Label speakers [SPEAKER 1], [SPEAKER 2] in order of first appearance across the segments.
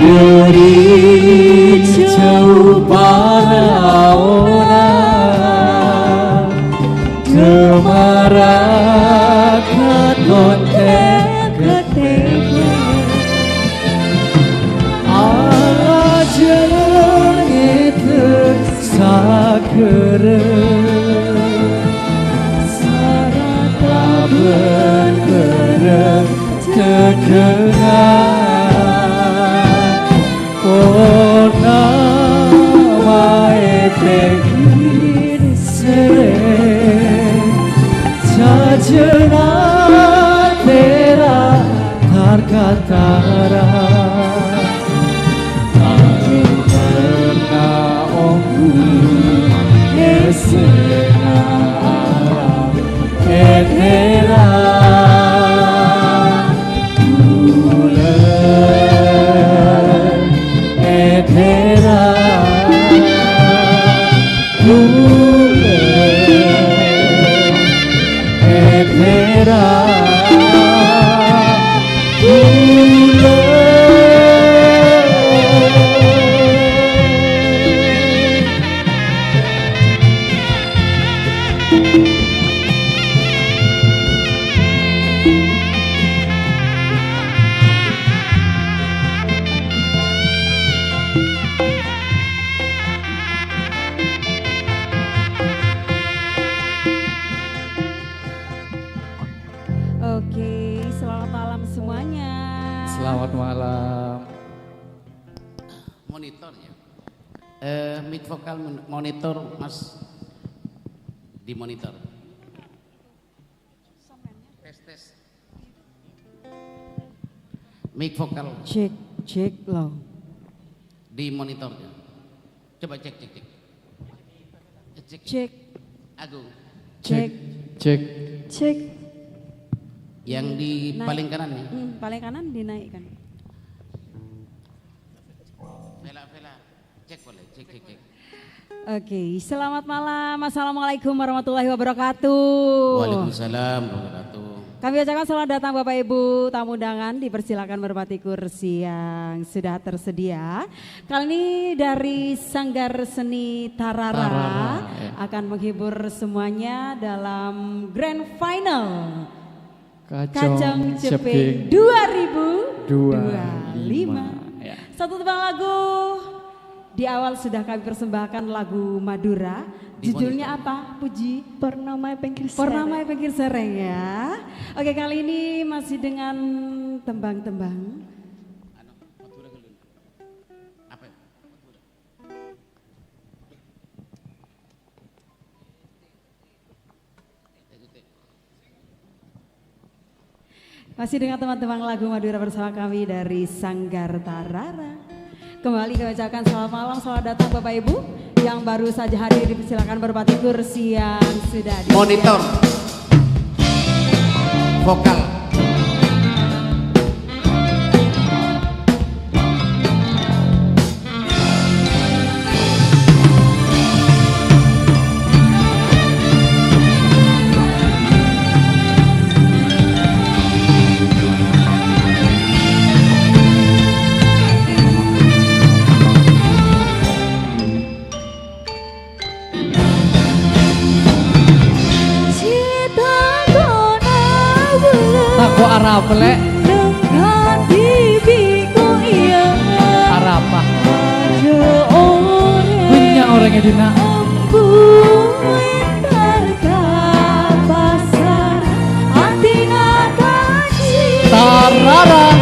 [SPEAKER 1] dari jauh para orang Kemarak katon keteke Allah jeneng itu sakere Sarata bener tekengan Kona wae pekir sereng Jajena tera harkatara Arin pernah ombu esena etera
[SPEAKER 2] Oke, selamat malam semuanya.
[SPEAKER 1] Selamat malam.
[SPEAKER 3] Monitornya, mic vokal monitor mas di monitor. Tes. Mic vokal
[SPEAKER 2] Cek loh.
[SPEAKER 3] di monitornya. Coba cek.
[SPEAKER 2] Cek.
[SPEAKER 3] Agung.
[SPEAKER 2] Cek.
[SPEAKER 3] Yang di paling kanan ya.
[SPEAKER 2] Paling kanan dinaikkan.
[SPEAKER 3] Vela. Cek boleh. Cek.
[SPEAKER 2] Oke, selamat malam. Assalamualaikum warahmatullahi wabarakatuh.
[SPEAKER 3] Waalaikumsalam warahmatullahi.
[SPEAKER 2] Kami ucapkan selamat datang Bapak Ibu tamu undangan, dipersilakan menempati kursi yang sudah tersedia. Kali ini dari Sanggar Seni Tarara akan menghibur semuanya dalam Grand Final Kacang Cepeng 2025.
[SPEAKER 1] Ya.
[SPEAKER 2] Satu tebang lagu di awal sudah kami persembahkan lagu Madura. Judulnya apa, Puji?
[SPEAKER 4] Purnama Pengkir
[SPEAKER 2] Sereng ya. Oke, kali ini masih dengan tembang-tembang.
[SPEAKER 3] Apa?
[SPEAKER 2] Masih dengan teman-teman lagu Madura bersama kami dari Sanggar Tarara. Kembali kami ucapkan selamat malam, selamat datang Bapak Ibu yang baru saja hadir, dipersilakan berpati kursi yang sudah disediakan.
[SPEAKER 3] Monitor. Vokal.
[SPEAKER 1] Kok Arab lek?
[SPEAKER 4] Dengan bibiku iya
[SPEAKER 1] Arapa.
[SPEAKER 4] ada orang
[SPEAKER 1] Punya orangnya Dina.
[SPEAKER 4] Ambuin pasar hati ngakaji
[SPEAKER 1] Tarara.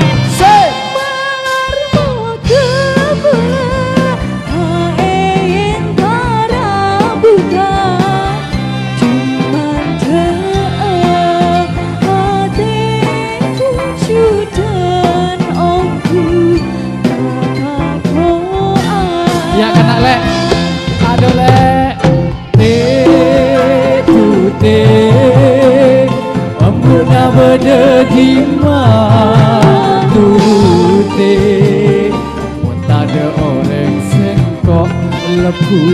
[SPEAKER 4] Malarmu kebelah haein para bukan cuman deep hatiku dan aku kata doa.
[SPEAKER 1] Ya kena lek. Aduh lek. Te Ambuna bedegima tute Mun tade orang sengkok lepu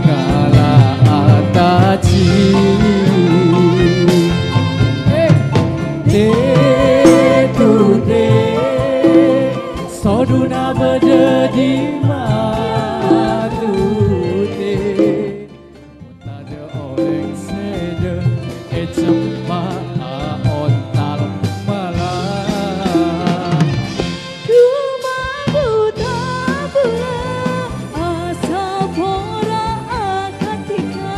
[SPEAKER 1] ngala ataci te tute Soduna bedegima berde matute Tade oleng sede cepat ontal malam
[SPEAKER 4] Cuma buta pula asa pora ketika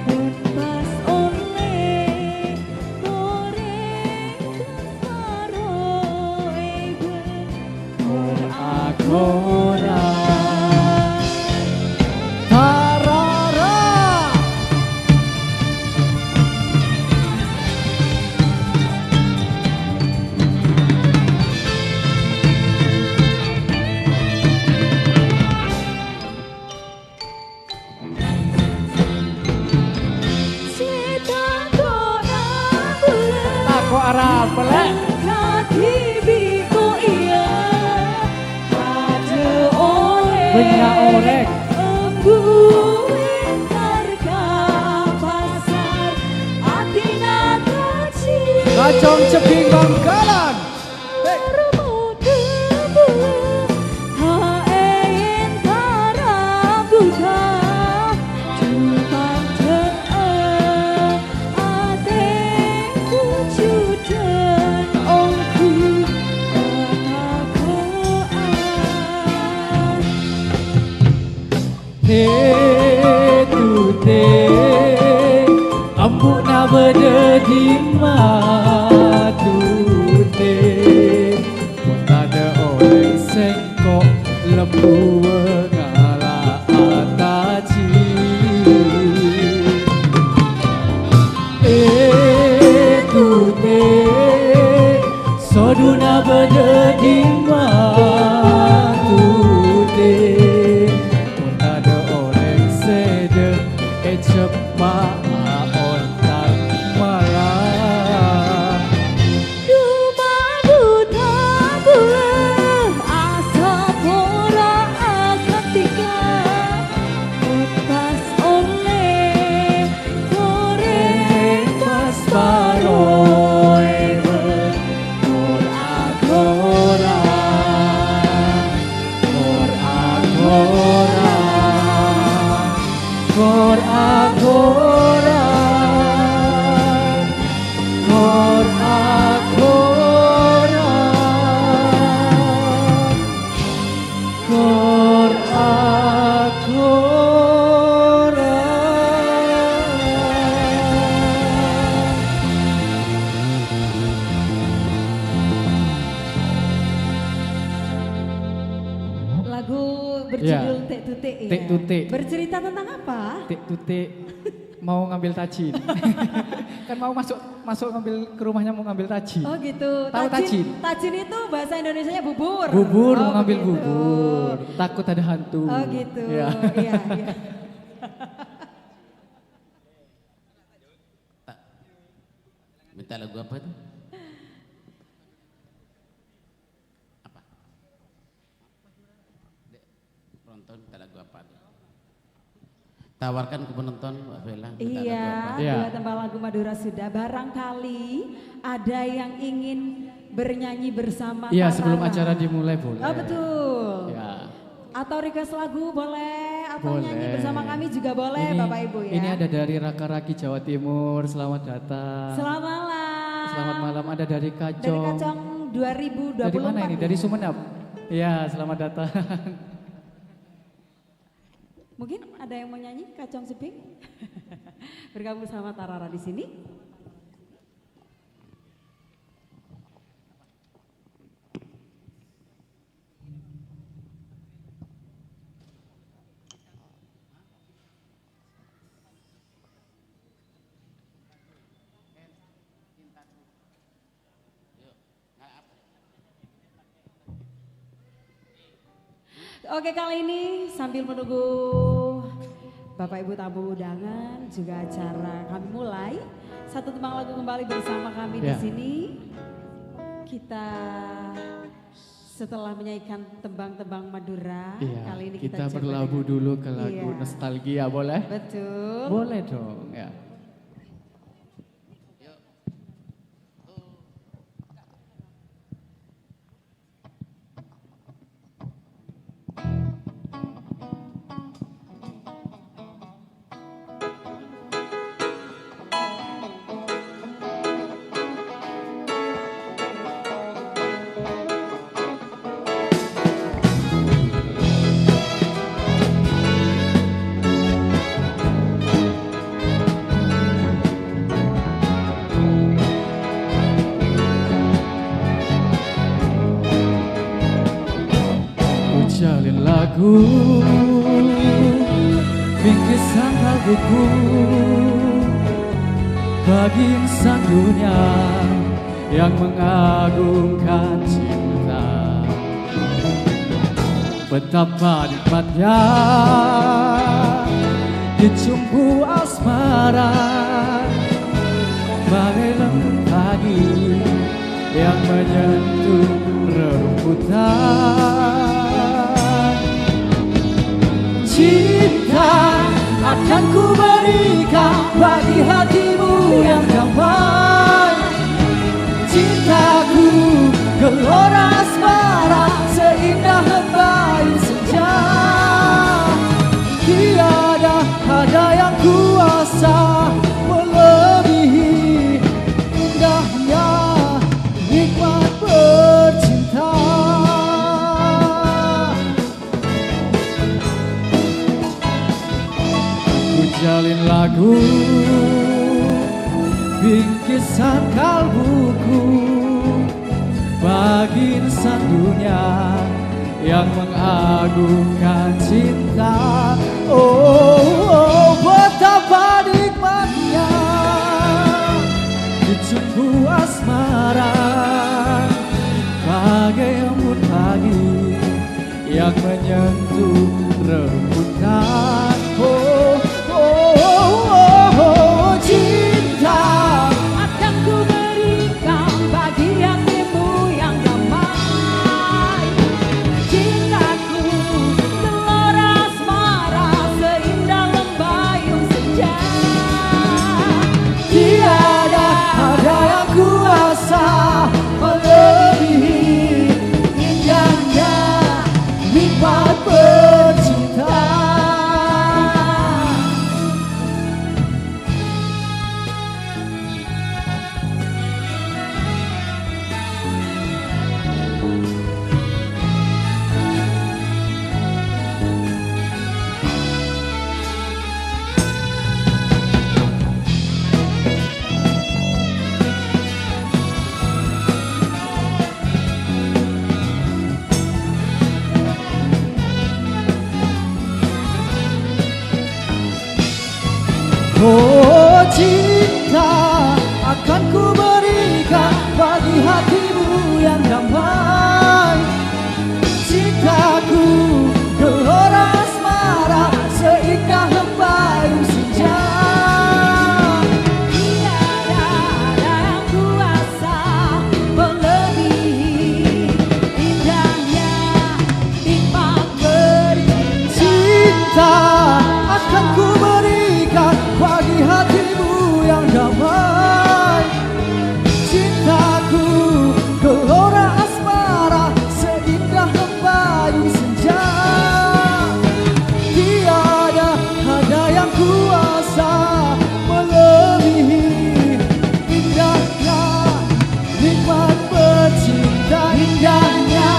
[SPEAKER 4] lepas oleh goreng separuh ibu
[SPEAKER 1] Agora Tarara
[SPEAKER 4] Cita kona pula
[SPEAKER 1] Aku arah pelek
[SPEAKER 4] kaki biko iya ada oleh
[SPEAKER 1] Banyak orek
[SPEAKER 4] embuin harga pasar atina kecil
[SPEAKER 1] Kacong ceping Bangkalan
[SPEAKER 4] Rambut debu haein tarabuka Cupang te'e adekku cudan ongku ketakoan
[SPEAKER 1] Te tu te Ambu na berde di matute Tade oleng sengkok lembu ngala ataci tu te Soduna berde di matute Tade oleng sede cepat ontal malam
[SPEAKER 4] Cuma buta pula asa pora ketika lepas oleh goreng pas
[SPEAKER 1] Paroy Por agora Por agora Por agora Por agora Por agora
[SPEAKER 2] Lagu berjudul Tek Tutik ya.
[SPEAKER 1] Tek Tutik.
[SPEAKER 2] Bercerita tentang apa?
[SPEAKER 1] Tik tutik mau ngambil tajin. Kan mau masuk ngambil ke rumahnya mau ngambil tajin.
[SPEAKER 2] Oh gitu.
[SPEAKER 1] Tahu tajin?
[SPEAKER 2] Tajin itu bahasa Indonesianya bubur.
[SPEAKER 1] Bubur
[SPEAKER 2] Oh,
[SPEAKER 1] mau ngambil
[SPEAKER 2] begitu.
[SPEAKER 1] bubur. Takut ada hantu.
[SPEAKER 2] Oh gitu.
[SPEAKER 1] Ya.
[SPEAKER 2] Iya, iya.
[SPEAKER 3] Minta lagu apa tuh? Apa? Penonton minta lagu apa tuh? Tawarkan ke penonton Mbak Vela. Minta lagu
[SPEAKER 2] Iya,
[SPEAKER 3] apa?
[SPEAKER 1] Iya.
[SPEAKER 2] dua tembang lagu Madura sudah. Barangkali ada yang ingin bernyanyi bersama
[SPEAKER 1] Iya,
[SPEAKER 2] Tarara.
[SPEAKER 1] sebelum acara dimulai boleh.
[SPEAKER 2] Oh betul.
[SPEAKER 1] Ya.
[SPEAKER 2] Atau request lagu boleh, atau
[SPEAKER 1] Boleh.
[SPEAKER 2] nyanyi bersama kami juga boleh Bapak Ibu ya.
[SPEAKER 1] Ini ada dari Raka Raki Jawa Timur, selamat datang.
[SPEAKER 2] Selamat malam.
[SPEAKER 1] Selamat malam, ada dari
[SPEAKER 2] Dari
[SPEAKER 1] Kacong.
[SPEAKER 2] Kacong 2024.
[SPEAKER 1] Dari mana ini?
[SPEAKER 2] ya?
[SPEAKER 1] Dari Sumeneb. Iya, selamat datang.
[SPEAKER 2] Mungkin ada yang mau nyanyi Kacong Seping? Bergabung sama Tarara di sini. Oke, kali ini sambil menunggu Bapak Ibu tamu undangan juga acara kami mulai. Satu tembang lagu kembali bersama kami di
[SPEAKER 1] Ya.
[SPEAKER 2] sini. Kita setelah menyanyikan tembang-tembang Madura,
[SPEAKER 1] Iya,
[SPEAKER 2] kali ini
[SPEAKER 1] kita
[SPEAKER 2] coba
[SPEAKER 1] berlabuh
[SPEAKER 2] dengan-
[SPEAKER 1] dulu ke lagu
[SPEAKER 2] Iya.
[SPEAKER 1] nostalgia, boleh?
[SPEAKER 2] Betul.
[SPEAKER 1] Boleh dong, ya. lagu bingkisan kalbuku bagi insan dunia yang mengagungkan cinta. Betapa nikmatnya dicumbu asmara bagai lembut pagi yang menyentuh rerumputan. Cinta akan ku berikan bagi hatimu yang damai. Cintaku gelora asmara seindah lembayung senja. Tiada ada yang kuasa melebihi indahnya nikmat bercinta. Ku jalin lagu bingkisan kalbuku bagi insan dunia yang mengagungkan cinta. Oh, betapa nikmatnya dicumbu asmara bagai embun pagi yang menyentuh rerumputan. Oh, oh, oh, oh, oh, cinta
[SPEAKER 2] Akan ku berikan bagi hatimu yang damai. Cintaku gelora asmara seindah lembayung senja.
[SPEAKER 1] tiada ada yang kuasa melebihi indahnya nikmat bercinta. Oh, cinta akan ku berikan bagi hatimu yang damai. Cintaku gelora asmara seindah lembayung senja.
[SPEAKER 2] Tiada ada yang kuasa melebihi indahnya nikmat bercinta.
[SPEAKER 1] Cinta akan ku berikan bagi hatimu yang damai. Cintaku gelora asmara seindah lembayung senja. Tiada ada yang kuasa melebihi indahnya nikmat bercinta. Indahnya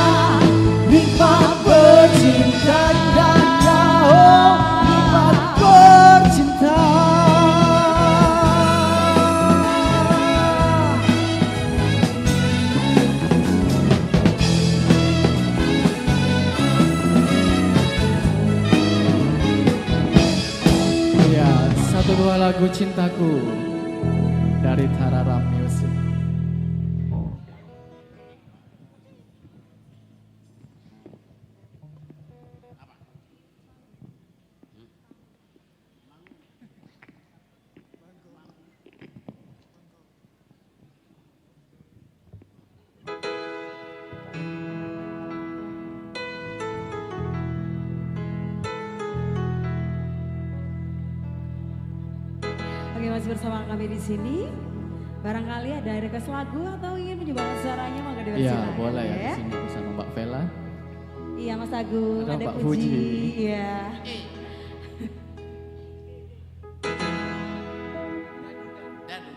[SPEAKER 1] nikmat bercinta. Indahnya oh nikmat bercinta. Ya, satu dua lagu cintaku dari Tarara Music.
[SPEAKER 2] Oke, masih bersama kami di sini. Barangkali ada request lagu atau ingin menyumbangkan suaranya, maka
[SPEAKER 1] Iya,
[SPEAKER 2] dipersilakan.
[SPEAKER 1] boleh ya di sini bersama Mbak Vela.
[SPEAKER 2] Iya, Mas Agung,
[SPEAKER 1] Ada
[SPEAKER 2] ada
[SPEAKER 1] Mbak
[SPEAKER 2] Puji.
[SPEAKER 1] Fuji.
[SPEAKER 2] Iya.
[SPEAKER 3] Dadu.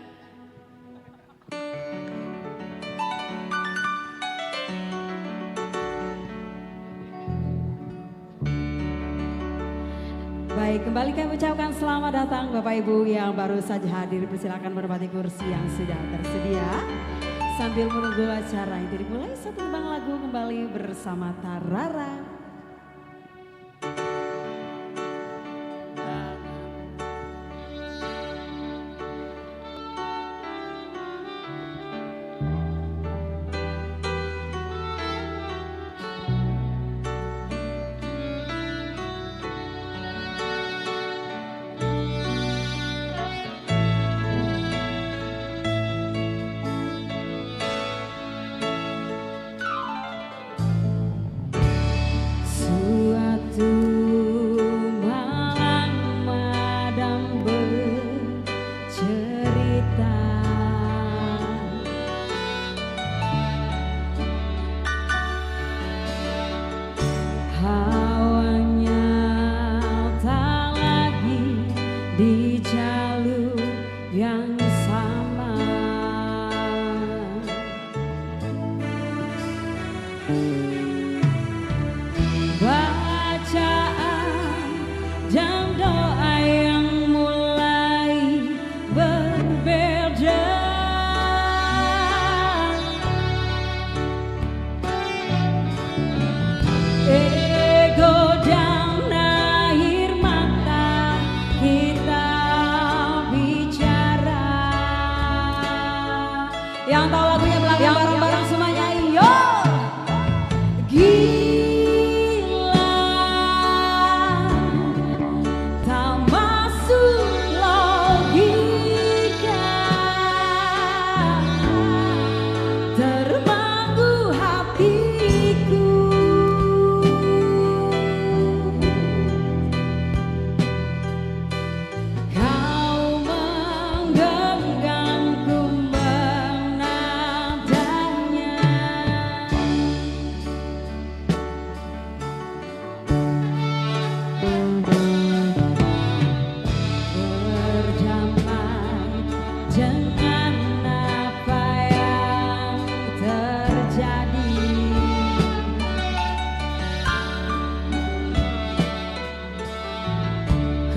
[SPEAKER 2] Baik, kembali kami ucapkan selamat datang Bapak Ibu yang baru saja hadir. Persilakan menempati kursi yang sudah tersedia. Sambil menunggu acara itu dimulai, satu tembang lagu kembali bersama Tarara.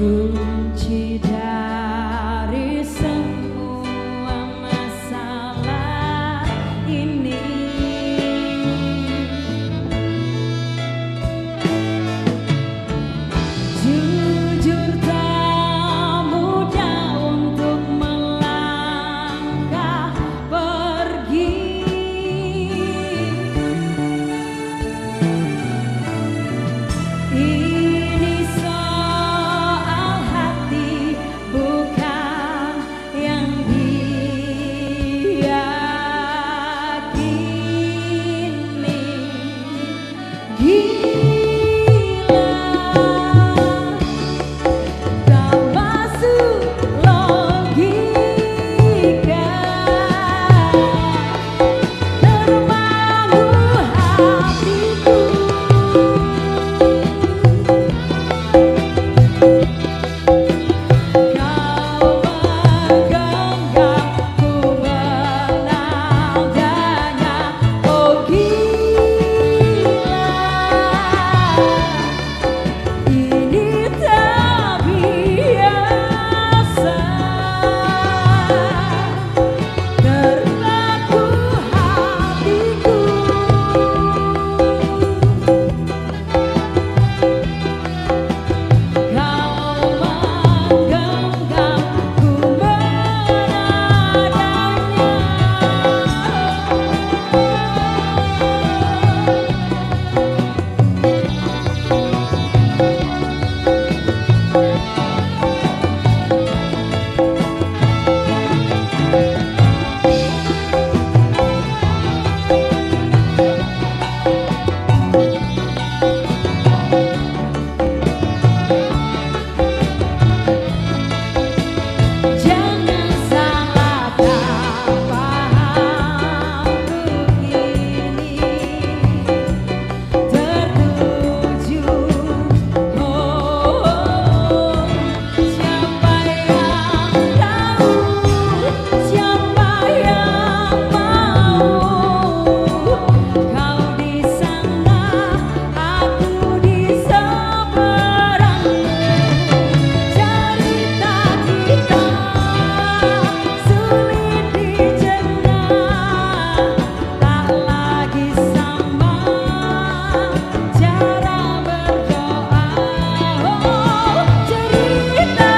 [SPEAKER 4] kunci dari semua masalah ini. Jujur tak mudah untuk melangkah pergi. Ini soal hati, bukan yang diyakini. Gila, tak masuk logika, termangu hatiku. Kau menggenggamku menandanya, oh gila, ini tak biasa, terpaku hatiku. Kau menggenggamku jangan salahkan pahamku ini tertuju. Oh, siapa yang tahu, siapa yang mau, kau di sana, aku di seberangmu. Cerita kita sulit dicerna, tak lagi sama cara berdoa. Oh, cerita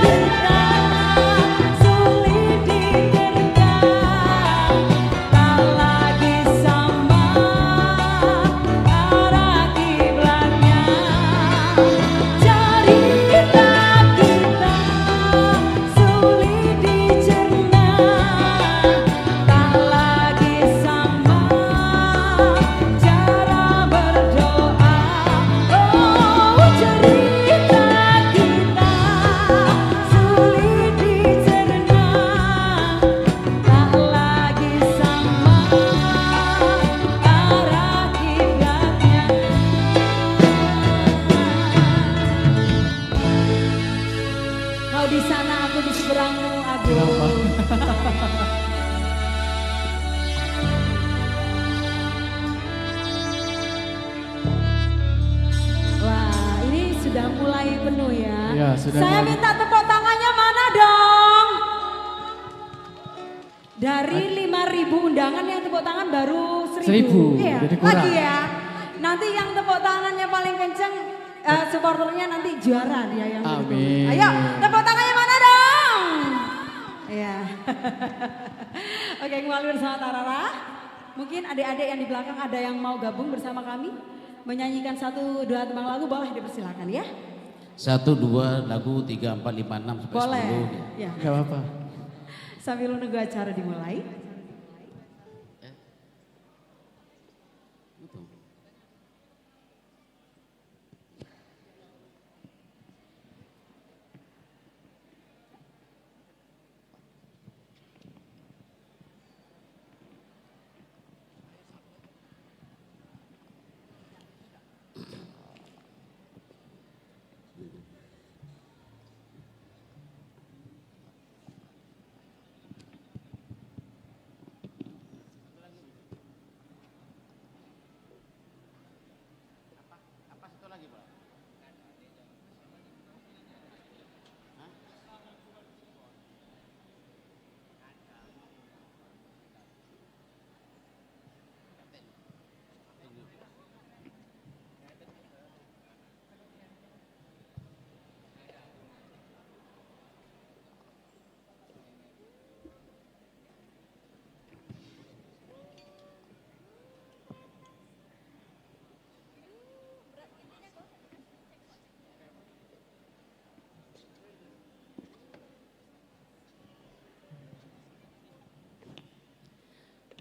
[SPEAKER 4] kita sulit dicerna, tak lagi sama arah kiblatnya. Cerita kita sulit dicerna, tak lagi sama cara berdoa. Oh, cerita kita sulit dicerna, tak lagi sama arah kiblatnya. Kau di sana, aku di seberangmu, Agung. Wah, ini sudah mulai penuh ya.
[SPEAKER 1] Ya, sudah
[SPEAKER 4] Saya
[SPEAKER 1] mulai.
[SPEAKER 4] minta tepuk tangannya mana dong? Dari 5.000 undangan yang tepuk tangan baru 1.000.
[SPEAKER 1] 1.000,
[SPEAKER 4] Iya,
[SPEAKER 1] jadi kurang.
[SPEAKER 4] lagi ya. Nanti yang tepuk tangannya paling kenceng, supporternya nanti juara dia yang
[SPEAKER 1] Amin.
[SPEAKER 4] berikut. Ayo, tepuk tangannya mana dong? Iya. Oke, kembali bersama Tarara. Mungkin adik-adik yang di belakang ada yang mau gabung bersama kami menyanyikan 1, 2 tembang lagu, boleh dipersilakan ya.
[SPEAKER 3] 1, 2, lagu 3, 4, 5, 6 sampai
[SPEAKER 4] Boleh.
[SPEAKER 3] 10.
[SPEAKER 4] Ya.
[SPEAKER 1] Gak apa-apa.
[SPEAKER 4] Sambil menunggu acara dimulai.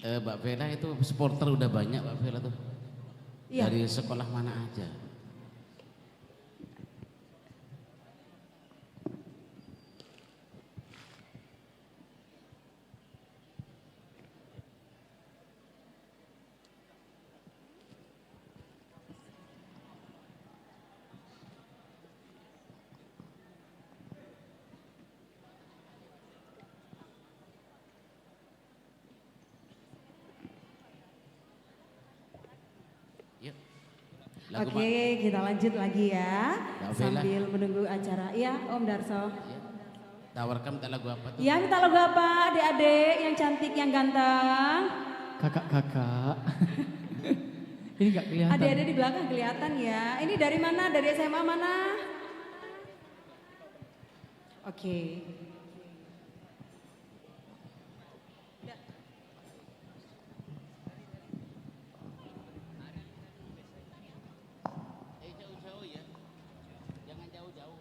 [SPEAKER 3] Mbak Vela itu supporter udah banyak Mbak Vela tuh.
[SPEAKER 2] Iya.
[SPEAKER 3] Dari sekolah mana aja. Yuk. Lagu
[SPEAKER 2] Oke, kita lanjut lagi ya.
[SPEAKER 3] Mbak Vela.
[SPEAKER 2] Sambil menunggu acara. Iya, Om Darso.
[SPEAKER 3] Ya. Tawarkan minta lagu apa tuh?
[SPEAKER 2] Iya, minta lagu apa? Adik-adik yang cantik, yang ganteng.
[SPEAKER 1] Kakak-kakak. Ini nggak kelihatan.
[SPEAKER 2] Adik-adik di belakang kelihatan ya. Ini dari mana? Dari SMA mana? Oke.
[SPEAKER 3] Jauh-jauh ya. Jangan jauh-jauh.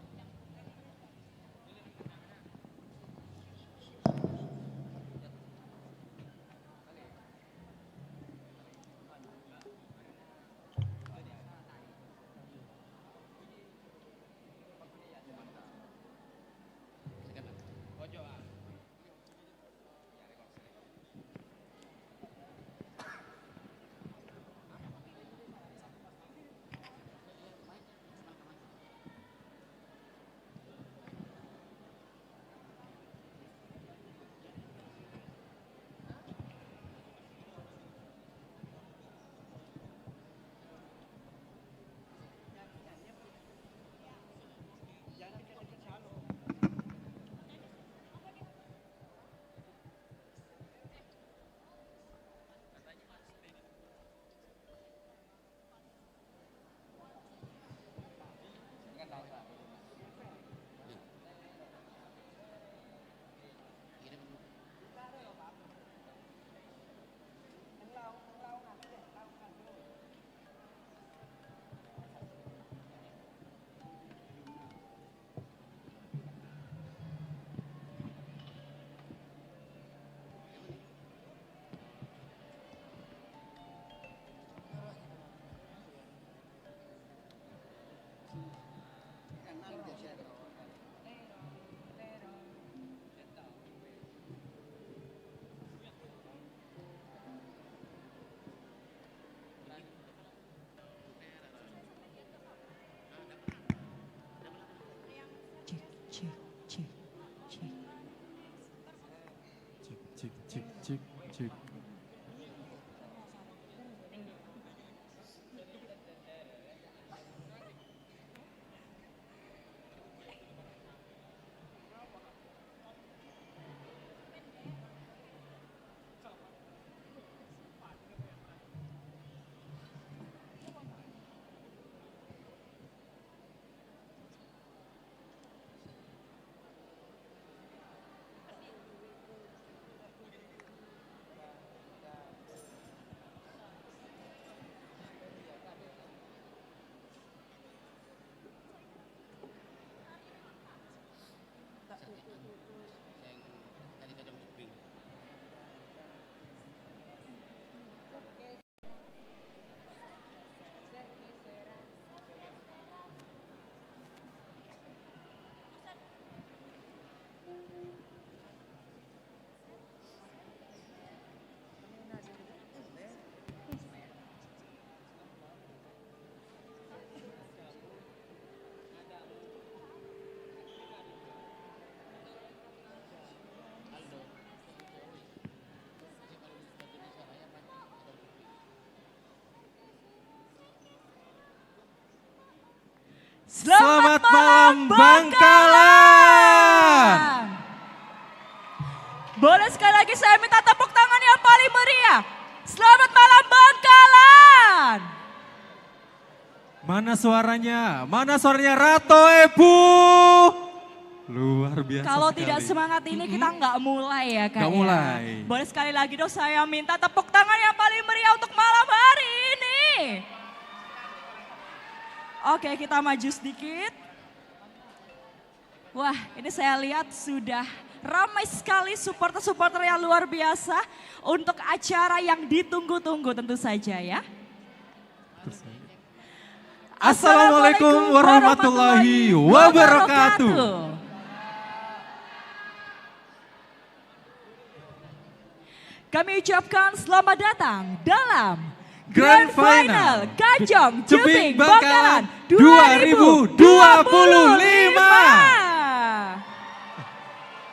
[SPEAKER 5] Cik. Selamat malam Bangkalan.
[SPEAKER 4] Boleh sekali lagi saya minta tepuk tangan yang paling meriah. Selamat malam Bangkalan.
[SPEAKER 5] Mana suaranya? Mana suaranya Rato Ebu? Luar biasa
[SPEAKER 4] Kalau
[SPEAKER 5] sekali.
[SPEAKER 4] tidak semangat ini kita nggak mulai ya Kak.
[SPEAKER 5] Nggak
[SPEAKER 4] ya?
[SPEAKER 5] mulai.
[SPEAKER 4] Boleh sekali lagi dong saya minta tepuk tangan yang paling meriah untuk malam hari ini. Oke, kita maju sedikit. Wah, ini saya lihat sudah Ramai sekali supporter-supporter yang luar biasa untuk acara yang ditunggu-tunggu tentu saja ya.
[SPEAKER 5] Assalamualaikum warahmatullahi wabarakatuh.
[SPEAKER 4] Kami ucapkan selamat datang dalam
[SPEAKER 5] Grand
[SPEAKER 4] Grand Final
[SPEAKER 5] Final
[SPEAKER 4] Kajong
[SPEAKER 5] Jeping
[SPEAKER 4] Jeping
[SPEAKER 5] Bangkalan
[SPEAKER 4] Bangkalan 2025.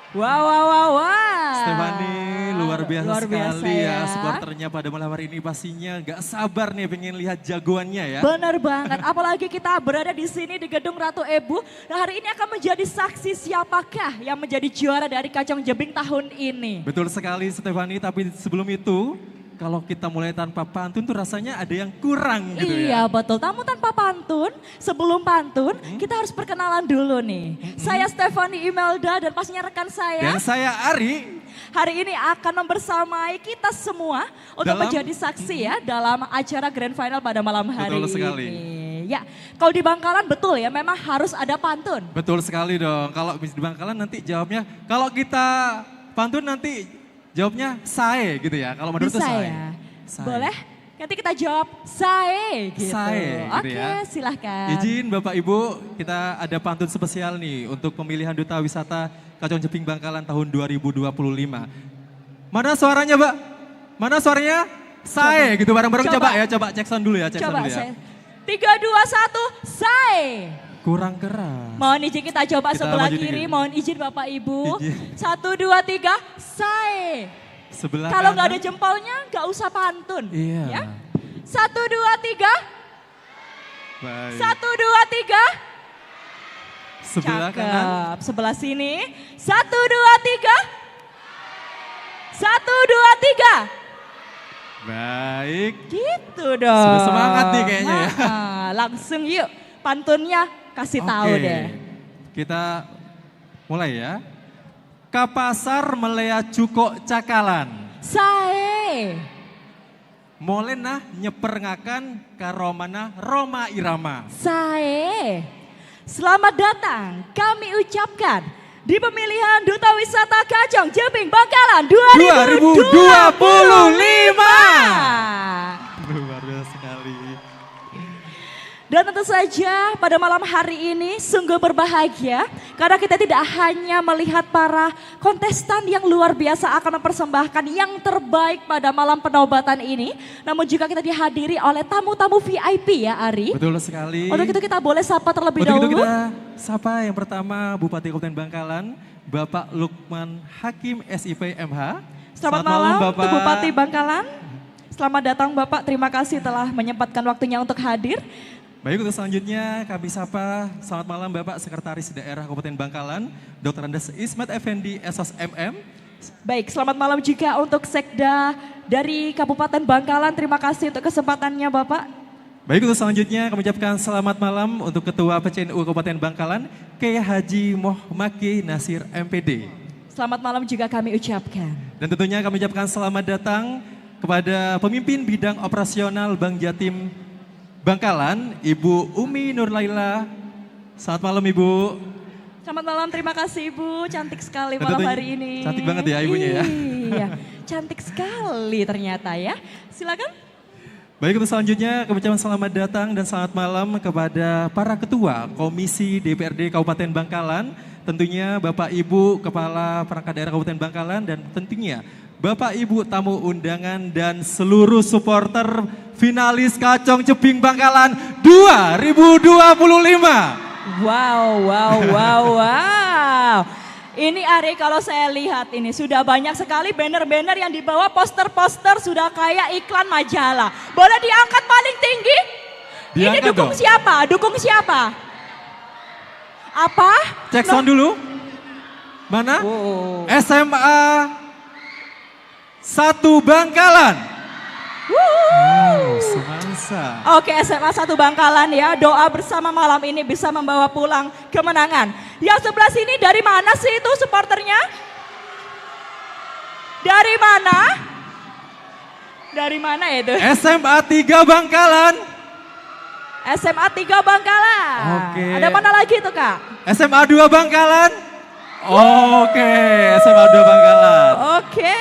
[SPEAKER 4] Wow.
[SPEAKER 5] Stefani luar biasa sekali ya.
[SPEAKER 4] ya.
[SPEAKER 5] Supporternya pada malam hari ini pastinya gak sabar nih pengen lihat jagoannya ya.
[SPEAKER 4] Benar banget, apalagi kita berada di sini di Gedung Ratu Ebu. Nah hari ini akan menjadi saksi siapakah yang menjadi juara dari Kajong Jeping tahun ini.
[SPEAKER 5] Betul sekali Stefani, tapi sebelum itu kalau kita mulai tanpa pantun tuh rasanya ada yang kurang gitu
[SPEAKER 4] Iya
[SPEAKER 5] ya.
[SPEAKER 4] betul, namun tanpa pantun, sebelum pantun kita harus perkenalan dulu nih. Saya Stefani Imelda dan pastinya rekan saya.
[SPEAKER 5] Dan saya Ari.
[SPEAKER 4] Hari ini akan membersamai kita semua untuk
[SPEAKER 5] Dalam-
[SPEAKER 4] menjadi saksi ya dalam acara Grand Final pada malam hari
[SPEAKER 5] Betul sekali.
[SPEAKER 4] ini. Ya, kalau di Bangkalan betul ya memang harus ada pantun.
[SPEAKER 5] Betul sekali dong. Kalau di Bangkalan nanti jawabnya, kalau kita pantun nanti jawabnya sae gitu ya. Kalau menurut
[SPEAKER 4] Bisa
[SPEAKER 5] sae.
[SPEAKER 4] ya?
[SPEAKER 5] Sae.
[SPEAKER 4] Boleh? Nanti kita jawab sae gitu.
[SPEAKER 5] Sae gitu
[SPEAKER 4] Oke,
[SPEAKER 5] ya.
[SPEAKER 4] silahkan.
[SPEAKER 5] Izin Bapak Ibu, kita ada pantun spesial nih untuk pemilihan Duta Wisata Kajong Jeping Bangkalan tahun 2025. Mana suaranya Mbak? Mana suaranya? Sae gitu bareng-bareng coba ya, coba cek sound dulu ya, cek sound
[SPEAKER 4] Coba
[SPEAKER 5] dulu ya.
[SPEAKER 4] saya. 3, 2, 1, sae.
[SPEAKER 5] Kurang keras.
[SPEAKER 4] Mohon izin kita coba
[SPEAKER 5] Kita
[SPEAKER 4] sebelah
[SPEAKER 5] maju
[SPEAKER 4] kiri,
[SPEAKER 5] dikit.
[SPEAKER 4] mohon izin Bapak Ibu.
[SPEAKER 5] Izin.
[SPEAKER 4] 1, 2, 3, sae.
[SPEAKER 5] Sebelah
[SPEAKER 4] Kalau nggak ada
[SPEAKER 5] kanan.
[SPEAKER 4] jempolnya nggak usah pantun.
[SPEAKER 5] Iya.
[SPEAKER 4] Ya. 1, 2, 3,
[SPEAKER 5] Baik.
[SPEAKER 4] 1, 2, 3.
[SPEAKER 5] Sebelah kanan.
[SPEAKER 4] Cakep. Sebelah sini. 1, 2, 3. 1, 2, 3.
[SPEAKER 5] Baik.
[SPEAKER 4] Gitu dong.
[SPEAKER 5] Sudah semangat nih kayaknya ya.
[SPEAKER 4] Langsung yuk pantunnya kasih tahu
[SPEAKER 5] Oke.
[SPEAKER 4] deh.
[SPEAKER 5] Kita mulai ya. Kapasar melea cuko cakalan.
[SPEAKER 4] Sae.
[SPEAKER 5] Molena nyeper ngakan karomana Roma Irama.
[SPEAKER 4] Sae. Selamat datang kami ucapkan di pemilihan Duta Wisata Kajong Jeping Bangkalan 2025.
[SPEAKER 5] Luar biasa sekali.
[SPEAKER 4] Dan tentu saja pada malam hari ini sungguh berbahagia karena kita tidak hanya melihat para kontestan yang luar biasa akan mempersembahkan yang terbaik pada malam penobatan ini. Namun juga kita dihadiri oleh tamu-tamu VIP ya Ari.
[SPEAKER 5] Betul sekali.
[SPEAKER 4] Untuk itu kita boleh sapa terlebih
[SPEAKER 5] Untuk itu
[SPEAKER 4] dahulu.
[SPEAKER 5] kita sapa yang pertama Bupati Kabupaten Bangkalan, Bapak Lukman Hakim SIP MH.
[SPEAKER 4] Selamat malam untuk Bupati Bangkalan. Selamat datang Bapak, terima kasih telah menyempatkan waktunya untuk hadir.
[SPEAKER 5] Baik, untuk selanjutnya kami sapa, selamat malam Bapak Sekretaris Daerah Kabupaten Bangkalan, Dr. Andes Ismet Effendi, SOS MM.
[SPEAKER 4] Baik, selamat malam juga untuk Sekda dari Kabupaten Bangkalan. Terima kasih untuk kesempatannya Bapak.
[SPEAKER 5] Baik, untuk selanjutnya kami ucapkan selamat malam untuk Ketua PCNU Kabupaten Bangkalan, Kiai Haji Mohmaki Nasir MPD.
[SPEAKER 4] Selamat malam juga kami ucapkan.
[SPEAKER 5] Dan tentunya kami ucapkan selamat datang kepada pemimpin bidang operasional Bank Jatim Bangkalan, Ibu Umi Nurlaila. Selamat malam Ibu.
[SPEAKER 4] Selamat malam, terima kasih Ibu. Cantik sekali
[SPEAKER 5] Dan
[SPEAKER 4] malam
[SPEAKER 5] tentunya
[SPEAKER 4] hari ini.
[SPEAKER 5] cantik banget ya ibunya ya.
[SPEAKER 4] Iya, cantik sekali ternyata ya. Silakan.
[SPEAKER 5] Baik, untuk selanjutnya kami ucapkan selamat datang dan selamat malam kepada para ketua Komisi DPRD Kabupaten Bangkalan. Tentunya Bapak Ibu Kepala Perangkat Daerah Kabupaten Bangkalan dan tentunya Bapak Ibu tamu undangan dan seluruh supporter finalis Kajong Jeping Bangkalan 2025.
[SPEAKER 4] Wow. Ini Ari kalau saya lihat ini sudah banyak sekali banner-banner yang dibawa, poster-poster sudah kayak iklan majalah. Boleh diangkat paling tinggi? Ini
[SPEAKER 5] Diangkat
[SPEAKER 4] dukung
[SPEAKER 5] dong.
[SPEAKER 4] siapa? Dukung siapa? Apa?
[SPEAKER 5] Cek sound dulu. Mana?
[SPEAKER 4] Oh.
[SPEAKER 5] SMA 1 Bangkalan. Wow, semangsa.
[SPEAKER 4] Oke, SMA 1 Bangkalan ya, doa bersama malam ini bisa membawa pulang kemenangan. Yang sebelah sini dari mana sih itu supporternya? Dari mana? Dari mana itu?
[SPEAKER 5] SMA 3 Bangkalan.
[SPEAKER 4] SMA 3 Bangkalan.
[SPEAKER 5] Oke.
[SPEAKER 4] Ada mana lagi tuh Kak?
[SPEAKER 5] SMA 2 Bangkalan. Oke, SMA 2 Bangkalan.
[SPEAKER 4] Oke.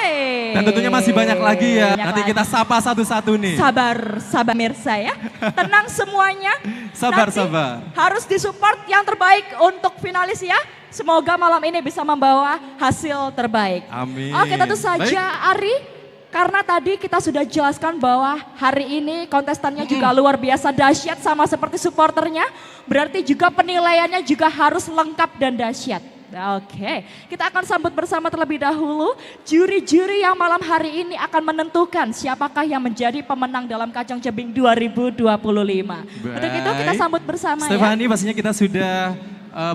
[SPEAKER 5] Dan tentunya masih banyak lagi ya.
[SPEAKER 4] Banyak
[SPEAKER 5] Nanti
[SPEAKER 4] lagi.
[SPEAKER 5] kita sapa satu-satu nih.
[SPEAKER 4] Sabar Mirsa ya. Tenang semuanya.
[SPEAKER 5] Sabar,
[SPEAKER 4] Nanti
[SPEAKER 5] sabar.
[SPEAKER 4] harus disupport yang terbaik untuk finalis ya. Semoga malam ini bisa membawa hasil terbaik.
[SPEAKER 5] Amin.
[SPEAKER 4] Oke, tentu saja
[SPEAKER 5] Baik.
[SPEAKER 4] Ari, karena tadi kita sudah jelaskan bahwa hari ini kontestannya juga luar biasa dahsyat sama seperti supporternya. Berarti juga penilaiannya juga harus lengkap dan dahsyat. Oke, kita akan sambut bersama terlebih dahulu juri-juri yang malam hari ini akan menentukan siapakah yang menjadi pemenang dalam Kacang Tebing 2025. Untuk itu kita sambut bersama ya.
[SPEAKER 5] Stefani, pastinya kita sudah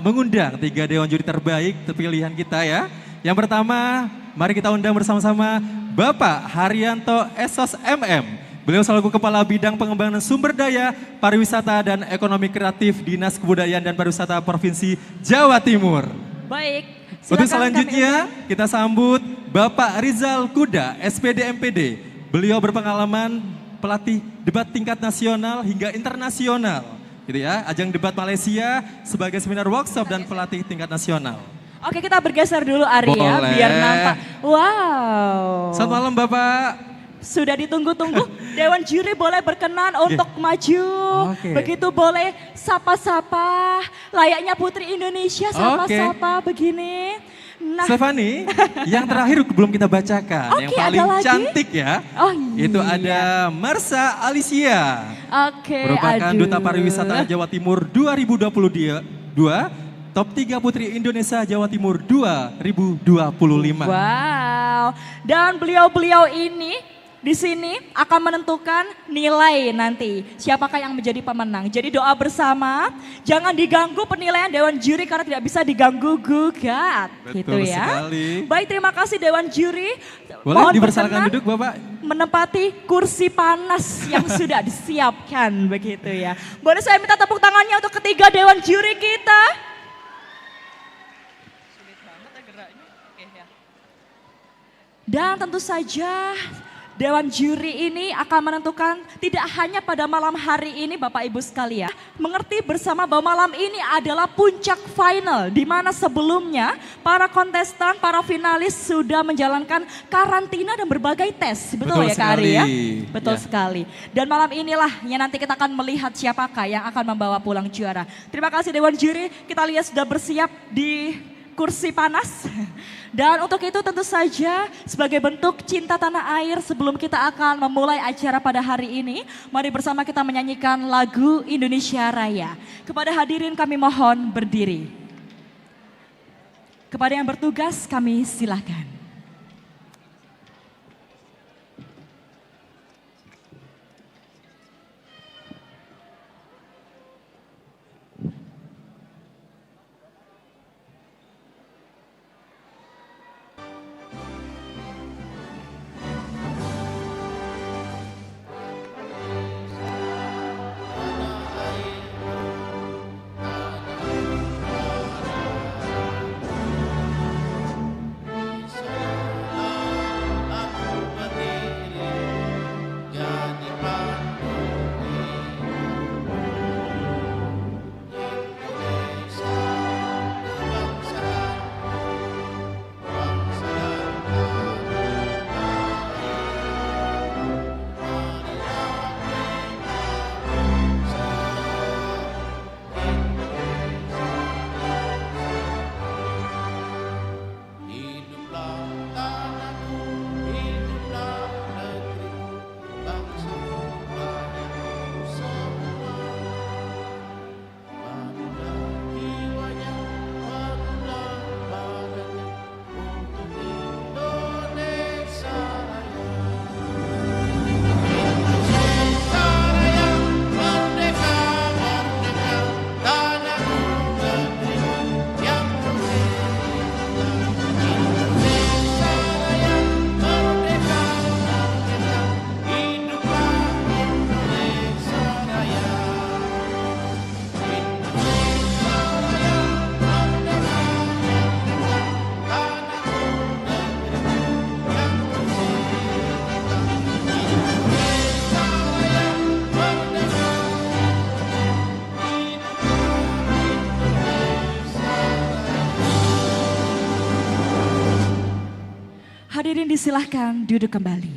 [SPEAKER 5] mengundang 3 dewan juri terbaik pilihan kita ya. Yang pertama, mari kita undang bersama-sama Bapak Haryanto Esos MM. Beliau selaku Kepala Bidang Pengembangan Sumber Daya, Pariwisata dan Ekonomi Kreatif Dinas Kebudayaan dan Pariwisata Provinsi Jawa Timur.
[SPEAKER 4] Baik,
[SPEAKER 5] Untuk
[SPEAKER 4] silakan
[SPEAKER 5] selanjutnya kita sambut Bapak Rizal Kuda, SPD MPD. Beliau berpengalaman pelatih debat tingkat nasional hingga internasional. Gitu ya, ajang debat Malaysia sebagai seminar workshop dan pelatih tingkat nasional.
[SPEAKER 4] Oke, kita bergeser dulu Ari ya,
[SPEAKER 5] Boleh.
[SPEAKER 4] biar nampak. Wow.
[SPEAKER 5] Selamat malam Bapak.
[SPEAKER 4] Sudah ditunggu-tunggu, Dewan Juri boleh berkenan untuk maju.
[SPEAKER 5] Oke.
[SPEAKER 4] Begitu boleh sapa-sapa, layaknya Putri Indonesia sapa-sapa begini. Nah,
[SPEAKER 5] Stefani, yang terakhir belum kita bacakan, yang
[SPEAKER 4] Oke,
[SPEAKER 5] paling
[SPEAKER 4] ada lagi?
[SPEAKER 5] cantik ya.
[SPEAKER 4] Oh iya.
[SPEAKER 5] Itu ada Marsa Alicia.
[SPEAKER 4] Oke,
[SPEAKER 5] Merupakan
[SPEAKER 4] aduh.
[SPEAKER 5] Duta Pariwisata Jawa Timur 2022, Top 3 Putri Indonesia Jawa Timur 2025.
[SPEAKER 4] Wow, dan beliau-beliau ini di sini akan menentukan nilai nanti. Siapakah yang menjadi pemenang. Jadi doa bersama, jangan diganggu penilaian Dewan Juri karena tidak bisa diganggu gugat.
[SPEAKER 5] Betul
[SPEAKER 4] gitu ya.
[SPEAKER 5] sekali.
[SPEAKER 4] Baik, terima kasih Dewan Juri.
[SPEAKER 5] Boleh
[SPEAKER 4] Mohon
[SPEAKER 5] dipersilakan
[SPEAKER 4] berkenan
[SPEAKER 5] duduk Bapak.
[SPEAKER 4] menempati kursi panas yang sudah disiapkan begitu ya. Boleh saya minta tepuk tangannya untuk ketiga Dewan Juri kita. Dan tentu saja Dewan Juri ini akan menentukan tidak hanya pada malam hari ini Bapak Ibu sekalian. Mengerti bersama bahwa malam ini adalah puncak final di mana sebelumnya para kontestan, para finalis sudah menjalankan karantina dan berbagai tes. Betul, ya Kak Ari ya? Betul
[SPEAKER 5] Ya.
[SPEAKER 4] sekali. Dan malam inilah yang nanti kita akan melihat siapakah yang akan membawa pulang juara. Terima kasih Dewan Juri, kita lihat sudah bersiap di kursi panas. Dan untuk itu tentu saja sebagai bentuk cinta tanah air sebelum kita akan memulai acara pada hari ini, mari bersama kita menyanyikan lagu Indonesia Raya. Kepada hadirin kami mohon berdiri. Kepada yang bertugas kami silakan.
[SPEAKER 3] Bisa
[SPEAKER 6] Hadirin disilahkan duduk kembali.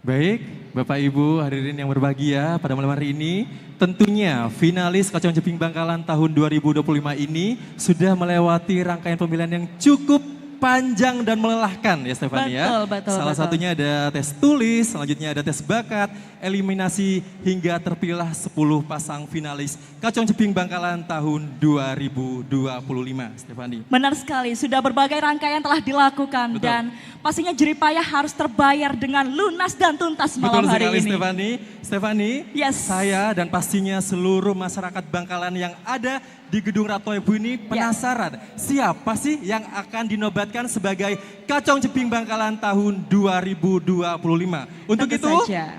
[SPEAKER 5] Baik, Bapak Ibu hadirin yang berbahagia pada malam hari ini, tentunya finalis Kacang Jeping Bangkalan tahun 2025 ini sudah melewati rangkaian pemilihan yang cukup panjang dan melelahkan ya Stefani ya.
[SPEAKER 6] Betul,
[SPEAKER 5] Salah
[SPEAKER 6] betul.
[SPEAKER 5] satunya ada tes tulis, selanjutnya ada tes bakat, eliminasi hingga terpilih 10 pasang finalis Kacang Jeping Bangkalan tahun 2025 Stefani.
[SPEAKER 6] Benar sekali, sudah berbagai rangkaian telah dilakukan.
[SPEAKER 5] Betul.
[SPEAKER 6] Dan pastinya jeripayah harus terbayar dengan lunas dan tuntas malam
[SPEAKER 5] Betul
[SPEAKER 6] hari
[SPEAKER 5] sekali
[SPEAKER 6] ini.
[SPEAKER 5] Stefani,
[SPEAKER 6] Yes.
[SPEAKER 5] saya dan pastinya seluruh masyarakat Bangkalan yang ada di Gedung Ratu Ibu ini penasaran siapa sih yang akan dinobatkan sebagai Kacang Jeping Bangkalan tahun 2025. Untuk
[SPEAKER 6] Tentu
[SPEAKER 5] itu,
[SPEAKER 6] saja.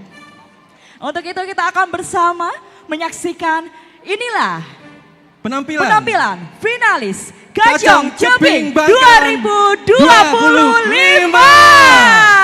[SPEAKER 6] Untuk itu kita akan bersama menyaksikan inilah penampilan finalis Kacang Jeping
[SPEAKER 5] Bangkalan
[SPEAKER 6] 2025.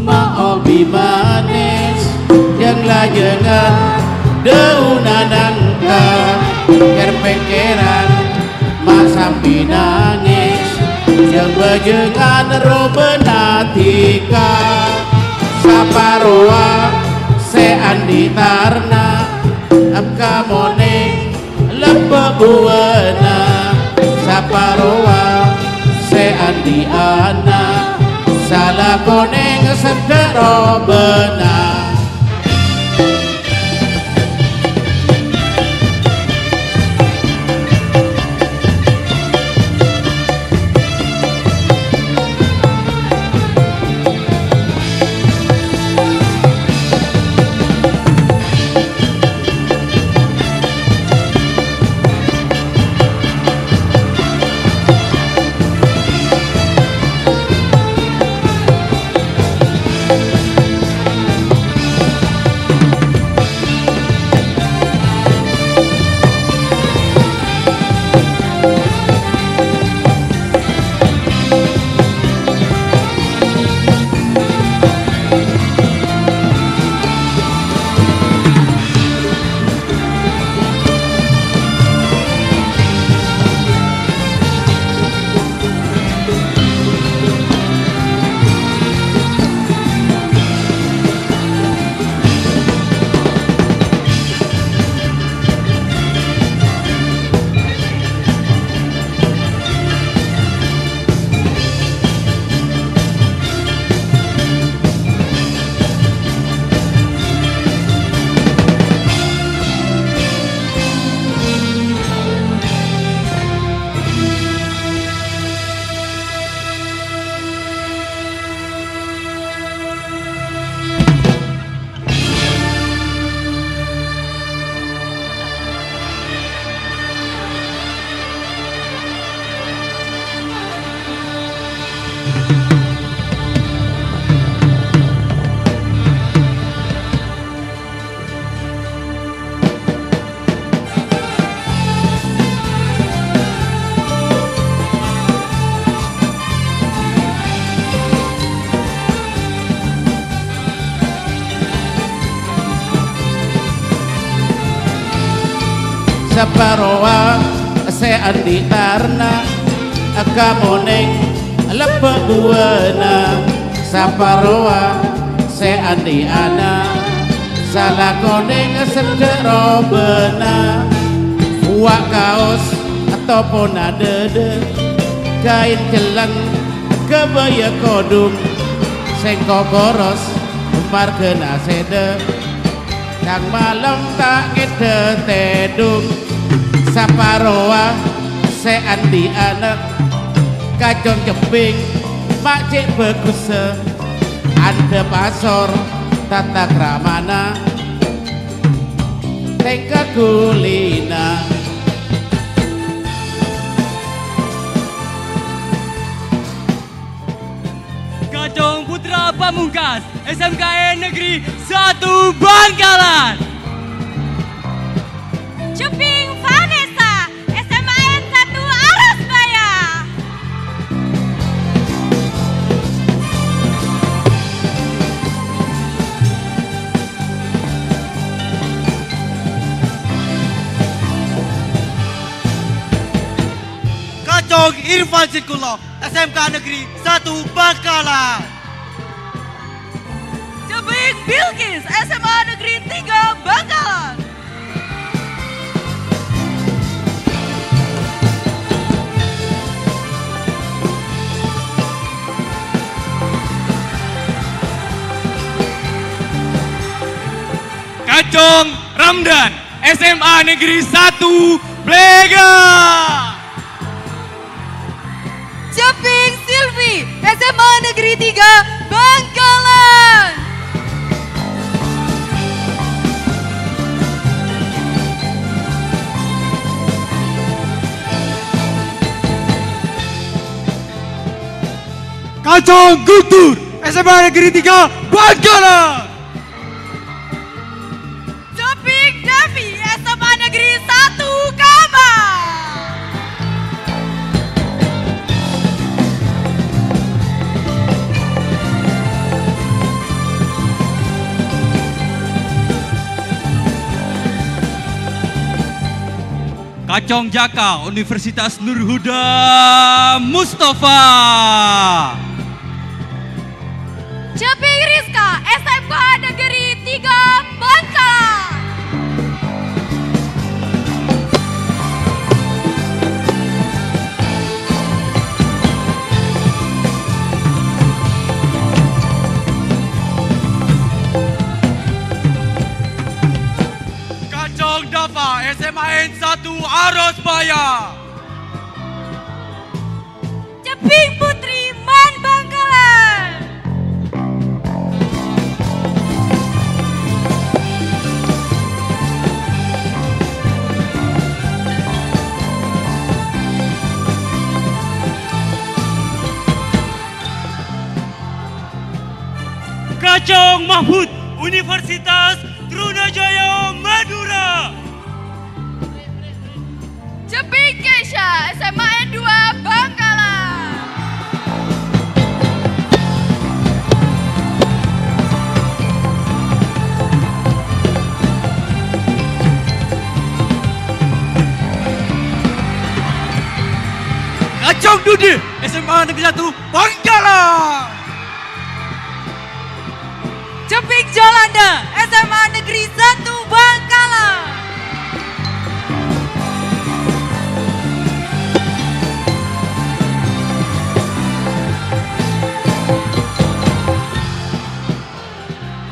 [SPEAKER 3] Maobi manis yang lajengan daunan nangka kerpekeran masampi nangis yang bajengan robenatika saparoa seandi tarna abkamone lebebuana saparoa seandi ana salah koneng sedero benar. Saparoa se andi tarna kamoneng lepek buana Saparoa se andi ana salah koneng sendero bena wak kaos ataupun adede kain kelang kebaya kodum sengko boros markena sede kang malam tak ede tedung Saparoa se andi anak kacong jeping makcik beguse ande pasor tata kramana tengka kulina
[SPEAKER 7] Kacong Putra Pamungkas SMKN Negeri 1 Bangkalan.
[SPEAKER 6] Ceping Vanessa, SMAN 1 Arosbaya.
[SPEAKER 7] Kacong Irfan Sitkulo SMK Negeri 1 Bangkalan.
[SPEAKER 6] Ceping Bilkis, SMA Negeri 3 Bangkalan.
[SPEAKER 7] Kacong Ramdan SMA Negeri 1 Blega.
[SPEAKER 6] Ceping Silvi, SMA Negeri 3 Bangkalan.
[SPEAKER 7] Kacong Guntur SMA Negeri 3 Bangkalan.
[SPEAKER 6] Ceping Devi, SMA Negeri 1 Kamang.
[SPEAKER 7] Kacong Jaka Universitas Nurhuda Mustafa.
[SPEAKER 6] Ceping Rizka, SMK Negeri 3 Bangkalan.
[SPEAKER 7] Kacong Dava SMAN 1 Arosbaya.
[SPEAKER 6] Ceping Putri Man Bangkalan.
[SPEAKER 7] Kacong Mahfud Universitas Trunajaya Madura.
[SPEAKER 6] Ceping Kesha, SMAN 2 Bangkalan.
[SPEAKER 7] Kacong Dude SMA Negeri 1 Bangkalan.
[SPEAKER 6] Ceping Jolanda, SMA Negeri 1 Bangkalan.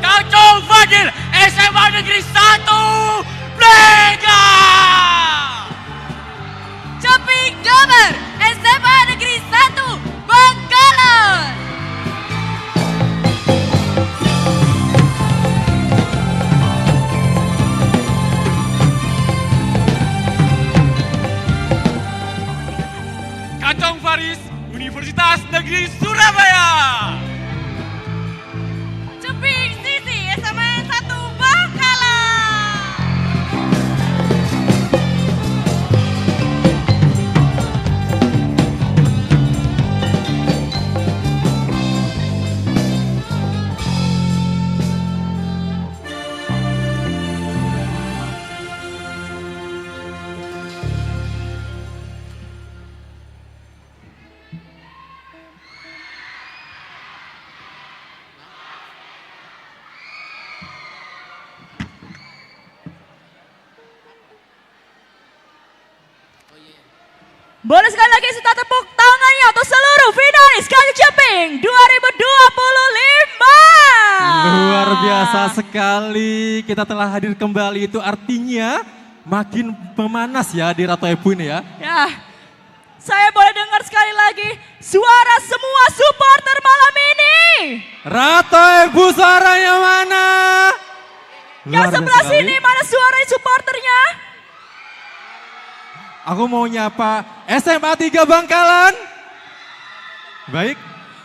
[SPEAKER 7] Kacong Fadil SMA Negeri 1 Blega.
[SPEAKER 6] Ceping Gamer, SMA Negeri 1 Bangkalan.
[SPEAKER 7] Kacong Faris Universitas Negeri Surabaya.
[SPEAKER 6] Ceping Sisi, SMA 1 Bangkalan. Boleh sekali lagi kita tepuk tangannya untuk seluruh finalis Kanjeng Ceping 2025.
[SPEAKER 5] Luar biasa sekali, kita telah hadir kembali, itu artinya makin memanas ya di Ratu Ebu ini ya.
[SPEAKER 6] Ya, saya boleh dengar sekali lagi suara semua supporter malam ini.
[SPEAKER 5] Ratu Ebu suaranya mana?
[SPEAKER 6] Yang
[SPEAKER 5] Luar
[SPEAKER 6] sebelah
[SPEAKER 5] biasa
[SPEAKER 6] sini
[SPEAKER 5] sekali.
[SPEAKER 6] mana suara supporternya?
[SPEAKER 5] Aku mau nyapa SMA 3 Bangkalan. Baik.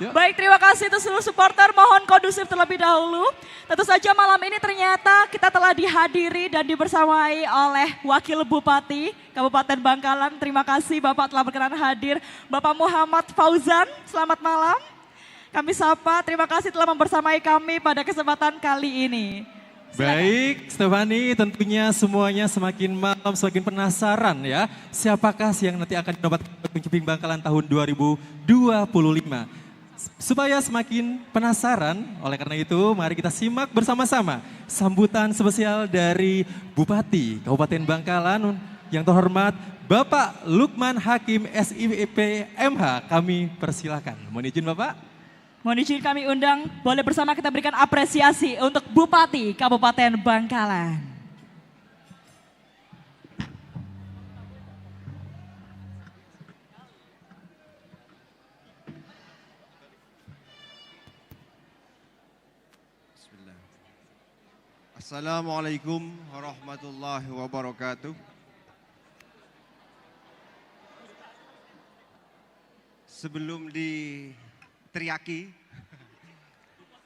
[SPEAKER 5] Yuk.
[SPEAKER 6] Baik, terima kasih untuk seluruh supporter. Mohon kondusif terlebih dahulu. Tentu saja malam ini ternyata kita telah dihadiri dan dibersamai oleh Wakil Bupati Kabupaten Bangkalan. Terima kasih Bapak telah berkenan hadir. Bapak Muhammad Fauzan, selamat malam. Kami sapa, terima kasih telah membersamai kami pada kesempatan kali ini.
[SPEAKER 5] Baik, Stefani, tentunya semuanya semakin malam semakin penasaran ya. Siapakah yang nanti akan mendapatkan Ceping Bangkalan tahun 2025. Supaya semakin penasaran, oleh karena itu mari kita simak bersama-sama sambutan spesial dari Bupati Kabupaten Bangkalan yang terhormat Bapak Lukman Hakim SIP MH. Kami persilakan. Mohon izin Bapak.
[SPEAKER 6] Mohon izin kami undang, boleh bersama kita berikan apresiasi untuk Bupati Kabupaten Bangkalan.
[SPEAKER 8] Assalamualaikum warahmatullahi wabarakatuh. Sebelum diteriaki,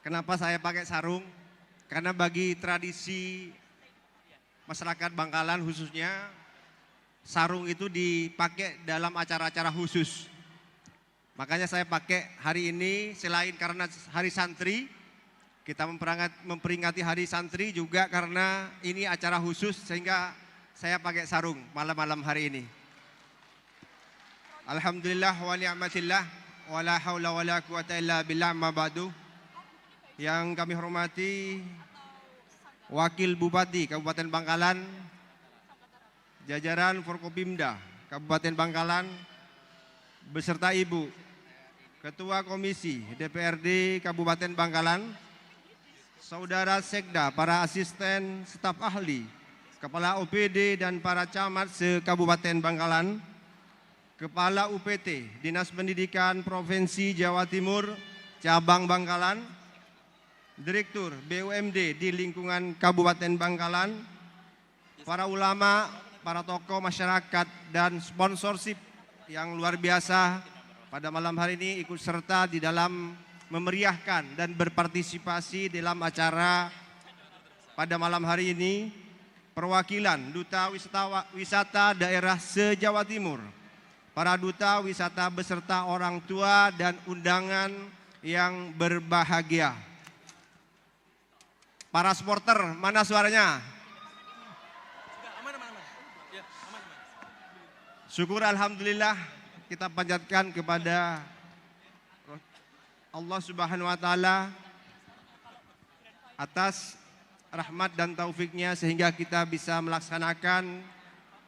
[SPEAKER 8] kenapa saya pakai sarung? Karena bagi tradisi masyarakat Bangkalan khususnya, sarung itu dipakai dalam acara-acara khusus. Makanya saya pakai hari ini selain karena hari santri, kita memperingati hari santri juga karena ini acara khusus sehingga saya pakai sarung malam-malam hari ini. Alhamdulillah wa ni'matillah wa la haula wa la quwata illa billah ma ba'du. Yang kami hormati Wakil Bupati Kabupaten Bangkalan, jajaran Forkopimda Kabupaten Bangkalan beserta Ibu Ketua Komisi DPRD Kabupaten Bangkalan, Saudara Sekda, para asisten staf ahli, Kepala OPD dan para camat se-Kabupaten Bangkalan, Kepala UPT, Dinas Pendidikan Provinsi Jawa Timur, Cabang Bangkalan, Direktur BUMD di lingkungan Kabupaten Bangkalan, para ulama, para tokoh masyarakat dan sponsorship yang luar biasa pada malam hari ini ikut serta di dalam memeriahkan dan berpartisipasi dalam acara pada malam hari ini. Perwakilan Duta Wisata Daerah se-Jawa Timur, para duta wisata beserta orang tua dan undangan yang berbahagia. Para supporter, mana suaranya? Syukur alhamdulillah kita panjatkan kepada Allah Subhanahu wa Ta'ala atas rahmat dan taufiknya sehingga kita bisa melaksanakan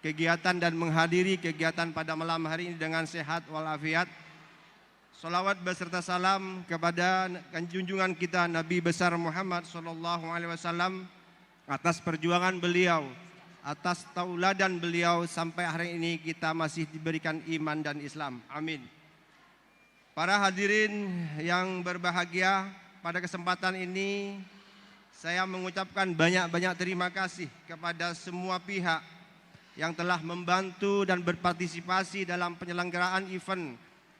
[SPEAKER 8] kegiatan dan menghadiri kegiatan pada malam hari ini dengan sehat walafiat. Salawat beserta salam kepada junjungan kita Nabi besar Muhammad SAW atas perjuangan beliau, atas tauladan beliau sampai hari ini kita masih diberikan iman dan Islam. Amin. Para hadirin yang berbahagia, pada kesempatan ini saya mengucapkan banyak-banyak terima kasih kepada semua pihak yang telah membantu dan berpartisipasi dalam penyelenggaraan event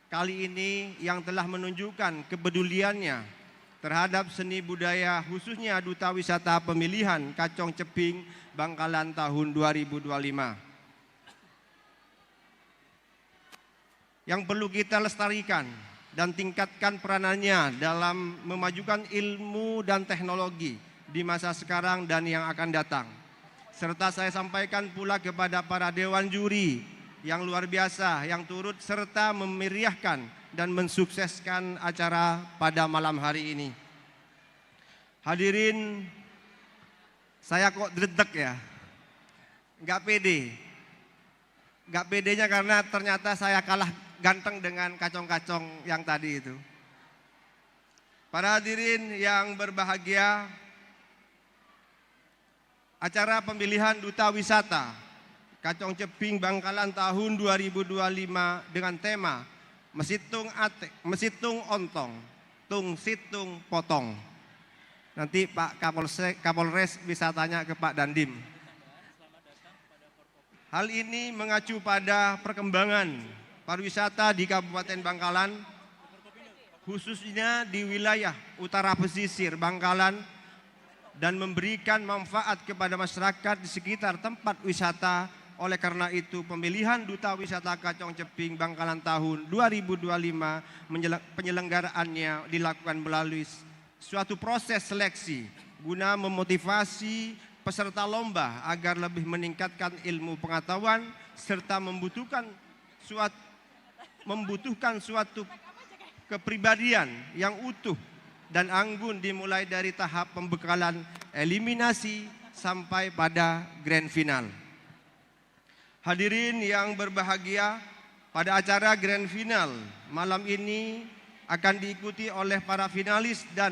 [SPEAKER 8] kali ini, yang telah menunjukkan kepeduliannya terhadap seni budaya khususnya Duta Wisata Pemilihan Kacong Ceping Bangkalan tahun 2025. Yang perlu kita lestarikan dan tingkatkan peranannya dalam memajukan ilmu dan teknologi di masa sekarang dan yang akan datang. Serta saya sampaikan pula kepada para dewan juri yang luar biasa yang turut serta memeriahkan dan mensukseskan acara pada malam hari ini. Hadirin, saya kok dredeg ya, nggak pede. Gak pedenya karena ternyata saya kalah ganteng dengan kacong-kacong yang tadi itu. Para hadirin yang berbahagia, acara pemilihan Duta Wisata Kacong Ceping Bangkalan tahun 2025 dengan tema Mesitung Atek, Mesitung Ontong, Tung Situng Potong. Nanti Pak Kapolres bisa tanya ke Pak Dandim. Hal ini mengacu pada perkembangan pariwisata di Kabupaten Bangkalan, khususnya di wilayah utara pesisir Bangkalan, dan memberikan manfaat kepada masyarakat di sekitar tempat wisata. Oleh karena itu, pemilihan Duta Wisata Kacong Ceping Bangkalan tahun 2025 penyelenggaraannya dilakukan melalui suatu proses seleksi guna memotivasi peserta lomba agar lebih meningkatkan ilmu pengetahuan serta membutuhkan suatu kepribadian yang utuh dan anggun dimulai dari tahap pembekalan eliminasi sampai pada grand final. Hadirin yang berbahagia, pada acara grand final malam ini akan diikuti oleh para finalis dan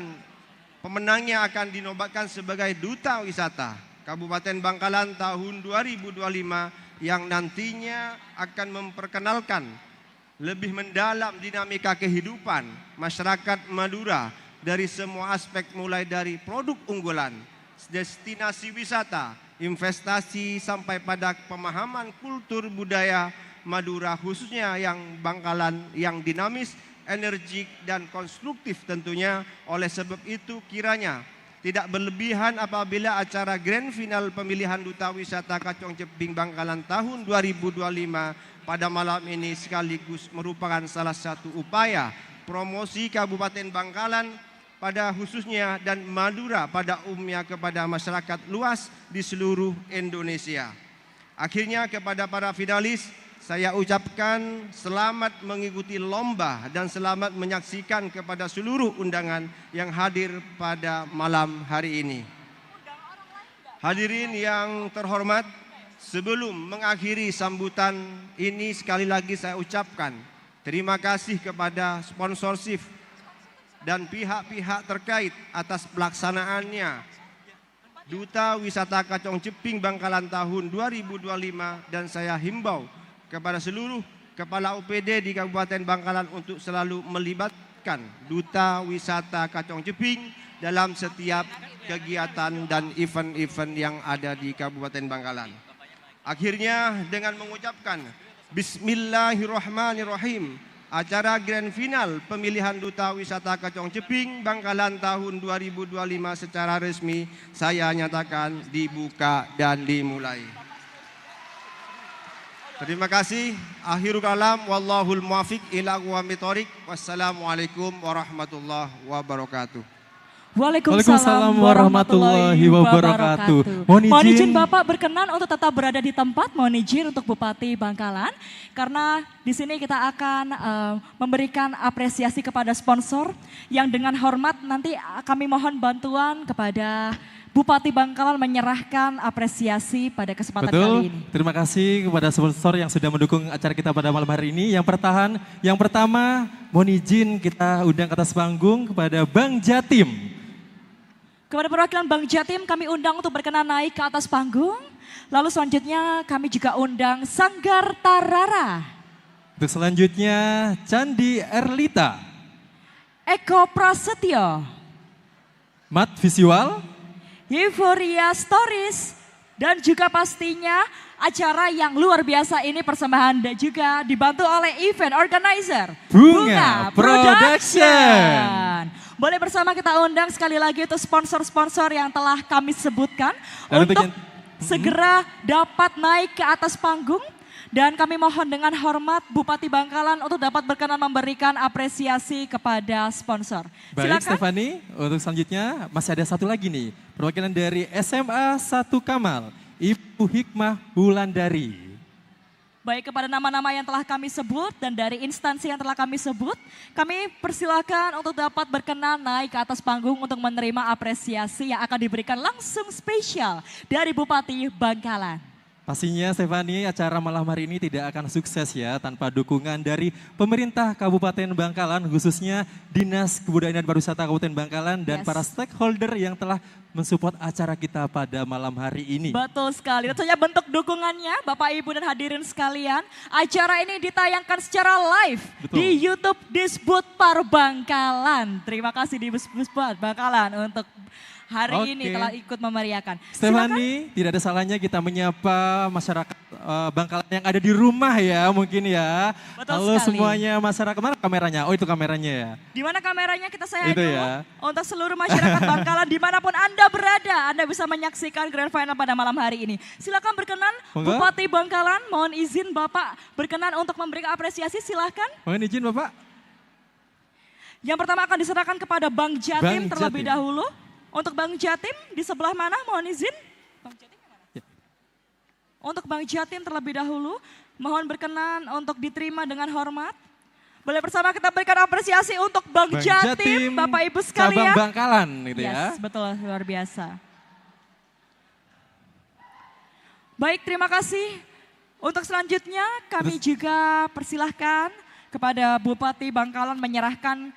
[SPEAKER 8] pemenangnya akan dinobatkan sebagai Duta Wisata Kabupaten Bangkalan tahun 2025 yang nantinya akan memperkenalkan lebih mendalam dinamika kehidupan masyarakat Madura dari semua aspek, mulai dari produk unggulan, destinasi wisata, investasi, sampai pada pemahaman kultur budaya Madura, khususnya yang Bangkalan yang dinamis, energik dan konstruktif tentunya. Oleh sebab itu kiranya tidak berlebihan apabila acara grand final pemilihan Duta Wisata Kacong Ceping Bangkalan tahun 2025 pada malam ini sekaligus merupakan salah satu upaya promosi Kabupaten Bangkalan pada khususnya dan Madura pada umumnya kepada masyarakat luas di seluruh Indonesia. Akhirnya kepada para finalis, saya ucapkan selamat mengikuti lomba dan selamat menyaksikan kepada seluruh undangan yang hadir pada malam hari ini. Hadirin yang terhormat, sebelum mengakhiri sambutan ini sekali lagi saya ucapkan terima kasih kepada sponsorship dan pihak-pihak terkait atas pelaksanaannya Duta Wisata Kacong Ceping Bangkalan tahun 2025, dan saya himbau kepada seluruh kepala UPD di Kabupaten Bangkalan untuk selalu melibatkan Duta Wisata Kacong Ceping dalam setiap kegiatan dan event-event yang ada di Kabupaten Bangkalan. Akhirnya dengan mengucapkan Bismillahirrahmanirrahim, acara grand final pemilihan Duta Wisata Kacong Ceping Bangkalan tahun 2025 secara resmi saya nyatakan dibuka dan dimulai. Terima kasih. Akhirul kalam, wallahul muwafiq ila aqwamit thoriq. Wassalamualaikum warahmatullahi wabarakatuh.
[SPEAKER 6] Waalaikumsalam warahmatullahi wabarakatuh. Mohon izin Bapak berkenan untuk tetap berada di tempat. Mohon izin untuk Bupati Bangkalan, karena di sini kita akan memberikan apresiasi kepada sponsor yang dengan hormat nanti kami mohon bantuan kepada Bupati Bangkalan menyerahkan apresiasi pada kesempatan kali ini.
[SPEAKER 5] Terima kasih kepada sponsor yang sudah mendukung acara kita pada malam hari ini. Yang pertama, mohon izin kita undang ke atas panggung kepada Bang Jatim.
[SPEAKER 6] Kepada perwakilan Bang Jatim kami undang untuk berkenan naik ke atas panggung. Lalu selanjutnya kami juga undang Sanggar Tarara.
[SPEAKER 5] Untuk selanjutnya Candi Erlita,
[SPEAKER 6] Eko Prasetyo,
[SPEAKER 5] Mat Visual,
[SPEAKER 6] Euphoria Stories, dan juga pastinya acara yang luar biasa ini persembahan dan juga dibantu oleh event organizer
[SPEAKER 5] Bunga Production.
[SPEAKER 6] Boleh bersama kita undang sekali lagi untuk sponsor-sponsor yang telah kami sebutkan
[SPEAKER 5] dan
[SPEAKER 6] untuk segera dapat naik ke atas panggung. Dan kami mohon dengan hormat Bupati Bangkalan untuk dapat berkenan memberikan apresiasi kepada sponsor.
[SPEAKER 5] Baik,
[SPEAKER 6] Silakan.
[SPEAKER 5] Stefani, untuk selanjutnya masih ada satu lagi nih. Perwakilan dari SMA 1 Kamal, Ibu Hikmah Wulandari.
[SPEAKER 6] Baik, kepada nama-nama yang telah kami sebut dan dari instansi yang telah kami sebut, kami persilakan untuk dapat berkenan naik ke atas panggung untuk menerima apresiasi yang akan diberikan langsung spesial dari Bupati Bangkalan.
[SPEAKER 5] Pastinya Stefani, acara malam hari ini tidak akan sukses ya tanpa dukungan dari pemerintah Kabupaten Bangkalan, khususnya Dinas Kebudayaan dan Pariwisata Kabupaten Bangkalan dan para stakeholder yang telah mensupport acara kita pada malam hari ini.
[SPEAKER 6] Betul sekali, tentunya bentuk dukungannya Bapak Ibu dan hadirin sekalian. Acara ini ditayangkan secara live di YouTube Disbudpar Bangkalan. Terima kasih Disbudpar Bangkalan untuk hari ini telah ikut memeriahkan.
[SPEAKER 5] Stefani, tidak ada salahnya kita menyapa masyarakat Bangkalan yang ada di rumah ya mungkin ya.
[SPEAKER 6] Betul
[SPEAKER 5] Halo
[SPEAKER 6] sekali.
[SPEAKER 5] semuanya masyarakat, mana kameranya? Oh itu kameranya ya.
[SPEAKER 6] Di mana kameranya kita saya
[SPEAKER 5] Itu
[SPEAKER 6] dulu
[SPEAKER 5] ya.
[SPEAKER 6] untuk seluruh masyarakat Bangkalan dimanapun Anda berada, Anda bisa menyaksikan Grand Final pada malam hari ini. Silakan berkenan
[SPEAKER 5] Monggo.
[SPEAKER 6] Bupati Bangkalan, mohon izin Bapak berkenan untuk memberikan apresiasi, silakan.
[SPEAKER 5] Mohon izin Bapak.
[SPEAKER 6] Yang pertama akan diserahkan kepada Bang Jatim
[SPEAKER 5] Bang
[SPEAKER 6] terlebih
[SPEAKER 5] Jatim.
[SPEAKER 6] dahulu. Untuk Bang Jatim di sebelah mana? Mohon izin. Bang Jatim yang mana?
[SPEAKER 5] Ya.
[SPEAKER 6] Untuk Bang Jatim terlebih dahulu, mohon berkenan untuk diterima dengan hormat. Boleh bersama kita berikan apresiasi untuk Bang Jatim, Bapak Ibu sekalian.
[SPEAKER 5] Cabang Bangkalan gitu ya.
[SPEAKER 6] Yes, betul, luar biasa. Baik, terima kasih. Untuk selanjutnya kami juga persilahkan kepada Bupati Bangkalan menyerahkan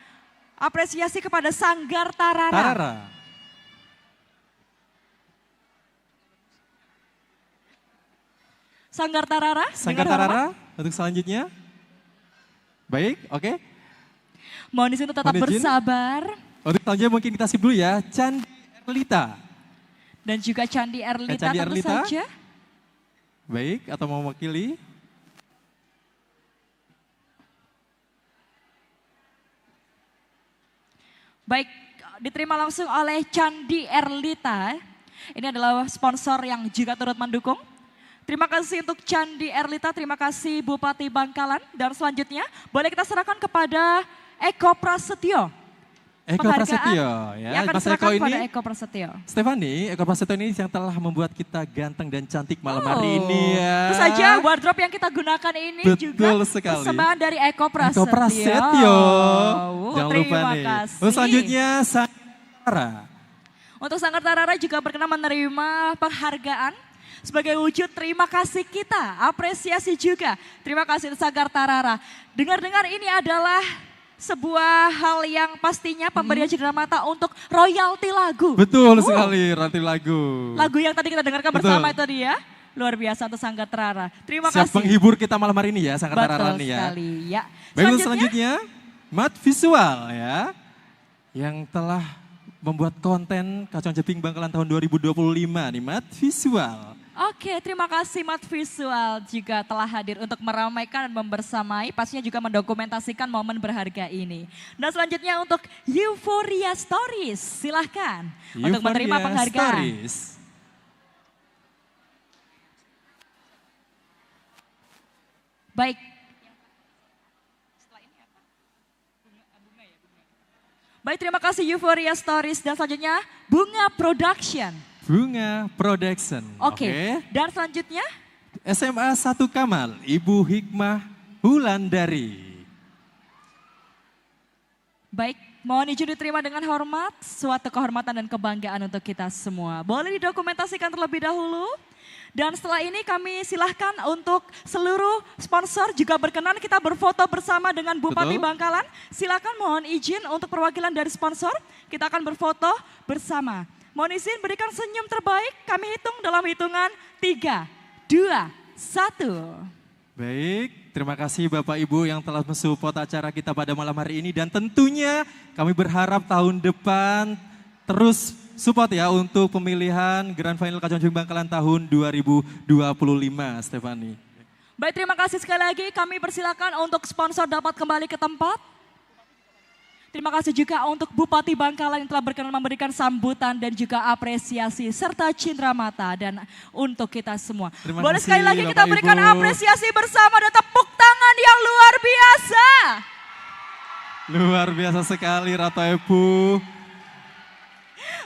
[SPEAKER 6] apresiasi kepada Sanggar Tarara.
[SPEAKER 5] Tarara.
[SPEAKER 6] Sanggar Tarara.
[SPEAKER 5] Sanggar
[SPEAKER 6] dengan hormat.
[SPEAKER 5] Tarara untuk selanjutnya. Baik, oke.
[SPEAKER 6] Mohon izin untuk tetap
[SPEAKER 5] Mohon izin.
[SPEAKER 6] bersabar.
[SPEAKER 5] Untuk selanjutnya mungkin kita sip dulu ya, Candi Erlita.
[SPEAKER 6] Dan juga Candi Erlita
[SPEAKER 5] Candi
[SPEAKER 6] tentu
[SPEAKER 5] Erlita.
[SPEAKER 6] saja.
[SPEAKER 5] Baik, atau mau mewakili.
[SPEAKER 6] Baik, diterima langsung oleh Candi Erlita. Ini adalah sponsor yang juga turut mendukung. Terima kasih untuk Candi Erlita, terima kasih Bupati Bangkalan. Dan selanjutnya boleh kita serahkan kepada Eko Prasetyo.
[SPEAKER 5] Eko
[SPEAKER 6] Penghargaan
[SPEAKER 5] Prasetyo ya.
[SPEAKER 6] yang akan
[SPEAKER 5] Mas
[SPEAKER 6] diserahkan
[SPEAKER 5] Eko
[SPEAKER 6] kepada
[SPEAKER 5] ini,
[SPEAKER 6] Eko Prasetyo.
[SPEAKER 5] Stefani, Eko Prasetyo ini yang telah membuat kita ganteng dan cantik malam hari ini ya.
[SPEAKER 6] Tentu saja wardrobe yang kita gunakan ini
[SPEAKER 5] Betul
[SPEAKER 6] juga
[SPEAKER 5] sekali.
[SPEAKER 6] persembahan dari Eko Prasetyo.
[SPEAKER 5] Eko Prasetyo. Jangan lupa
[SPEAKER 6] Terima
[SPEAKER 5] nih.
[SPEAKER 6] kasih.
[SPEAKER 5] Terus selanjutnya Sanggar.
[SPEAKER 6] Untuk Sanggar Tarara juga berkenan menerima penghargaan sebagai wujud terima kasih kita, apresiasi juga. Terima kasih untuk Sanggar Tarara. Dengar-dengar ini adalah sebuah hal yang pastinya pemberian cindera mata untuk royalti lagu.
[SPEAKER 5] Betul sekali, royalti lagu.
[SPEAKER 6] Lagu yang tadi kita dengarkan
[SPEAKER 5] Betul.
[SPEAKER 6] bersama itu dia. Luar biasa untuk Sanggar Tarara. Terima
[SPEAKER 5] Siap
[SPEAKER 6] kasih.
[SPEAKER 5] menghibur kita malam hari ini ya, Sanggar Tarara
[SPEAKER 6] Betul
[SPEAKER 5] nih ya.
[SPEAKER 6] sekali ya.
[SPEAKER 5] Baik, selanjutnya Mat Visual ya. Yang telah membuat konten Kacang Jeping Bangkalan tahun 2025 nih, Mat Visual.
[SPEAKER 6] Oke, terima kasih Mat Visual juga telah hadir untuk meramaikan dan membersamai, pastinya juga mendokumentasikan momen berharga ini. Dan selanjutnya untuk Euphoria Stories, silahkan untuk menerima
[SPEAKER 5] Euphoria
[SPEAKER 6] penghargaan.
[SPEAKER 5] Stories.
[SPEAKER 6] Baik. Baik, terima kasih Euphoria Stories dan selanjutnya Bunga Production.
[SPEAKER 5] Bunga Production.
[SPEAKER 6] Oke. Dan selanjutnya
[SPEAKER 5] SMA 1 Kamal, Ibu Hikmah Wulandari.
[SPEAKER 6] baik, mohon izin diterima dengan hormat, suatu kehormatan dan kebanggaan untuk kita semua. Boleh didokumentasikan terlebih dahulu. Dan setelah ini kami silahkan untuk seluruh sponsor juga berkenan kita berfoto bersama dengan Bupati
[SPEAKER 5] Betul.
[SPEAKER 6] Bangkalan. Silakan mohon izin untuk perwakilan dari sponsor, kita akan berfoto bersama. Mohon izin berikan senyum terbaik, kami hitung dalam hitungan 3, 2, 1.
[SPEAKER 5] Baik, terima kasih Bapak Ibu yang telah mensupport acara kita pada malam hari ini. Dan tentunya kami berharap tahun depan terus support ya untuk pemilihan Grand Final Kacang Jeping Bangkalan tahun 2025, Stefani.
[SPEAKER 6] Baik, terima kasih sekali lagi. Kami persilakan untuk sponsor dapat kembali ke tempat. Terima kasih juga untuk Bupati Bangkalan yang telah berkenan memberikan sambutan dan juga apresiasi serta cindera mata dan untuk kita semua.
[SPEAKER 5] Terima
[SPEAKER 6] Boleh
[SPEAKER 5] kasih,
[SPEAKER 6] sekali lagi kita
[SPEAKER 5] Bapak,
[SPEAKER 6] berikan
[SPEAKER 5] Ibu.
[SPEAKER 6] apresiasi bersama dan tepuk tangan yang luar biasa.
[SPEAKER 5] Luar biasa sekali Ratu Epu.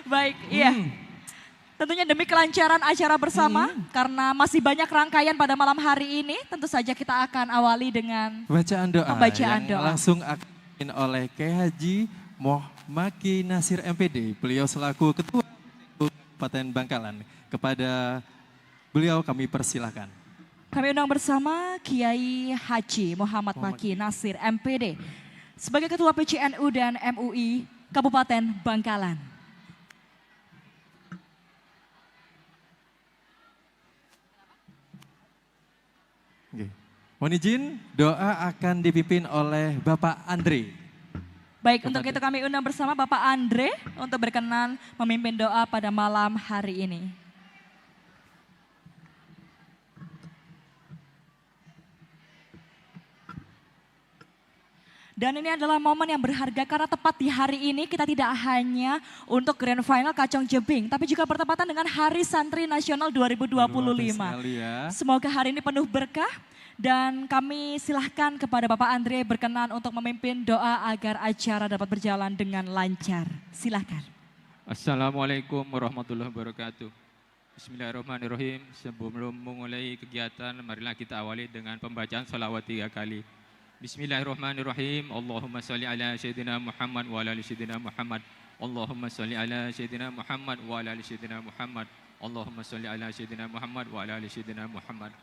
[SPEAKER 6] Baik, iya. Tentunya demi kelancaran acara bersama, karena masih banyak rangkaian pada malam hari ini, tentu saja kita akan awali dengan
[SPEAKER 5] Bacaan doa
[SPEAKER 6] Pembacaan
[SPEAKER 5] yang
[SPEAKER 6] doa.
[SPEAKER 5] langsung akan oleh Kiai Haji Maki Nasir MPD. Beliau selaku Ketua Kabupaten Bangkalan kepada Beliau kami persilahkan.
[SPEAKER 6] Kami undang bersama Kiai Haji Muhammad Maki Nasir MPD sebagai Ketua PCNU dan MUI Kabupaten Bangkalan.
[SPEAKER 5] Oke. Mohon izin, doa akan dipimpin oleh Bapak Andre.
[SPEAKER 6] Baik, untuk itu kami undang bersama Bapak Andre untuk berkenan memimpin doa pada malam hari ini. Dan ini adalah momen yang berharga karena tepat di hari ini kita tidak hanya untuk Grand Final Kacong Jebing, tapi juga bertepatan dengan Hari Santri Nasional 2025. Semoga hari ini penuh berkah dan kami silahkan kepada Bapak Andre berkenan untuk memimpin doa agar acara dapat berjalan dengan lancar. Silahkan.
[SPEAKER 9] Assalamualaikum warahmatullahi wabarakatuh. Bismillahirrahmanirrahim. Sebelum memulai kegiatan, marilah kita awali dengan pembacaan salawat 3 kali. Bismillahirrahmanirrahim. Allahumma salli ala Sayyidina Muhammad wa ala ali Sayyidina Muhammad. Allahumma salli ala Sayyidina Muhammad wa ala ali Sayyidina Muhammad. Allahumma salli ala Sayyidina Muhammad wa ala ali Sayyidina Muhammad.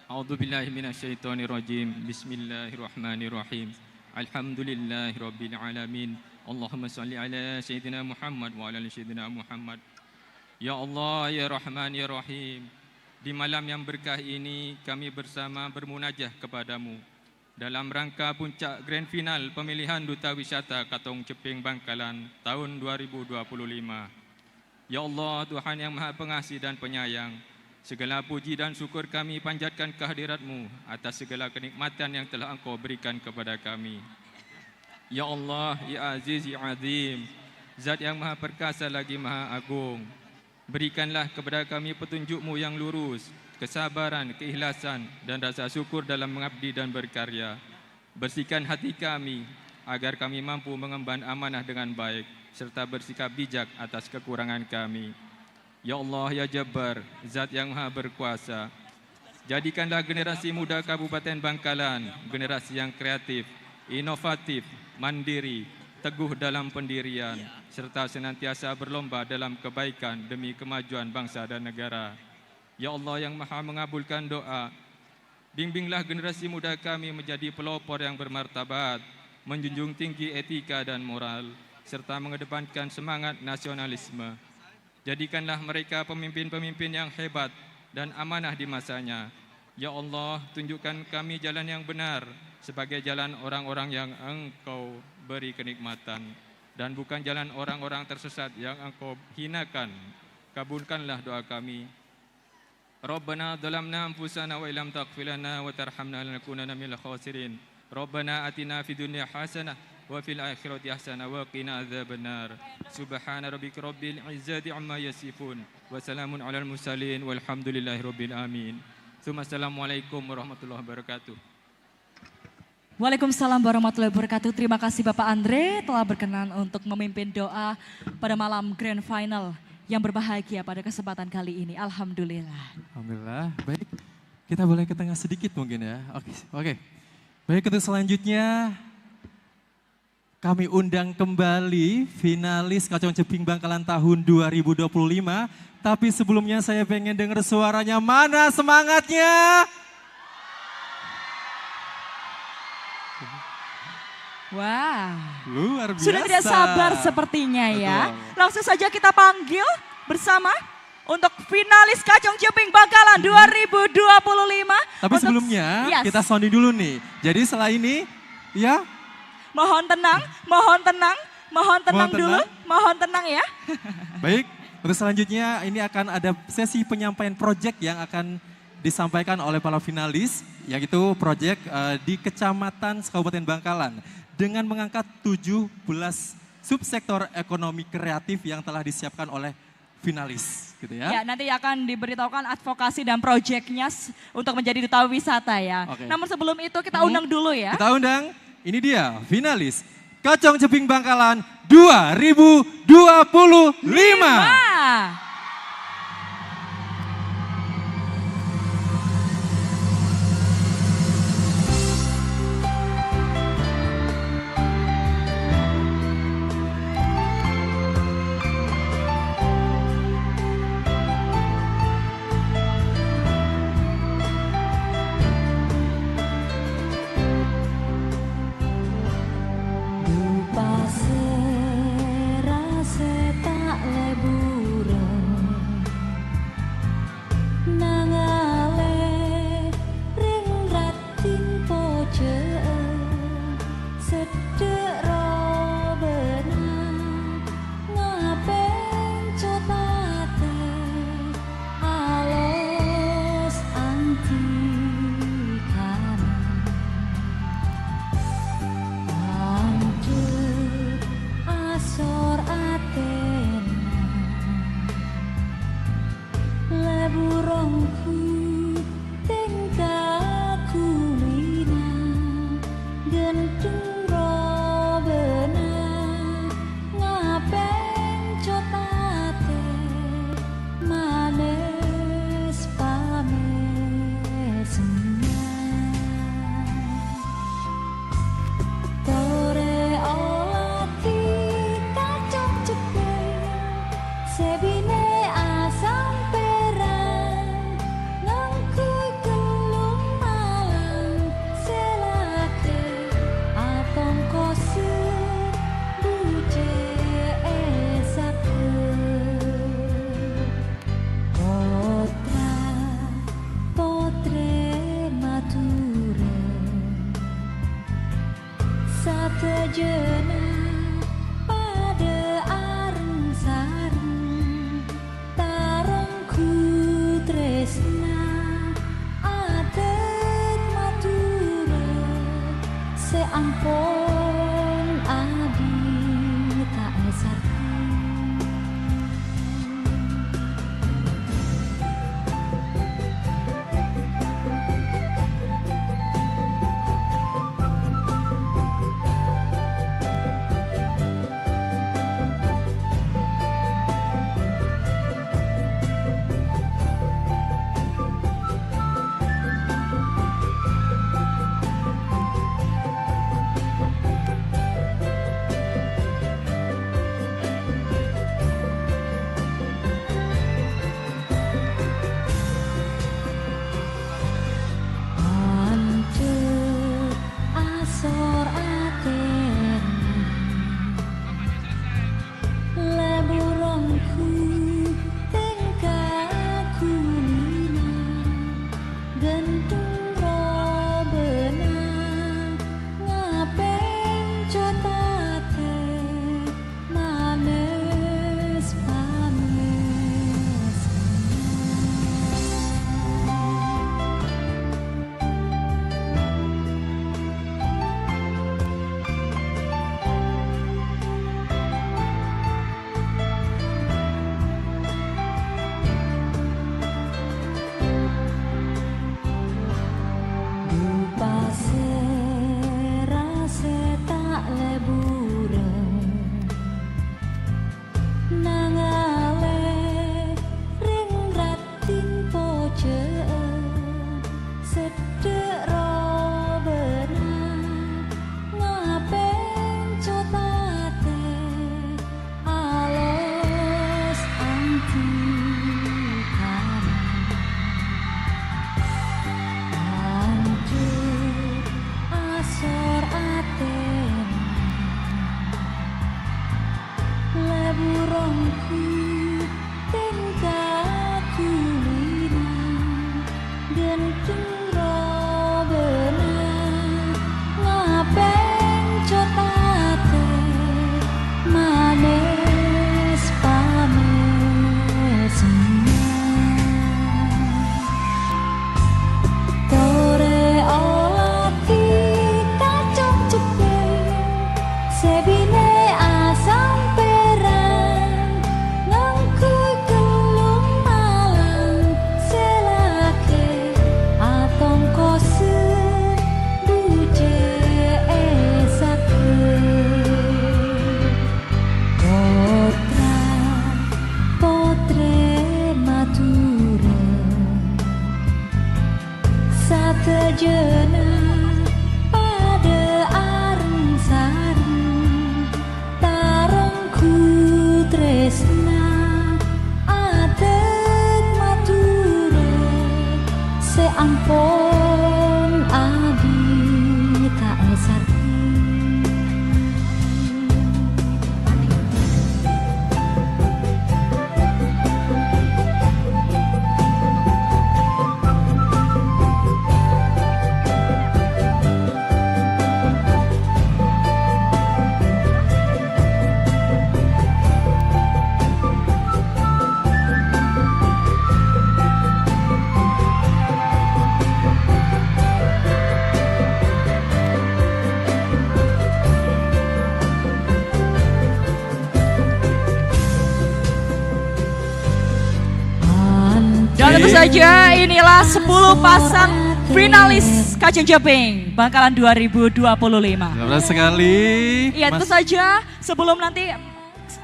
[SPEAKER 9] A'udzu billahi minasyaitonir rajim. Bismillahirrahmanirrahim. Alhamdulillahi rabbil alamin. Allahumma salli ala Sayyidina Muhammad wa ala ali Sayyidina Muhammad. Ya Allah, ya Rahman, ya Rahim. Di malam yang berkah ini kami bersama bermunajah kepadamu dalam rangka puncak grand final pemilihan Duta Wisata Katong Jeping Bangkalan tahun 2025. Ya Allah, Tuhan yang Maha Pengasih dan Penyayang, segala puji dan syukur kami panjatkan kehadirat-Mu atas segala kenikmatan yang telah Engkau berikan kepada kami. Ya Allah, ya Aziz, ya Azim, Zat yang Maha Perkasa lagi Maha Agung, berikanlah kepada kami petunjuk-Mu yang lurus, kesabaran, keikhlasan, dan rasa syukur dalam mengabdi dan berkarya. Bersihkan hati kami, agar kami mampu mengemban amanah dengan baik, serta bersikap bijak atas kekurangan kami. Ya Allah, ya Jabbar, Zat yang Maha Berkuasa, jadikanlah generasi muda Kabupaten Bangkalan, generasi yang kreatif, inovatif, mandiri, teguh dalam pendirian, serta senantiasa berlomba dalam kebaikan demi kemajuan bangsa dan negara. Ya Allah yang Maha mengabulkan doa, bimbinglah generasi muda kami menjadi pelopor yang bermartabat, menjunjung tinggi etika dan moral, serta mengedepankan semangat nasionalisme. Jadikanlah mereka pemimpin-pemimpin yang hebat dan amanah di masanya. Ya Allah, tunjukkan kami jalan yang benar sebagai jalan orang-orang yang Engkau beri kenikmatan, dan bukan jalan orang-orang tersesat yang Engkau hinakan. Kabulkanlah doa kami. Rabbana dhalamna anfusana wa illam taghfir lana wa tarhamna lanakunanna minal khasirin. Rabbana atina fid dunya hasanah wa fil akhirati hasanah wa qina adzabannar. Subhana rabbika rabbil izzati amma yasifun wa salamun alal mursalin walhamdulillahi rabbil alamin. Assalamualaikum warahmatullahi wabarakatuh.
[SPEAKER 6] Waalaikumsalam warahmatullahi wabarakatuh. Terima kasih Bapak Andre telah berkenan untuk memimpin doa pada malam Grand Final yang berbahagia pada kesempatan kali ini. Alhamdulillah.
[SPEAKER 5] Alhamdulillah. Baik, kita boleh ke tengah sedikit mungkin ya. Oke. Baik, untuk selanjutnya kami undang kembali finalis Kacong Jeping Bangkalan tahun 2025. Tapi sebelumnya saya pengen dengar suaranya, mana semangatnya?
[SPEAKER 6] Wah,
[SPEAKER 5] luar biasa.
[SPEAKER 6] Sudah tidak sabar sepertinya ya. Langsung saja kita panggil bersama untuk finalis Kacong Jeping Bangkalan 2025.
[SPEAKER 5] Tapi sebelumnya kita sounding dulu nih. Jadi setelah ini ya.
[SPEAKER 6] Mohon tenang dulu, mohon tenang ya.
[SPEAKER 5] Baik, untuk selanjutnya ini akan ada sesi penyampaian proyek yang akan disampaikan oleh para finalis, yaitu proyek di Kecamatan Kabupaten Bangkalan dengan mengangkat 17 subsektor ekonomi kreatif yang telah disiapkan oleh finalis, gitu ya.
[SPEAKER 6] Ya, nanti akan diberitahukan advokasi dan proyeknya untuk menjadi duta wisata ya.
[SPEAKER 5] Oke.
[SPEAKER 6] Namun sebelum itu kita undang dulu ya.
[SPEAKER 5] Kita undang, ini dia finalis Kacong Jeping Bangkalan 2025.
[SPEAKER 6] Dan tentu saja inilah 10 pasang finalis Kajang Jeping Bangkalan 2025.
[SPEAKER 5] Benar sekali.
[SPEAKER 6] Iya, tentu saja sebelum nanti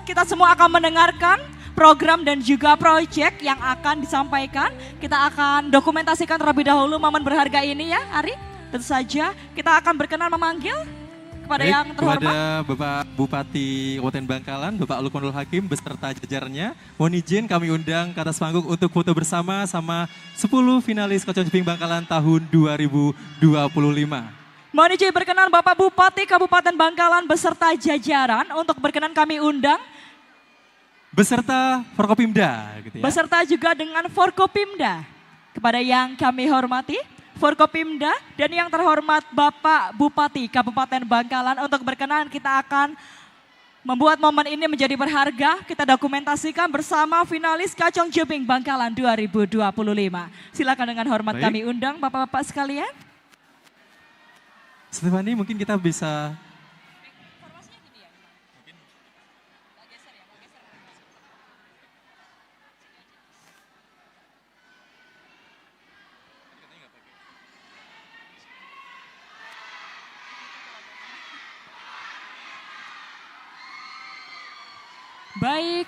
[SPEAKER 6] kita semua akan mendengarkan program dan juga proyek yang akan disampaikan. Kita akan dokumentasikan terlebih dahulu momen berharga ini ya, Ari. Tentu saja kita akan berkenan memanggil kepada
[SPEAKER 5] Baik,
[SPEAKER 6] yang terhormat.
[SPEAKER 5] kepada Bapak Bupati Kabupaten Bangkalan, Bapak Lukmanul Hakim beserta jajarannya. Mohon izin kami undang ke atas panggung untuk foto bersama sama 10 finalis Kajang Jeping Bangkalan tahun 2025.
[SPEAKER 6] Mohon izin berkenan Bapak Bupati Kabupaten Bangkalan beserta jajaran untuk berkenan kami undang.
[SPEAKER 5] Beserta Forkopimda. Gitu ya.
[SPEAKER 6] Beserta juga dengan Forkopimda. Kepada yang kami hormati, Forkopimda dan yang terhormat Bapak Bupati Kabupaten Bangkalan, untuk berkenan kita akan membuat momen ini menjadi berharga. Kita dokumentasikan bersama finalis Kajang Jeping Bangkalan 2025. Silakan dengan hormat
[SPEAKER 5] Baik.
[SPEAKER 6] kami undang Bapak-bapak sekalian.
[SPEAKER 5] Stefani, mungkin kita bisa
[SPEAKER 6] Baik,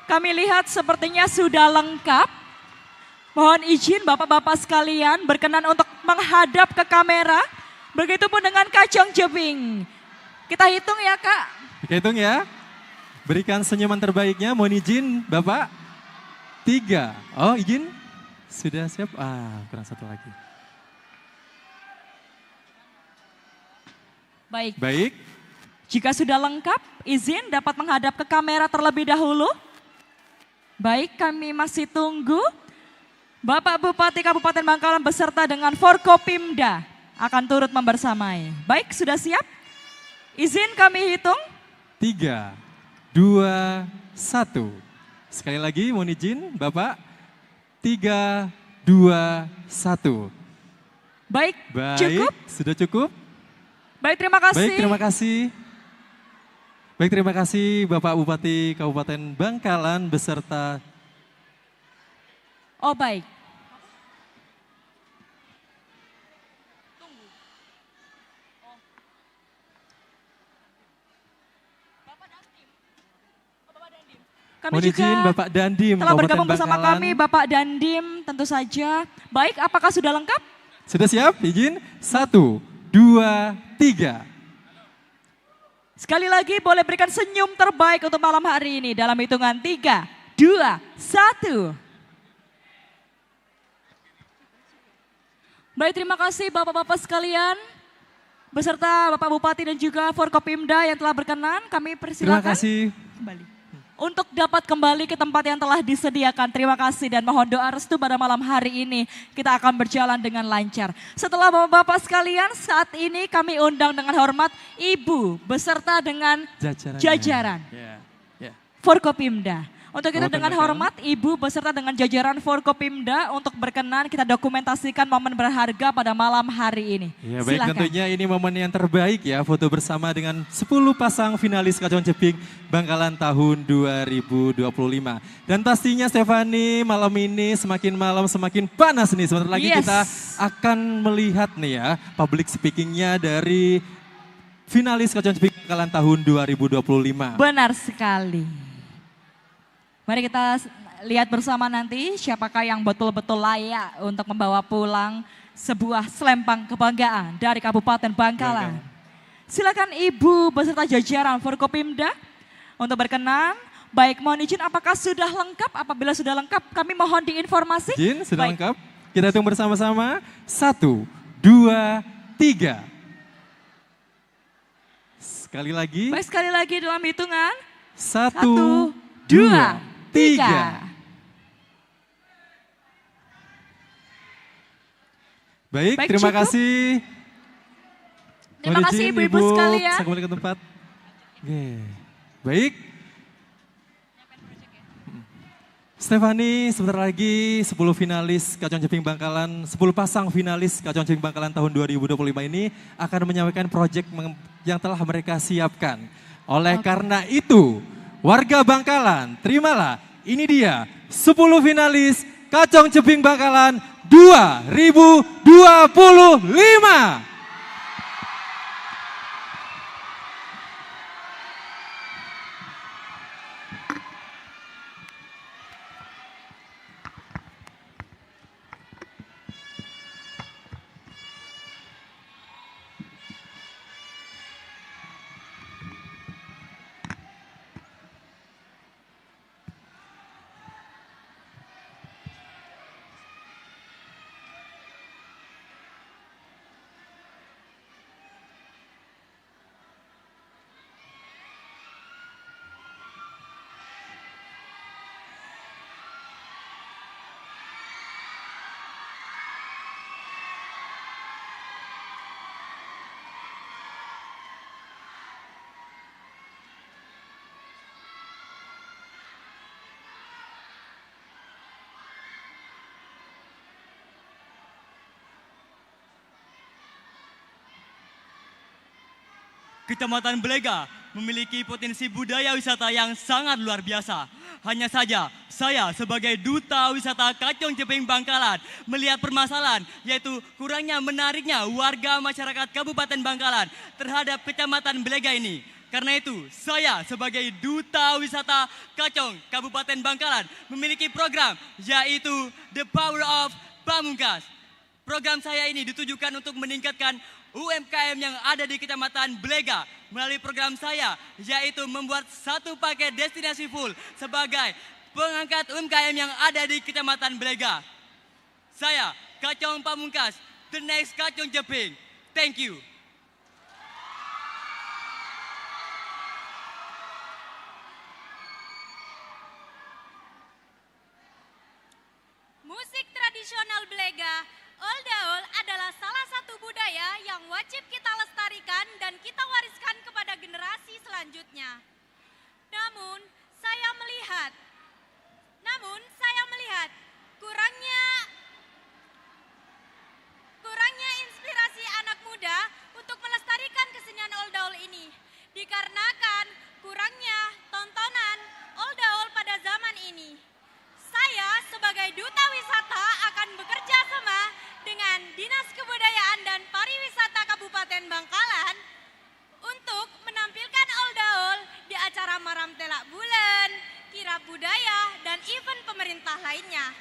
[SPEAKER 6] kami lihat sepertinya sudah lengkap. Mohon izin bapak-bapak sekalian berkenan untuk menghadap ke kamera. Begitupun dengan Kajang Jeping. Kita hitung ya Kak.
[SPEAKER 5] kita hitung ya. Berikan senyuman terbaiknya, mohon izin Bapak. 3, oh izin. Sudah siap? Kurang satu lagi.
[SPEAKER 6] Baik.
[SPEAKER 5] Baik.
[SPEAKER 6] Jika sudah lengkap, izin dapat menghadap ke kamera terlebih dahulu. Baik, kami masih tunggu. Bapak Bupati Kabupaten Bangkalan beserta dengan Forkopimda akan turut membersamai. Baik, sudah siap? Izin kami hitung.
[SPEAKER 5] 3, 2, 1. Sekali lagi mohon izin Bapak. 3, 2, 1.
[SPEAKER 6] Baik,
[SPEAKER 5] Baik,
[SPEAKER 6] cukup?
[SPEAKER 5] sudah cukup?
[SPEAKER 6] Baik, terima kasih.
[SPEAKER 5] Baik, terima kasih. Baik, terima kasih Bapak Bupati Kabupaten Bangkalan beserta.
[SPEAKER 6] Oh baik. Kami
[SPEAKER 5] Mohon
[SPEAKER 6] juga
[SPEAKER 5] izin Bapak Dandim
[SPEAKER 6] telah
[SPEAKER 5] Kabupaten
[SPEAKER 6] bergabung bersama
[SPEAKER 5] Bangkalan.
[SPEAKER 6] kami Bapak Dandim tentu saja. Baik, apakah sudah lengkap?
[SPEAKER 5] Sudah siap? Izin. 1, 2, 3.
[SPEAKER 6] Sekali lagi boleh berikan senyum terbaik untuk malam hari ini dalam hitungan 3, 2, 1. Baik, terima kasih Bapak-Bapak sekalian. Beserta Bapak Bupati dan juga Forkopimda yang telah berkenan, kami persilakan.
[SPEAKER 5] Terima kasih.
[SPEAKER 6] Kembali. Untuk dapat kembali ke tempat yang telah disediakan, terima kasih dan mohon doa restu pada malam hari ini kita akan berjalan dengan lancar. Setelah Bapak-Bapak sekalian, saat ini kami undang dengan hormat Ibu beserta dengan jajaran Forkopimda. Untuk itu dengan hormat Ibu beserta dengan jajaran Forkopimda untuk berkenan kita dokumentasikan momen berharga pada malam hari ini.
[SPEAKER 5] Ya, baik,
[SPEAKER 6] silakan.
[SPEAKER 5] tentunya ini momen yang terbaik ya, foto bersama dengan 10 pasang finalis Kajang Jeping Bangkalan tahun 2025. Dan pastinya Stefani, malam ini semakin malam semakin panas nih. Sebentar lagi kita akan melihat nih ya, public speakingnya dari finalis Kajang Jeping Bangkalan tahun 2025.
[SPEAKER 6] Benar sekali. Mari kita lihat bersama nanti siapakah yang betul-betul layak untuk membawa pulang sebuah selempang kebanggaan dari Kabupaten Bangkalan. Silakan Ibu beserta jajaran Forkopimda untuk berkenan. Baik, mohon izin apakah sudah lengkap? Apabila sudah lengkap kami mohon diinformasi.
[SPEAKER 5] Izin, sudah
[SPEAKER 6] Baik.
[SPEAKER 5] lengkap? Kita hitung bersama-sama. 1, 2, 3. Sekali lagi.
[SPEAKER 6] Baik, sekali lagi dalam hitungan.
[SPEAKER 5] 1,
[SPEAKER 6] 2, 3.
[SPEAKER 5] Baik,
[SPEAKER 6] Baik,
[SPEAKER 5] terima
[SPEAKER 6] cukup.
[SPEAKER 5] kasih.
[SPEAKER 6] Terima
[SPEAKER 5] Mohon
[SPEAKER 6] kasih
[SPEAKER 5] izin,
[SPEAKER 6] ibu-ibu sekalian.
[SPEAKER 5] Saya kembali ke tempat. Oke. Baik. Stefani, sebentar lagi 10 finalis Kajang Jeping Bangkalan, 10 pasang finalis Kajang Jeping Bangkalan tahun 2025 ini akan menyampaikan proyek yang telah mereka siapkan. Oleh karena itu, warga Bangkalan, terimalah ini dia 10 finalis Kacong Ceping Bangkalan 2025.
[SPEAKER 10] Kecamatan Belega memiliki potensi budaya wisata yang sangat luar biasa. Hanya saja saya sebagai duta wisata Kacong Ceping Bangkalan melihat permasalahan yaitu kurangnya menariknya warga masyarakat Kabupaten Bangkalan terhadap Kecamatan Belega ini. Karena itu saya sebagai duta wisata Kacong Kabupaten Bangkalan memiliki program yaitu The Power of Pamungkas. Program saya ini ditujukan untuk meningkatkan UMKM yang ada di Kecamatan Belega melalui program saya yaitu membuat satu paket destinasi full sebagai pengangkat UMKM yang ada di Kecamatan Belega. Saya Kacong Pamungkas, the next Kacong Ceping. Thank you.
[SPEAKER 11] Musik tradisional Belega, Oldaol adalah salah satu budaya yang wajib kita lestarikan dan kita wariskan kepada generasi selanjutnya. Namun saya melihat kurangnya inspirasi anak muda untuk melestarikan kesenian Oldaol ini. Dikarenakan kurangnya tontonan Oldaol pada zaman ini. Saya sebagai duta wisata akan bekerja sama dengan Dinas Kebudayaan dan Pariwisata Kabupaten Bangkalan untuk menampilkan Oldaol di acara Maram Telak Bulan, Kirap Budaya, dan event pemerintah lainnya.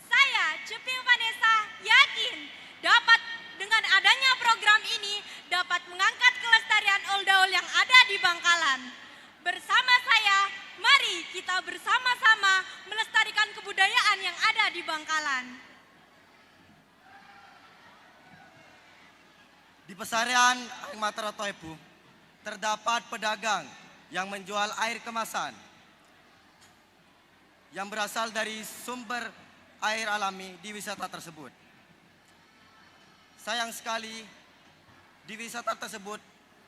[SPEAKER 11] Saya, Ceping Vanessa, yakin dapat dengan adanya program ini dapat mengangkat kelestarian Oldaol yang ada di Bangkalan. Bersama saya, mari kita bersama-sama melestarikan kebudayaan yang ada di Bangkalan.
[SPEAKER 12] Di pesarian Aing Matra Toipu terdapat pedagang yang menjual air kemasan yang berasal dari sumber air alami di wisata tersebut. Sayang sekali di wisata tersebut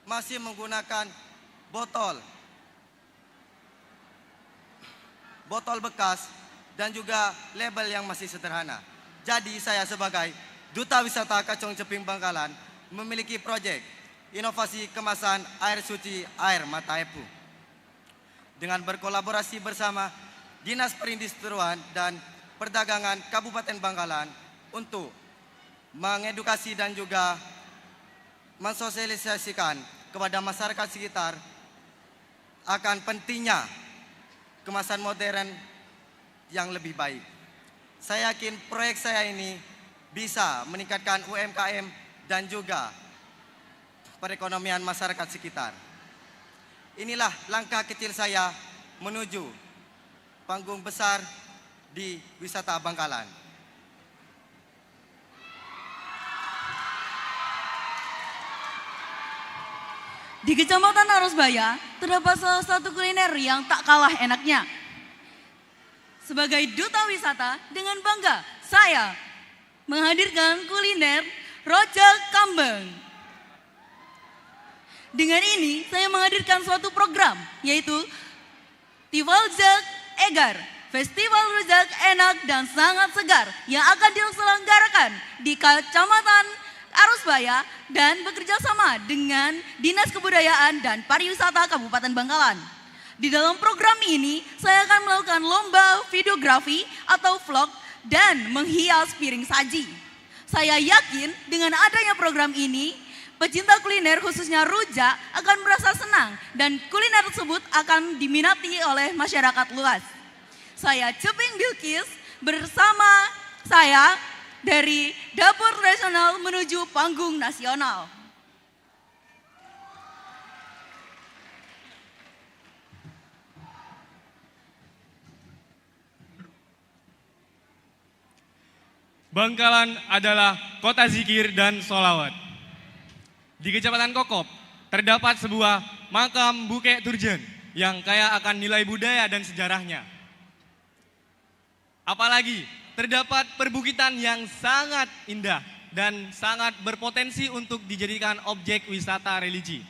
[SPEAKER 12] masih menggunakan botol bekas dan juga label yang masih sederhana. Jadi saya sebagai duta wisata Kacong Ceping Bangkalan memiliki proyek inovasi kemasan air suci air mata Epu dengan berkolaborasi bersama Dinas Perindustrian dan Perdagangan Kabupaten Bangkalan untuk mengedukasi dan juga mensosialisasikan kepada masyarakat sekitar akan pentingnya kemasan modern yang lebih baik. Saya yakin proyek saya ini bisa meningkatkan UMKM dan juga perekonomian masyarakat sekitar. Inilah langkah kecil saya menuju panggung besar di wisata Bangkalan.
[SPEAKER 13] Di Kecamatan Arusbaya terdapat salah satu kuliner yang tak kalah enaknya. Sebagai duta wisata dengan bangga, saya menghadirkan kuliner rojak kambing. Dengan ini saya menghadirkan suatu program yaitu Tiwaljak Egar, festival rujak enak dan sangat segar yang akan diselenggarakan di Kecamatan Arusbaya dan bekerja sama dengan Dinas Kebudayaan dan Pariwisata Kabupaten Bangkalan. Di dalam program ini, saya akan melakukan lomba videografi atau vlog dan menghias piring saji. Saya yakin dengan adanya program ini, pecinta kuliner khususnya rujak akan merasa senang dan kuliner tersebut akan diminati oleh masyarakat luas. Saya Ceping Bilkis bersama saya dari dapur tradisional menuju panggung nasional.
[SPEAKER 9] Bangkalan adalah kota zikir dan sholawat. Di Kecamatan Kokop terdapat sebuah makam Bukek Turjan yang kaya akan nilai budaya dan sejarahnya. Apalagi terdapat perbukitan yang sangat indah dan sangat berpotensi untuk dijadikan objek wisata religi.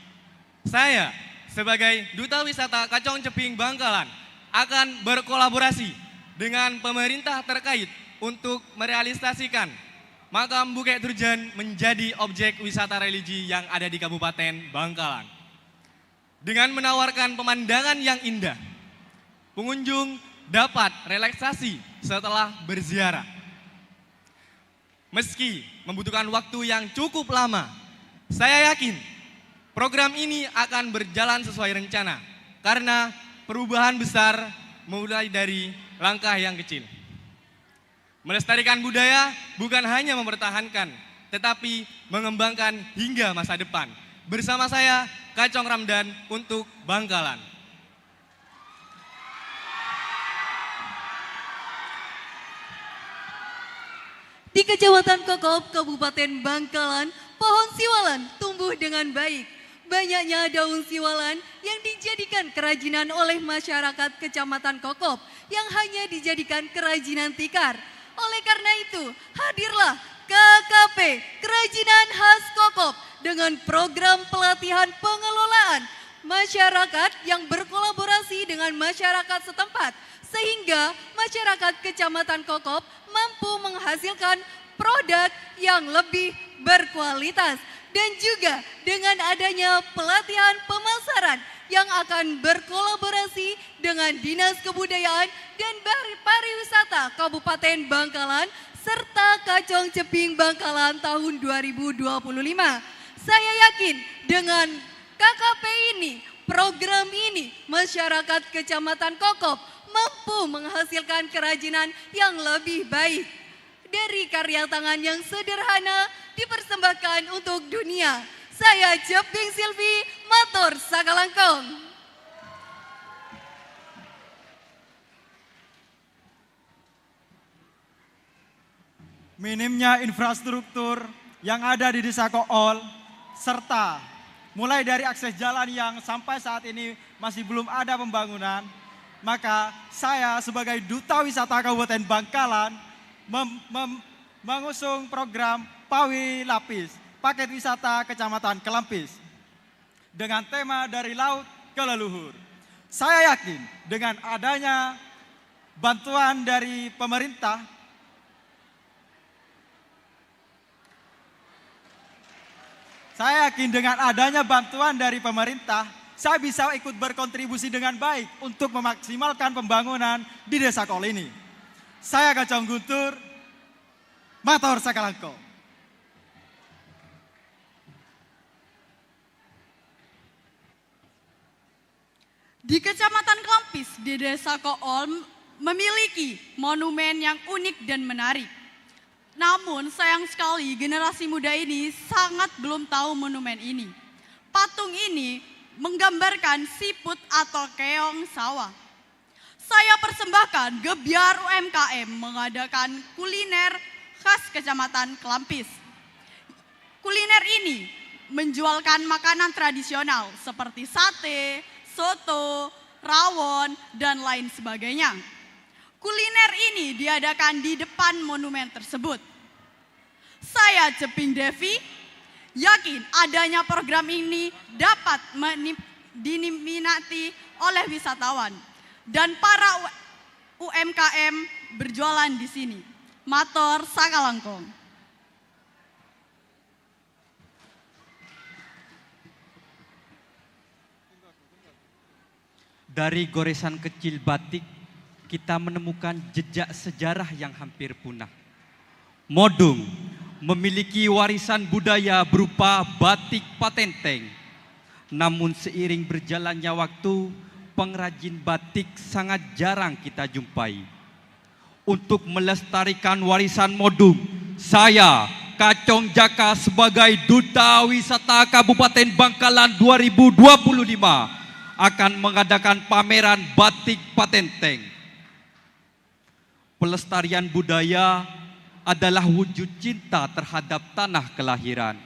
[SPEAKER 9] Saya sebagai Duta Wisata Kacong Ceping Bangkalan akan berkolaborasi dengan pemerintah terkait untuk merealisasikan makam Bukek Turjan menjadi objek wisata religi yang ada di Kabupaten Bangkalan. Dengan menawarkan pemandangan yang indah, pengunjung dapat relaksasi setelah berziarah. Meski membutuhkan waktu yang cukup lama, saya yakin program ini akan berjalan sesuai rencana karena perubahan besar mulai dari langkah yang kecil. Melestarikan budaya bukan hanya mempertahankan, tetapi mengembangkan hingga masa depan. Bersama saya, Kacong Ramdan untuk Bangkalan.
[SPEAKER 13] Di Kecamatan Kokop, Kabupaten Bangkalan, pohon siwalan tumbuh dengan baik. Banyaknya daun siwalan yang dijadikan kerajinan oleh masyarakat Kecamatan Kokop yang hanya dijadikan kerajinan tikar. Oleh karena itu, hadirlah KKP Kerajinan Khas Kokop dengan program pelatihan pengelolaan masyarakat yang berkolaborasi dengan masyarakat setempat sehingga masyarakat Kecamatan Kokop mampu menghasilkan produk yang lebih berkualitas dan juga dengan adanya pelatihan pemasaran yang akan berkolaborasi dengan Dinas Kebudayaan dan Pariwisata Kabupaten Bangkalan serta Kacong Ceping Bangkalan tahun 2025. Saya yakin dengan KKP ini, program ini, masyarakat Kecamatan Kokop mampu menghasilkan kerajinan yang lebih baik. Dari karya tangan yang sederhana dipersembahkan untuk dunia. Saya Ceping Silvi, matur sakalangkong.
[SPEAKER 14] Minimnya infrastruktur yang ada di Desa Kool, serta mulai dari akses jalan yang sampai saat ini masih belum ada pembangunan, maka saya sebagai Duta Wisata Kabupaten Bangkalan mengusung program Pawi Lapis, paket wisata Kecamatan Kelampis, dengan tema dari laut ke leluhur. Saya yakin dengan adanya bantuan dari pemerintah, saya bisa ikut berkontribusi dengan baik untuk memaksimalkan pembangunan di Desa Kool ini. Saya Kacong Guntur, matur sakalangkong.
[SPEAKER 6] Di Kecamatan Kelampis di Desa Kool memiliki monumen yang unik dan menarik. Namun sayang sekali generasi muda ini sangat belum tahu monumen ini. Patung ini menggambarkan siput atau keong sawah. Saya persembahkan Gebyar UMKM mengadakan kuliner khas Kecamatan Kelampis. Kuliner ini menjualkan makanan tradisional seperti sate, soto, rawon, dan lain sebagainya. Kuliner ini diadakan di depan monumen tersebut. Saya Ceping Devi, yakin adanya program ini dapat diminati oleh wisatawan dan para UMKM berjualan di sini. Matur sakalangkong.
[SPEAKER 15] Dari goresan kecil batik kita menemukan jejak sejarah yang hampir punah. Modung memiliki warisan budaya berupa batik patenteng. Namun seiring berjalannya waktu, pengrajin batik sangat jarang kita jumpai. Untuk melestarikan warisan modung, saya, Kacong Jaka sebagai Duta Wisata Kabupaten Bangkalan 2025 akan mengadakan pameran batik patenteng. Pelestarian budaya adalah wujud cinta terhadap tanah kelahiran.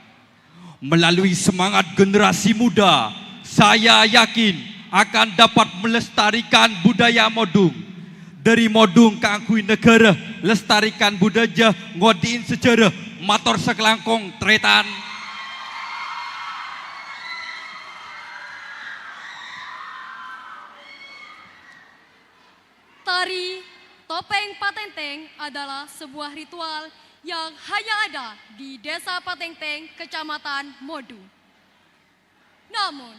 [SPEAKER 15] Melalui semangat generasi muda, saya yakin akan dapat melestarikan budaya modung. Dari modung keakui negara, lestarikan budaya ngodiin sejarah, mator sekelangkong tretan.
[SPEAKER 16] Tari Topeng Patenteng adalah sebuah ritual yang hanya ada di Desa Patenteng, Kecamatan Modu. Namun,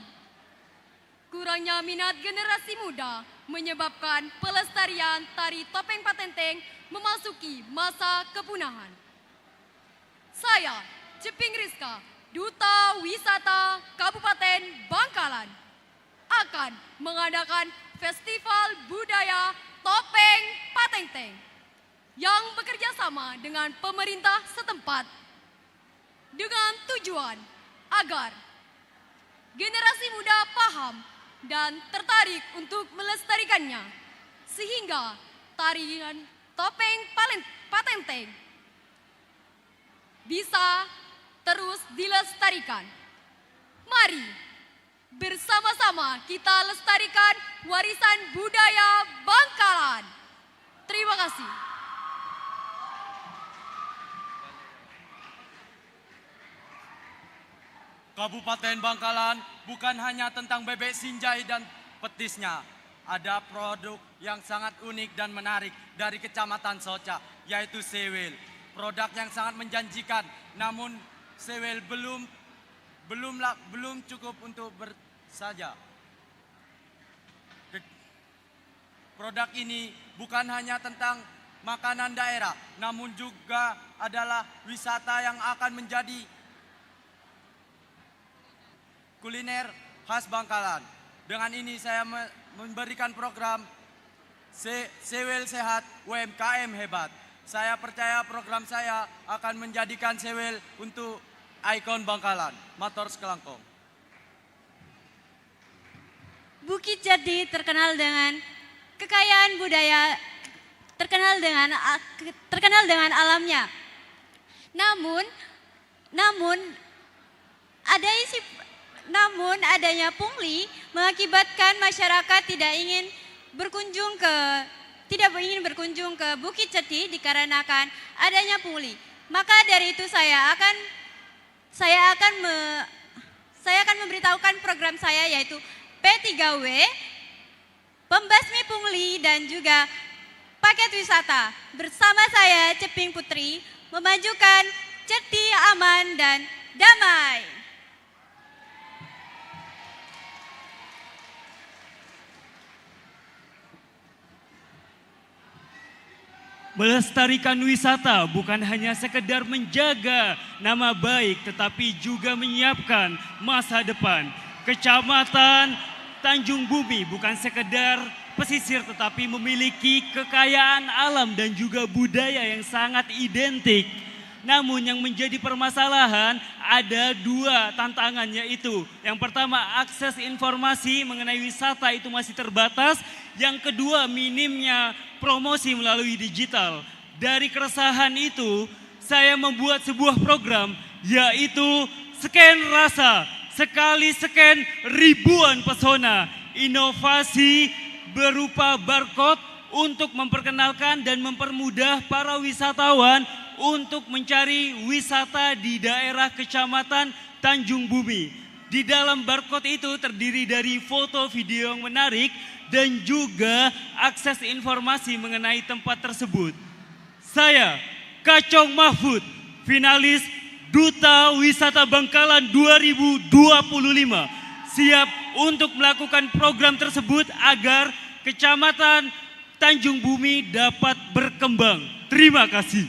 [SPEAKER 16] kurangnya minat generasi muda menyebabkan pelestarian tari Topeng Patenteng memasuki masa kepunahan. Saya, Ceping Rizka, Duta Wisata Kabupaten Bangkalan, akan mengadakan Festival Budaya Topeng Patenteng yang bekerja sama dengan pemerintah setempat dengan tujuan agar generasi muda paham dan tertarik untuk melestarikannya sehingga tarian Topeng Patenteng bisa terus dilestarikan. Mari bersama-sama kita lestarikan warisan budaya Bangkalan. Terima kasih.
[SPEAKER 14] Kabupaten Bangkalan bukan hanya tentang bebek sinjai dan petisnya. Ada produk yang sangat unik dan menarik dari Kecamatan Soca, yaitu sewel. Produk yang sangat menjanjikan, namun sewel belum cukup untuk bersaja. Produk ini bukan hanya tentang makanan daerah, namun juga adalah wisata yang akan menjadi kuliner khas Bangkalan. Dengan ini saya memberikan program Sewel Sehat UMKM Hebat. Saya percaya program saya akan menjadikan sewel untuk ikon Bangkalan. Mator sekelangkong.
[SPEAKER 11] Bukit Jati terkenal dengan kekayaan budaya, terkenal dengan alamnya. Namun adanya pungli mengakibatkan masyarakat tidak ingin berkunjung ke Bukit Jati dikarenakan adanya pungli. Maka dari itu saya akan memberitahukan program saya, yaitu P3W, pembasmi pungli dan juga paket wisata. Bersama saya Ceping Putri memajukan Jati aman dan damai.
[SPEAKER 17] Melestarikan wisata bukan hanya sekedar menjaga nama baik, tetapi juga menyiapkan masa depan. Kecamatan Tanjung Bumi bukan sekedar pesisir, tetapi memiliki kekayaan alam dan juga budaya yang sangat identik. Namun yang menjadi permasalahan ada dua tantangan, yaitu yang pertama akses informasi mengenai wisata itu masih terbatas. Yang kedua minimnya promosi melalui digital. Dari keresahan itu saya membuat sebuah program, yaitu Scan Rasa. Sekali scan ribuan pesona. Inovasi berupa barcode untuk memperkenalkan dan mempermudah para wisatawan untuk mencari wisata di daerah Kecamatan Tanjung Bumi. Di dalam barcode itu terdiri dari foto video yang menarik dan juga akses informasi mengenai tempat tersebut. Saya, Kacong Mahfud, finalis Duta Wisata Bangkalan 2025, siap untuk melakukan program tersebut agar Kecamatan Tanjung Bumi dapat berkembang. Terima kasih.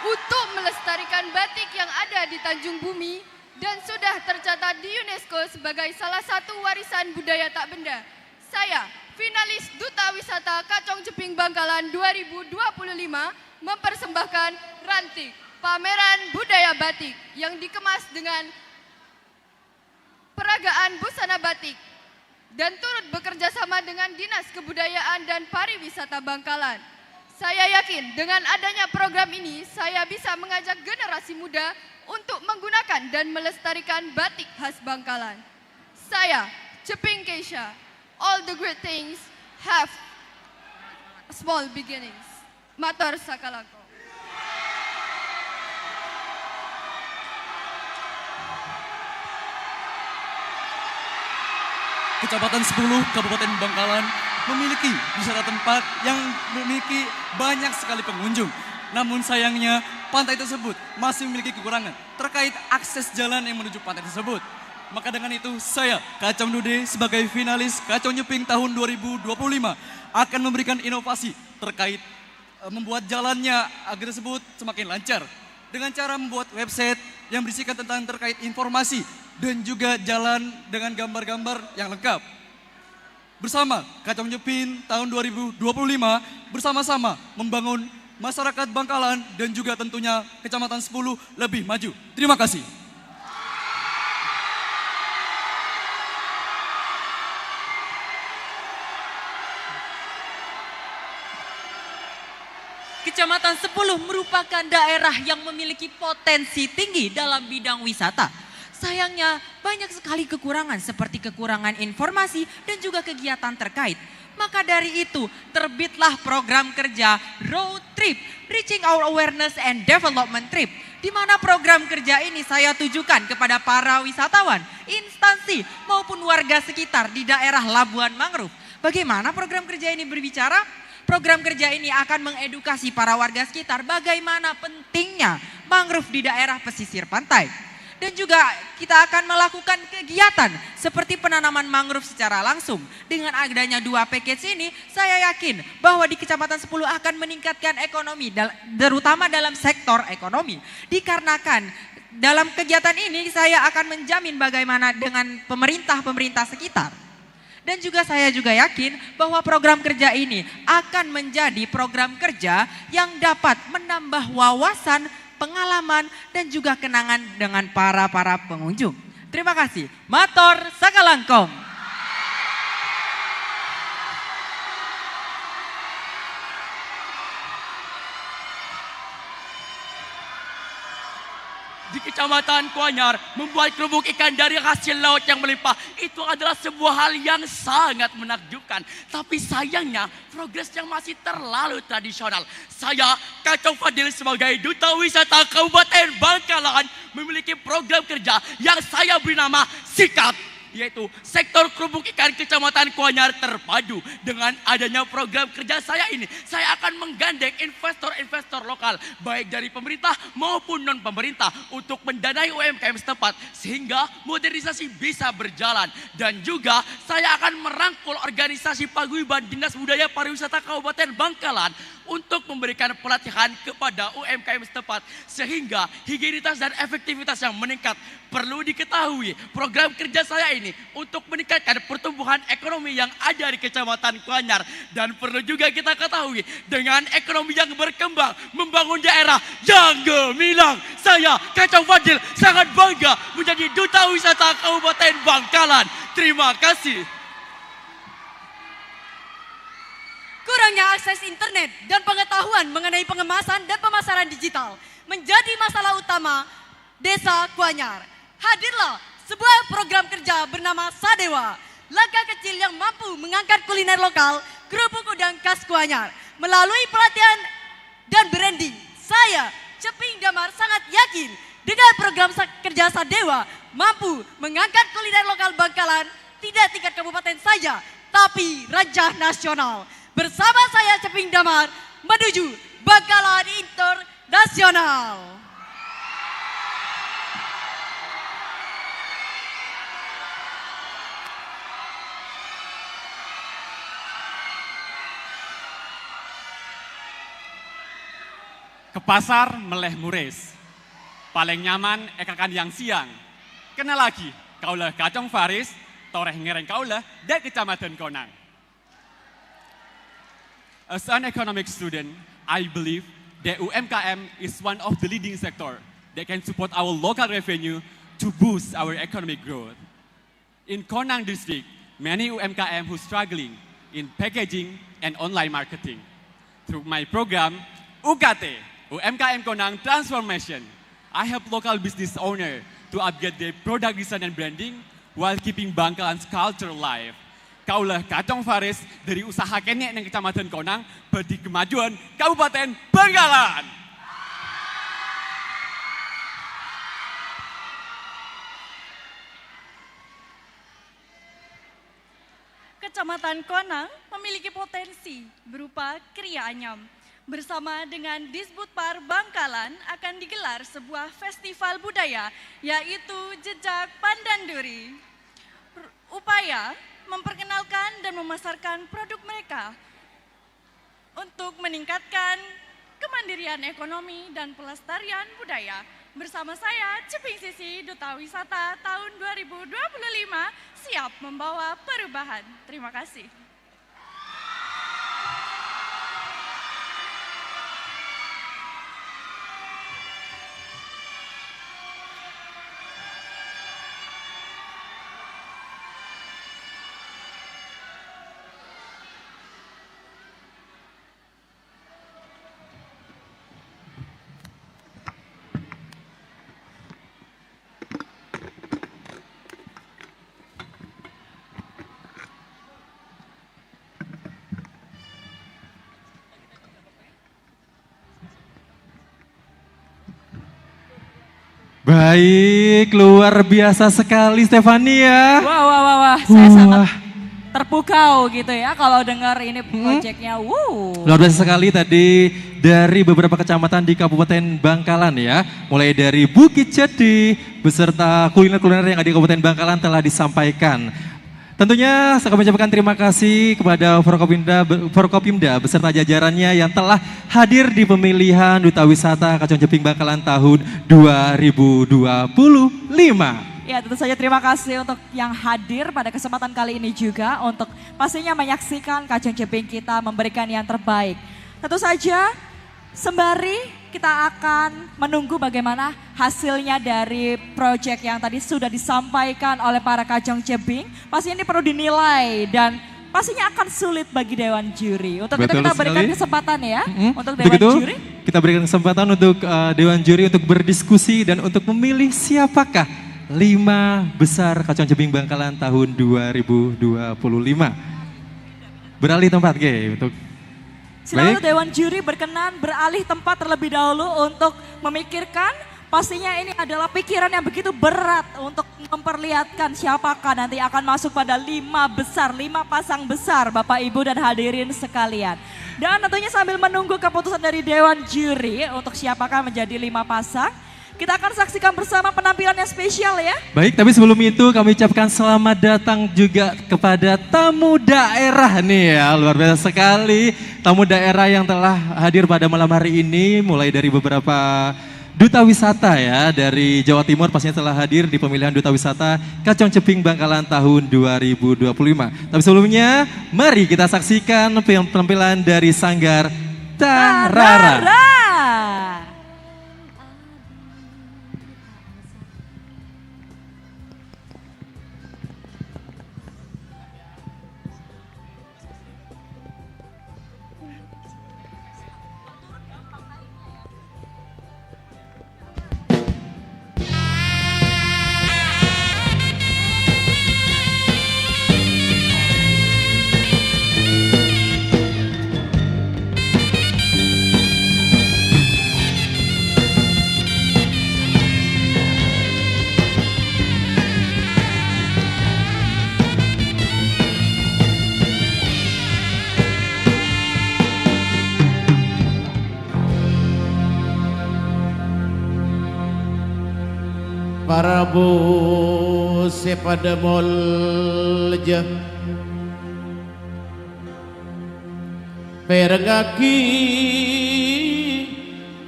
[SPEAKER 16] Untuk melestarikan batik yang ada di Tanjung Bumi dan sudah tercatat di UNESCO sebagai salah satu warisan budaya tak benda, saya, finalis Duta Wisata Kacong Jeping Bangkalan 2025, mempersembahkan Rantik, pameran budaya batik yang dikemas dengan peragaan busana batik dan turut bekerja sama dengan Dinas Kebudayaan dan Pariwisata Bangkalan. Saya yakin dengan adanya program ini, saya bisa mengajak generasi muda untuk menggunakan dan melestarikan batik khas Bangkalan. Saya, Ceping Keisha, all the great things have small beginnings. Matur sakalako.
[SPEAKER 18] Kecamatan 10 Kabupaten Bangkalan memiliki wisata tempat yang memiliki banyak sekali pengunjung. Namun sayangnya pantai tersebut masih memiliki kekurangan terkait akses jalan yang menuju pantai tersebut. Maka dengan itu saya, Kacong Dude, sebagai finalis Kacong Jeping tahun 2025 akan memberikan inovasi terkait membuat jalannya agar tersebut semakin lancar. Dengan cara membuat website yang berisikan tentang terkait informasi dan juga jalan dengan gambar-gambar yang lengkap. Bersama Kacong Jeping tahun 2025 bersama-sama membangun masyarakat Bangkalan dan juga tentunya Kecamatan 10 lebih maju. Terima kasih.
[SPEAKER 19] Kecamatan 10 merupakan daerah yang memiliki potensi tinggi dalam bidang wisata. Sayangnya banyak sekali kekurangan seperti kekurangan informasi dan juga kegiatan terkait. Maka dari itu terbitlah program kerja Road Trip, Reaching Our Awareness and Development Trip. Di mana program kerja ini saya tujukan kepada para wisatawan, instansi maupun warga sekitar di daerah Labuan Mangrove. Bagaimana program kerja ini berbicara? Program kerja ini akan mengedukasi para warga sekitar bagaimana pentingnya mangrove di daerah pesisir pantai. Dan juga kita akan melakukan kegiatan seperti penanaman mangrove secara langsung. Dengan adanya 2 package ini, saya yakin bahwa di Kecamatan 10 akan meningkatkan ekonomi, terutama dalam sektor ekonomi. Dikarenakan dalam kegiatan ini saya akan menjamin bagaimana dengan pemerintah sekitar. Dan juga saya juga yakin bahwa program kerja ini akan menjadi program kerja yang dapat menambah wawasan, pengalaman dan juga kenangan dengan para pengunjung. Terima kasih. Matur sakalangkong.
[SPEAKER 7] Di Kecamatan Kuanyar membuat kerupuk ikan dari hasil laut yang melimpah itu adalah sebuah hal yang sangat menakjubkan. Tapi sayangnya progresnya masih terlalu tradisional. Saya, Kacong Fadil, sebagai Duta Wisata Kabupaten Bangkalan memiliki program kerja yang saya beri nama SIKAP, yaitu Sektor Kerupuk Ikan Kecamatan Kuanyar Terpadu. Dengan adanya program kerja saya ini, saya akan menggandeng investor-investor lokal, baik dari pemerintah maupun non-pemerintah, untuk mendanai UMKM setempat, sehingga modernisasi bisa berjalan. Dan juga saya akan merangkul organisasi paguyuban Dinas Budaya Pariwisata Kabupaten Bangkalan untuk memberikan pelatihan kepada UMKM setempat, sehingga higienitas dan efektivitas yang meningkat. Perlu diketahui, program kerja saya ini untuk meningkatkan pertumbuhan ekonomi yang ada di Kecamatan Kuanyar. Dan perlu juga kita ketahui, dengan ekonomi yang berkembang, membangun daerah yang gemilang, saya, Kacong Fadil, sangat bangga menjadi Duta Wisata Kabupaten Bangkalan. Terima kasih.
[SPEAKER 4] Kurangnya akses internet dan pengetahuan mengenai pengemasan dan pemasaran digital menjadi masalah utama Desa Kuanyar. Hadirlah sebuah program kerja bernama Sadewa, langkah kecil yang mampu mengangkat kuliner lokal kerupuk udang khas Kuanyar. Melalui pelatihan dan branding, saya, Ceping Damar, sangat yakin dengan program kerja Sadewa mampu mengangkat kuliner lokal Bangkalan tidak tingkat kabupaten saja, tapi rancah nasional. Bersama saya, Ceping Damar, menuju Bangkalan Internasional.
[SPEAKER 20] ke pasar meleh muris. Paling nyaman ekakan yang siang. Kena lagi, kaulah kacang Faris, toreh ngereng kaulah dari Kecamatan Konang. As an economic student, I believe that UMKM is one of the leading sector that can support our local revenue to boost our economic growth. In Konang district, many UMKM who struggling in packaging and online marketing. Through my program, UKT, UMKM Konang Transformation, I help local business owner to upgrade their product design and branding while keeping Bangkalan's culture alive. Kaulah Kacang Faris dari usaha kenek yang Kecamatan Konang berdi kemajuan Kabupaten Bangkalan.
[SPEAKER 11] Kecamatan Konang memiliki potensi berupa Kriya Anyam. Bersama dengan Disbudpar Bangkalan akan digelar sebuah festival budaya yaitu Jejak Pandanduri. Upaya memperkenalkan dan memasarkan produk mereka untuk meningkatkan kemandirian ekonomi dan pelestarian budaya. Bersama saya, Ceping Sisi, Duta Wisata tahun 2025, siap membawa perubahan. Terima kasih.
[SPEAKER 5] Baik, luar biasa sekali Stefania.
[SPEAKER 6] Wah, saya sangat terpukau gitu ya kalau dengar ini proyeknya.
[SPEAKER 5] Luar biasa sekali tadi dari beberapa kecamatan di Kabupaten Bangkalan ya. Mulai dari Bukit Jati beserta kuliner-kuliner yang ada di Kabupaten Bangkalan telah disampaikan. Tentunya saya mengucapkan terima kasih kepada Forkopimda beserta jajarannya yang telah hadir di pemilihan Duta Wisata Kacang Ceping Bangkalan tahun 2025.
[SPEAKER 6] Ya, tentu saja terima kasih untuk yang hadir pada kesempatan kali ini juga untuk pastinya menyaksikan Kacang Ceping kita memberikan yang terbaik. Tentu saja sembari kita akan menunggu bagaimana hasilnya dari proyek yang tadi sudah disampaikan oleh para Kacang Ceping. Pastinya ini perlu dinilai dan pastinya akan sulit bagi Dewan Juri. Untuk itu kita berikan kesempatan ya untuk Dewan Juri. Kita berikan kesempatan untuk Dewan Juri untuk berdiskusi dan untuk memilih siapakah 5 besar Kacang Ceping Bangkalan tahun 2025. Beralih tempat untuk Selalu Dewan Juri berkenan beralih tempat terlebih dahulu untuk memikirkan. Pastinya ini adalah pikiran yang begitu berat untuk memperlihatkan siapakah nanti akan masuk pada 5 besar, 5 pasang besar Bapak Ibu dan hadirin sekalian. Dan tentunya sambil menunggu keputusan dari Dewan Juri untuk siapakah menjadi 5 pasang. Kita akan saksikan bersama penampilan yang spesial ya.
[SPEAKER 5] Baik, tapi sebelum itu kami ucapkan selamat datang juga kepada tamu daerah nih ya. Luar biasa sekali tamu daerah yang telah hadir pada malam hari ini. Mulai dari beberapa Duta Wisata ya dari Jawa Timur pastinya telah hadir di pemilihan Duta Wisata Kacang Ceping Bangkalan tahun 2025. Tapi sebelumnya mari kita saksikan penampilan dari Sanggar Tarara.
[SPEAKER 3] Parabu sepada molja pergaki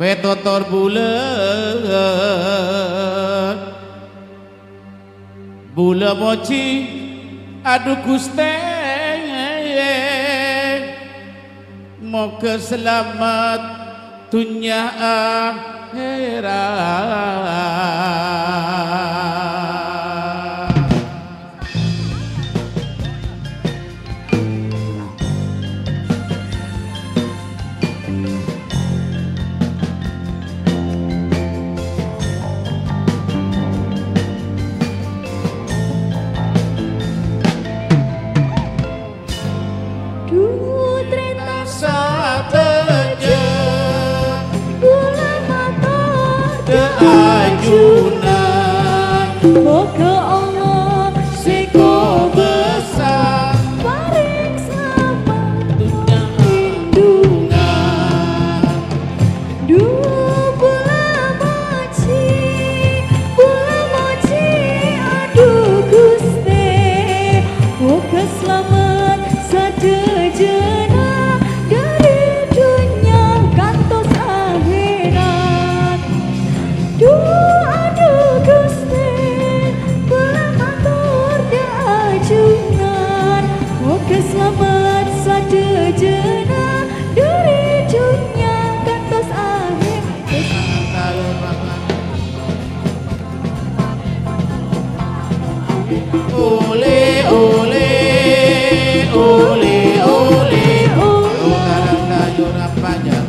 [SPEAKER 3] Petotor bulet Bula moci aduh Gusti moga selamat dunia akhirat.
[SPEAKER 4] Moga Allah seko besar paring selamat lindungan. Duh bola moci aduh Gusti moga selamat sadejena dari dunia kantos akhirat. Duh aduh Gusti selamat sadejena dari dunia kantos akhir.
[SPEAKER 3] Ole ole ole ole orang kayu rapaja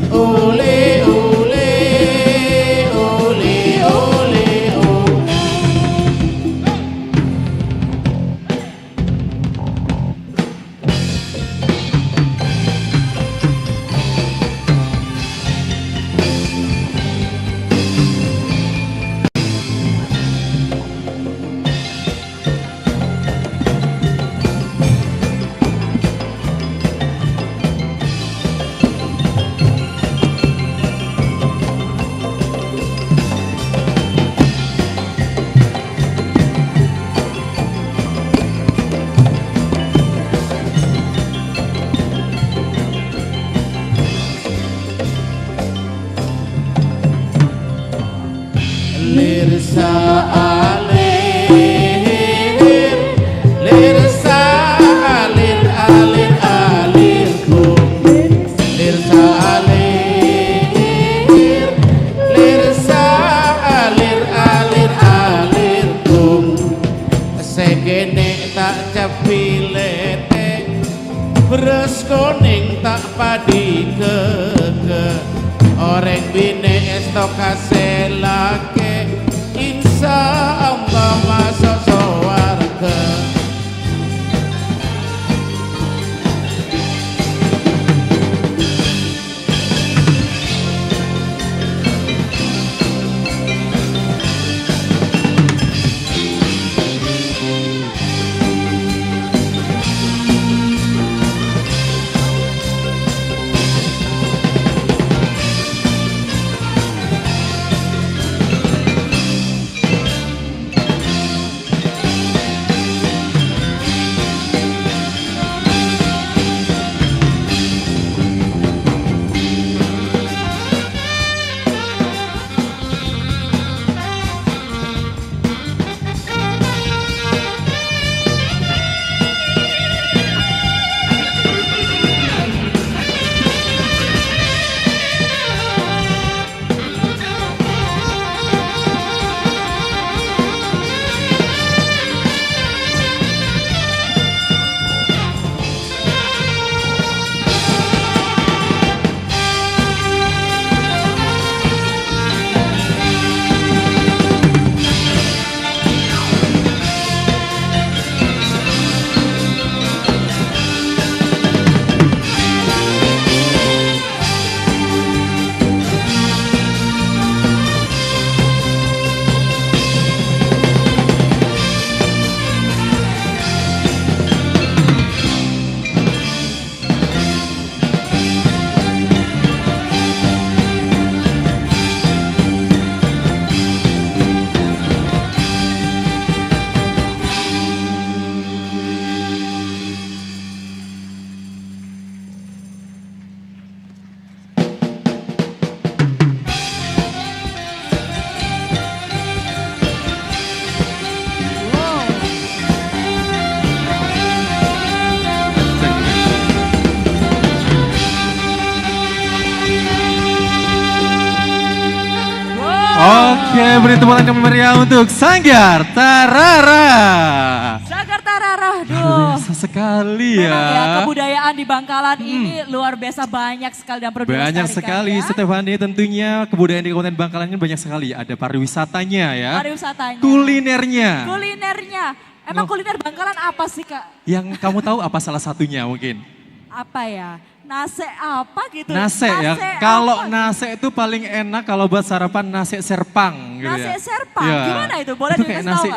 [SPEAKER 3] ole ole ole ole Lirsa alir alir alir kum Lirsa alir alir alir kum Segene tak capilete beres kuning tak padi keke Oreng bine esto kaselake Insya Allah masuk surga.
[SPEAKER 5] Oke, beri tepuk tangan yang meriah untuk Sanggar Tarara.
[SPEAKER 6] Sanggar Tarara,
[SPEAKER 5] Luar biasa sekali ya.
[SPEAKER 6] Memang ya, kebudayaan di Bangkalan ini luar biasa banyak sekali dan perlu
[SPEAKER 5] Banyak
[SPEAKER 6] dilestarikan
[SPEAKER 5] sekali,
[SPEAKER 6] ya.
[SPEAKER 5] Stefani, tentunya kebudayaan di Kabupaten Bangkalan ini banyak sekali. Ada pariwisatanya ya,
[SPEAKER 6] Pariwisatanya.
[SPEAKER 5] kulinernya.
[SPEAKER 6] Kulinernya. Emang kuliner Bangkalan apa sih Kak?
[SPEAKER 5] Yang kamu tahu apa salah satunya mungkin?
[SPEAKER 6] Apa ya? Nase apa gitu?
[SPEAKER 5] Nase ya. Kalau nase itu paling enak kalau buat sarapan nasi serpang gitu ya.
[SPEAKER 6] Nasi serpang,
[SPEAKER 5] Ya.
[SPEAKER 6] gimana itu? Boleh
[SPEAKER 5] Itu kayak
[SPEAKER 6] dikasih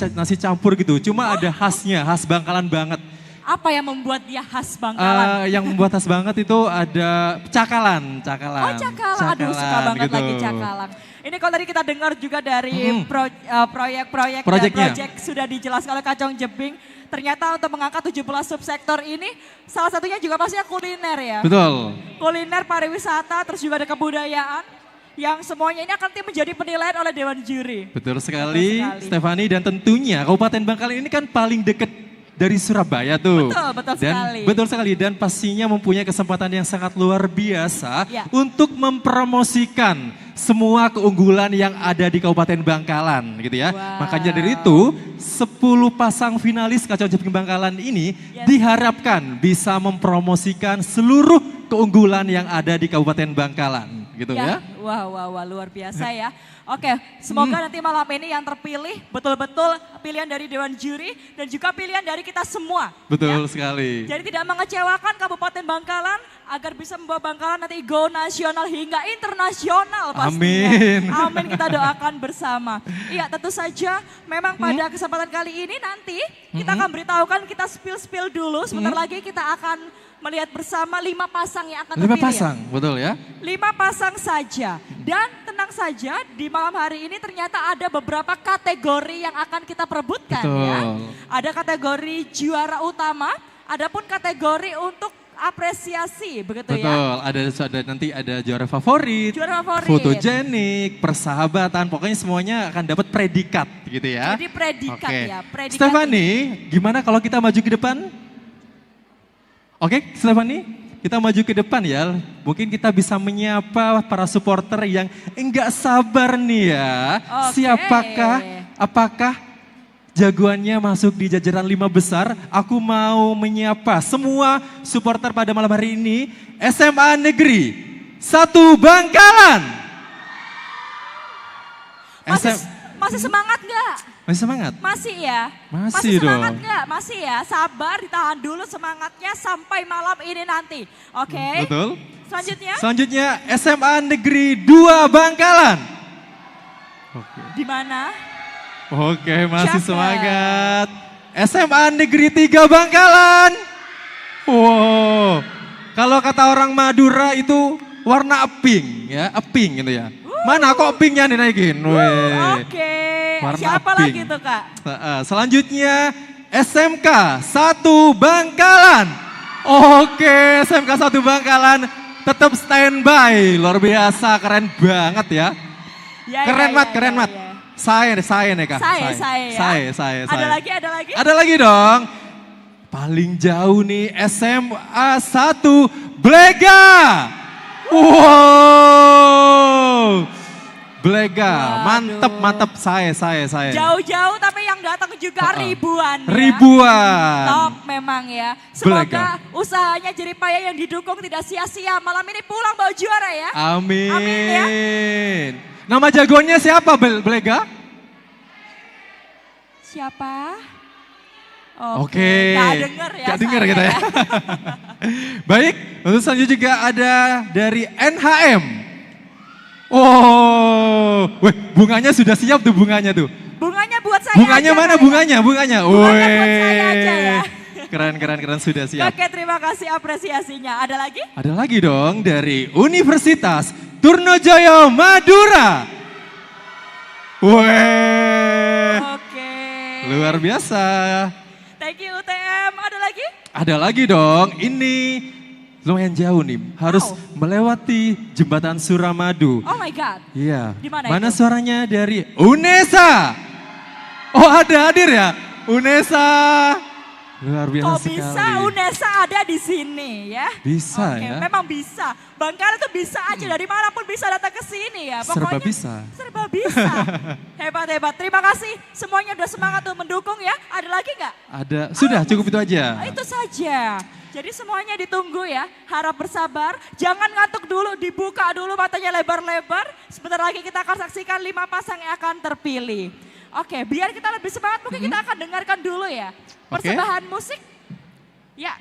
[SPEAKER 6] tahu
[SPEAKER 5] nasi campur gitu. Cuma ada khasnya, khas Bangkalan banget.
[SPEAKER 6] Apa yang membuat dia khas Bangkalan?
[SPEAKER 5] Yang membuat khas banget itu ada cakalan.
[SPEAKER 6] Oh cakalang, aduh suka banget
[SPEAKER 5] gitu.
[SPEAKER 6] lagi cakalang. Ini kalau tadi kita dengar juga dari proyek-proyek
[SPEAKER 5] Proyeknya.
[SPEAKER 6] project sudah dijelaskan oleh Kacong Jebing. Ternyata untuk mengangkat 17 subsektor ini salah satunya juga pastinya kuliner ya.
[SPEAKER 5] Betul.
[SPEAKER 6] Kuliner, pariwisata, terus juga ada kebudayaan yang semuanya ini akan menjadi penilaian oleh Dewan Juri.
[SPEAKER 5] Betul sekali, Stefani, dan tentunya Kabupaten Bangkalan ini kan paling dekat dari Surabaya tuh.
[SPEAKER 6] Betul
[SPEAKER 5] Dan
[SPEAKER 6] sekali.
[SPEAKER 5] betul sekali, dan pastinya mempunyai kesempatan yang sangat luar biasa
[SPEAKER 6] Ya.
[SPEAKER 5] untuk mempromosikan semua keunggulan yang ada di Kabupaten Bangkalan gitu ya. Makanya dari itu 10 pasang finalis Kacong Jeping Bangkalan ini diharapkan bisa mempromosikan seluruh keunggulan yang ada di Kabupaten Bangkalan gitu ya.
[SPEAKER 6] Wah, luar biasa ya. Oke, semoga nanti malam ini yang terpilih betul-betul pilihan dari Dewan Juri dan juga pilihan dari kita semua.
[SPEAKER 5] Betul sekali.
[SPEAKER 6] Jadi tidak mengecewakan Kabupaten Bangkalan agar bisa membawa Bangkalan nanti go nasional hingga internasional pastinya.
[SPEAKER 5] Amin.
[SPEAKER 6] Amin, kita doakan bersama. Iya, tentu saja memang pada kesempatan kali ini nanti kita akan beritahukan, kita spill dulu. Sebentar lagi kita akan melihat bersama 5 pasang yang akan
[SPEAKER 5] 5
[SPEAKER 6] terpilih.
[SPEAKER 5] pasang, betul ya.
[SPEAKER 6] 5 pasang saja. Dan tenang saja di malam hari ini ternyata ada beberapa kategori yang akan kita perebutkan ya. Ada kategori juara utama, adapun kategori untuk apresiasi begitu ya.
[SPEAKER 5] Betul, nanti ada juara favorit,
[SPEAKER 6] Juara favorit.
[SPEAKER 5] fotogenik, persahabatan, pokoknya semuanya akan dapat predikat gitu ya.
[SPEAKER 6] Jadi predikat
[SPEAKER 5] Oke.
[SPEAKER 6] ya. Predikat
[SPEAKER 5] Stefani, gimana kalau kita maju ke depan? Oke, Stefani, kita maju ke depan ya. Mungkin kita bisa menyapa para supporter yang enggak sabar nih ya. Siapakah, apakah jagoannya masuk di jajaran 5 besar? Aku mau menyapa semua supporter pada malam hari ini. SMA Negeri 1 Bangkalan.
[SPEAKER 6] Masih semangat nggak?
[SPEAKER 5] Masih semangat?
[SPEAKER 6] Masih ya?
[SPEAKER 5] Masih
[SPEAKER 6] semangat
[SPEAKER 5] dong.
[SPEAKER 6] nggak? Masih ya? Sabar, ditahan dulu semangatnya sampai malam ini nanti. Oke?
[SPEAKER 5] Betul.
[SPEAKER 6] Selanjutnya?
[SPEAKER 5] Selanjutnya SMA Negeri 2 Bangkalan.
[SPEAKER 6] Di mana?
[SPEAKER 5] Oke, masih
[SPEAKER 6] Cakep.
[SPEAKER 5] semangat. SMA Negeri 3 Bangkalan. Wow. Kalau kata orang Madura itu warna pink ya, pink gitu ya. Mana kok pinknya dinaikin?
[SPEAKER 6] Oke.
[SPEAKER 5] Warna
[SPEAKER 6] Siapa
[SPEAKER 5] pink.
[SPEAKER 6] lagi tuh Kak?
[SPEAKER 5] Selanjutnya SMK 1 Bangkalan. Oke, SMK 1 Bangkalan tetap standby. Luar biasa, keren banget ya. Keren mat. Saya nih Kak. Saya.
[SPEAKER 6] Ada lagi?
[SPEAKER 5] Ada lagi dong. Paling jauh nih SMA 1 Blega. Wow. Blega, mantep saya.
[SPEAKER 6] Jauh-jauh tapi yang datang juga ribuan. Ya.
[SPEAKER 5] Ribuan.
[SPEAKER 6] Top memang ya. Semoga
[SPEAKER 5] Blega.
[SPEAKER 6] usahanya Jeripaya yang didukung tidak sia-sia. Malam ini pulang bawa juara ya.
[SPEAKER 5] Amin.
[SPEAKER 6] Amin ya.
[SPEAKER 5] Nama jagoannya siapa Blega?
[SPEAKER 6] Siapa?
[SPEAKER 5] Oke.
[SPEAKER 6] Gak denger ya.
[SPEAKER 5] Gak denger kita ya. Baik, untuk selanjutnya juga ada dari NHM. Oh, weh, bunganya sudah siap tuh bunganya tuh.
[SPEAKER 6] Bunganya buat saya
[SPEAKER 5] Bunganya
[SPEAKER 6] aja,
[SPEAKER 5] mana
[SPEAKER 6] Kak,
[SPEAKER 5] bunganya?
[SPEAKER 6] ya?
[SPEAKER 5] Bunganya.
[SPEAKER 6] Bunganya buat saya aja ya.
[SPEAKER 5] Keren sudah siap.
[SPEAKER 6] Oke, terima kasih apresiasinya. Ada lagi?
[SPEAKER 5] Ada lagi dong dari Universitas Turnojaya Madura. Weh.
[SPEAKER 6] Oke.
[SPEAKER 5] Luar biasa.
[SPEAKER 6] Thank you UTM. Ada lagi?
[SPEAKER 5] Ada lagi dong. Ini lumayan jauh nih. Harus melewati jembatan Suramadu.
[SPEAKER 6] Oh my God.
[SPEAKER 5] Iya.
[SPEAKER 6] Di mana
[SPEAKER 5] Mana
[SPEAKER 6] itu?
[SPEAKER 5] suaranya dari UNESA? Oh ada hadir ya? UNESA. Luar biasa
[SPEAKER 6] Kok
[SPEAKER 5] sekali.
[SPEAKER 6] bisa UNESA ada di sini ya?
[SPEAKER 5] Bisa
[SPEAKER 6] Oke,
[SPEAKER 5] ya.
[SPEAKER 6] memang bisa. Bangkalan tuh bisa aja dari manapun bisa datang ke sini ya.
[SPEAKER 5] Serba
[SPEAKER 6] Pokoknya
[SPEAKER 5] bisa.
[SPEAKER 6] serba bisa. Hebat-hebat. Terima kasih semuanya udah semangat tuh mendukung ya. Ada lagi nggak?
[SPEAKER 5] Ada, sudah cukup itu aja.
[SPEAKER 6] Itu saja. Jadi semuanya ditunggu ya. Harap bersabar. Jangan ngantuk dulu. Dibuka dulu matanya lebar-lebar. Sebentar lagi kita akan saksikan 5 pasang yang akan terpilih. Oke, biar kita lebih semangat mungkin kita akan dengarkan dulu ya. Persembahan musik. Ya,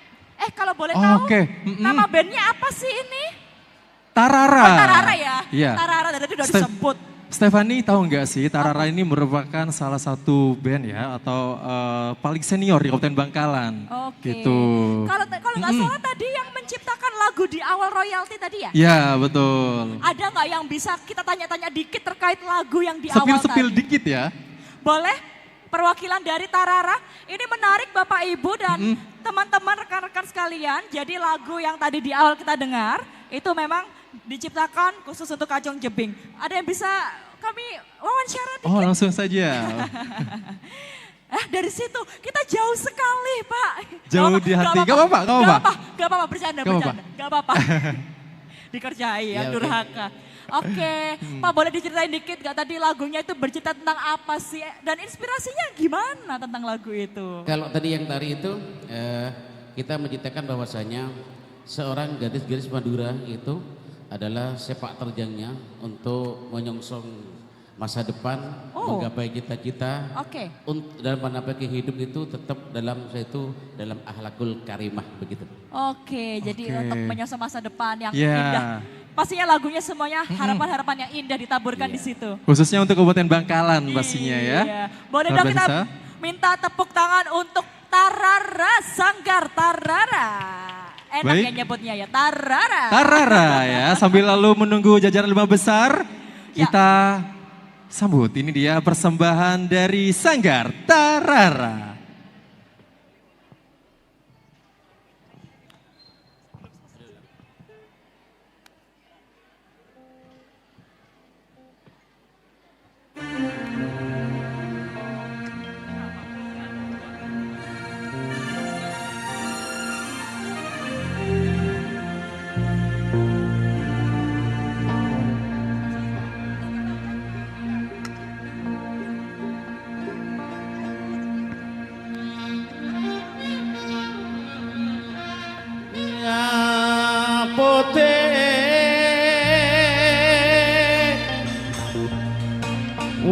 [SPEAKER 6] kalau boleh tahu nama bandnya apa sih ini?
[SPEAKER 5] Tarara.
[SPEAKER 6] Oh, Tarara ya?
[SPEAKER 5] Iya.
[SPEAKER 6] Tarara tadi udah
[SPEAKER 5] Steph-
[SPEAKER 6] disebut.
[SPEAKER 5] Stefani tahu nggak sih Tarara ini merupakan salah satu band ya atau paling senior di Kabupaten Bangkalan.
[SPEAKER 6] Oke.
[SPEAKER 5] Gitu.
[SPEAKER 6] Kalau nggak salah tadi yang menciptakan lagu di awal royalti tadi ya?
[SPEAKER 5] Ya betul.
[SPEAKER 6] Ada nggak yang bisa kita tanya-tanya dikit terkait lagu yang di awal
[SPEAKER 5] Sepil-sepil
[SPEAKER 6] tadi?
[SPEAKER 5] dikit ya.
[SPEAKER 6] Boleh? Perwakilan dari Tarara. Ini menarik Bapak Ibu dan teman-teman rekan-rekan sekalian. Jadi lagu yang tadi di awal kita dengar itu memang diciptakan khusus untuk Kacung Jebing. Ada yang bisa kami wawancara dikit?
[SPEAKER 5] Oh langsung saja.
[SPEAKER 6] Dari situ kita jauh sekali Pak.
[SPEAKER 5] Jauh di hati. Gak apa-apa, gak apa-apa.
[SPEAKER 6] Gak apa-apa, bercanda,
[SPEAKER 5] Gak apa-apa.
[SPEAKER 6] bercanda. Gak apa-apa. Dikerjai ya,
[SPEAKER 3] Ya, oke.
[SPEAKER 6] durhaka. Oke, Pak boleh diceritain dikit gak tadi lagunya itu bercerita tentang apa sih? Dan inspirasinya gimana tentang lagu itu?
[SPEAKER 3] Kalau tadi yang tari itu kita menceritakan bahwasanya seorang gadis-gadis Madura itu adalah sepak terjangnya untuk menyongsong masa depan, menggapai cita-cita.
[SPEAKER 6] Oke.
[SPEAKER 3] Dalam menapaki hidup itu tetap dalam akhlakul karimah begitu.
[SPEAKER 6] Oke, jadi untuk menyongsong masa depan yang
[SPEAKER 5] Yeah.
[SPEAKER 6] indah. Pastinya lagunya semuanya harapan-harapan yang indah ditaburkan di situ.
[SPEAKER 5] Khususnya untuk Kabupaten Bangkalan pastinya ya.
[SPEAKER 6] Iya. Boleh
[SPEAKER 5] Luar
[SPEAKER 6] dong kita
[SPEAKER 5] biasa.
[SPEAKER 6] minta tepuk tangan untuk Tarara, Sanggar Tarara. Enak
[SPEAKER 5] Baik.
[SPEAKER 6] ya nyebutnya ya, Tarara.
[SPEAKER 5] Tarara ya, sambil lalu menunggu jajaran 5 besar, kita sambut. Ini dia persembahan dari Sanggar Tarara.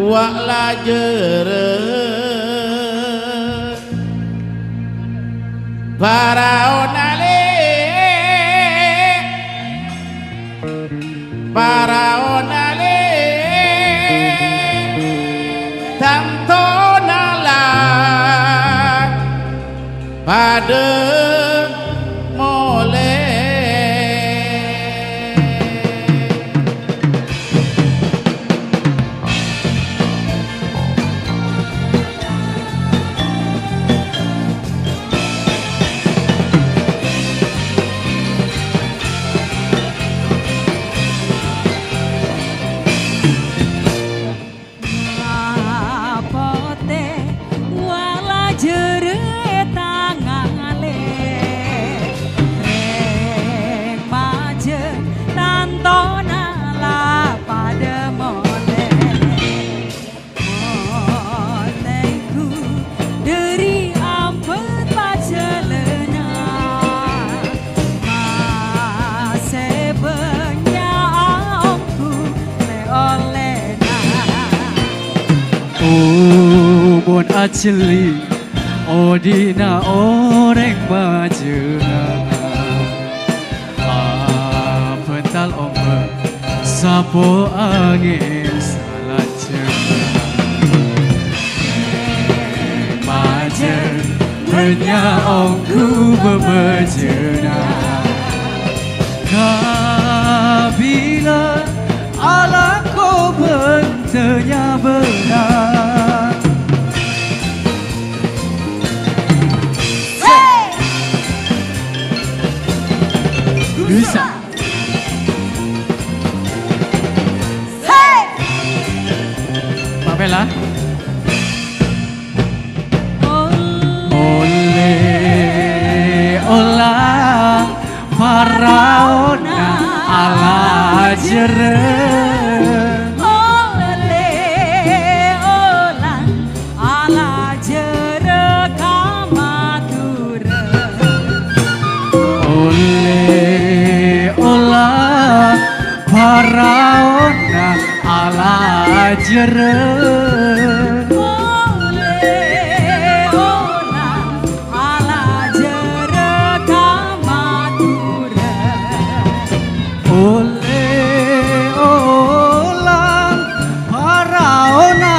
[SPEAKER 21] Wak lajere Paraonale tanto nalang pada mole
[SPEAKER 2] Apote wala jere tangale reng maje tantona la pada mole moleku dari ampet pacelena masebenya aku le olena
[SPEAKER 22] Ubon aceli odina oreng majuna Apental ombe sapo angin salaceng Majer penyaongku bemejena Kabila ala ko bentenya benar Bisa Mbak Bella Oleh jeren
[SPEAKER 4] Ole olang ala jere kamatura.
[SPEAKER 22] Ole olah paraona ala jeren
[SPEAKER 4] Ole olang ala jere kamatura.
[SPEAKER 22] Ole olang paraona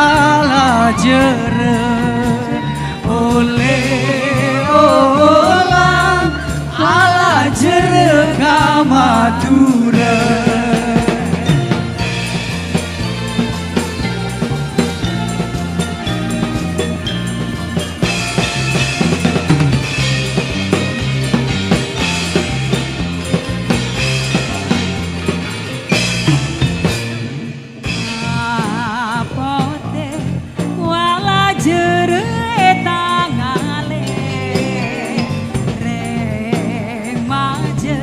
[SPEAKER 22] ala jeren Ole olang ala jeren kamatura.
[SPEAKER 4] Apote wala jere tangale reng maje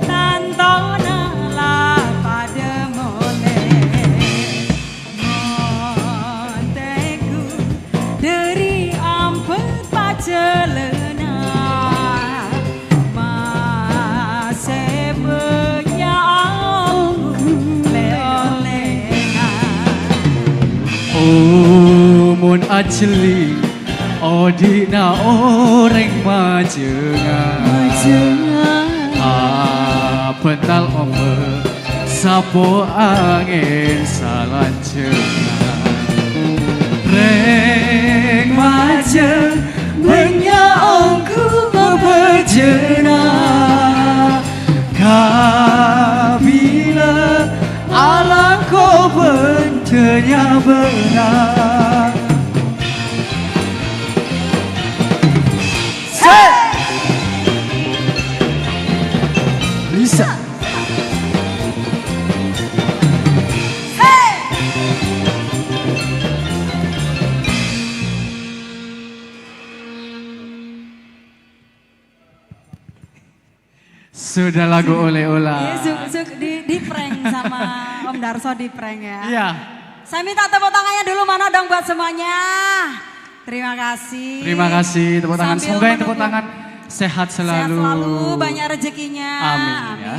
[SPEAKER 4] tantona la pada mole monteku dari ampun pacelena masih menyau leolena.
[SPEAKER 22] Mun ajli odina orang majengan pental ombe sapo angin salancengan reng majeng menyaongku bebejena kabila alang ko bentenya benar. Lisa. Sudah lagu oleh-olah.
[SPEAKER 4] Iya, di prank sama Om Darso di prank ya.
[SPEAKER 22] Iya.
[SPEAKER 4] Saya minta tepuk tangannya dulu, mana dong buat semuanya. Terima kasih.
[SPEAKER 22] Terima kasih tepuk tangan.
[SPEAKER 4] Sambil
[SPEAKER 22] Semoga yang tepuk
[SPEAKER 4] menunggu-
[SPEAKER 22] tangan sehat selalu.
[SPEAKER 4] Sehat selalu, banyak rezekinya.
[SPEAKER 22] Amin, ya.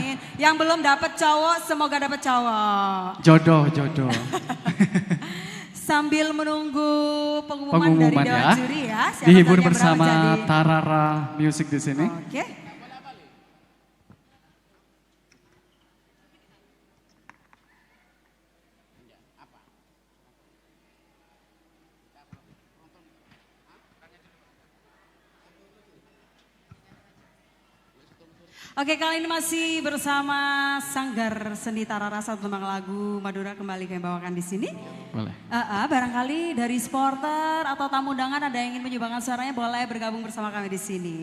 [SPEAKER 4] Yang belum dapat cowok, semoga dapat cowok.
[SPEAKER 22] Jodoh, jodoh.
[SPEAKER 4] Sambil menunggu pengumuman dari
[SPEAKER 22] Pengumuman
[SPEAKER 4] Dewan
[SPEAKER 22] ya.
[SPEAKER 4] Juri ya. Siapa
[SPEAKER 22] Dihibur
[SPEAKER 4] saja yang
[SPEAKER 22] bersama
[SPEAKER 4] berhak menjadi-
[SPEAKER 22] Tarara Music di sini.
[SPEAKER 4] Oke. Oke, kali ini masih bersama Sanggar Seni Tarara, satu tembang lagu Madura kembali kami bawakan di sini.
[SPEAKER 22] Boleh.
[SPEAKER 4] Barangkali dari supporter atau tamu undangan ada yang ingin menyumbangkan suaranya, boleh bergabung bersama kami di sini.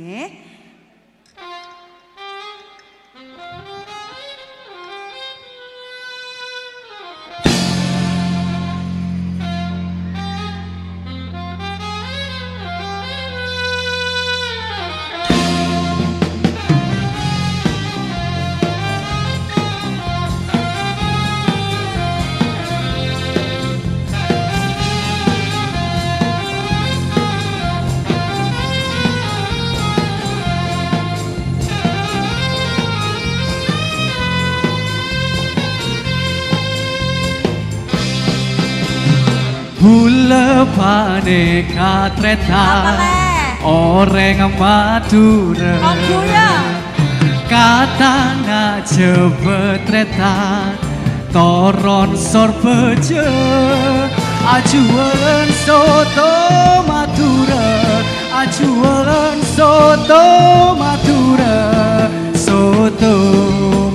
[SPEAKER 22] Bulepane katreta orang Madura katana jebetretan toron sor beje ajuan soto Madura ajuan soto Madura soto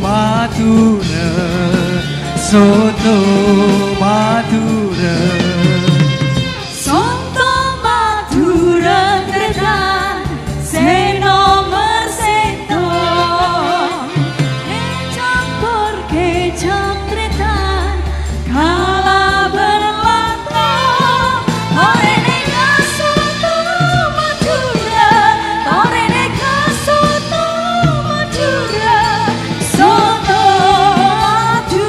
[SPEAKER 22] Madura soto Madura
[SPEAKER 4] Soto Madura Tretan se nomor sento campur kecap tretan kala berlato Toreneka Soto Madura Toreneka Soto Madura Soto Madura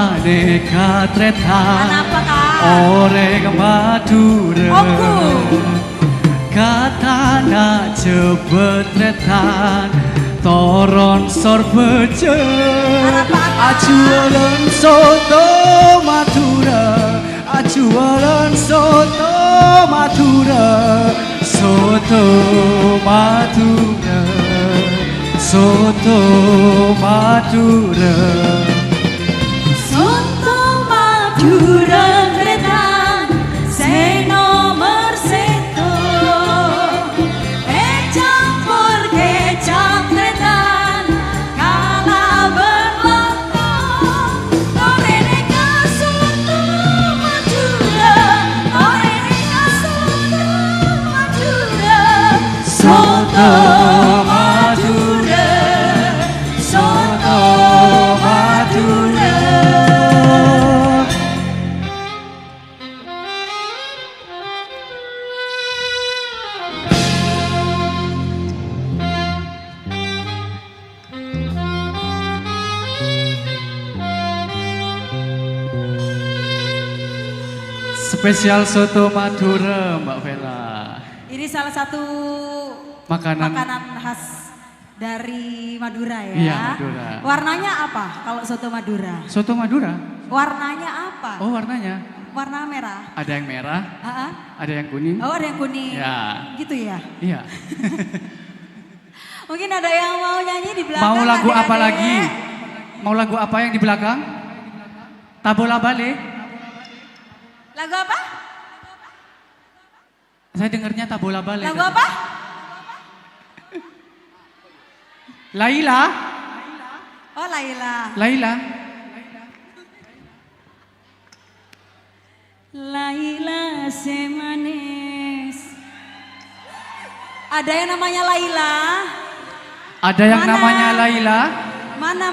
[SPEAKER 22] maneka tretan
[SPEAKER 4] Kenapa kak?
[SPEAKER 22] Oreng Madura Katana jebetretan Toron sor beje Ajualan soto Madura Ajualan soto Madura Soto Madura Soto Madura
[SPEAKER 4] Soto Madura Tretan sing nomor seto campur kecap tretan kala berlontong Toreneka Soto Madura Toreneka Soto Madura Soto Madura Soto Madura
[SPEAKER 22] Spesial soto Madura Mbak Vela.
[SPEAKER 4] Ini salah satu
[SPEAKER 22] Makanan
[SPEAKER 4] khas dari Madura ya.
[SPEAKER 22] Iya, Madura.
[SPEAKER 4] Warnanya apa kalau soto Madura?
[SPEAKER 22] Soto Madura?
[SPEAKER 4] Warnanya apa?
[SPEAKER 22] Oh warnanya?
[SPEAKER 4] Warna merah.
[SPEAKER 22] Ada yang merah,
[SPEAKER 4] Ah,
[SPEAKER 22] ada yang kuning.
[SPEAKER 4] oh ada yang kuning.
[SPEAKER 22] Ya.
[SPEAKER 4] Gitu ya.
[SPEAKER 22] Iya.
[SPEAKER 4] Mungkin ada yang mau nyanyi di belakang.
[SPEAKER 22] Mau lagu apa
[SPEAKER 4] adik-adik.
[SPEAKER 22] lagi? Mau lagu apa yang di belakang? Tabola Bale?
[SPEAKER 4] Lagu apa?
[SPEAKER 22] Saya dengarnya Tabola Bale.
[SPEAKER 4] Lagu apa?
[SPEAKER 22] Laila?
[SPEAKER 4] Oh Laila.
[SPEAKER 22] Laila?
[SPEAKER 4] Laila semanis. Ada yang namanya Laila?
[SPEAKER 22] Ada yang
[SPEAKER 4] Mana?
[SPEAKER 22] namanya Laila?
[SPEAKER 4] Mana?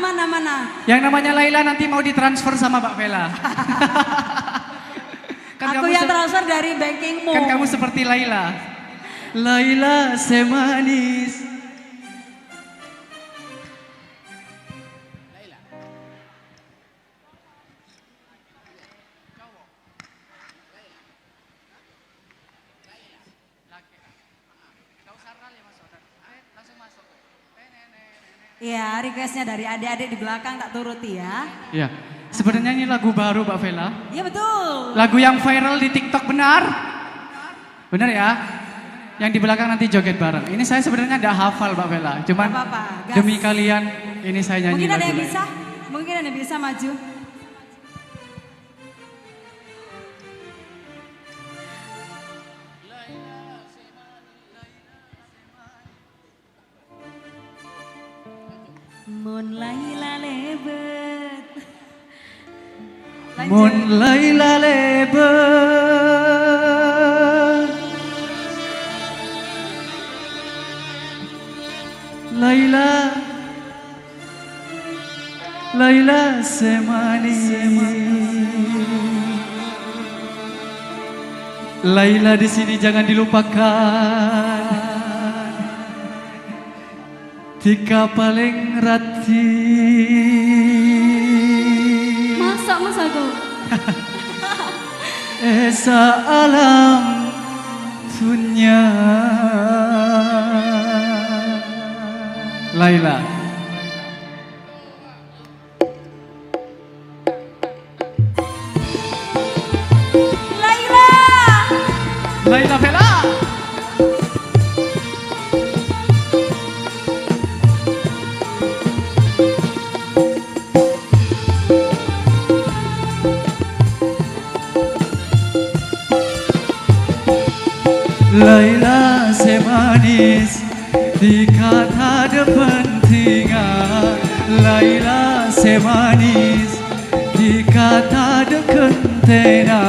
[SPEAKER 22] Yang namanya Laila nanti mau ditransfer sama Mbak Vela.
[SPEAKER 4] Aku yang transfer dari bankingmu.
[SPEAKER 22] Kan kamu seperti Laila. Laila semanis.
[SPEAKER 4] Iya, requestnya dari adik-adik di belakang tak turuti ya.
[SPEAKER 22] Ya, sebenarnya ini lagu baru Mbak Vela.
[SPEAKER 4] Iya betul.
[SPEAKER 22] Lagu yang viral di TikTok benar? Benar ya? Yang di belakang nanti joget bareng. Ini saya sebenarnya tidak hafal Mbak Vela. Cuman
[SPEAKER 4] apa-apa, gas.
[SPEAKER 22] demi kalian ini saya nyanyi
[SPEAKER 4] Mungkin ada
[SPEAKER 22] lagu
[SPEAKER 4] yang
[SPEAKER 22] lain.
[SPEAKER 4] bisa? Mungkin ada yang bisa maju. Mun Laila lebet.
[SPEAKER 22] Mun Laila lebet. Laila Laila semanis. Laila di sini jangan dilupakan. Tika paling rati.
[SPEAKER 4] Masa aku?
[SPEAKER 22] Esa alam dunia. Laila.
[SPEAKER 4] Laila.
[SPEAKER 22] Laila Vela. Laila semanis dikata ada pentingan. Laila semanis dikata ada kentena.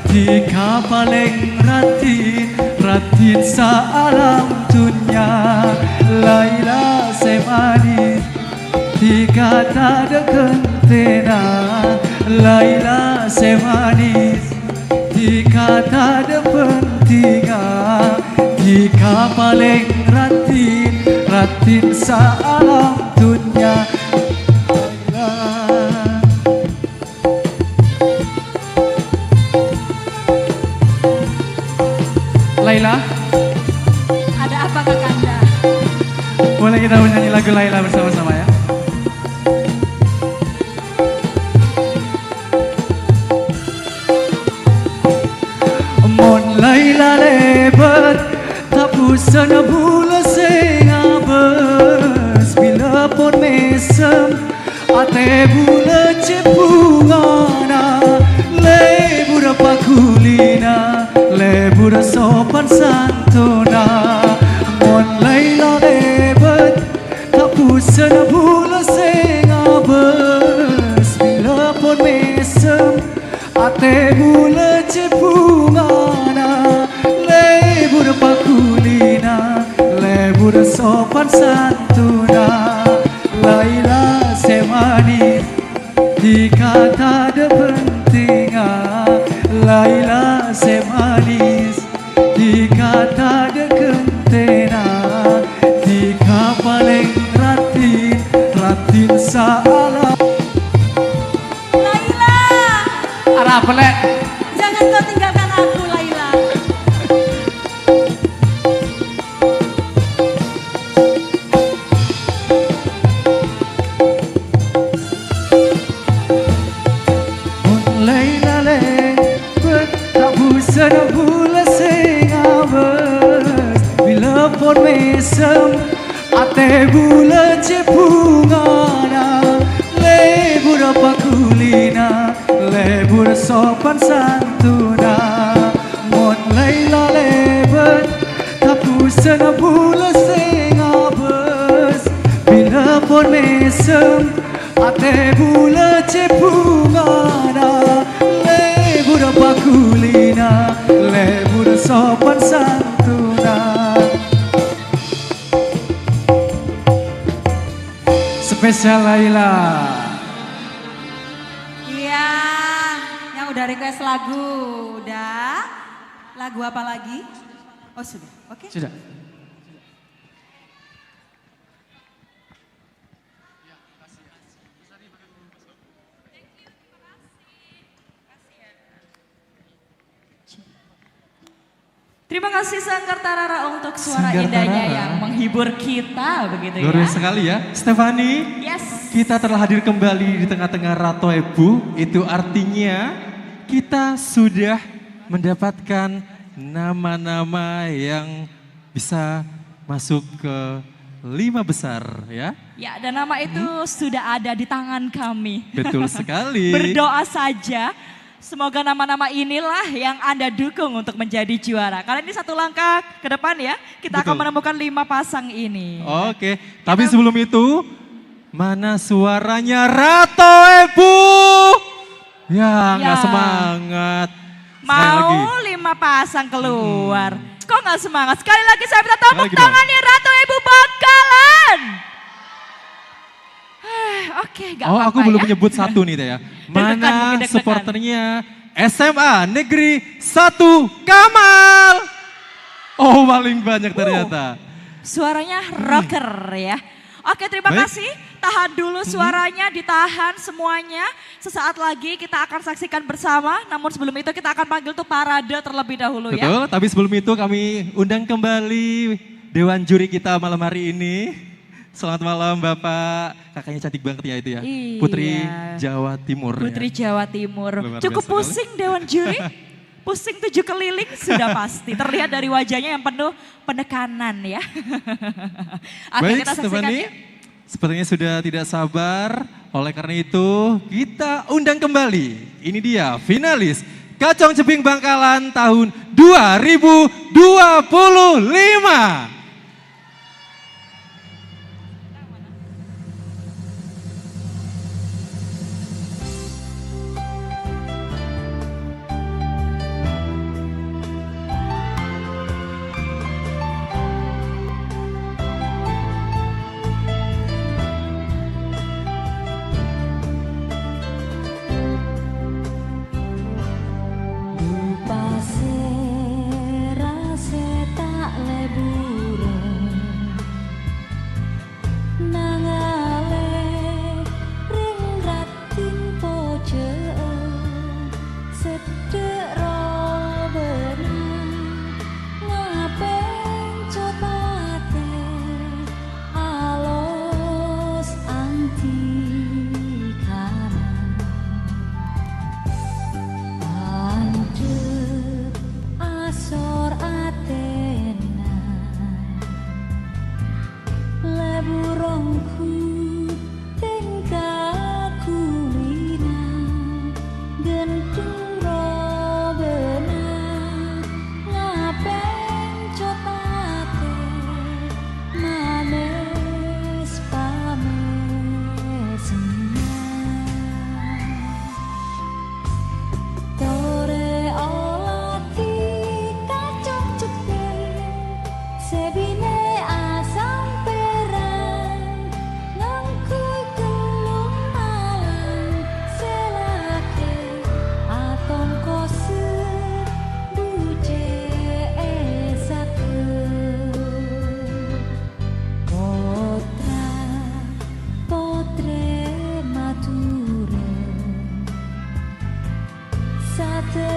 [SPEAKER 22] Dika paling ratin sa alam dunia. Laila semanis dikata ada kentena. Laila semanis dikata ada pentingan. Dika paling ratin sa alam dunia. Laila Laila,
[SPEAKER 6] Ada apa Kakanda?
[SPEAKER 22] boleh kita menyanyi lagu Laila bersama-sama ya? Mon Laila lebat, tak pusat bula sing abes, bila pun mesem, ate bula cepungana, lebur pakulina, lebur sopan santuna. Mon Laila lebat, tak pusat bula sing abes, bila pun mesem, ate bula cepungana, lebur pakulina, lebur sopan santuna. Laila semani dikata ada pentinga, Laila semanis dikata ada kentena, dika paling ratin, ratin saala.
[SPEAKER 6] Laila,
[SPEAKER 22] Arah pelek.
[SPEAKER 6] jangan kau tinggalkan aku Laila.
[SPEAKER 22] Laila lebet, tak busan bula sing abes, bila pun mesem, ate bula cepungana, lebur pakulina, lebur sopan santuna. Mon Laila lebet, tak busan bula sing abes, bila pun mesem, ate bula cepungana, lebur pakulina, lebur sopan santuna. Spesial Laila.
[SPEAKER 6] Iya, yang udah request lagu, udah. Lagu apa lagi? Oh sudah, oke.
[SPEAKER 22] Sudah.
[SPEAKER 6] Terima kasih Sanggar Tarara untuk suara
[SPEAKER 5] Sanggar
[SPEAKER 6] indahnya
[SPEAKER 5] Tarara.
[SPEAKER 6] yang menghibur kita begitu
[SPEAKER 5] Luar
[SPEAKER 6] ya.
[SPEAKER 5] biasa sekali ya. Stefani,
[SPEAKER 6] Yes.
[SPEAKER 5] kita telah hadir kembali di tengah-tengah Ratu Ebu. Itu artinya kita sudah mendapatkan nama-nama yang bisa masuk ke 5 besar ya.
[SPEAKER 6] Ya, dan nama itu sudah ada di tangan kami.
[SPEAKER 5] Betul sekali.
[SPEAKER 6] Berdoa saja. Semoga nama-nama inilah yang Anda dukung untuk menjadi juara. Kali ini satu langkah ke depan ya, kita akan
[SPEAKER 5] Betul.
[SPEAKER 6] menemukan 5 pasang ini.
[SPEAKER 5] Oke, tapi sebelum itu, mana suaranya Ratu Ebu? Ya, nggak
[SPEAKER 6] Ya.
[SPEAKER 5] semangat. Sekali
[SPEAKER 6] Mau
[SPEAKER 5] lagi.
[SPEAKER 6] 5 pasang keluar. Kok nggak semangat? Sekali lagi saya minta tepuk
[SPEAKER 5] Sekali lagi dong.
[SPEAKER 6] tangannya Ratu Ibu Bangkalan. Oke, gak
[SPEAKER 5] Oh,
[SPEAKER 6] apa-apa
[SPEAKER 5] aku belum
[SPEAKER 6] ya.
[SPEAKER 5] menyebut satu nih Teh ya.
[SPEAKER 6] Deg-degan,
[SPEAKER 5] Mana
[SPEAKER 6] mungkin deg-degan.
[SPEAKER 5] supporternya SMA Negeri 1 Kamal? Oh, paling banyak ternyata.
[SPEAKER 6] Suaranya rocker ya. Oke, terima
[SPEAKER 5] Baik.
[SPEAKER 6] kasih. Tahan dulu suaranya, ditahan semuanya. Sesaat lagi kita akan saksikan bersama. Namun sebelum itu kita akan panggil tuh parade terlebih dahulu ya.
[SPEAKER 5] Betul, tapi sebelum itu kami undang kembali Dewan Juri kita malam hari ini. Selamat malam Bapak, kakaknya cantik banget ya itu ya.
[SPEAKER 6] Iya.
[SPEAKER 5] Putri Jawa Timur.
[SPEAKER 6] Putri Jawa Timur.
[SPEAKER 5] Luar
[SPEAKER 6] Cukup
[SPEAKER 5] biasa
[SPEAKER 6] pusing Dewan Juri. Pusing 7 keliling sudah pasti. Terlihat dari wajahnya yang penuh penekanan ya. Oke,
[SPEAKER 5] Baik
[SPEAKER 6] kita saksikan
[SPEAKER 5] Stefani,
[SPEAKER 6] yuk.
[SPEAKER 5] sepertinya sudah tidak sabar. Oleh karena itu kita undang kembali. Ini dia finalis Kacong Ceping Bangkalan tahun 2025.
[SPEAKER 1] Lupa serase tak lebu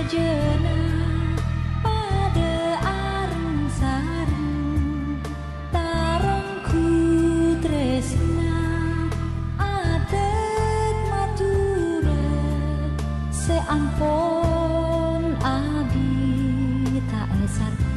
[SPEAKER 1] jenak pada arung-sarung tarongku tresna adet matura seampun abi tak esarki.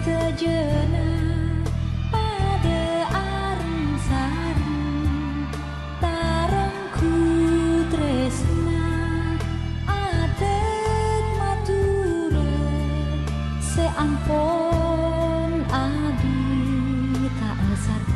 [SPEAKER 1] Sejenak pada arung-sarung tarongku tresna adet matura seampun abi tak esarki.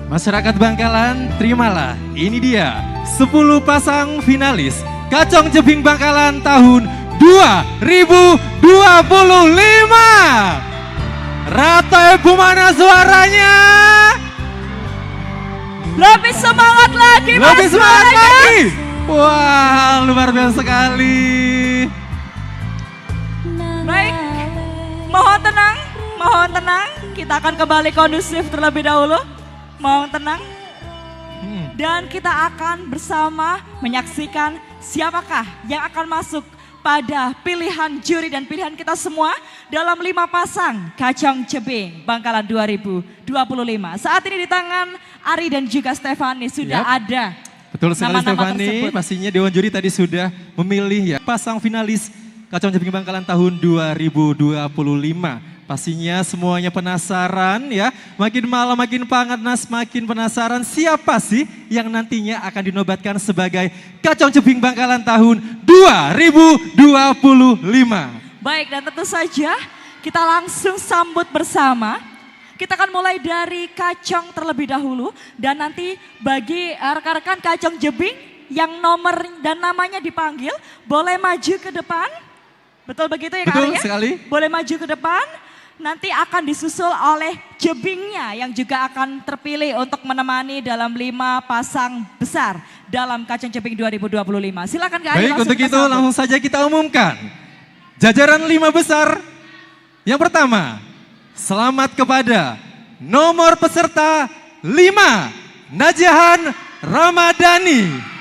[SPEAKER 5] Masyarakat Bangkalan, terimalah, ini dia 10 pasang finalis Kacong Jebing Bangkalan tahun 2025. Rata Ibu, mana suaranya?
[SPEAKER 6] Lebih semangat lagi, Mas.
[SPEAKER 5] Lebih semangat lagi. Wah, luar biasa sekali.
[SPEAKER 6] tenang, mohon tenang. Kita akan kembali kondusif terlebih dahulu. Mohon tenang. Dan kita akan bersama menyaksikan siapakah yang akan masuk pada pilihan juri dan pilihan kita semua dalam 5 pasang Kacong Jebing Bangkalan 2025. Saat ini di tangan Ari dan juga Stefani sudah ada.
[SPEAKER 5] Betul sekali
[SPEAKER 6] nama-nama
[SPEAKER 5] Stefani,
[SPEAKER 6] tersebut.
[SPEAKER 5] pastinya Dewan Juri tadi sudah memilih ya pasang finalis Kacong Jebing Bangkalan tahun 2025. Pastinya semuanya penasaran ya, makin malam makin panas, makin penasaran siapa sih yang nantinya akan dinobatkan sebagai Kacong Jebing Bangkalan tahun 2025.
[SPEAKER 6] Baik, dan tentu saja kita langsung sambut bersama. Kita akan mulai dari Kacong terlebih dahulu dan nanti bagi rekan-rekan Kacong Jebing yang nomor dan namanya dipanggil boleh maju ke depan. Betul begitu ya Kak
[SPEAKER 5] Betul
[SPEAKER 6] Ari ya?
[SPEAKER 5] sekali.
[SPEAKER 6] Boleh maju ke depan. Nanti akan disusul oleh jebingnya yang juga akan terpilih untuk menemani dalam 5 pasang besar dalam Kacong Jebing 2025. Silakan Kak Ari.
[SPEAKER 5] Baik, untuk itu langsung saja kita umumkan jajaran 5 besar. Yang pertama, selamat kepada nomor peserta 5, Najahan Ramadhani.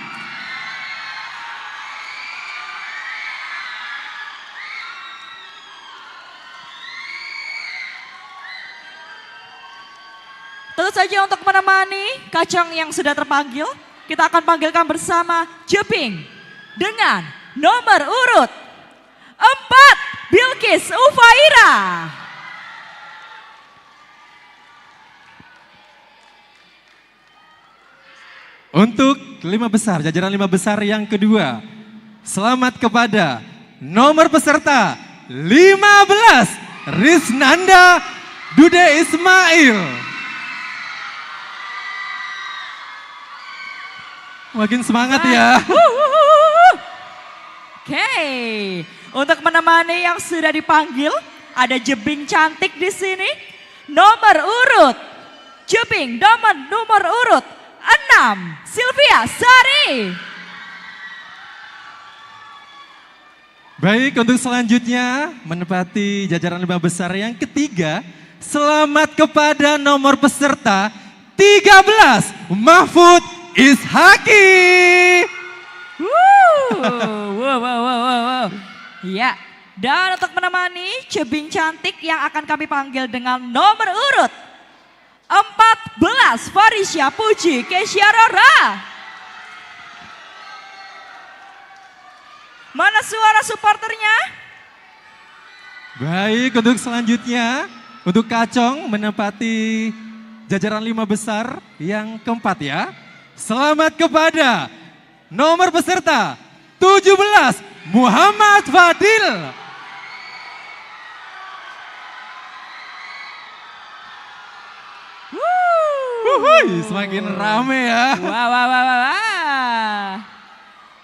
[SPEAKER 6] Tentu saja untuk menemani Kacong yang sudah terpanggil, kita akan panggilkan bersama Jebing dengan nomor urut 4, Bilkis Ufaira.
[SPEAKER 5] Untuk 5 besar, jajaran 5 besar yang kedua, selamat kepada nomor peserta 15, Risnanda Dude Ismail. Makin semangat ya.
[SPEAKER 6] Oke, untuk menemani yang sudah dipanggil, ada Jebing cantik di sini. Nomor urut, Jebing nomor urut 6, Sylvia Sari.
[SPEAKER 5] Baik, untuk selanjutnya menepati jajaran 5 besar yang ketiga, selamat kepada nomor peserta 13, Mahfud Ishaki.
[SPEAKER 6] Wow. Ya, dan untuk menemani Jebing cantik yang akan kami panggil dengan nomor urut 14, Farisya Puji Kesyarora. Mana suara supporternya?
[SPEAKER 5] Baik, untuk selanjutnya, untuk Kacong menempati jajaran 5 besar yang keempat ya. Selamat kepada nomor peserta 17, Muhammad Fadil. Semakin rame ya.
[SPEAKER 6] Wah.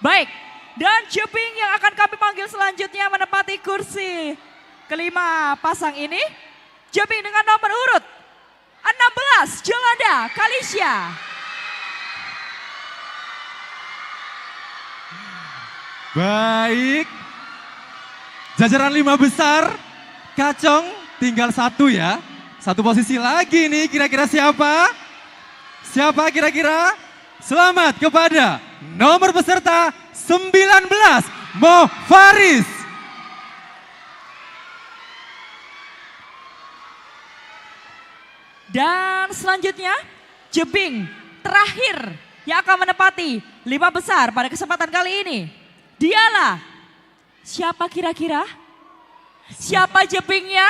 [SPEAKER 6] Baik, dan Jebing yang akan kami panggil selanjutnya menempati kursi kelima pasang ini. Jebing dengan nomor urut 16, Jolanda Kalisya.
[SPEAKER 5] Baik, jajaran 5 besar, Kacong tinggal 1 ya. 1 posisi lagi nih, kira-kira siapa? Siapa kira-kira? Selamat kepada nomor peserta 19, Mo Faris.
[SPEAKER 6] Dan selanjutnya, Jebing terakhir yang akan menepati 5 besar pada kesempatan kali ini. Dialah, siapa kira-kira? Siapa Jebingnya?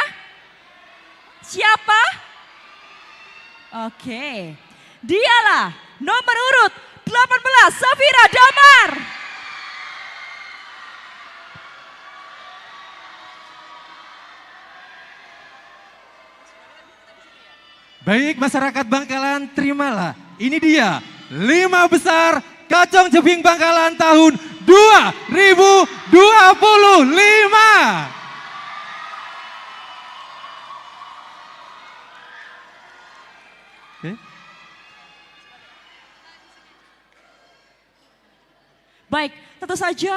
[SPEAKER 6] Siapa? Oke, dialah nomor urut 18, Safira Damar.
[SPEAKER 5] Baik masyarakat Bangkalan, terimalah. Ini dia 5 besar Kacong Jebing Bangkalan tahun 2025.
[SPEAKER 6] Baik, tentu saja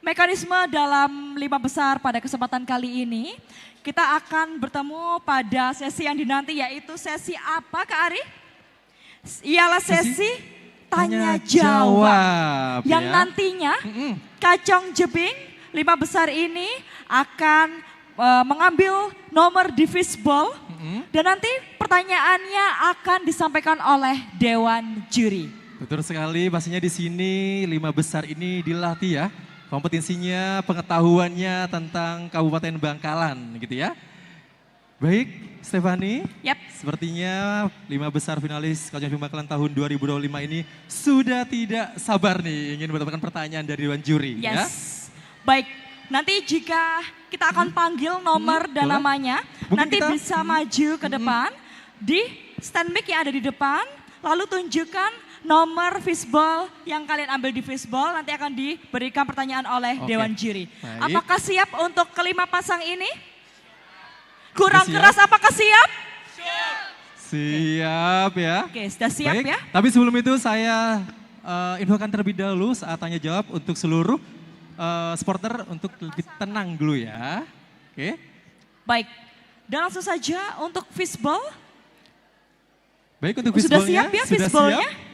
[SPEAKER 6] mekanisme dalam 5 besar pada kesempatan kali ini, kita akan bertemu pada sesi yang dinanti, yaitu sesi apa Kak Ari? Ialah sesi tanya jawab. Yang
[SPEAKER 5] ya.
[SPEAKER 6] nantinya Kacong Jebing 5 besar ini akan mengambil nomor di fishball dan nanti pertanyaannya akan disampaikan oleh Dewan Juri.
[SPEAKER 5] Betul sekali, pastinya di sini 5 besar ini dilatih ya. Kompetensinya, pengetahuannya tentang Kabupaten Bangkalan gitu ya. Baik, Stefani.
[SPEAKER 6] Yap.
[SPEAKER 5] Sepertinya 5 besar finalis Kacong Jebing Bangkalan tahun 2025 ini sudah tidak sabar nih ingin mendapatkan pertanyaan dari Dewan Juri ya.
[SPEAKER 6] Yes. Baik, nanti jika kita akan panggil nomor dan
[SPEAKER 5] boleh.
[SPEAKER 6] namanya,
[SPEAKER 5] Mungkin
[SPEAKER 6] nanti
[SPEAKER 5] kita-
[SPEAKER 6] bisa maju ke depan di stand mic yang ada di depan, lalu tunjukkan nomor fishball yang kalian ambil di fishball, nanti akan diberikan pertanyaan oleh
[SPEAKER 5] Oke.
[SPEAKER 6] Dewan Juri.
[SPEAKER 5] Baik.
[SPEAKER 6] Apakah siap untuk kelima pasang ini? Kurang
[SPEAKER 5] Sudah siap?
[SPEAKER 6] keras, apakah siap?
[SPEAKER 5] Siap ya.
[SPEAKER 6] Oke, sudah siap
[SPEAKER 5] Baik,
[SPEAKER 6] ya?
[SPEAKER 5] tapi sebelum itu saya infokan terlebih dahulu saat tanya jawab untuk seluruh supporter untuk lebih tenang dulu ya. Oke.
[SPEAKER 6] Baik, dan langsung saja untuk fishball.
[SPEAKER 5] Baik untuk
[SPEAKER 6] Sudah
[SPEAKER 5] fishball-nya.
[SPEAKER 6] siap ya
[SPEAKER 5] Sudah
[SPEAKER 6] fishball-nya?
[SPEAKER 5] siap?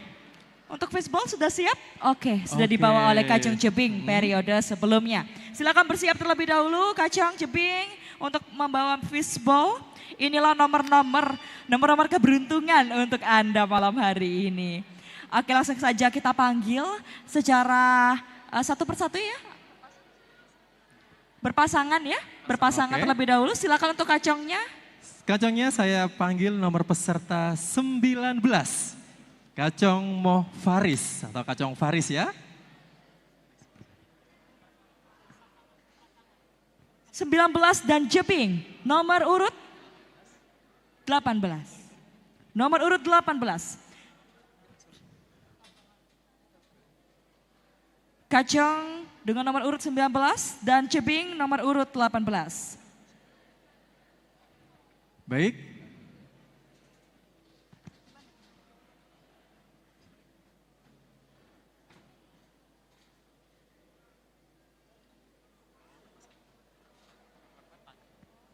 [SPEAKER 6] Untuk fishball sudah siap? Oke, sudah
[SPEAKER 5] Oke.
[SPEAKER 6] dibawa oleh Kacong Jebing periode sebelumnya. Silakan bersiap terlebih dahulu Kacong Jebing untuk membawa fishball. Inilah nomor-nomor keberuntungan untuk Anda malam hari ini. Oke, langsung saja kita panggil secara satu persatu ya. Berpasangan ya, berpasangan
[SPEAKER 5] Oke.
[SPEAKER 6] terlebih dahulu. Silakan untuk Kacongnya.
[SPEAKER 5] Kacongnya saya panggil nomor peserta 19. Kacong Mo Faris atau Kacong Faris ya.
[SPEAKER 6] 19 dan Jebing, nomor urut 18. Nomor urut 18. Kacong dengan nomor urut 19 dan Jebing nomor urut 18.
[SPEAKER 5] Baik.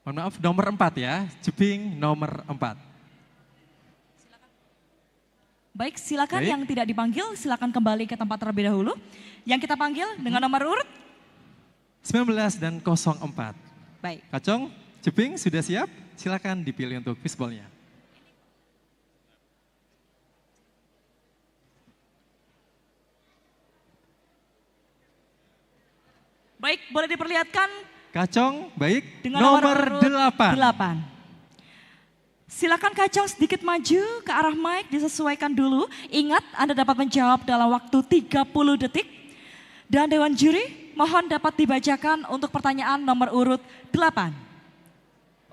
[SPEAKER 5] Mohon maaf, nomor 4 ya, Jebing nomor 4.
[SPEAKER 6] Baik, silakan
[SPEAKER 5] Baik.
[SPEAKER 6] yang tidak dipanggil silakan kembali ke tempat terlebih dahulu. Yang kita panggil dengan nomor urut.
[SPEAKER 5] 19 dan 04.
[SPEAKER 6] Baik.
[SPEAKER 5] Kacong, Jebing sudah siap? Silakan dipilih untuk fishball-nya.
[SPEAKER 6] Baik, boleh diperlihatkan
[SPEAKER 5] Kacong, baik.
[SPEAKER 6] dengan
[SPEAKER 5] Nomor
[SPEAKER 6] urut
[SPEAKER 5] 8.
[SPEAKER 6] 8. Silakan Kacong sedikit maju ke arah mic, disesuaikan dulu. Ingat Anda dapat menjawab dalam waktu 30 detik. Dan Dewan Juri mohon dapat dibacakan untuk pertanyaan nomor urut 8.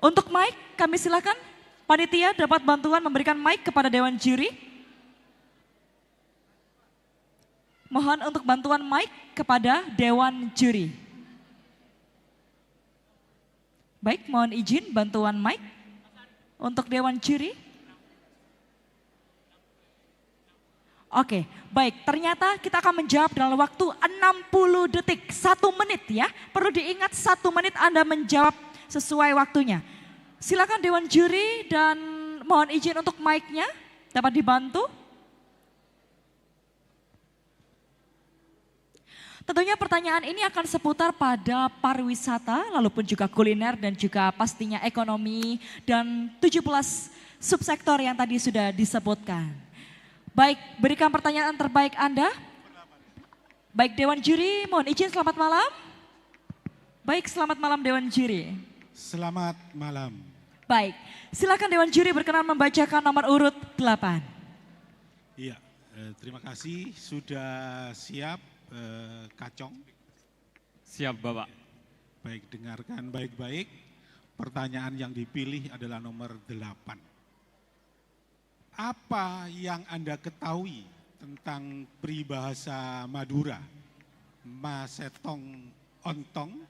[SPEAKER 6] Untuk mic kami silakan panitia dapat bantuan memberikan mic kepada Dewan Juri. Mohon untuk bantuan mic kepada Dewan Juri. Baik, mohon izin bantuan mic untuk Dewan Juri. Oke, baik. Ternyata kita akan menjawab dalam waktu 60 detik, 1 menit ya. Perlu diingat 1 menit Anda menjawab sesuai waktunya. Silakan Dewan Juri dan mohon izin untuk mic-nya dapat dibantu. Tentunya pertanyaan ini akan seputar pada pariwisata, lalu pun juga kuliner dan juga pastinya ekonomi dan 17 subsektor yang tadi sudah disebutkan. Baik, berikan pertanyaan terbaik Anda. Baik Dewan Juri, mohon izin selamat malam. Baik, selamat malam Dewan Juri.
[SPEAKER 8] Selamat malam.
[SPEAKER 6] Baik, silakan Dewan Juri berkenan membacakan nomor urut 8.
[SPEAKER 8] Iya, terima kasih sudah siap Kacong.
[SPEAKER 20] Siap Bapak.
[SPEAKER 8] Baik, dengarkan baik-baik. Pertanyaan yang dipilih adalah nomor 8. Apa yang Anda ketahui tentang peribahasa Madura? Masetong ontong,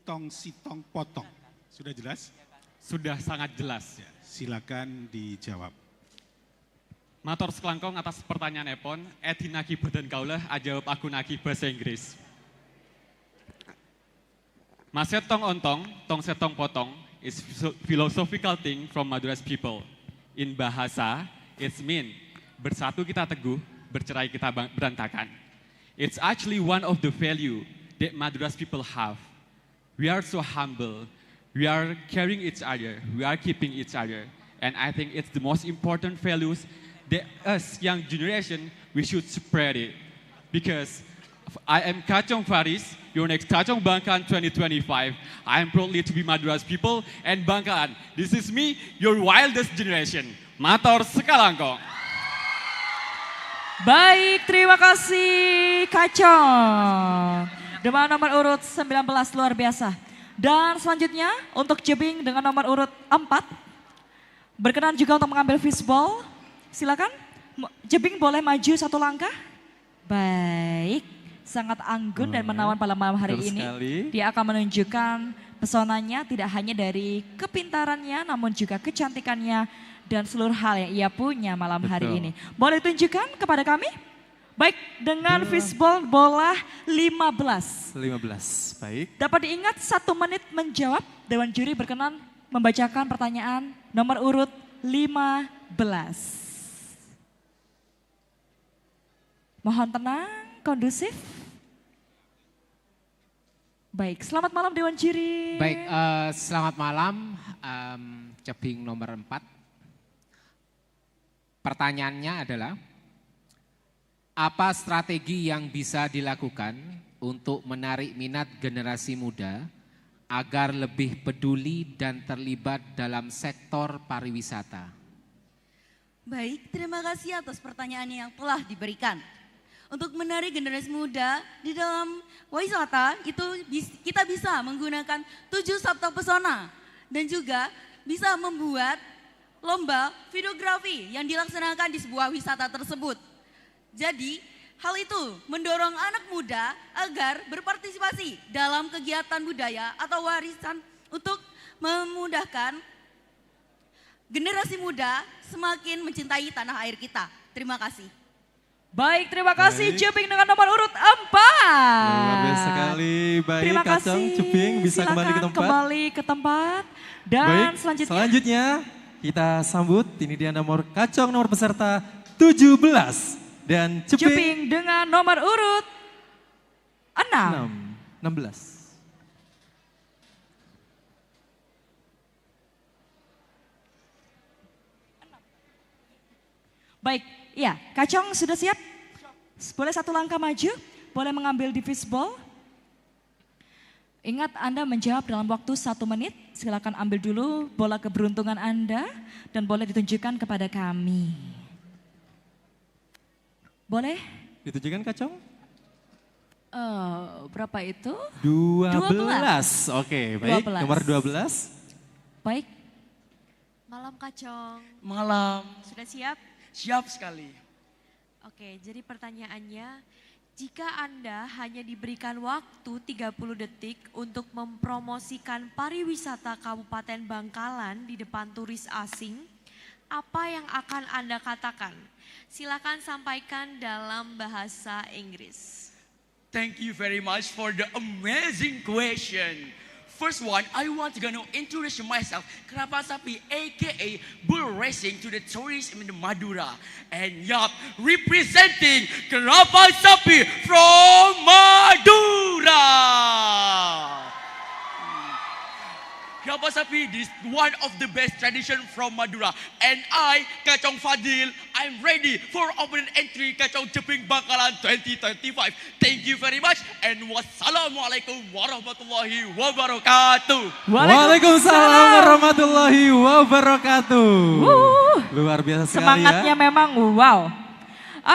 [SPEAKER 8] tong sitong potong. Sudah jelas?
[SPEAKER 20] Sudah sangat jelas.
[SPEAKER 8] Ya, silakan dijawab.
[SPEAKER 20] Matur sekelangkong atas pertanyaan Epon, Edi naki badan kaulah, ajawab aku naki bahasa Inggris. Masetong ontong, tong setong potong is philosophical thing from Madura's people. In bahasa, it's mean bersatu kita teguh, bercerai kita berantakan. It's actually one of the value that Madura's people have. We are so humble, we are caring each other, we are keeping each other. And I think it's the most important values that us young generation, we should spread it. Because I am Kacong Faris, your next Kacong Bangkalan 2025. I am proudly to be Madura's people and Bangkalan. This is me, your wildest generation. Mator Sekalangkong.
[SPEAKER 6] Baik, terima kasih Kacong. Dengan nomor urut 19 luar biasa. Dan selanjutnya untuk Jebing dengan nomor urut 4. Berkenan juga untuk mengambil fishball. Silakan, Jebing boleh maju satu langkah. Baik, sangat anggun dan menawan pada malam hari ini. Dia akan menunjukkan pesonanya tidak hanya dari kepintarannya namun juga kecantikannya dan seluruh hal yang ia punya malam hari ini. Boleh tunjukkan kepada kami? Baik, dengan fishball bola 15.
[SPEAKER 5] 15, baik.
[SPEAKER 6] Dapat diingat 1 menit menjawab. Dewan juri berkenan membacakan pertanyaan nomor urut 15. Mohon tenang, kondusif. Baik, selamat malam Dewan Juri.
[SPEAKER 10] Baik, selamat malam Jebing nomor 4. Pertanyaannya adalah, apa strategi yang bisa dilakukan untuk menarik minat generasi muda agar lebih peduli dan terlibat dalam sektor pariwisata?
[SPEAKER 13] Baik, terima kasih atas pertanyaan yang telah diberikan. Untuk menarik generasi muda di dalam wisata itu kita bisa menggunakan 7 sabta pesona dan juga bisa membuat lomba videografi yang dilaksanakan di sebuah wisata tersebut. Jadi hal itu mendorong anak muda agar berpartisipasi dalam kegiatan budaya atau warisan untuk memudahkan generasi muda semakin mencintai tanah air kita. Terima kasih.
[SPEAKER 6] Baik, terima kasih Jebing dengan nomor urut 4.
[SPEAKER 5] Luar biasa sekali. Baik,
[SPEAKER 6] terima
[SPEAKER 5] Kacong,
[SPEAKER 6] kasih.
[SPEAKER 5] Jebing bisa
[SPEAKER 6] Silakan
[SPEAKER 5] kembali ke tempat.
[SPEAKER 6] Kembali ke tempat. Dan
[SPEAKER 5] Baik, selanjutnya kita sambut, ini dia nomor Kacong, nomor peserta 17. Dan
[SPEAKER 6] Jebing dengan nomor urut 6.
[SPEAKER 5] 16.
[SPEAKER 6] Baik, ya, Kacong sudah siap? Boleh 1 langkah maju, boleh mengambil di fishball. Ingat Anda menjawab dalam waktu 1 menit, silakan ambil dulu bola keberuntungan Anda dan boleh ditunjukkan kepada kami. Boleh?
[SPEAKER 5] Ditunjukkan Kacong?
[SPEAKER 6] Berapa itu?
[SPEAKER 5] 12. Oke, baik.
[SPEAKER 6] 12.
[SPEAKER 5] Nomor 12.
[SPEAKER 6] Baik.
[SPEAKER 12] Malam Kacong.
[SPEAKER 7] Malam.
[SPEAKER 12] Sudah siap?
[SPEAKER 7] Siap sekali.
[SPEAKER 12] Oke, jadi pertanyaannya, jika Anda hanya diberikan waktu 30 detik untuk mempromosikan pariwisata Kabupaten Bangkalan di depan turis asing, apa yang akan Anda katakan? Silakan sampaikan dalam bahasa Inggris.
[SPEAKER 7] Thank you very much for the amazing question. First one, I want to introduce myself, Kenapa Sapi, aka Bull Racing to the tourists in Madura. And yup, representing Kenapa Sapi from Madura. Kenapa Sapi, this is one of the best tradition from Madura. And I, Kacong Fadil, I'm ready for open entry Kacong Jebing Bangkalan 2025. Thank you very much and wassalamualaikum warahmatullahi wabarakatuh.
[SPEAKER 5] Waalaikumsalam warahmatullahi wabarakatuh. Luar biasa sekali
[SPEAKER 6] Semangatnya
[SPEAKER 5] ya.
[SPEAKER 6] memang wow.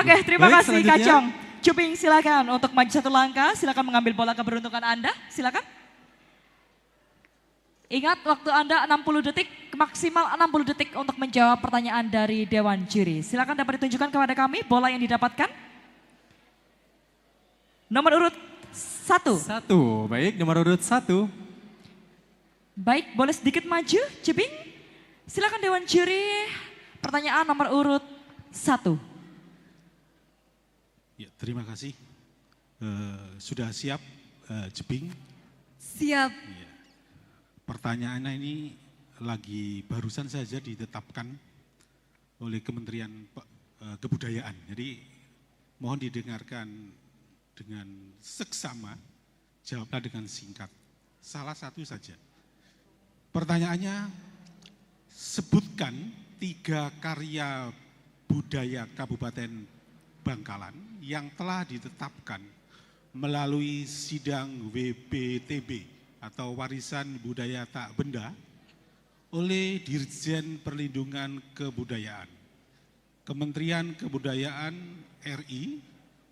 [SPEAKER 6] Oke, terima
[SPEAKER 5] Baik,
[SPEAKER 6] kasih
[SPEAKER 5] selanjutnya.
[SPEAKER 6] Kacong. Jebing silakan untuk maju 1 langkah, silakan mengambil bola keberuntungan Anda, silakan. Ingat waktu Anda 60 detik, maksimal 60 detik untuk menjawab pertanyaan dari Dewan Juri. Silakan dapat ditunjukkan kepada kami bola yang didapatkan. Nomor urut 1.
[SPEAKER 5] 1, baik, nomor urut 1.
[SPEAKER 6] Baik, boleh sedikit maju, Jebing. Silakan Dewan Juri, pertanyaan nomor urut 1.
[SPEAKER 8] Ya, terima kasih. Sudah siap Jebing.
[SPEAKER 13] Siap.
[SPEAKER 8] Pertanyaannya ini lagi barusan saja ditetapkan oleh Kementerian Kebudayaan. Jadi mohon didengarkan dengan seksama, jawablah dengan singkat. Salah satu saja. Pertanyaannya, sebutkan 3 karya budaya Kabupaten Bangkalan yang telah ditetapkan melalui sidang WBTB atau Warisan Budaya Tak Benda oleh Dirjen Perlindungan Kebudayaan, Kementerian Kebudayaan RI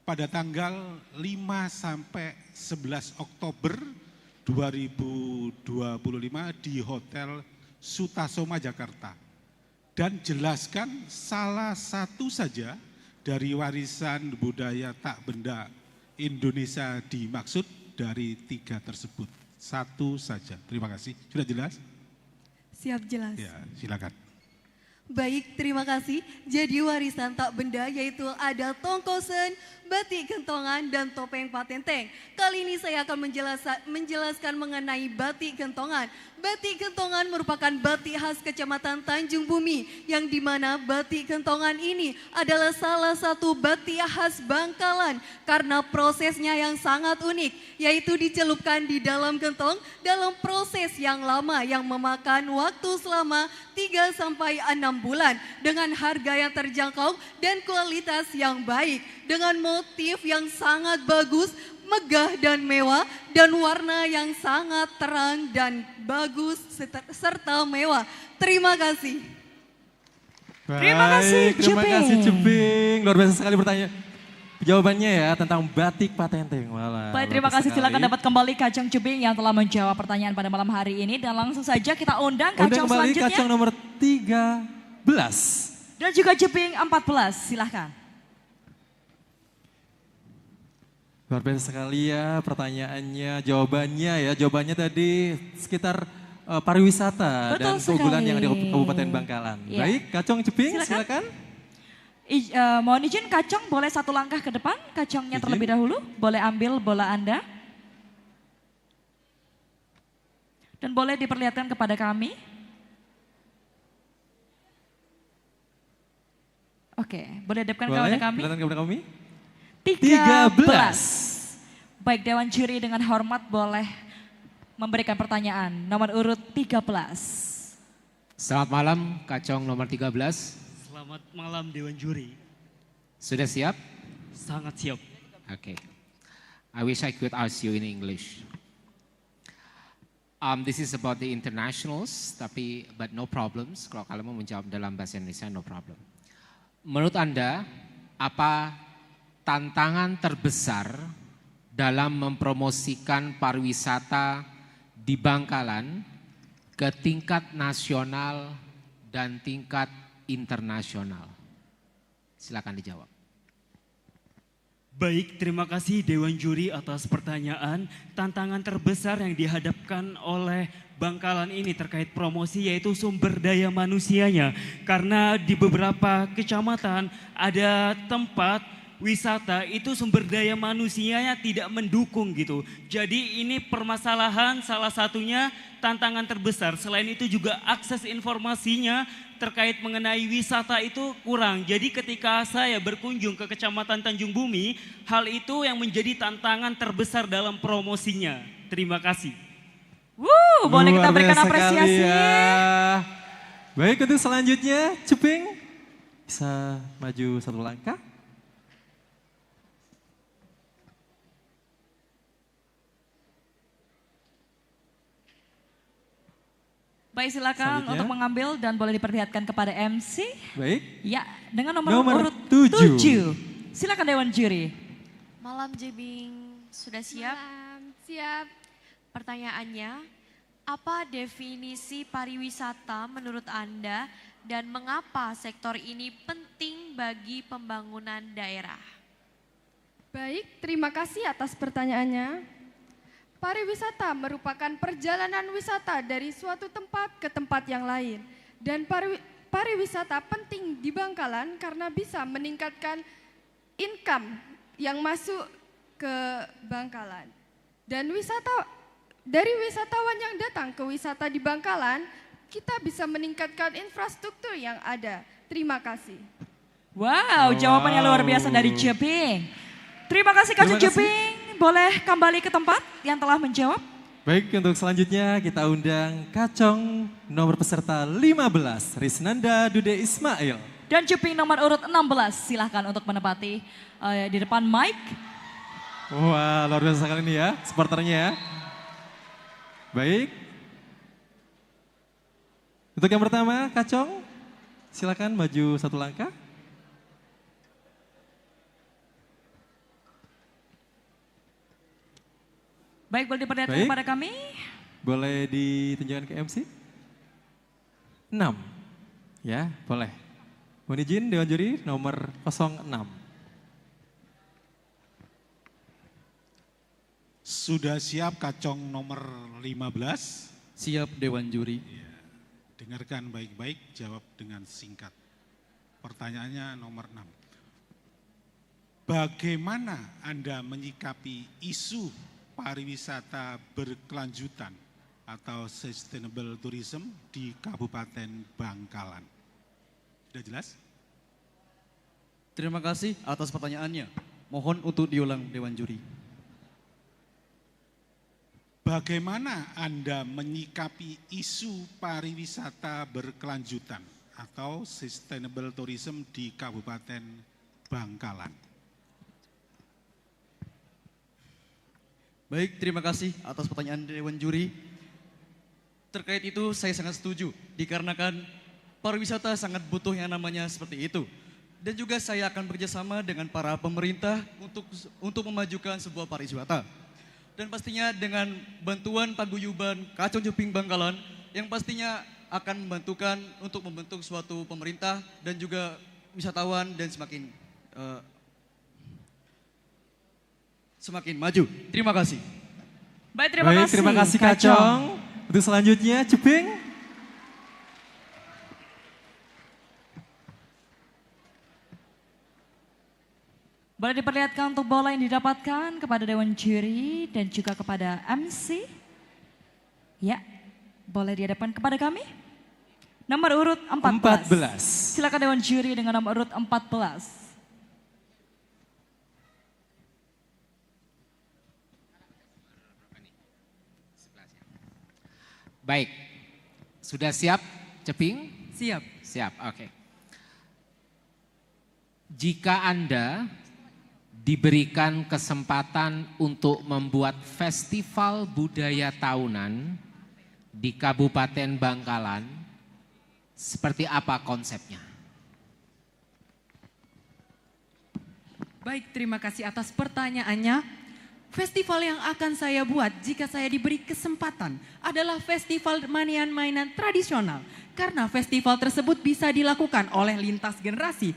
[SPEAKER 8] pada tanggal 5 sampai 11 Oktober 2025 di Hotel Sutasoma Jakarta. Dan jelaskan salah satu saja dari warisan budaya tak benda Indonesia dimaksud dari 3 tersebut. Satu saja. Terima kasih. Sudah jelas?
[SPEAKER 13] Siap, jelas.
[SPEAKER 8] Ya, silakan.
[SPEAKER 13] Baik, terima kasih. Jadi warisan tak benda yaitu ada tongkosen, batik kentongan, dan topeng patenteng. Kali ini saya akan menjelaskan mengenai batik kentongan. Batik kentongan merupakan batik khas Kecamatan Tanjung Bumi, yang dimana batik kentongan ini adalah salah satu batik khas Bangkalan karena prosesnya yang sangat unik, yaitu dicelupkan di dalam kentong dalam proses yang lama yang memakan waktu selama 3 sampai 6 bulan dengan harga yang terjangkau dan kualitas yang baik dengan motif yang sangat bagus, megah dan mewah, dan warna yang sangat terang dan bagus serta mewah. Terima kasih.
[SPEAKER 5] Terima kasih Ceping. Luar biasa sekali jawabannya ya tentang batik patenteng.
[SPEAKER 6] Baik, terima kasih. Silakan dapat kembali Kacang Ceping yang telah menjawab pertanyaan pada malam hari ini. Dan langsung saja kita undang Kacang
[SPEAKER 5] kembali
[SPEAKER 6] selanjutnya.
[SPEAKER 5] Kacang nomor 13.
[SPEAKER 6] Dan juga Ceping 14, silahkan.
[SPEAKER 5] Luar biasa sekali ya pertanyaannya, jawabannya tadi sekitar pariwisata.
[SPEAKER 6] Betul
[SPEAKER 5] dan keunggulan
[SPEAKER 6] sekali.
[SPEAKER 5] yang ada di Kabupaten Bangkalan.
[SPEAKER 6] Ya.
[SPEAKER 5] Baik, Kacang Ceping silakan.
[SPEAKER 6] Mohon izin Kacang boleh 1 langkah ke depan, Kacangnya terlebih dahulu, boleh ambil bola Anda. Dan boleh diperlihatkan kepada kami. Oke, boleh hadapkan kepada kami.
[SPEAKER 5] Boleh kepada kami.
[SPEAKER 6] 13. Baik, Dewan Juri dengan hormat boleh memberikan pertanyaan. Nomor urut 13.
[SPEAKER 10] Selamat malam, Kacang nomor 13.
[SPEAKER 17] Selamat malam Dewan Juri.
[SPEAKER 10] Sudah siap?
[SPEAKER 17] Sangat siap.
[SPEAKER 10] Okay. I wish I could ask you in English. This is about the internationals, but no problems. Kalau kalian mau menjawab dalam bahasa Indonesia, no problem. Menurut Anda, apa tantangan terbesar dalam mempromosikan pariwisata di Bangkalan ke tingkat nasional dan tingkat internasional? Silakan dijawab.
[SPEAKER 17] Baik, terima kasih Dewan Juri atas pertanyaan. Tantangan terbesar yang dihadapkan oleh Bangkalan ini terkait promosi yaitu sumber daya manusianya. Karena di beberapa kecamatan ada tempat wisata itu sumber daya manusianya tidak mendukung gitu. Jadi ini permasalahan salah satunya tantangan terbesar. Selain itu juga akses informasinya terkait mengenai wisata itu kurang. Jadi ketika saya berkunjung ke Kecamatan Tanjung Bumi, hal itu yang menjadi tantangan terbesar dalam promosinya. Terima kasih.
[SPEAKER 6] Boleh kita berikan apresiasi.
[SPEAKER 5] Ya. Baik, untuk selanjutnya Ceping bisa maju 1 langkah.
[SPEAKER 6] Baik, silakan untuk mengambil dan boleh diperlihatkan kepada MC.
[SPEAKER 5] Baik.
[SPEAKER 6] Ya, dengan nomor urut 7. Silakan Dewan Juri.
[SPEAKER 12] Malam Jebing, sudah siap?
[SPEAKER 16] Siap.
[SPEAKER 12] Pertanyaannya, apa definisi pariwisata menurut Anda dan mengapa sektor ini penting bagi pembangunan daerah?
[SPEAKER 16] Baik, terima kasih atas pertanyaannya. Pariwisata merupakan perjalanan wisata dari suatu tempat ke tempat yang lain. Dan pariwisata penting di Bangkalan karena bisa meningkatkan income yang masuk ke Bangkalan. Dan Dari wisatawan yang datang ke wisata di Bangkalan, kita bisa meningkatkan infrastruktur yang ada. Terima kasih.
[SPEAKER 6] Wow, jawabannya luar biasa dari Jeping. Terima kasih Kacung Jeping. Boleh kembali ke tempat yang telah menjawab?
[SPEAKER 5] Baik, untuk selanjutnya kita undang Kacong nomor peserta 15, Risnanda Dude Ismail.
[SPEAKER 6] Dan Jeping nomor urut 16, silahkan untuk menempati di depan mic.
[SPEAKER 5] Wah, luar biasa sekali ini ya, supporternya ya. Baik. Untuk yang pertama, Kacong, silakan maju satu langkah.
[SPEAKER 6] Baik, boleh diperlihatkan kepada kami?
[SPEAKER 5] Boleh ditunjukkan ke MC? 6. Ya, boleh. Mohon izin Dewan Juri nomor 06.
[SPEAKER 8] Sudah siap Kacong nomor 15?
[SPEAKER 18] Siap Dewan Juri.
[SPEAKER 8] Ya, dengarkan baik-baik, jawab dengan singkat. Pertanyaannya nomor 6. Bagaimana Anda menyikapi isu pariwisata berkelanjutan atau sustainable tourism di Kabupaten Bangkalan? Sudah jelas?
[SPEAKER 18] Terima kasih atas pertanyaannya. Mohon untuk diulang Dewan Juri.
[SPEAKER 8] Bagaimana Anda menyikapi isu pariwisata berkelanjutan atau sustainable tourism di Kabupaten Bangkalan?
[SPEAKER 18] Baik, terima kasih atas pertanyaan Dewan Juri. Terkait itu saya sangat setuju, dikarenakan pariwisata sangat butuh yang namanya seperti itu. Dan juga saya akan bekerjasama dengan para pemerintah untuk memajukan sebuah pariwisata. Dan pastinya dengan bantuan paguyuban Kacong Jeping Bangkalan yang pastinya akan membantukan untuk membentuk suatu pemerintah dan juga wisatawan dan semakin maju. Terima kasih.
[SPEAKER 6] Baik, terima kasih
[SPEAKER 5] Kacong. Untuk selanjutnya Jeping.
[SPEAKER 6] Boleh diperlihatkan untuk bola yang didapatkan kepada Dewan Juri dan juga kepada MC. Ya, boleh dihadapkan kepada kami. Nomor urut 14. Silakan Dewan Juri dengan nomor urut 14.
[SPEAKER 10] Baik, sudah siap Jeping?
[SPEAKER 19] Siap.
[SPEAKER 10] Siap, oke. Jika Anda diberikan kesempatan untuk membuat festival budaya tahunan di Kabupaten Bangkalan, seperti apa konsepnya?
[SPEAKER 19] Baik, terima kasih atas pertanyaannya. Festival yang akan saya buat jika saya diberi kesempatan adalah festival mainan-mainan tradisional. Karena festival tersebut bisa dilakukan oleh lintas generasi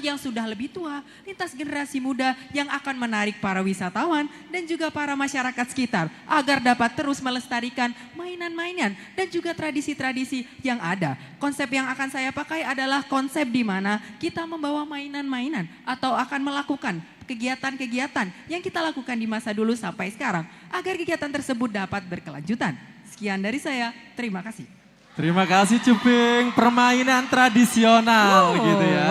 [SPEAKER 19] yang sudah lebih tua, lintas generasi muda yang akan menarik para wisatawan dan juga para masyarakat sekitar agar dapat terus melestarikan mainan-mainan dan juga tradisi-tradisi yang ada. Konsep yang akan saya pakai adalah konsep di mana kita membawa mainan-mainan atau akan melakukan kegiatan-kegiatan yang kita lakukan di masa dulu sampai sekarang agar kegiatan tersebut dapat berkelanjutan. Sekian dari saya, terima kasih.
[SPEAKER 5] Terima kasih Jeping, permainan tradisional gitu ya.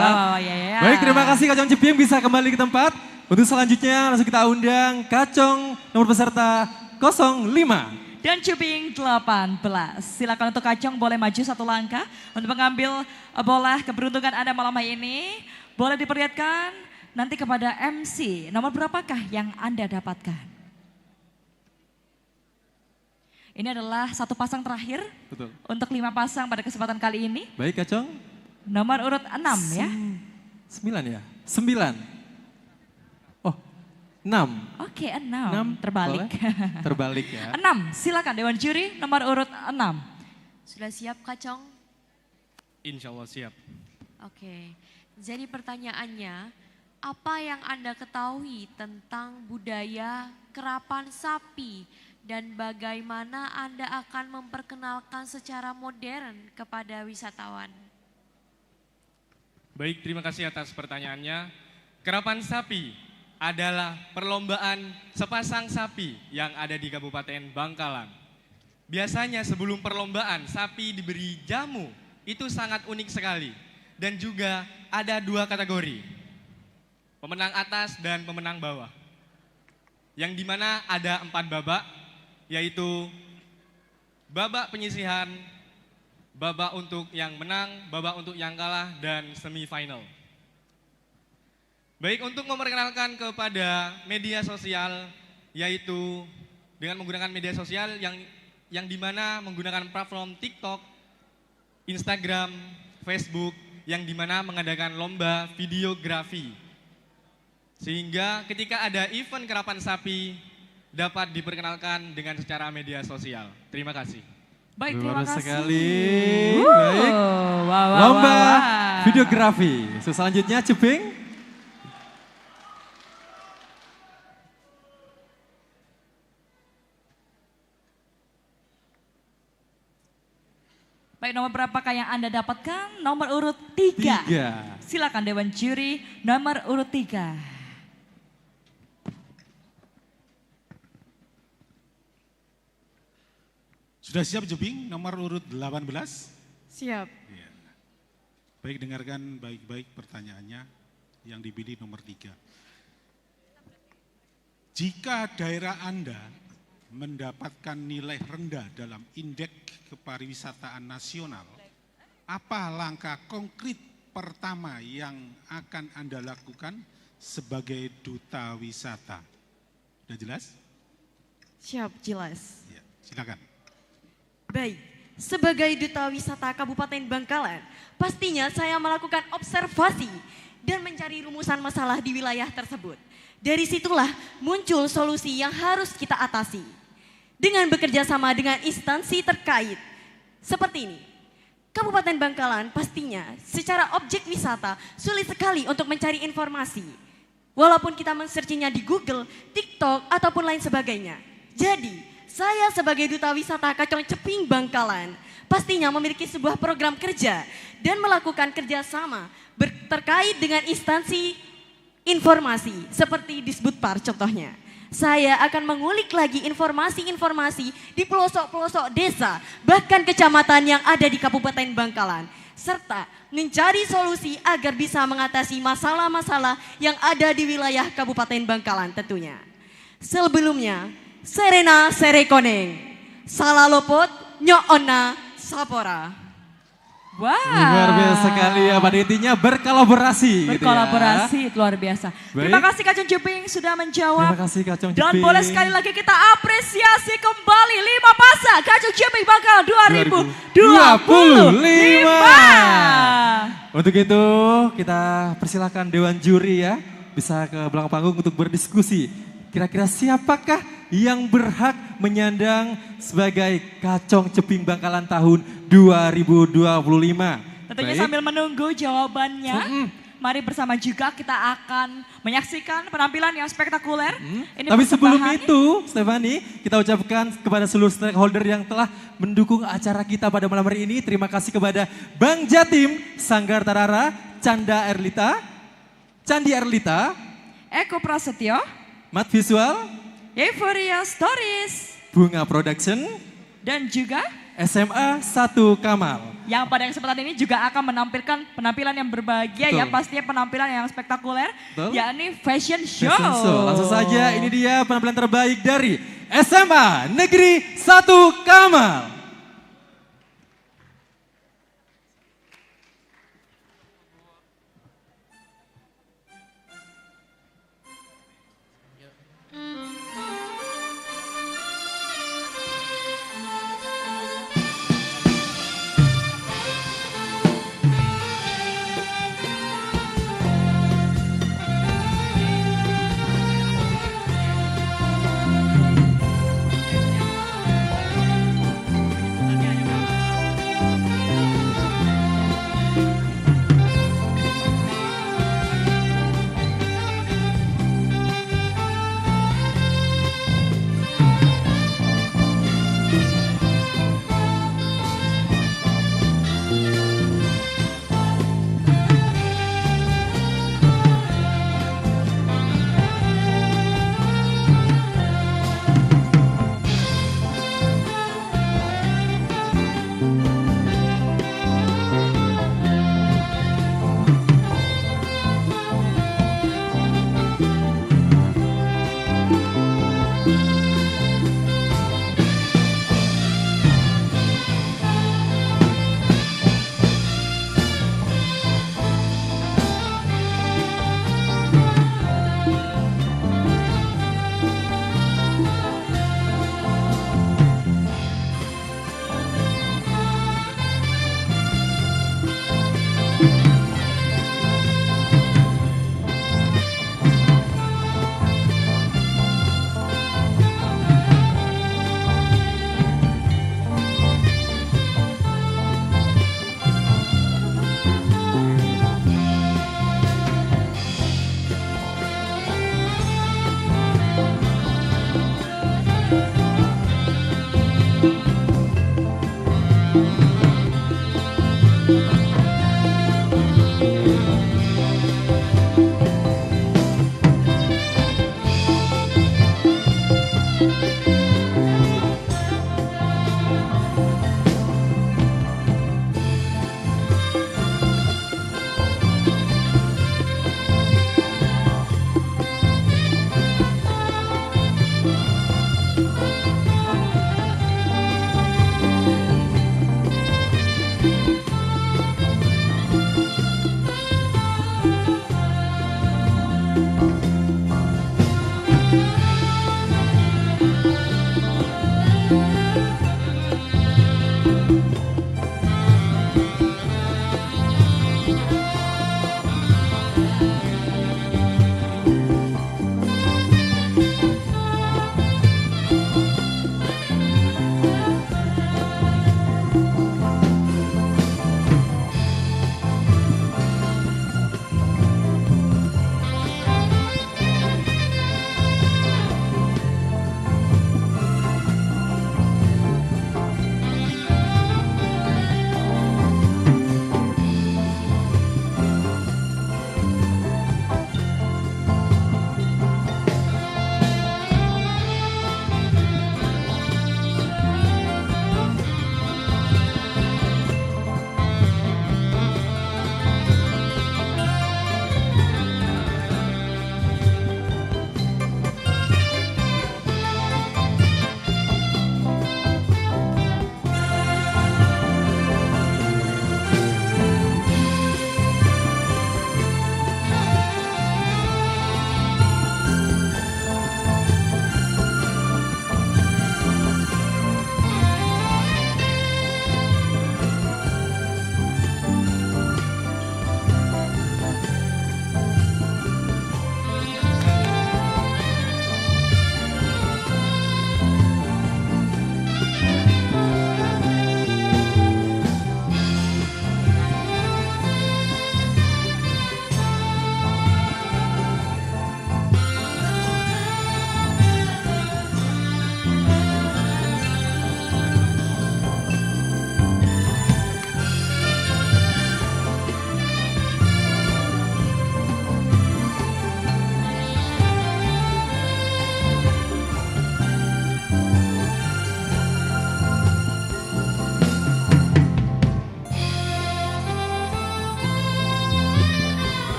[SPEAKER 5] Baik, terima kasih Kacong Jeping, bisa kembali ke tempat. Untuk selanjutnya langsung kita undang Kacong nomor peserta 05.
[SPEAKER 6] Dan Jeping 18. Silakan untuk Kacong boleh maju satu langkah untuk mengambil bola keberuntungan Anda malam hari ini. Boleh diperlihatkan nanti kepada MC, nomor berapakah yang Anda dapatkan? Ini adalah satu pasang terakhir.
[SPEAKER 5] Betul.
[SPEAKER 6] Untuk 5 pasang pada kesempatan kali ini.
[SPEAKER 5] Baik Kacong.
[SPEAKER 6] Nomor urut 6 ya.
[SPEAKER 5] 9 ya? 9. Oh, 6.
[SPEAKER 6] Oke, 6. Terbalik.
[SPEAKER 5] Terbalik ya.
[SPEAKER 6] 6, silakan Dewan Juri nomor urut 6.
[SPEAKER 12] Sudah siap Kacong?
[SPEAKER 20] Insya Allah siap.
[SPEAKER 12] Oke, jadi pertanyaannya, apa yang Anda ketahui tentang budaya kerapan sapi dan bagaimana Anda akan memperkenalkan secara modern kepada wisatawan?
[SPEAKER 20] Baik, terima kasih atas pertanyaannya. Kerapan sapi
[SPEAKER 9] adalah perlombaan sepasang sapi yang ada di Kabupaten Bangkalan. Biasanya sebelum perlombaan sapi diberi jamu, itu sangat unik sekali. Dan juga ada 2 kategori, pemenang atas dan pemenang bawah. Yang dimana ada 4 babak, yaitu babak penyisihan, babak untuk yang menang, babak untuk yang kalah, dan semifinal. Baik, untuk memperkenalkan kepada media sosial, yaitu dengan menggunakan media sosial yang dimana menggunakan platform TikTok, Instagram, Facebook, yang dimana mengadakan lomba videografi. Sehingga ketika ada event karapan sapi, dapat diperkenalkan dengan secara media sosial. Terima kasih.
[SPEAKER 6] Baik, terima kasih.
[SPEAKER 5] Sekali. Baik. Lomba videografi. Selanjutnya Ceping.
[SPEAKER 6] Baik, nomor berapakah yang Anda dapatkan? Nomor urut 3. Silakan Dewan Juri, nomor urut 3.
[SPEAKER 8] Sudah siap Jeping, nomor urut 18?
[SPEAKER 6] Siap.
[SPEAKER 8] Ya. Baik, dengarkan baik-baik pertanyaannya yang dipilih nomor 3. Jika daerah Anda mendapatkan nilai rendah dalam indeks kepariwisataan nasional, apa langkah konkret pertama yang akan Anda lakukan sebagai duta wisata? Sudah jelas?
[SPEAKER 12] Siap, jelas.
[SPEAKER 8] Ya, silakan.
[SPEAKER 12] Baik, sebagai Duta Wisata Kabupaten Bangkalan, pastinya saya melakukan observasi dan mencari rumusan masalah di wilayah tersebut. Dari situlah muncul solusi yang harus kita atasi. Dengan bekerja sama dengan instansi terkait. Seperti ini, Kabupaten Bangkalan pastinya secara objek wisata sulit sekali untuk mencari informasi. Walaupun kita men-searchingnya di Google, TikTok, ataupun lain sebagainya. Jadi, saya sebagai Duta Wisata Kacong Ceping Bangkalan pastinya memiliki sebuah program kerja dan melakukan kerjasama terkait dengan instansi informasi seperti Disbudpar contohnya. Saya akan mengulik lagi informasi-informasi di pelosok-pelosok desa bahkan kecamatan yang ada di Kabupaten Bangkalan. Serta mencari solusi agar bisa mengatasi masalah-masalah yang ada di wilayah Kabupaten Bangkalan tentunya. Sebelumnya, Serena Serekoneng, salah lopot nyoona sapora.
[SPEAKER 6] Wow.
[SPEAKER 5] Luar biasa sekali ya, pada intinya berkolaborasi.
[SPEAKER 6] Berkolaborasi,
[SPEAKER 5] gitu ya.
[SPEAKER 6] luar biasa.
[SPEAKER 5] Baik.
[SPEAKER 6] Terima kasih Kacong Ceping sudah menjawab.
[SPEAKER 5] Terima kasih Kacong
[SPEAKER 6] Dan
[SPEAKER 5] Ceping.
[SPEAKER 6] boleh sekali lagi kita apresiasi kembali 5 pasak Kacong Ceping Bangkalan 2025.
[SPEAKER 5] Untuk itu kita persilakan Dewan Juri ya, bisa ke belakang panggung untuk berdiskusi. Kira-kira siapakah yang berhak menyandang sebagai Kacong Ceping Bangkalan tahun 2025?
[SPEAKER 6] Tentunya
[SPEAKER 5] Baik.
[SPEAKER 6] sambil menunggu jawabannya, mari bersama juga kita akan menyaksikan penampilan yang spektakuler. Ini
[SPEAKER 5] Tapi sebelum
[SPEAKER 6] persembahan.
[SPEAKER 5] itu, Stefani, kita ucapkan kepada seluruh stakeholder yang telah mendukung acara kita pada malam hari ini. Terima kasih kepada Bang Jatim, Sanggar Tarara, Candi Erlita,
[SPEAKER 6] Eko Prasetyo,
[SPEAKER 5] Mat Visual,
[SPEAKER 6] Euphoria Stories,
[SPEAKER 5] Bunga Production,
[SPEAKER 6] dan juga
[SPEAKER 5] SMA 1 Kamal.
[SPEAKER 6] yang pada kesempatan ini juga akan menampilkan penampilan yang berbahagia ya,
[SPEAKER 5] Betul.
[SPEAKER 6] pastinya penampilan yang spektakuler,
[SPEAKER 5] Betul.
[SPEAKER 6] yakni fashion show.
[SPEAKER 5] Fashion show. Langsung saja, ini dia penampilan terbaik dari SMA Negeri 1 Kamal.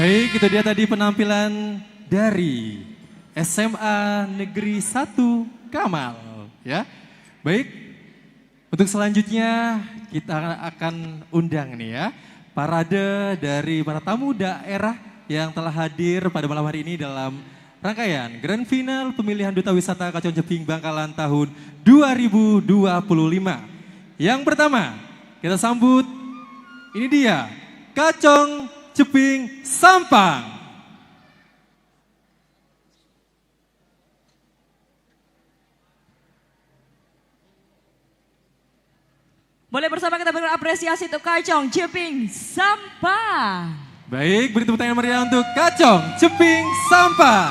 [SPEAKER 5] Baik, itu dia tadi penampilan dari SMA Negeri 1 Kamal, ya. Baik, untuk selanjutnya kita akan undang nih ya, parade dari para tamu daerah yang telah hadir pada malam hari ini dalam rangkaian Grand Final Pemilihan Duta Wisata Kacong Ceping Bangkalan tahun 2025. Yang pertama, kita sambut, ini dia, Kacong Ceping Sampang.
[SPEAKER 6] Boleh bersama kita berikan apresiasi untuk Kacong Ceping Sampang.
[SPEAKER 5] Baik, beri tepuk tangan meriah untuk Kacong Ceping Sampang.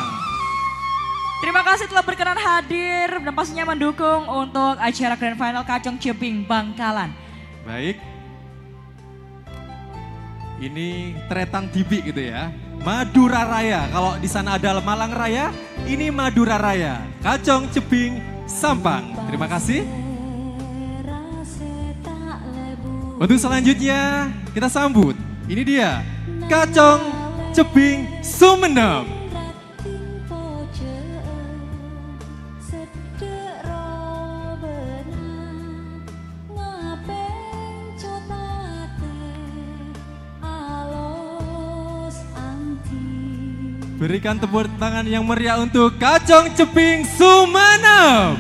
[SPEAKER 6] Terima kasih telah berkenan hadir dan pastinya mendukung untuk acara Grand Final Kacong Ceping Bangkalan.
[SPEAKER 5] Baik. Ini Tretang Tibi gitu ya. Madura Raya. Kalau di sana ada Malang Raya, ini Madura Raya. Kacong Ceping Sampang. Terima kasih. Untuk selanjutnya kita sambut. Ini dia Kacong Ceping Sumenep. Berikan tepuk tangan yang meriah untuk Kacong Ceping Sumenep.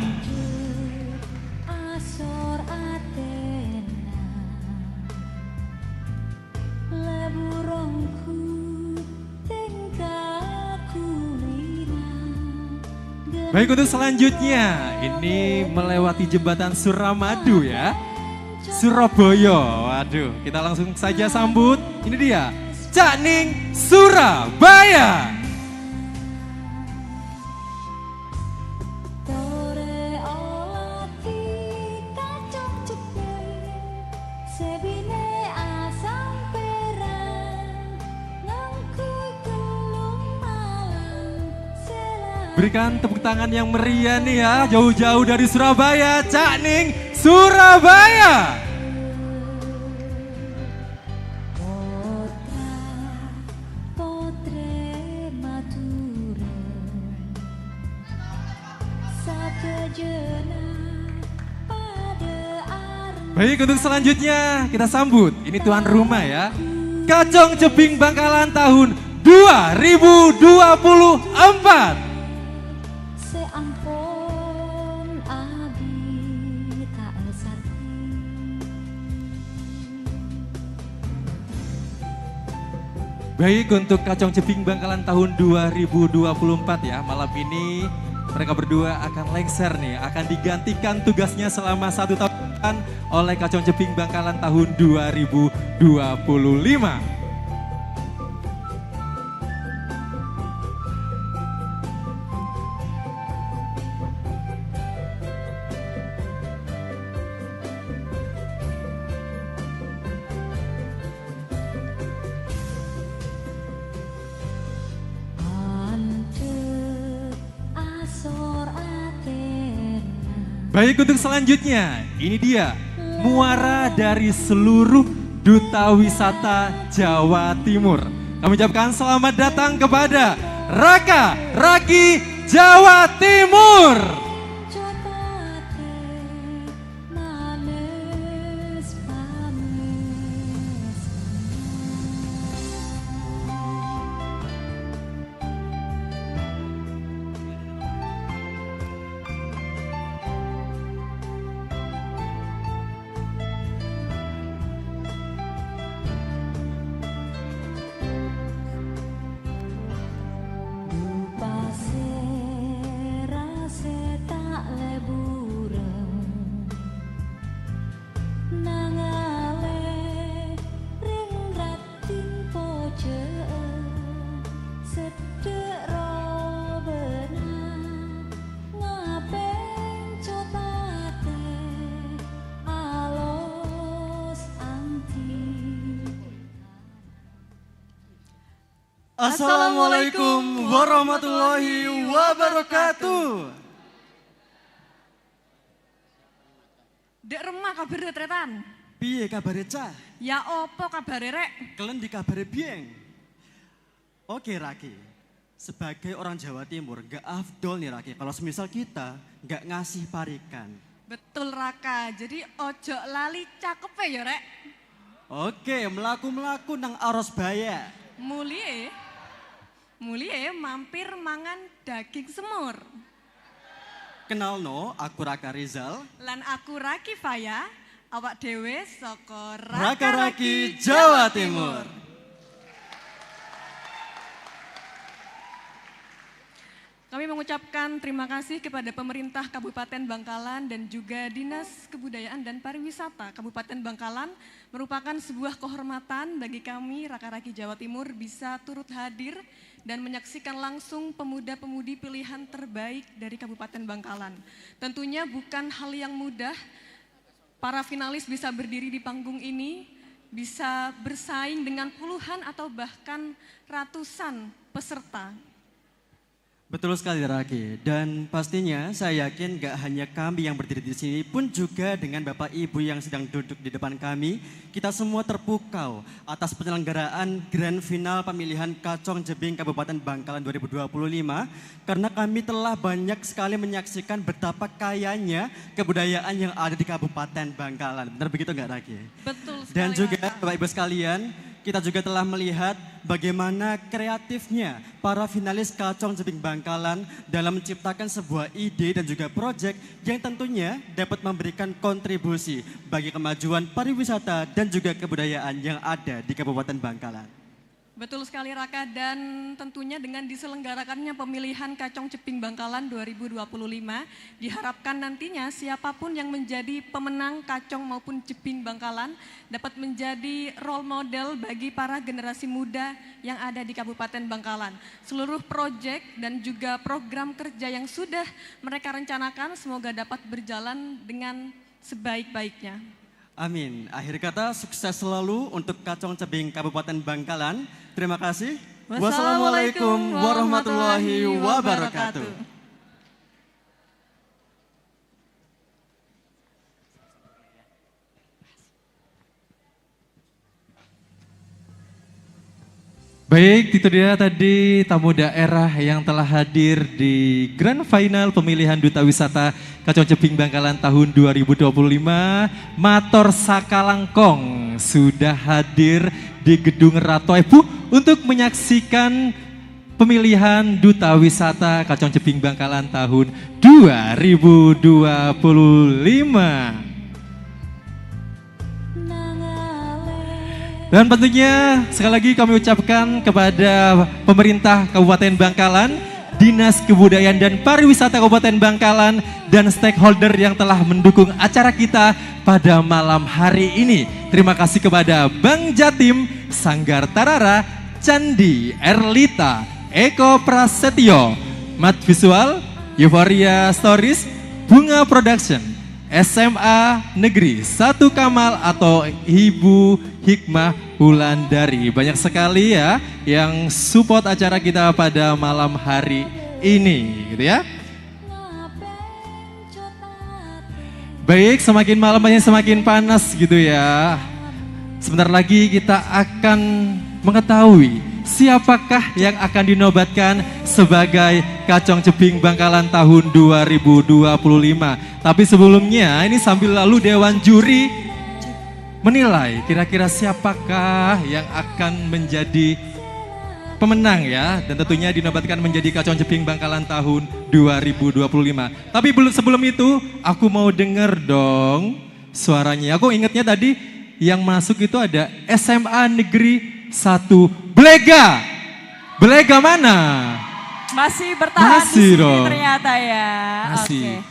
[SPEAKER 5] Baik, untuk selanjutnya ini melewati jembatan Suramadu ya. Surabaya. Waduh, kita langsung saja sambut. Ini dia Cak Ning Surabaya. Berikan tepuk tangan yang meriah nih ya, jauh-jauh dari Surabaya, Cak Ning Surabaya. Baik, untuk selanjutnya kita sambut, ini tuan rumah ya, Kacong Ceping Bangkalan tahun 2024. Baik, untuk Kacong Ceping Bangkalan tahun 2024 ya, malam ini mereka berdua akan lengser nih, akan digantikan tugasnya selama 1 tahun oleh Kacong Ceping Bangkalan tahun 2025. Baik, untuk selanjutnya, ini dia muara dari seluruh Duta Wisata Jawa Timur. Kami ucapkan selamat datang kepada Raka Raki Jawa Timur.
[SPEAKER 14] Assalamualaikum warahmatullahi wabarakatuh.
[SPEAKER 12] Dek remah kabar Tretan.
[SPEAKER 14] Piye kabare Cah?
[SPEAKER 12] Ya opo kabare rek?
[SPEAKER 14] Kelen di kabare bieng. Oke Raki, sebagai orang Jawa Timur gak afdol nih Raki kalau semisal kita gak ngasih parikan.
[SPEAKER 11] Betul Raka, jadi ojo lali cakep ya Rek.
[SPEAKER 14] Oke, melaku-melaku nang Aros Baya.
[SPEAKER 11] Mulie mampir mangan daging semur.
[SPEAKER 14] Kenal no, aku Raka Rizal.
[SPEAKER 11] Lan aku Raki Faya, awak dewe saka
[SPEAKER 14] Raka-Raki Jawa Timur.
[SPEAKER 11] Kami mengucapkan terima kasih kepada pemerintah Kabupaten Bangkalan dan juga Dinas Kebudayaan dan Pariwisata Kabupaten Bangkalan. Merupakan sebuah kehormatan bagi kami Raka-Raki Jawa Timur bisa turut hadir dan menyaksikan langsung pemuda-pemudi pilihan terbaik dari Kabupaten Bangkalan. Tentunya bukan hal yang mudah, para finalis bisa berdiri di panggung ini, bisa bersaing dengan puluhan atau bahkan ratusan peserta.
[SPEAKER 14] Betul sekali Raki, dan pastinya saya yakin gak hanya kami yang berdiri di sini pun juga dengan Bapak Ibu yang sedang duduk di depan kami, kita semua terpukau atas penyelenggaraan Grand Final pemilihan Kacong Jebing Kabupaten Bangkalan 2025 karena kami telah banyak sekali menyaksikan betapa kayanya kebudayaan yang ada di Kabupaten Bangkalan. Benar begitu gak Raki?
[SPEAKER 11] Betul sekali.
[SPEAKER 14] Dan juga Bapak Ibu sekalian, kita juga telah melihat bagaimana kreatifnya para finalis Kacong Jebing Bangkalan dalam menciptakan sebuah ide dan juga proyek yang tentunya dapat memberikan kontribusi bagi kemajuan pariwisata dan juga kebudayaan yang ada di Kabupaten Bangkalan.
[SPEAKER 11] Betul sekali Raka, dan tentunya dengan diselenggarakannya pemilihan Kacong Jebing Bangkalan 2025, diharapkan nantinya siapapun yang menjadi pemenang Kacong maupun Jebing Bangkalan dapat menjadi role model bagi para generasi muda yang ada di Kabupaten Bangkalan. Seluruh proyek dan juga program kerja yang sudah mereka rencanakan semoga dapat berjalan dengan sebaik-baiknya.
[SPEAKER 14] Amin. Akhir kata, sukses selalu untuk Kacong Jebing Kabupaten Bangkalan. Terima kasih. Wassalamualaikum warahmatullahi wabarakatuh.
[SPEAKER 5] Baik, itu dia tadi tamu daerah yang telah hadir di Grand Final pemilihan Duta Wisata Kacong Jebing Bangkalan tahun 2025. Mator Sakalangkong sudah hadir di Gedung Ratu Ebu untuk menyaksikan pemilihan Duta Wisata Kacong Jebing Bangkalan tahun 2025. Dan tentunya sekali lagi kami ucapkan kepada pemerintah Kabupaten Bangkalan, Dinas Kebudayaan dan Pariwisata Kabupaten Bangkalan, dan stakeholder yang telah mendukung acara kita pada malam hari ini. Terima kasih kepada Bang Jatim, Sanggar Tarara, Candi, Erlita, Eko Prasetyo, Mat Visual, Euphoria Stories, Bunga Production, SMA Negeri 1 Kamal atau Ibu Hikmah Wulandari. Banyak sekali ya yang support acara kita pada malam hari ini gitu ya. Baik, semakin malam semakin panas gitu ya. Sebentar lagi kita akan mengetahui siapakah yang akan dinobatkan sebagai Kacong Jebing Bangkalan tahun 2025. Tapi sebelumnya ini sambil lalu Dewan Juri menilai kira-kira siapakah yang akan menjadi pemenang ya. Dan tentunya dinobatkan menjadi Kacong Jebing Bangkalan tahun 2025. Tapi sebelum itu aku mau denger dong suaranya. Aku ingatnya tadi yang masuk itu ada SMA Negeri 1 Belega. Belega mana?
[SPEAKER 6] Masih bertahan
[SPEAKER 5] Masih
[SPEAKER 6] di sini
[SPEAKER 5] dong.
[SPEAKER 6] ternyata ya.
[SPEAKER 5] Masih.
[SPEAKER 6] Oke.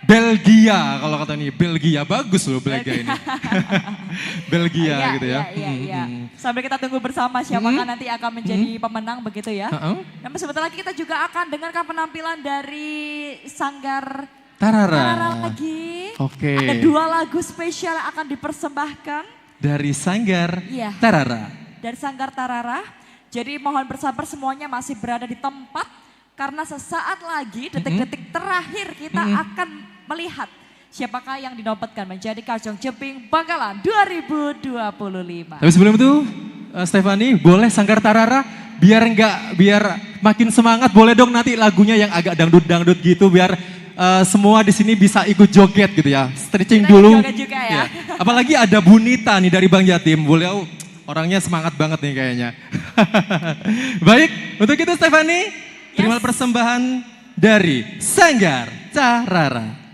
[SPEAKER 5] Belgia kalau kata nih, Belgia bagus loh Belega ini. Belgia
[SPEAKER 6] Iya,
[SPEAKER 5] gitu ya.
[SPEAKER 6] Iya. Sambil kita tunggu bersama siapakah nanti akan menjadi pemenang begitu ya. Dan sebentar lagi kita juga akan dengarkan penampilan dari Sanggar
[SPEAKER 5] Tarara.
[SPEAKER 6] lagi.
[SPEAKER 5] Oke.
[SPEAKER 6] Ada 2 lagu spesial yang akan dipersembahkan.
[SPEAKER 5] Dari Sanggar
[SPEAKER 6] Iya.
[SPEAKER 5] Tarara.
[SPEAKER 6] Dari Sanggar Tarara. Jadi mohon bersabar semuanya masih berada di tempat. Karena sesaat lagi, detik-detik terakhir kita akan melihat siapakah yang dinobatkan menjadi Kacong Jebing Bangkalan 2025.
[SPEAKER 5] Tapi sebelum itu, Stefani boleh Sanggar Tarara biar makin semangat, boleh dong nanti lagunya yang agak dangdut-dangdut gitu biar semua di sini bisa ikut joget gitu ya. Stretching
[SPEAKER 6] Kita
[SPEAKER 5] dulu.
[SPEAKER 6] joget juga ya.
[SPEAKER 5] Apalagi ada Bu Nita nih dari Bang Jatim. Beliau orangnya semangat banget nih kayaknya. Baik, untuk itu Stefani, terima persembahan dari Sanggar Tarara.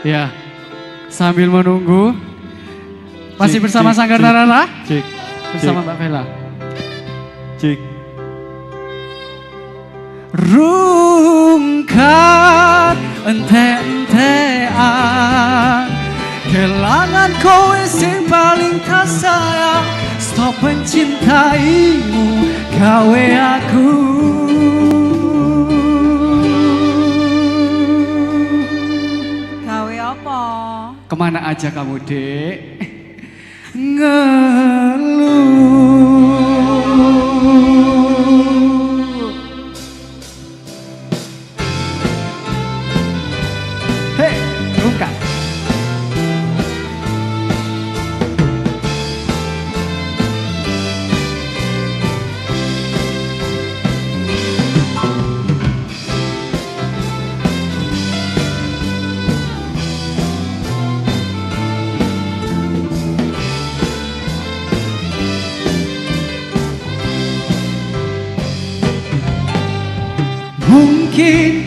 [SPEAKER 22] Ya, sambil menunggu, masih bersama Sanggar Tarara, bersama Mbak Vela. Rungkat ente-entean, kelangan kowe sing paling tak sayang, stop mencintaimu, gawe aku. Kemana aja kamu, Dek? Ngeluh. Hei, buka. Mungkin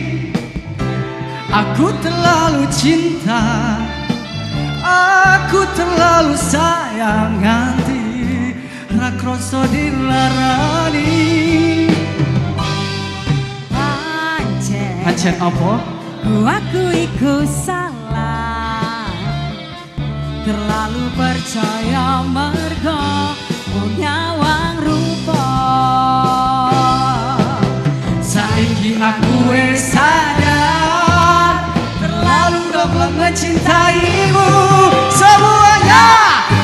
[SPEAKER 22] aku terlalu cinta, aku terlalu sayang nganti rakroso dilarani. Pancen apa?
[SPEAKER 1] Aku iku salah, terlalu percaya mergo nyawang rupa.
[SPEAKER 22] Saiki aku wis sadar, terlalu goblok mencintaimu, semuanya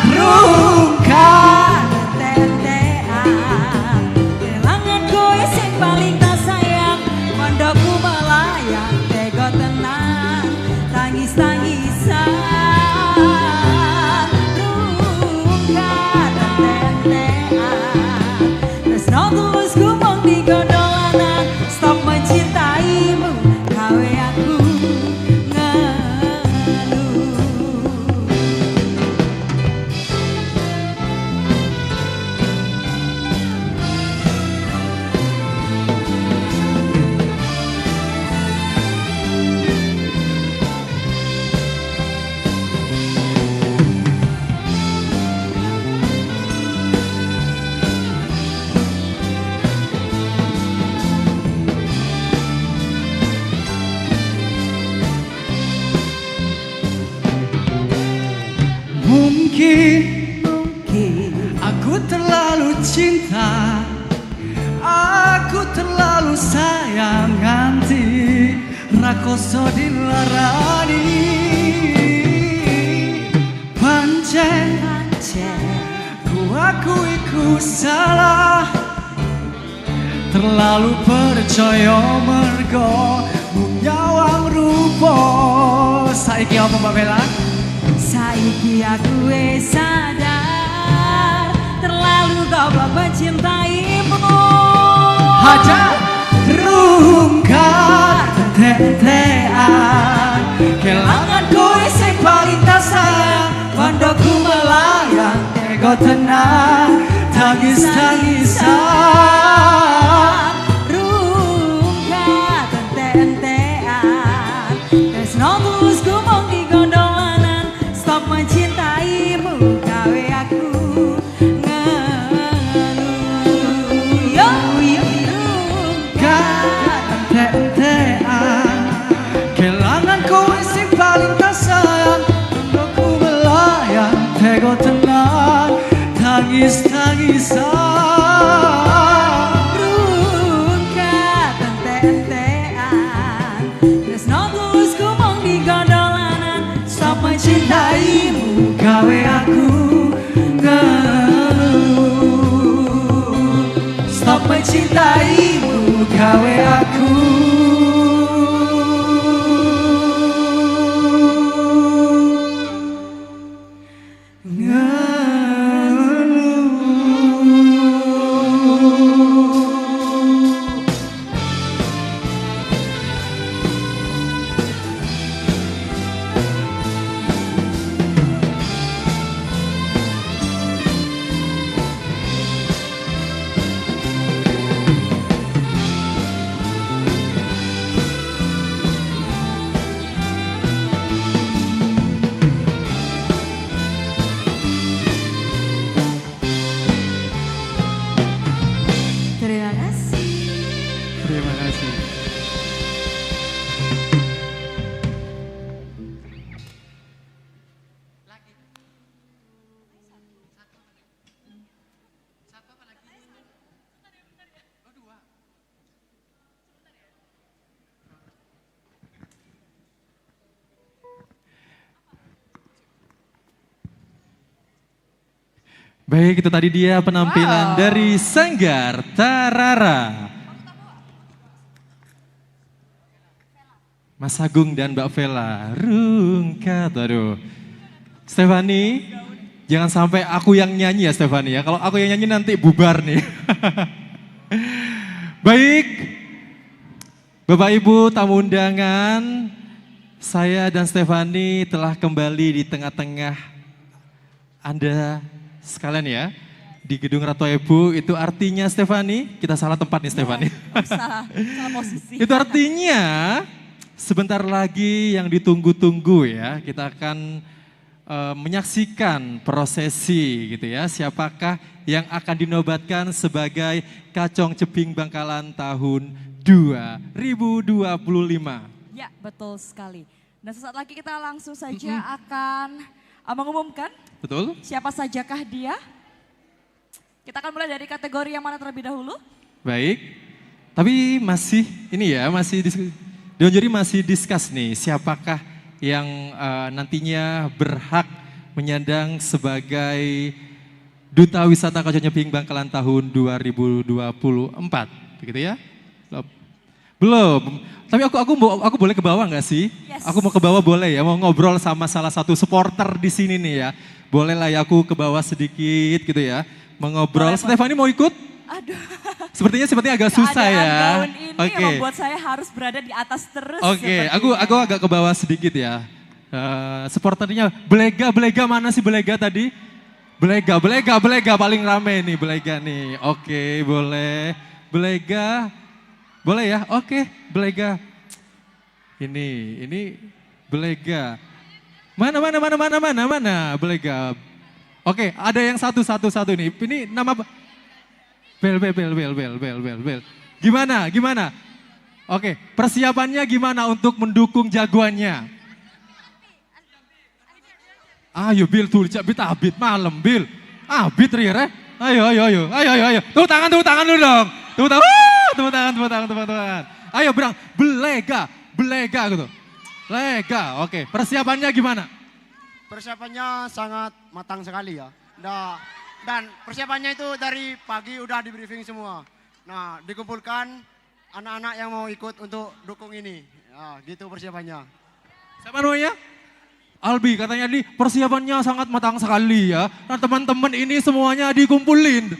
[SPEAKER 22] rungkat.
[SPEAKER 1] Tetean, kelangan kowe sing paling tak sayang, mondokku melayang, tega tenang, tangis-tangisan. Rungkat tetean, tresno tulus gumong di gondolanan, stop mencintaimu, gawe aku
[SPEAKER 22] Mungkin aku terlalu cinta, aku terlalu sayang nganti rakoso dilarani. Pancen ku akui ku salah, terlalu percaya mergo nyawang rupa. Saiki apa Mbak Bella?
[SPEAKER 1] Saiki aku wis sadar, terlalu goblok mencintaimu.
[SPEAKER 22] Haja rungkat tetean, kelangan kowe sing paling tak sayang, mondokku melayang, ego tenang, tangis-tangisan.
[SPEAKER 1] Rungkat ente-entean, tresno tulus gumong di gondolanan, stop mencintaimu, gawe aku ngeluh. tangisan Rungka tente-entean Tresno tulus kumong di gondolanan Stop mencintaimu gawe aku ngeluh Stop mencintaimu gawe aku Terima kasih.
[SPEAKER 5] Terima kasih. Baik, itu tadi dia penampilan dari Sanggar Tarara. Mas Agung dan Mbak Vela, rungkat, aduh. Stefani, jangan sampai aku yang nyanyi ya Stefani ya. Kalau aku yang nyanyi nanti bubar nih. Baik, Bapak Ibu tamu undangan, saya dan Stefani telah kembali di tengah-tengah Anda sekalian ya. Di gedung Ratu Ebu itu artinya Stefani, kita salah tempat nih Stefani.
[SPEAKER 6] Salah posisi.
[SPEAKER 5] Itu artinya sebentar lagi yang ditunggu-tunggu ya, kita akan menyaksikan prosesi gitu ya. Siapakah yang akan dinobatkan sebagai Kacong Ceping Bangkalan tahun 2025?
[SPEAKER 6] Ya, betul sekali. Dan sesaat lagi kita langsung saja akan mengumumkan
[SPEAKER 5] Betul?
[SPEAKER 6] siapa sajakah dia. Kita akan mulai dari kategori yang mana terlebih dahulu?
[SPEAKER 5] Baik, tapi masih ini ya, Dewan Juri masih discuss nih siapakah yang nantinya berhak menyandang sebagai Duta Wisata Kacong Ceping Bangkalan tahun 2024, begitu ya? Belum. Tapi aku boleh ke bawah nggak sih?
[SPEAKER 6] Yes.
[SPEAKER 5] Aku mau ke bawah boleh ya, mau ngobrol sama salah satu supporter di sini nih ya. Boleh lah ya aku ke bawah sedikit gitu ya. Mau ngobrol. Stefani mau ikut?
[SPEAKER 6] Aduh.
[SPEAKER 5] Sepertinya agak susah ya.
[SPEAKER 6] Gaun ini membuat saya harus berada di atas terus.
[SPEAKER 5] Oke, aku agak ke bawah sedikit ya. Supporternya Belega mana sih Belega tadi? Belega paling rame nih Belega nih. Oke, boleh. Belega. Boleh ya? Oke, Belega. Ini Belega. Mana Belega. Oke, ada yang satu ini. Ini nama Bel. Gimana? Oke, persiapannya gimana untuk mendukung jagoannya? Ayo Bil tuh, abit malam Bil. Abit Rire. Ayo. Tepuk tangan dulu dong. Tepuk tangan. Ayo berang, Belega gitu. Lega, oke. Persiapannya gimana?
[SPEAKER 3] Persiapannya sangat matang sekali ya. Dan persiapannya itu dari pagi udah di briefing semua. Nah, dikumpulkan anak-anak yang mau ikut untuk dukung ini. Nah, gitu persiapannya.
[SPEAKER 5] Siapa namanya? Albi, katanya di persiapannya sangat matang sekali ya. Nah, teman-teman ini semuanya dikumpulin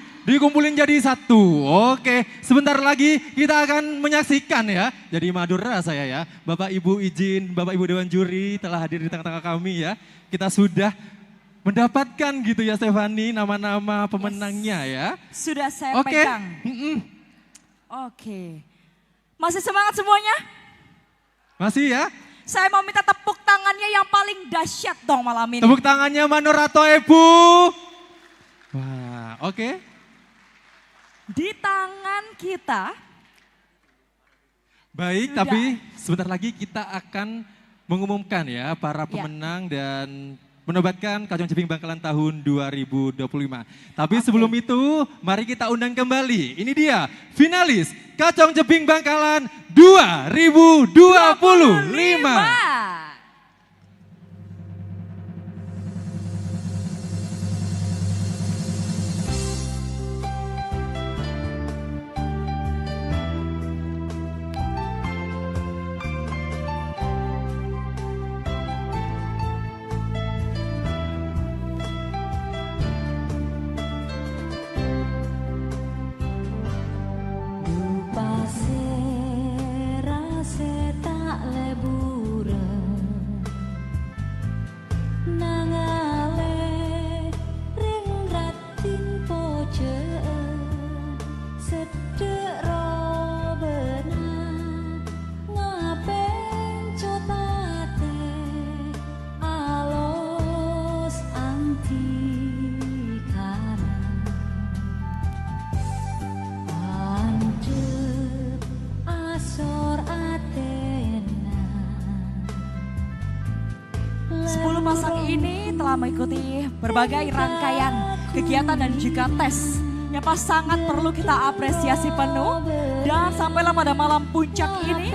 [SPEAKER 5] jadi satu. Oke, sebentar lagi kita akan menyaksikan ya. Jadi Madura saya ya. Bapak Ibu izin, Bapak Ibu Dewan Juri telah hadir di tengah-tengah kami ya. Kita sudah mendapatkan gitu ya Stefani nama-nama pemenangnya ya.
[SPEAKER 6] Sudah saya pegang. Oke. Masih semangat semuanya?
[SPEAKER 5] Masih ya?
[SPEAKER 6] Saya mau minta tepuk tangannya yang paling dahsyat dong malam ini.
[SPEAKER 5] Tepuk tangannya Manorato Ebu. Wah, oke.
[SPEAKER 6] Di tangan kita.
[SPEAKER 5] Baik, tapi sebentar lagi kita akan mengumumkan ya para pemenang dan menobatkan Kacong Jeping Bangkalan tahun 2025. Tapi sebelum itu, mari kita undang kembali. Ini dia finalis Kacong Jeping Bangkalan 2025.
[SPEAKER 6] Pasang ini telah mengikuti berbagai rangkaian kegiatan dan juga tes yang pas sangat perlu kita apresiasi penuh. Dan sampailah pada malam puncak ini,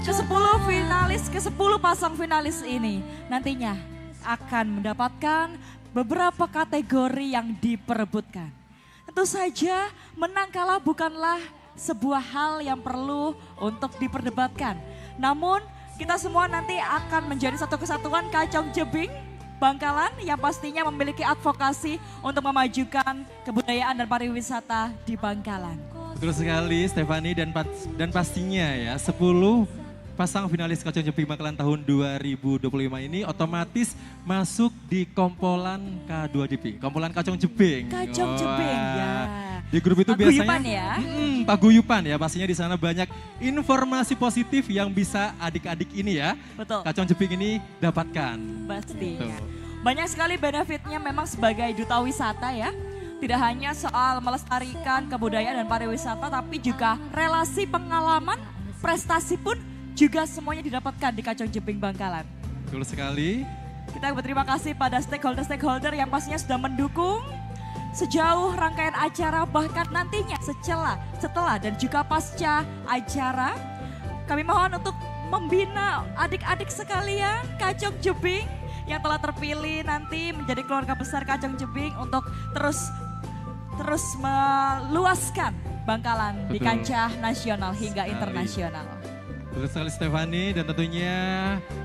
[SPEAKER 6] ke-10 pasang finalis ini nantinya akan mendapatkan beberapa kategori yang diperebutkan. Tentu saja menang kalah bukanlah sebuah hal yang perlu untuk diperdebatkan. Namun kita semua nanti akan menjadi satu kesatuan Kacong Jeping Bangkalan yang pastinya memiliki advokasi untuk memajukan kebudayaan dan pariwisata di Bangkalan.
[SPEAKER 5] Betul sekali Stefani dan pastinya ya 10 pasang finalis Kacong Jeping Bangkalan tahun 2025 ini otomatis masuk di kompolan K2DP, kompolan Kacong Jeping.
[SPEAKER 6] Kacong Jeping ya.
[SPEAKER 5] Di grup itu biasanya
[SPEAKER 6] paguyupan ya.
[SPEAKER 5] Paguyupan ya, pastinya di sana banyak informasi positif yang bisa adik-adik ini ya.
[SPEAKER 6] Betul.
[SPEAKER 5] Kacong Jeping ini dapatkan.
[SPEAKER 6] Pastinya. Banyak sekali benefitnya memang sebagai duta wisata ya. Tidak hanya soal melestarikan kebudayaan dan pariwisata, tapi juga relasi pengalaman, prestasi pun juga semuanya didapatkan di Kacong Jeping Bangkalan.
[SPEAKER 5] Betul sekali.
[SPEAKER 6] Kita berterima kasih pada stakeholder-stakeholder yang pastinya sudah mendukung sejauh rangkaian acara, bahkan nantinya setelah dan juga pasca acara. Kami mohon untuk membina adik-adik sekalian Kacong Jeping yang telah terpilih nanti menjadi keluarga besar Kacong Jeping untuk terus meluaskan Bangkalan di kancah nasional hingga internasional.
[SPEAKER 5] Betul sekali Stefani, dan tentunya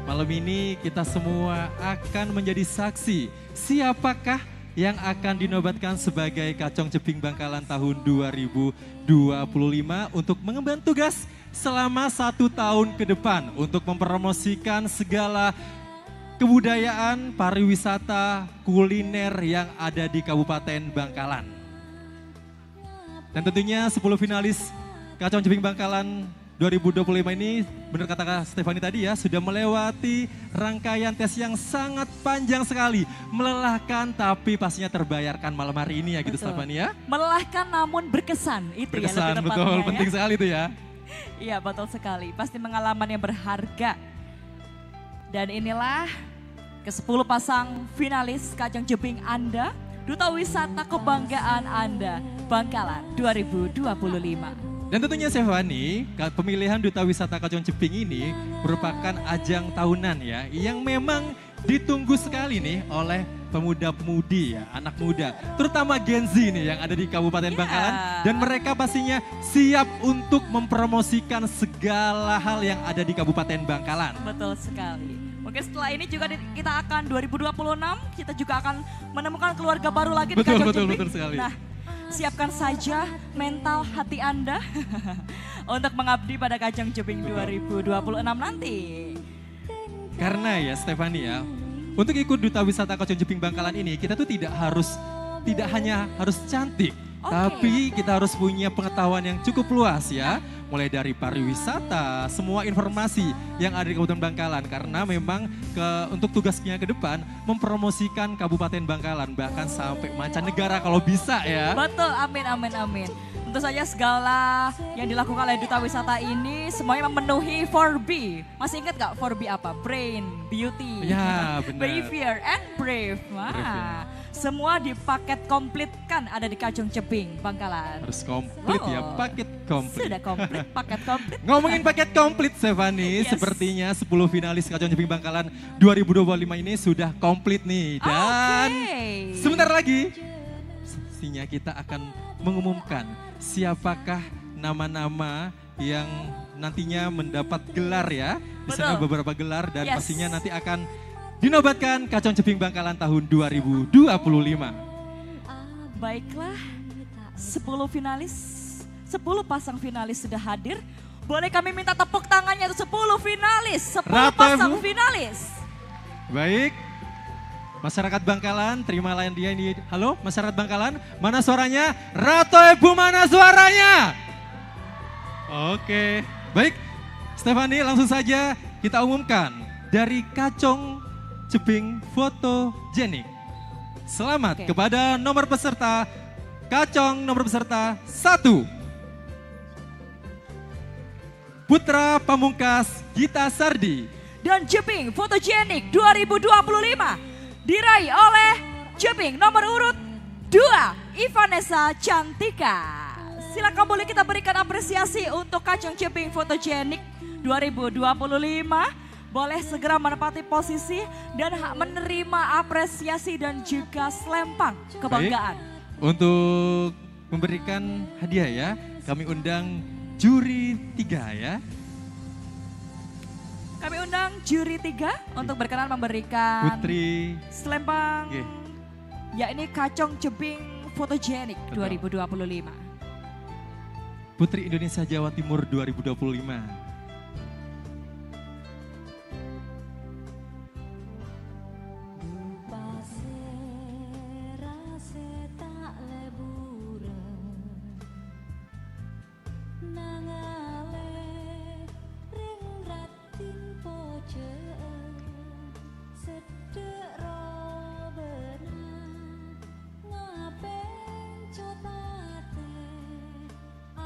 [SPEAKER 5] malam ini kita semua akan menjadi saksi siapakah yang akan dinobatkan sebagai Kacong Jeping Bangkalan tahun 2025 untuk mengemban tugas selama 1 tahun ke depan untuk mempromosikan segala kebudayaan, pariwisata, kuliner yang ada di Kabupaten Bangkalan. Dan tentunya 10 finalis Kacong Jeping Bangkalan 2025 ini, benar kata Stefani tadi ya, sudah melewati rangkaian tes yang sangat panjang sekali. Melelahkan tapi pastinya terbayarkan malam hari ini ya gitu Stefani ya.
[SPEAKER 6] Melelahkan namun berkesan, itu
[SPEAKER 5] berkesan,
[SPEAKER 6] ya lebih tepatnya.
[SPEAKER 5] Betul,
[SPEAKER 6] ya.
[SPEAKER 5] penting sekali itu ya.
[SPEAKER 6] Iya betul sekali, pasti pengalaman yang berharga. Dan inilah ke-10 pasang finalis Kacong Jeping Anda, Duta Wisata Kebanggaan Anda, Bangkalan 2025.
[SPEAKER 5] Dan tentunya Stefani, pemilihan Duta Wisata Kacong Jeping ini merupakan ajang tahunan ya, yang memang ditunggu sekali nih oleh pemuda-pemudi ya, anak muda, terutama Gen Z nih yang ada di Kabupaten Bangkalan, dan mereka pastinya siap untuk mempromosikan segala hal yang ada di Kabupaten Bangkalan.
[SPEAKER 6] Betul sekali. Mungkin setelah ini juga kita akan 2026, kita juga akan menemukan keluarga baru lagi di Kacong Jeping.
[SPEAKER 5] Betul sekali.
[SPEAKER 6] Nah, siapkan saja mental hati Anda untuk mengabdi pada Kacong Jeping 2026 nanti.
[SPEAKER 5] Karena ya Stefani ya, untuk ikut Duta Wisata Kacong Jeping Bangkalan ini kita tuh tidak hanya harus cantik, tapi kita harus punya pengetahuan yang cukup luas ya. Mulai dari pariwisata, semua informasi yang ada di Kabupaten Bangkalan. Karena memang untuk tugasnya ke depan mempromosikan Kabupaten Bangkalan bahkan sampai mancanegara kalau bisa ya.
[SPEAKER 6] Betul, amin. Tentu saja segala yang dilakukan oleh Duta Wisata ini semuanya memenuhi 4B. Masih ingat gak 4B apa? Brain, Beauty,
[SPEAKER 5] Ya, benar.
[SPEAKER 6] Behavior, and Brave. Wah, semua dipaket komplitkan ada di Kacung Ceping, Bangkalan.
[SPEAKER 5] Harus komplit ya, paket komplit.
[SPEAKER 6] Sudah komplit, paket komplit.
[SPEAKER 5] Ngomongin paket komplit Stephanie, sepertinya 10 finalis Kacung Ceping Bangkalan 2025 ini sudah komplit nih. Dan sebentar lagi pastinya kita akan mengumumkan siapakah nama-nama yang nantinya mendapat gelar ya. Di sana beberapa gelar dan pastinya nanti akan dinobatkan Kacung Ceping Bangkalan tahun 2025.
[SPEAKER 6] Baiklah, 10 finalis, 10 pasang finalis sudah hadir. Boleh kami minta tepuk tangannya untuk 10 finalis, 10 pasang finalis.
[SPEAKER 5] Baik, masyarakat Bangkalan, terimalah dia ini. Halo, masyarakat Bangkalan, mana suaranya? Ratu Ibu, mana suaranya? Oke, baik. Stephanie, langsung saja kita umumkan dari Kacung Ceping Fotogenik. Selamat kepada nomor peserta, Kacung nomor peserta 1. Putra Pamungkas Gita Sardi.
[SPEAKER 6] Dan Ceping Fotogenik 2025 diraih oleh Ceping nomor urut 2, Ivanessa Cantika. Silakan boleh kita berikan apresiasi untuk Kacung Ceping Fotogenik 2025. Boleh segera menempati posisi dan menerima apresiasi dan juga selempang kebanggaan.
[SPEAKER 5] Baik. Untuk memberikan hadiah ya, kami undang juri 3 ya.
[SPEAKER 6] Kami undang juri 3 untuk berkenan memberikan
[SPEAKER 5] Putri
[SPEAKER 6] selempang, ya ini Kacung Ceping Fotogenik 2025.
[SPEAKER 5] Putri Indonesia Jawa Timur 2025.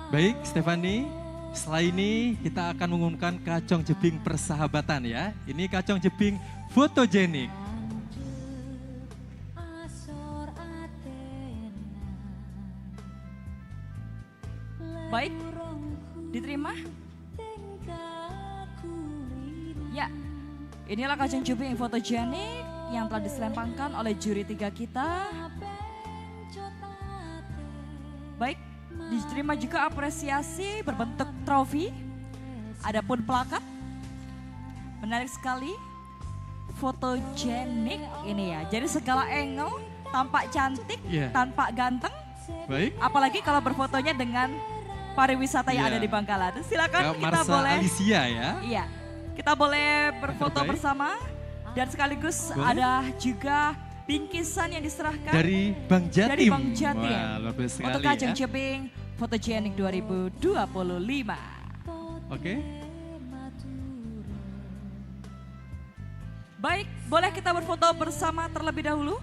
[SPEAKER 5] Baik Stephanie, setelah ini kita akan mengumumkan Kacung Ceping Persahabatan ya. Ini Kacung Ceping Fotogenik.
[SPEAKER 6] Baik, diterima? Ya, inilah Kacung Ceping Fotogenik yang telah diselempangkan oleh juri 3 kita. Baik, diterima juga apresiasi berbentuk trofi, adapun plakat. Menarik sekali, fotogenik ini ya. Jadi segala angle, tampak cantik, tampak ganteng.
[SPEAKER 5] Baik.
[SPEAKER 6] Apalagi kalau berfotonya dengan pariwisata yang ada di Bangkalan. Silakan kita
[SPEAKER 5] Marsa
[SPEAKER 6] boleh.
[SPEAKER 5] Alicia ya.
[SPEAKER 6] Iya, kita boleh berfoto bersama dan sekaligus ada juga bingkisan yang diserahkan
[SPEAKER 5] dari Bang Jatim.
[SPEAKER 6] Dari Bang Jatim.
[SPEAKER 5] Wah, luar biasa sekali
[SPEAKER 6] untuk Kacung
[SPEAKER 5] ya.
[SPEAKER 6] Ceping Fotogenik 2025.
[SPEAKER 5] Oke.
[SPEAKER 6] Baik, boleh kita berfoto bersama terlebih dahulu?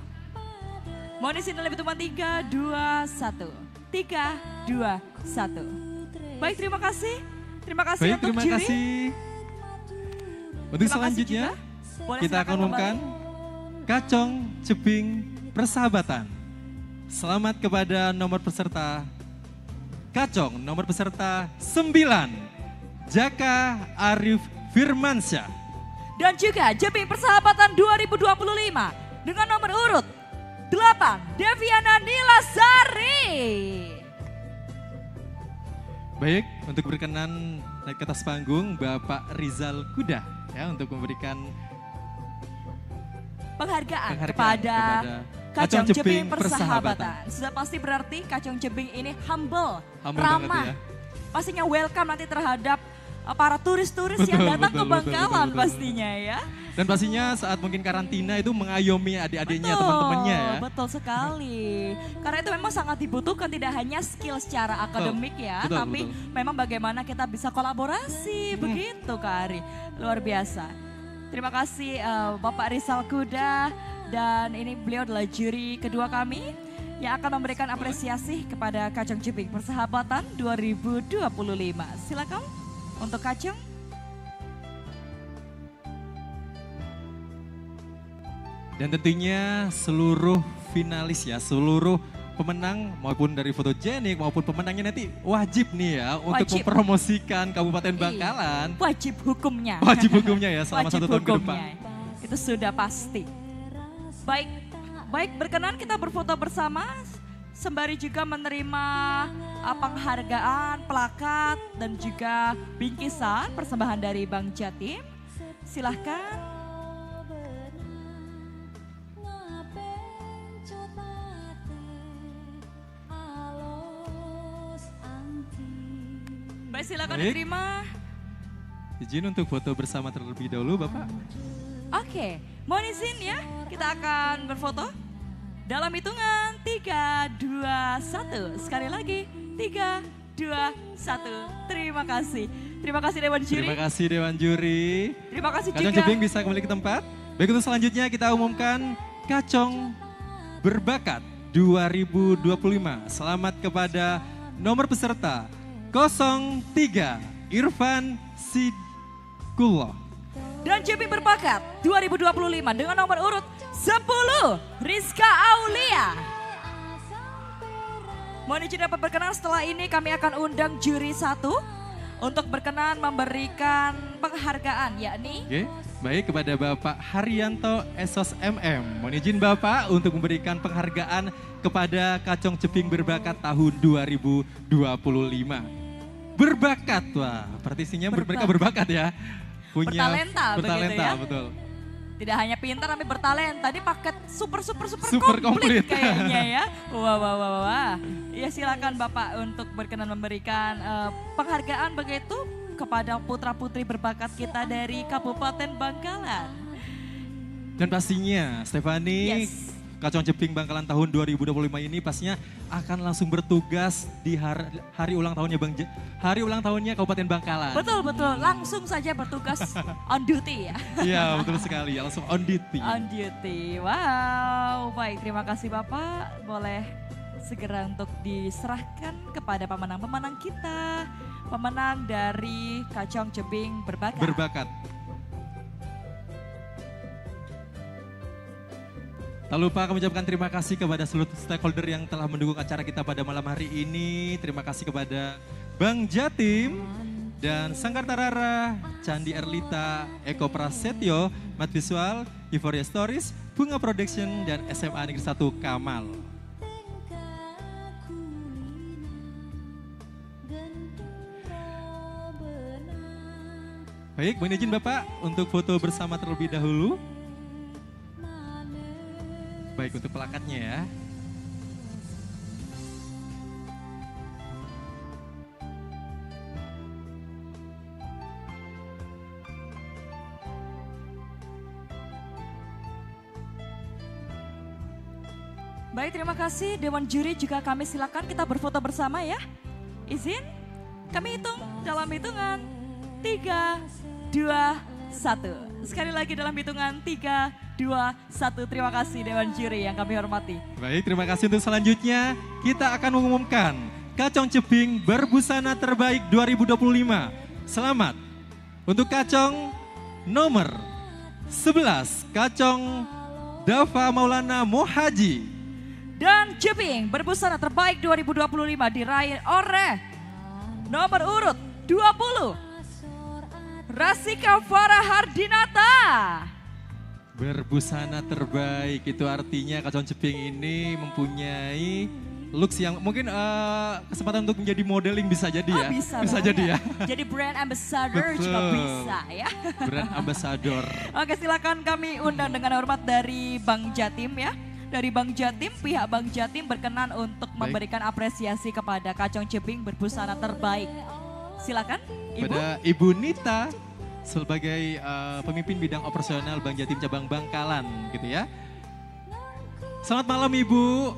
[SPEAKER 6] Mohon izin lebih teman 3, 2, 1. 3, 2, 1. Baik, terima kasih. Terima kasih
[SPEAKER 5] Baik,
[SPEAKER 6] untuk
[SPEAKER 5] terima
[SPEAKER 6] juri.
[SPEAKER 5] kasih. Untuk selanjutnya kita akan umumkan Kacung Ceping Persahabatan. Selamat kepada nomor peserta Kacung nomor peserta 9, Jaka Arif Firmansyah.
[SPEAKER 6] Dan juga Ceping Persahabatan 2025 dengan nomor urut 8, Deviana Nilasari.
[SPEAKER 5] Baik, untuk berkenan naik ke atas panggung Bapak Rizal Kuda ya untuk memberikan
[SPEAKER 6] penghargaan kepada Kacung Ceping Persahabatan. Sudah pasti berarti Kacung Ceping ini humble ramah.
[SPEAKER 5] Ya.
[SPEAKER 6] Pastinya welcome nanti terhadap para turis-turis yang datang ke Bangkalan pastinya ya.
[SPEAKER 5] Dan pastinya saat mungkin karantina itu mengayomi adik-adiknya, teman-temannya ya.
[SPEAKER 6] Betul sekali. Karena itu memang sangat dibutuhkan tidak hanya skill secara akademik ya,
[SPEAKER 5] betul,
[SPEAKER 6] tapi memang bagaimana kita bisa kolaborasi begitu Kak Ari. Luar biasa. Terima kasih Bapak Rizal Kuda dan ini beliau adalah juri kedua kami. yang akan memberikan apresiasi kepada Kacang Jeping Persahabatan 2025. Silakan untuk Kacang.
[SPEAKER 5] Dan tentunya seluruh finalis ya, seluruh pemenang maupun dari fotogenik maupun pemenangnya nanti wajib nih ya untuk mempromosikan Kabupaten Bangkalan.
[SPEAKER 6] Wajib hukumnya.
[SPEAKER 5] Wajib hukumnya ya selama
[SPEAKER 6] Wajib
[SPEAKER 5] 1 tahun ke depan.
[SPEAKER 6] Itu sudah pasti. Baik berkenan kita berfoto bersama sembari juga menerima penghargaan, plakat dan juga bingkisan persembahan dari Bang Jatim. Silahkan. Baik, silakan diterima.
[SPEAKER 5] Izin untuk foto bersama terlebih dahulu, Bapak.
[SPEAKER 6] Oke, mohon izin ya, kita akan berfoto dalam hitungan 3, 2, 1. Sekali lagi, 3, 2, 1. Terima kasih. Terima kasih Dewan Juri.
[SPEAKER 5] Terima kasih Dewan Juri.
[SPEAKER 6] Terima kasih
[SPEAKER 5] Kacang
[SPEAKER 6] juga.
[SPEAKER 5] Jeping bisa kembali ke tempat. Baik, untuk selanjutnya kita umumkan Kacang Berbakat 2025. Selamat kepada nomor peserta 03 Irfan Sidkullah.
[SPEAKER 6] Dan Jeping Berbakat 2025 dengan nomor urut 10 Rizka Aulia. Mohon izin dapat berkenan, setelah ini kami akan undang juri 1 untuk berkenan memberikan penghargaan yakni.
[SPEAKER 5] Oke, baik kepada Bapak Haryanto Esos MM. Mohon izin Bapak untuk memberikan penghargaan kepada Kacang Jeping Berbakat tahun 2025. Berbakat, wah partisinya mereka berbakat ya.
[SPEAKER 6] Bertalenta begitu ya.
[SPEAKER 5] Betul.
[SPEAKER 6] Tidak hanya pintar tapi bertalenta. Tadi paket super
[SPEAKER 5] Super
[SPEAKER 6] komplit
[SPEAKER 5] komplit.
[SPEAKER 6] kayaknya ya. Wah. Ya silakan Bapak untuk berkenan memberikan penghargaan begitu kepada putra-putri berbakat kita dari Kabupaten Bangkalan.
[SPEAKER 5] Dan pastinya Stefani, Kacang Jeping Bangkalan tahun 2025 ini pastinya akan langsung bertugas di hari ulang tahunnya hari ulang tahunnya Kabupaten Bangkalan.
[SPEAKER 6] Betul, langsung saja bertugas on duty ya.
[SPEAKER 5] Iya betul sekali, langsung on duty.
[SPEAKER 6] On duty, wow. Baik, terima kasih Bapak. Boleh segera untuk diserahkan kepada pemenang-pemenang kita. Pemenang dari Kacang Jeping Berbakat.
[SPEAKER 5] Tak lupa kami ucapkan terima kasih kepada seluruh stakeholder yang telah mendukung acara kita pada malam hari ini. Terima kasih kepada Bang Jatim dan Sanggar Tarara, Candi Erlita, Eko Prasetyo, Mat Visual, Euphoria Stories, Bunga Production, dan SMA Negeri 1 Kamal. Baik, mohon izin Bapak untuk foto bersama terlebih dahulu. Baik, untuk plakatnya ya.
[SPEAKER 6] Baik, terima kasih Dewan Juri, juga kami silakan kita berfoto bersama ya. Izin, kami hitung dalam hitungan 3, 2, 1. Sekali lagi dalam hitungan 3, 2, 1. Terima kasih Dewan Juri yang kami hormati.
[SPEAKER 5] Baik, terima kasih. Untuk selanjutnya kita akan mengumumkan Kacang Jeping Berbusana Terbaik 2025. Selamat untuk Kacang nomor 11, Kacang Dava Maulana Mohaji.
[SPEAKER 6] Dan Jeping Berbusana Terbaik 2025 diraih oleh nomor urut 20, Rasika Farah Hardinata.
[SPEAKER 5] Berbusana terbaik itu artinya Kacang Jeping ini mempunyai looks yang mungkin kesempatan untuk menjadi modeling bisa jadi ya.
[SPEAKER 6] Bisa
[SPEAKER 5] jadi ya.
[SPEAKER 6] Jadi brand ambassador juga bisa ya.
[SPEAKER 5] Brand ambassador.
[SPEAKER 6] Oke, silakan kami undang dengan hormat dari Bang Jatim ya. Dari Bang Jatim, pihak Bang Jatim berkenan untuk memberikan apresiasi kepada Kacang Jeping Berbusana Terbaik. Silakan Ibu.
[SPEAKER 5] Pada Ibu Nita sebagai pemimpin bidang operasional Bang Jatim Cabang Bangkalan gitu ya. Selamat malam Ibu.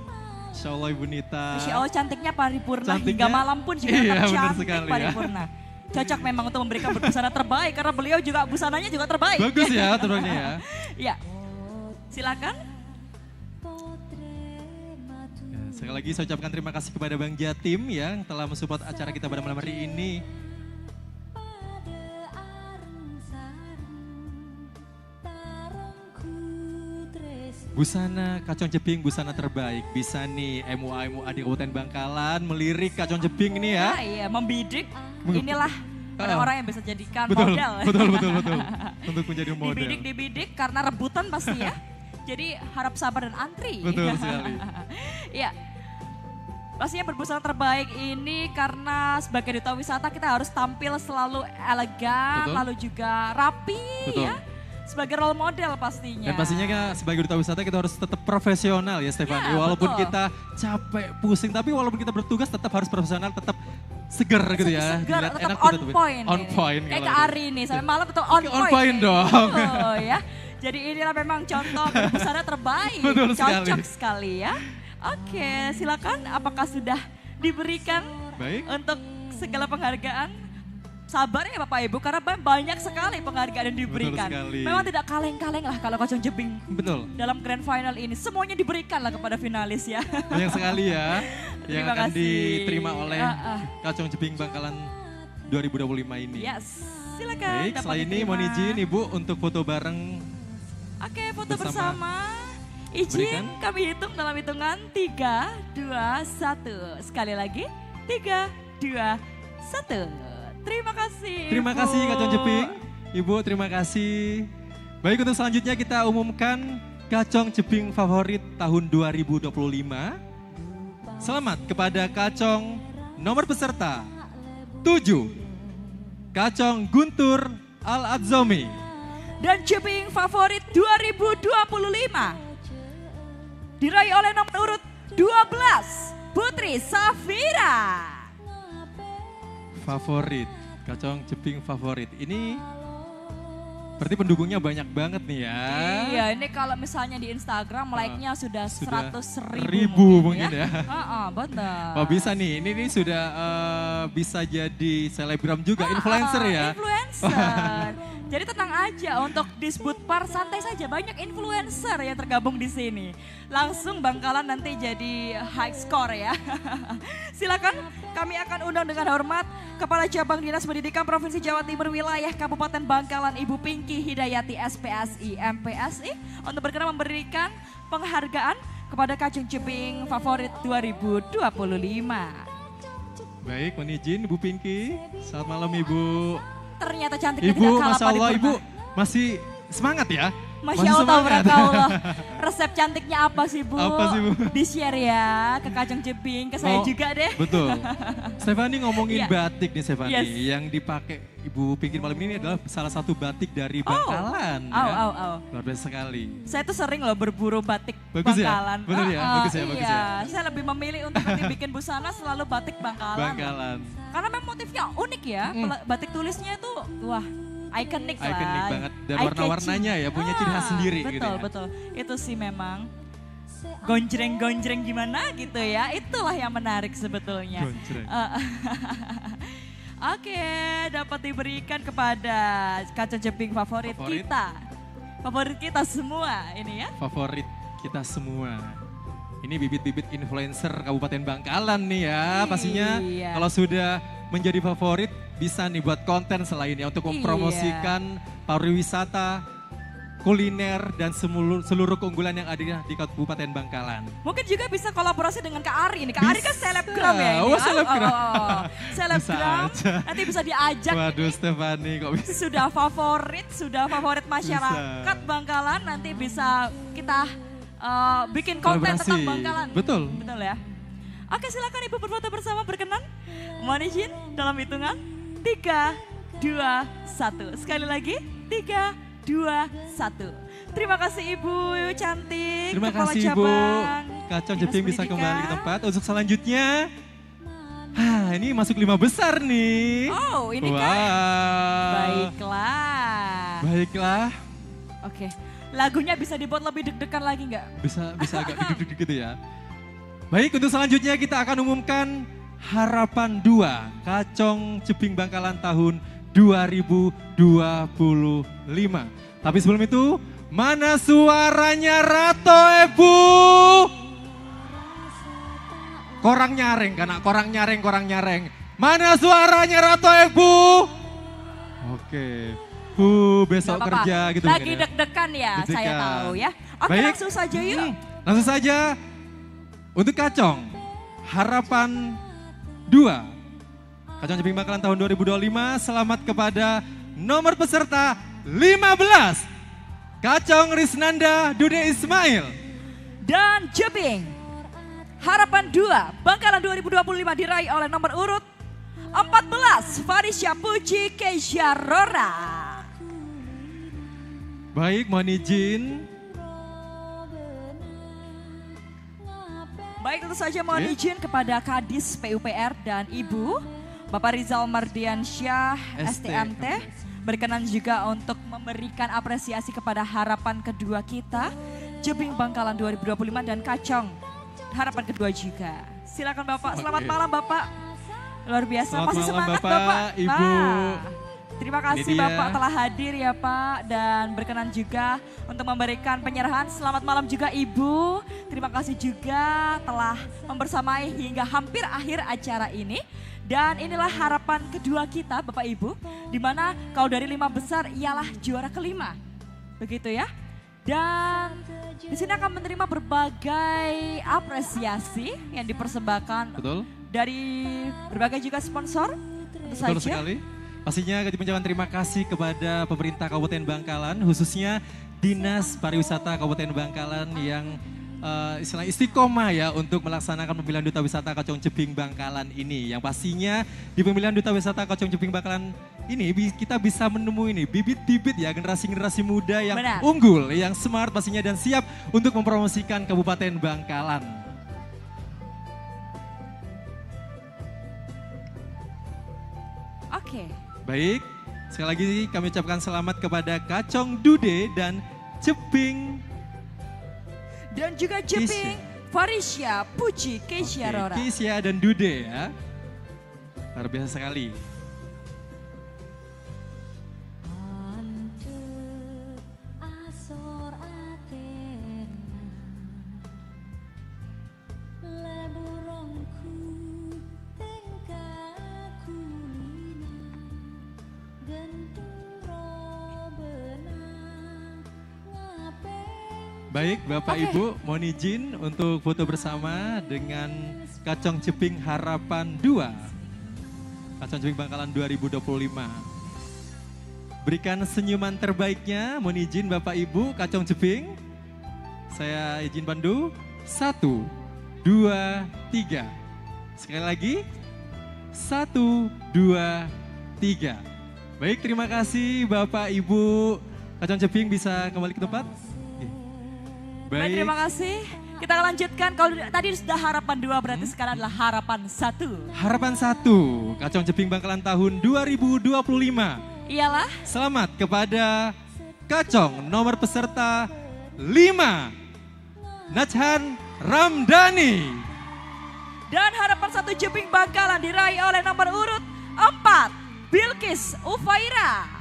[SPEAKER 5] Insya Allah Ibu Nita.
[SPEAKER 6] Insya Allah cantiknya paripurna,
[SPEAKER 5] Cantiknya,
[SPEAKER 6] hingga malam pun juga
[SPEAKER 5] iya,
[SPEAKER 6] tetap
[SPEAKER 5] benar
[SPEAKER 6] cantik
[SPEAKER 5] sekali,
[SPEAKER 6] paripurna. Cocok memang untuk memberikan berbusana terbaik karena beliau juga busananya juga terbaik.
[SPEAKER 5] Bagus ya terbaiknya ya.
[SPEAKER 6] Ya, silakan.
[SPEAKER 5] Sekali lagi saya ucapkan terima kasih kepada Bang Jatim yang telah mensupport acara kita pada malam hari ini. Busana Kacong Jeping, busana terbaik. Bisa nih MUA di Kabupaten Bangkalan melirik Kacong Jeping ini ya.
[SPEAKER 6] Iya, membidik. Inilah orang-orang yang bisa jadikan
[SPEAKER 5] betul,
[SPEAKER 6] model.
[SPEAKER 5] Betul. Untuk menjadi model.
[SPEAKER 6] Dibidik karena rebutan pasti ya. Jadi harap sabar dan antri.
[SPEAKER 5] Betul sekali.
[SPEAKER 6] Iya. Pastinya berbusana terbaik ini karena sebagai duta wisata kita harus tampil selalu elegan,
[SPEAKER 5] betul.
[SPEAKER 6] lalu juga rapi
[SPEAKER 5] betul.
[SPEAKER 6] ya. Sebagai role model pastinya.
[SPEAKER 5] Dan pastinya sebagai duta wisata kita harus tetap profesional ya Stefani.
[SPEAKER 6] Ya,
[SPEAKER 5] walaupun
[SPEAKER 6] betul.
[SPEAKER 5] kita capek, pusing, tapi walaupun kita bertugas tetap harus profesional, tetap seger gitu ya.
[SPEAKER 6] Seger,
[SPEAKER 5] Dilihat
[SPEAKER 6] tetap
[SPEAKER 5] enak,
[SPEAKER 6] on
[SPEAKER 5] tetap
[SPEAKER 6] point.
[SPEAKER 5] on point.
[SPEAKER 6] Kayak
[SPEAKER 5] kalau
[SPEAKER 6] ke
[SPEAKER 5] itu.
[SPEAKER 6] Ari nih, sampai malam betul on point.
[SPEAKER 5] On point dong.
[SPEAKER 6] Oh ya. Jadi inilah memang contoh berbusana terbaik.
[SPEAKER 5] Betul
[SPEAKER 6] Cocok sekali ya. Oke, silakan apakah sudah diberikan
[SPEAKER 5] Baik.
[SPEAKER 6] untuk segala penghargaan? Sabar ya Bapak Ibu karena banyak sekali penghargaan yang diberikan.
[SPEAKER 5] sekali.
[SPEAKER 6] Memang tidak kaleng-kaleng lah kalau Kacong Jeping.
[SPEAKER 5] Betul.
[SPEAKER 6] Dalam grand final ini semuanya diberikan lah kepada finalis ya.
[SPEAKER 5] Banyak sekali ya yang
[SPEAKER 6] Terima
[SPEAKER 5] akan
[SPEAKER 6] kasih.
[SPEAKER 5] diterima oleh Kacong Jeping Bangkalan 2025 ini.
[SPEAKER 6] Yes, silakan.
[SPEAKER 5] Baik,
[SPEAKER 6] dapat
[SPEAKER 5] setelah ini
[SPEAKER 6] diterima.
[SPEAKER 5] mohon izin Ibu untuk foto bareng.
[SPEAKER 6] Oke, foto bersama.
[SPEAKER 5] Berikan.
[SPEAKER 6] Izin kami hitung dalam hitungan 3, 2, 1. Sekali lagi 3, 2, 1. Terima kasih.
[SPEAKER 5] Terima
[SPEAKER 6] Bu.
[SPEAKER 5] kasih Kacong Jeping. Ibu terima kasih. Baik, untuk selanjutnya kita umumkan Kacong Jeping favorit tahun 2025. Selamat kepada Kacong nomor peserta 7. Kacong Guntur Al-Adzomi.
[SPEAKER 6] Dan Jeping favorit 2025 diraih oleh nomor urut 12 Putri Safira.
[SPEAKER 5] Favorit, Kacong Jeping favorit. Ini berarti pendukungnya banyak banget nih ya.
[SPEAKER 6] Iya, ini kalau misalnya di Instagram like-nya sudah 100.000
[SPEAKER 5] mungkin ya.
[SPEAKER 6] Benar.
[SPEAKER 5] Oh bisa nih, ini sudah bisa jadi selebgram juga, influencer ya.
[SPEAKER 6] Influencer. Jadi tenang aja untuk disebut par santai saja, banyak influencer yang tergabung di sini. Langsung Bangkalan nanti jadi high score ya. Silakan kami akan undang dengan hormat Kepala Cabang Dinas Pendidikan Provinsi Jawa Timur Wilayah Kabupaten Bangkalan Ibu Pinky Hidayati SPSI MPSI untuk berkenan memberikan penghargaan kepada Kacong Jeping favorit 2025.
[SPEAKER 5] Baik, mohon izin Ibu Pinky. Selamat malam Ibu.
[SPEAKER 6] Ternyata cantiknya
[SPEAKER 5] Ibu,
[SPEAKER 6] tidak kalah
[SPEAKER 5] Masya Allah
[SPEAKER 6] paripurna.
[SPEAKER 5] Ibu masih semangat ya?
[SPEAKER 6] Masya Allah, tabarakallah. Resep cantiknya apa sih Bu?
[SPEAKER 5] Apa sih Bu?
[SPEAKER 6] Di-share ya ke Kacong Jeping, ke saya juga deh.
[SPEAKER 5] Betul. Stefani ngomongin
[SPEAKER 6] Iya.
[SPEAKER 5] batik nih Stefani.
[SPEAKER 6] Yes.
[SPEAKER 5] Yang dipakai Ibu Pinky malam ini adalah salah satu batik dari Bangkalan. Luar biasa sekali.
[SPEAKER 6] Saya tuh sering loh berburu batik
[SPEAKER 5] Bagus ya?
[SPEAKER 6] Bangkalan.
[SPEAKER 5] Bener ya? Bagus ya, bagus ya.
[SPEAKER 6] Saya lebih memilih untuk nanti bikin busana selalu batik Bangkalan.
[SPEAKER 5] Bangkalan.
[SPEAKER 6] Karena memang motifnya unik ya. Batik tulisnya itu wah ikonik lah.
[SPEAKER 5] Ikonik banget. Dan
[SPEAKER 6] Eye-catching.
[SPEAKER 5] warna-warnanya ya punya ciri khas sendiri
[SPEAKER 6] Betul,
[SPEAKER 5] gitu ya.
[SPEAKER 6] betul. Itu sih memang gonjreng-gonjreng gimana gitu ya. Itulah yang menarik sebetulnya.
[SPEAKER 5] Gonjreng.
[SPEAKER 6] Oke, dapat diberikan kepada Kacong Jeping favorit kita. Favorit kita semua ini ya.
[SPEAKER 5] Favorit kita semua. Ini bibit-bibit influencer Kabupaten Bangkalan nih ya. Pastinya
[SPEAKER 6] Iya.
[SPEAKER 5] kalau sudah menjadi favorit bisa nih buat konten selainnya untuk mempromosikan pariwisata, kuliner dan seluruh keunggulan yang ada di Kabupaten Bangkalan.
[SPEAKER 6] Mungkin juga bisa kolaborasi dengan Kak Ari ini. Kak Ari kan selebgram ya ini.
[SPEAKER 5] Oh, selebgram.
[SPEAKER 6] Selebgram.
[SPEAKER 5] Bisa aja.
[SPEAKER 6] Nanti bisa diajak.
[SPEAKER 5] Waduh Stefani kok bisa.
[SPEAKER 6] Sudah favorit masyarakat Bangkalan. Nanti bisa kita bikin konten
[SPEAKER 5] Kolaborasi.
[SPEAKER 6] tentang Bangkalan.
[SPEAKER 5] Betul.
[SPEAKER 6] Betul ya. Oke, silakan Ibu berfoto bersama berkenan. Mohon izin dalam hitungan 3, 2, 1. Sekali lagi 3, 2, 1. Terima kasih Ibu cantik.
[SPEAKER 5] Terima
[SPEAKER 6] Kepala
[SPEAKER 5] kasih Ibu.
[SPEAKER 6] Cabang
[SPEAKER 5] Kacong
[SPEAKER 6] Dinas
[SPEAKER 5] Jeping bisa
[SPEAKER 6] Pendidikan.
[SPEAKER 5] kembali ke tempat. Untuk selanjutnya, ini masuk 5 besar nih.
[SPEAKER 6] Oh, ini
[SPEAKER 5] Wah.
[SPEAKER 6] kan? Baiklah.
[SPEAKER 5] Baiklah,
[SPEAKER 6] Oke, lagunya bisa dibuat lebih deg-degan lagi nggak?
[SPEAKER 5] bisa agak duduk-duduk gitu ya. Baik, untuk selanjutnya kita akan umumkan harapan 2 Kacong Jeping Bangkalan tahun 2025. Tapi sebelum itu, mana suaranya Rato Ebu? Korang nyaring, karena korang nyaring. Mana suaranya Ratu Ebu? Oke. Besok
[SPEAKER 6] Gak apa-apa.
[SPEAKER 5] kerja gitu.
[SPEAKER 6] Lagi
[SPEAKER 5] mungkin ya.
[SPEAKER 6] deg-degan ya, saya
[SPEAKER 5] Deg-degan.
[SPEAKER 6] tahu ya. Oke,
[SPEAKER 5] Baik.
[SPEAKER 6] langsung saja yuk.
[SPEAKER 5] Langsung saja untuk Kacong, harapan 2. Kacong Ceping Bangkalan tahun 2025, selamat kepada nomor peserta 15. Kacong Risnanda Dude Ismail.
[SPEAKER 6] Dan Ceping, harapan 2, Bangkalan 2025 diraih oleh nomor urut 14, Farisya Puji Keisha Rora.
[SPEAKER 5] Baik, mohon izin.
[SPEAKER 6] Baik, tentu saja mohon izin kepada Kadis PUPR dan Ibu, Bapak Rizal Mardiansyah STMT, berkenan juga untuk memberikan apresiasi kepada harapan kedua kita, Ceping Bangkalan 2025 dan Kacong, harapan kedua juga. Silakan Bapak, selamat malam Bapak. Luar biasa,
[SPEAKER 5] Selamat
[SPEAKER 6] masih
[SPEAKER 5] malam,
[SPEAKER 6] semangat
[SPEAKER 5] Bapak,
[SPEAKER 6] Bapak.
[SPEAKER 5] Ibu.
[SPEAKER 6] Terima kasih
[SPEAKER 5] Ini dia.
[SPEAKER 6] Bapak telah hadir ya Pak dan berkenan juga untuk memberikan penyerahan. Selamat malam juga Ibu. Terima kasih juga telah membersamai hingga hampir akhir acara ini. Dan inilah harapan kedua kita Bapak Ibu, di mana kalau dari 5 besar ialah juara kelima. Begitu ya. Dan di sini akan menerima berbagai apresiasi yang dipersembahkan
[SPEAKER 5] Betul.
[SPEAKER 6] dari berbagai juga sponsor. Tentu
[SPEAKER 5] Betul
[SPEAKER 6] saja.
[SPEAKER 5] sekali. Pastinya kami mengucapkan terima kasih kepada pemerintah Kabupaten Bangkalan, khususnya Dinas Pariwisata Kabupaten Bangkalan yang istilah istiqomah ya untuk melaksanakan pemilihan Duta Wisata Kacong Ceping Bangkalan ini. Yang pastinya di pemilihan Duta Wisata Kacong Ceping Bangkalan ini kita bisa menemui ini bibit-bibit ya generasi-generasi muda yang
[SPEAKER 6] Benar.
[SPEAKER 5] unggul, yang smart pastinya dan siap untuk mempromosikan Kabupaten Bangkalan.
[SPEAKER 6] Oke.
[SPEAKER 5] Baik, sekali lagi kami ucapkan selamat kepada Kacong Dude dan Ceping.
[SPEAKER 6] Dan juga Ceping Farisya Puji Keisha Rora.
[SPEAKER 5] Keisha dan Dude ya. Luar biasa sekali. Baik, Bapak Ibu, mohon izin untuk foto bersama dengan Kacong Ceping Harapan 2. Kacong Ceping Bangkalan 2025. Berikan senyuman terbaiknya, mohon izin Bapak Ibu, Kacong Ceping. Saya izin pandu. 1, 2, 3. Sekali lagi. 1, 2, 3. Baik, terima kasih Bapak Ibu. Kacong Ceping bisa kembali ke tempat.
[SPEAKER 6] Baik, terima kasih. Kita akan lanjutkan. Kalau tadi sudah harapan 2 berarti sekarang adalah harapan 1.
[SPEAKER 5] Harapan 1, Kacong Ceping Bangkalan tahun 2025.
[SPEAKER 6] Ialah
[SPEAKER 5] selamat kepada Kacong nomor peserta 5, Najhan Ramdhani.
[SPEAKER 6] Dan harapan 1 Ceping Bangkalan diraih oleh nomor urut 4, Bilkis Ufaira.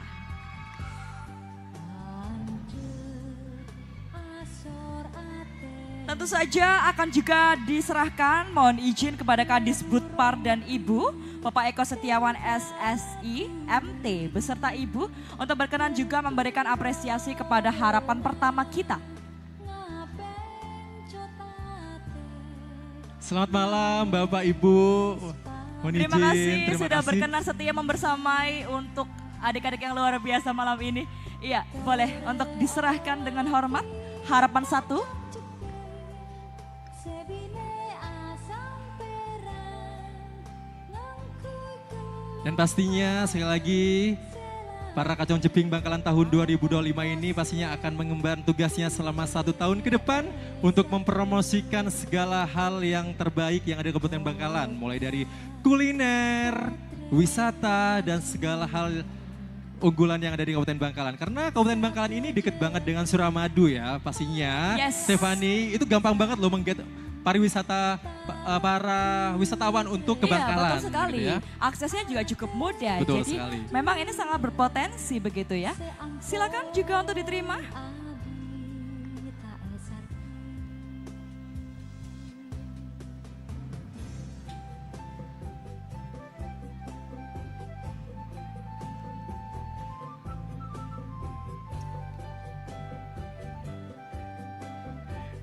[SPEAKER 6] Tentu saja akan juga diserahkan, mohon izin kepada Kadis Budpar dan Ibu, Bapak Eko Setiawan SSI MT beserta Ibu untuk berkenan juga memberikan apresiasi kepada harapan pertama kita.
[SPEAKER 5] Selamat malam Bapak Ibu. Mohon
[SPEAKER 6] Terima
[SPEAKER 5] izin,
[SPEAKER 6] kasih
[SPEAKER 5] terima
[SPEAKER 6] sudah
[SPEAKER 5] kasih.
[SPEAKER 6] berkenan setia membersamai untuk adik-adik yang luar biasa malam ini. Iya, boleh untuk diserahkan dengan hormat harapan 1.
[SPEAKER 5] Dan pastinya sekali lagi para Kacong Ceping Bangkalan tahun 2025 ini pastinya akan mengemban tugasnya selama 1 tahun ke depan untuk mempromosikan segala hal yang terbaik yang ada di Kabupaten Bangkalan. Mulai dari kuliner, wisata, dan segala hal unggulan yang ada di Kabupaten Bangkalan. Karena Kabupaten Bangkalan ini deket banget dengan Suramadu ya pastinya.
[SPEAKER 6] Yes.
[SPEAKER 5] Stephanie, itu gampang banget loh mengget pariwisata para wisatawan untuk ke Bangkalan.
[SPEAKER 6] Iya, betul sekali.
[SPEAKER 5] gitu ya.
[SPEAKER 6] Aksesnya juga cukup mudah.
[SPEAKER 5] Betul
[SPEAKER 6] Jadi
[SPEAKER 5] sekali.
[SPEAKER 6] memang ini sangat berpotensi begitu ya. Silakan juga untuk diterima.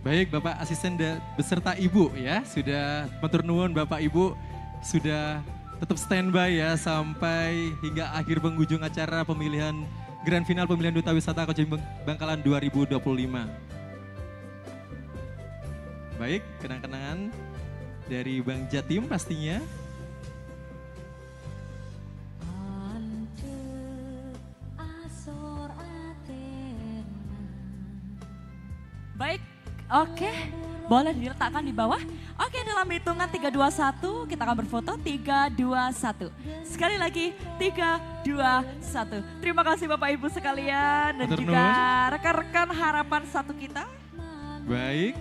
[SPEAKER 5] Baik Bapak Asisten beserta Ibu ya, sudah matur nuwun Bapak Ibu sudah tetap standby ya sampai hingga akhir penghujung acara pemilihan Grand Final Pemilihan Duta Wisata Kota Bangkalan 2025. Baik, kenang-kenangan dari Bang Jatim pastinya.
[SPEAKER 6] Baik, oke. Boleh diletakkan di bawah. Oke, dalam hitungan 3, 2, 1 kita akan berfoto. 3, 2, 1. Sekali lagi 3, 2, 1. Terima kasih Bapak Ibu sekalian dan
[SPEAKER 5] Matur
[SPEAKER 6] juga
[SPEAKER 5] nuwun.
[SPEAKER 6] rekan-rekan harapan satu kita.
[SPEAKER 5] Baik.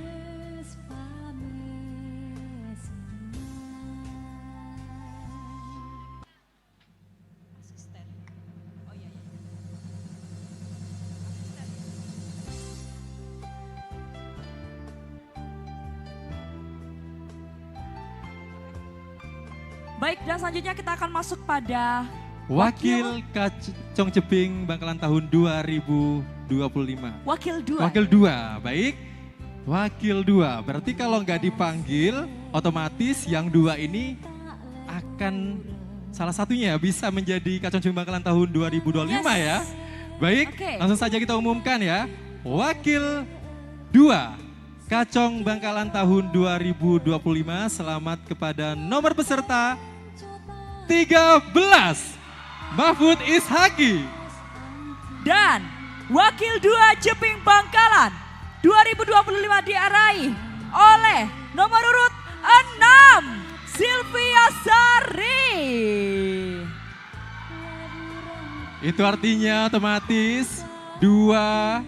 [SPEAKER 6] Baik, dan selanjutnya kita akan masuk pada
[SPEAKER 5] Wakil Kacong Jebing Bangkalan tahun 2025.
[SPEAKER 6] Wakil 2.
[SPEAKER 5] Wakil 2, baik. Wakil 2, berarti kalau nggak dipanggil, otomatis yang 2 ini akan salah satunya bisa menjadi Kacong Jebing Bangkalan tahun 2025 ya. Baik, langsung saja kita umumkan ya. Wakil 2, Kacong Bangkalan tahun 2025, selamat kepada nomor peserta 13, Mahfud Ishaki.
[SPEAKER 6] Dan Wakil 2 Jebing Bangkalan 2025 diarahi oleh nomor urut 6, Sylvia Sari.
[SPEAKER 5] Itu artinya otomatis dua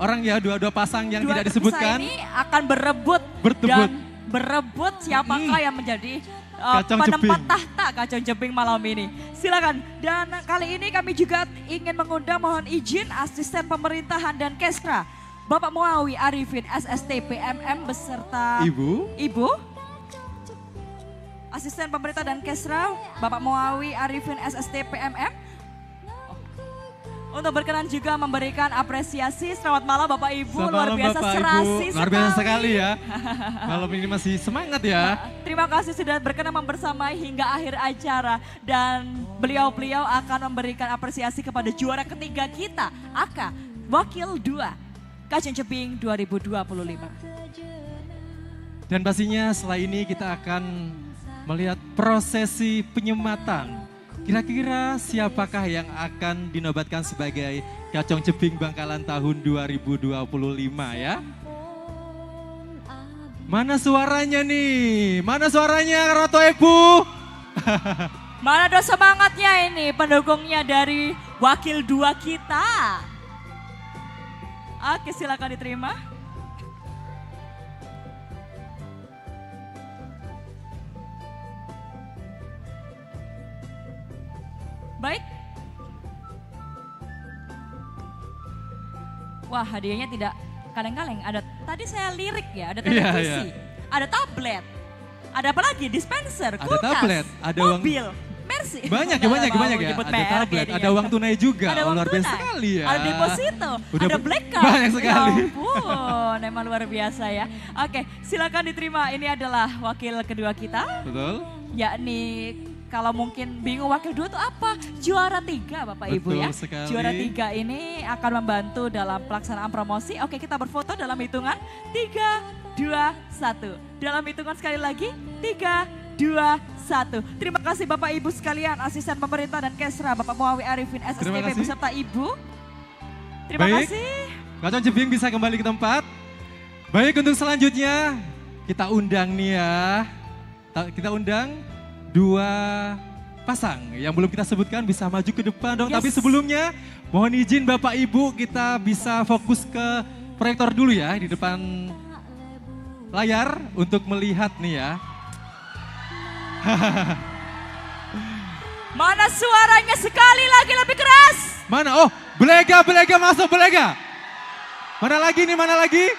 [SPEAKER 5] orang ya, dua pasang yang tidak disebutkan.
[SPEAKER 6] Ini akan berebut dan berebut siapakah yang menjadi
[SPEAKER 5] Kacong
[SPEAKER 6] penempat
[SPEAKER 5] Jebing.
[SPEAKER 6] tahta Kacong Jebing malam ini. Silakan. Dan kali ini kami juga ingin mengundang, mohon izin, Asisten Pemerintahan dan Kesra, Bapak Muawi Arifin SSTP MM beserta Ibu. Asisten Pemerintah dan Kesra, Bapak Muawi Arifin SSTP MM. Untuk berkenan juga memberikan apresiasi. Selamat malam Bapak Ibu,
[SPEAKER 5] Selamat
[SPEAKER 6] luar
[SPEAKER 5] malam,
[SPEAKER 6] biasa
[SPEAKER 5] Bapak,
[SPEAKER 6] serasi
[SPEAKER 5] Ibu. Luar biasa sekali ya. Malam ini masih semangat ya.
[SPEAKER 6] Terima kasih sudah berkenan membersamai hingga akhir acara. Dan beliau-beliau akan memberikan apresiasi kepada juara ketiga kita, Aka, Wakil 2, Kacong Jebing 2025.
[SPEAKER 5] Dan pastinya setelah ini kita akan melihat prosesi penyematan. Kira-kira siapakah yang akan dinobatkan sebagai Kacong Jebing Bangkalan tahun 2025 ya? Mana suaranya nih? Mana suaranya Ratu Ibu?
[SPEAKER 6] Mana ada semangatnya ini pendukungnya dari Wakil 2 kita? Oke, silakan diterima. Baik. Wah, hadiahnya tidak kaleng-kaleng. Ada tadi saya lirik ya, ada televisi, ada tablet, ada apa lagi? Dispenser,
[SPEAKER 5] Ada
[SPEAKER 6] kulkas,
[SPEAKER 5] tablet, ada
[SPEAKER 6] mobil, Mercy.
[SPEAKER 5] Banyak ya. Ada tablet, ada uang tunai juga.
[SPEAKER 6] Ada uang
[SPEAKER 5] luar biasa
[SPEAKER 6] tunai,
[SPEAKER 5] sekali ya.
[SPEAKER 6] ada deposito, ada black card.
[SPEAKER 5] Banyak sekali.
[SPEAKER 6] Ya ampun, emang luar biasa ya. Oke, silakan diterima. Ini adalah wakil kedua kita.
[SPEAKER 5] Betul.
[SPEAKER 6] Yakni kalau mungkin bingung wakil 2 itu apa? Juara 3 Bapak Ibu ya.
[SPEAKER 5] Sekali.
[SPEAKER 6] Juara 3 ini akan membantu dalam pelaksanaan promosi. Oke, kita berfoto dalam hitungan 3, 2, 1. Dalam hitungan sekali lagi 3, 2, 1. Terima kasih Bapak Ibu sekalian, Asisten Pemerintah dan Kesra, Bapak Muawi Arifin SSTP beserta Ibu. Terima
[SPEAKER 5] Baik.
[SPEAKER 6] kasih.
[SPEAKER 5] Kacong Jebing bisa kembali ke tempat. Baik, untuk selanjutnya kita undang nih ya. Kita undang 2 pasang yang belum kita sebutkan, bisa maju ke depan dong.
[SPEAKER 6] Yes.
[SPEAKER 5] Tapi sebelumnya mohon izin Bapak Ibu, kita bisa fokus ke proyektor dulu ya di depan layar untuk melihat nih ya.
[SPEAKER 6] Mana suaranya sekali lagi lebih keras?
[SPEAKER 5] Mana? Oh, belega masuk belega. Mana lagi nih, mana lagi?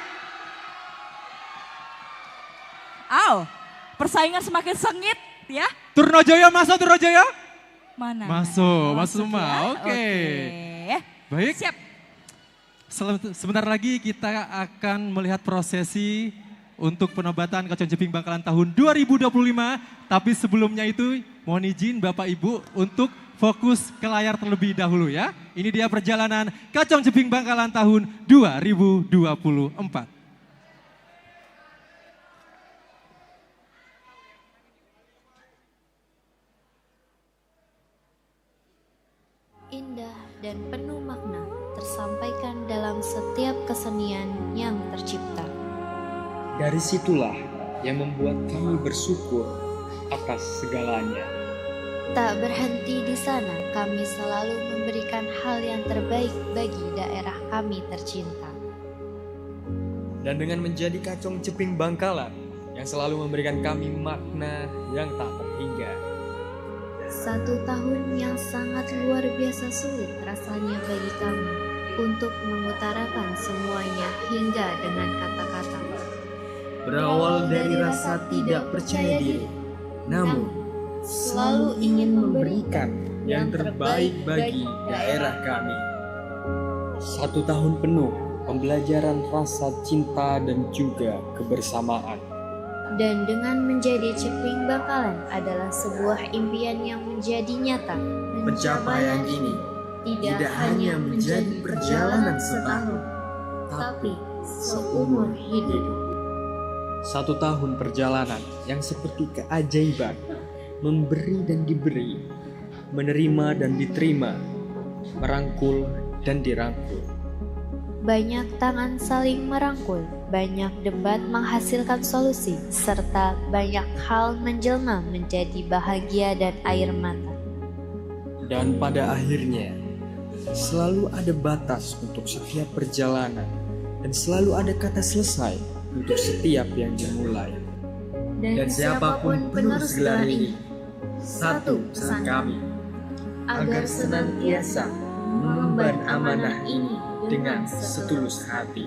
[SPEAKER 6] Aw, persaingan semakin sengit ya.
[SPEAKER 5] Turnojaya masuk, Turnojaya?
[SPEAKER 6] Mana?
[SPEAKER 5] Masuk semua,
[SPEAKER 6] ya?
[SPEAKER 5] oke. Baik.
[SPEAKER 6] Siap.
[SPEAKER 5] Sebentar lagi kita akan melihat prosesi untuk penobatan Kacong Jeping Bangkalan tahun 2025. Tapi sebelumnya itu mohon izin Bapak Ibu untuk fokus ke layar terlebih dahulu ya. Ini dia perjalanan Kacong Jeping Bangkalan tahun 2024.
[SPEAKER 15] Indah dan penuh makna tersampaikan dalam setiap kesenian yang tercipta.
[SPEAKER 21] Dari situlah yang membuat kami bersyukur atas segalanya.
[SPEAKER 15] Tak berhenti di sana, kami selalu memberikan hal yang terbaik bagi daerah kami tercinta.
[SPEAKER 23] Dan dengan menjadi Kacong Jeping Bangkalan yang selalu memberikan kami makna yang tak terhingga.
[SPEAKER 15] 1 tahun yang sangat luar biasa sulit rasanya bagi kami untuk mengutarakan semuanya hingga dengan kata-kata.
[SPEAKER 23] Berawal dari rasa tidak percaya diri, namun selalu ingin memberikan yang terbaik bagi daerah kami.
[SPEAKER 21] 1 tahun penuh pembelajaran rasa cinta dan juga kebersamaan.
[SPEAKER 15] Dan dengan menjadi Jeping Bangkalan adalah sebuah impian yang menjadi nyata.
[SPEAKER 23] Pencapaian ini tidak hanya menjadi perjalanan setahun,
[SPEAKER 15] tapi seumur hidup.
[SPEAKER 23] 1 tahun perjalanan yang seperti keajaiban, memberi dan diberi, menerima dan diterima, merangkul dan dirangkul.
[SPEAKER 15] Banyak tangan saling merangkul, banyak debat menghasilkan solusi, serta banyak hal menjelma menjadi bahagia dan air mata.
[SPEAKER 23] Dan pada akhirnya, selalu ada batas untuk setiap perjalanan, dan selalu ada kata selesai untuk setiap yang dimulai. Dan siapapun penerus gelar ini, satu pesan kami, agar senantiasa mengemban amanah ini dengan setulus hati.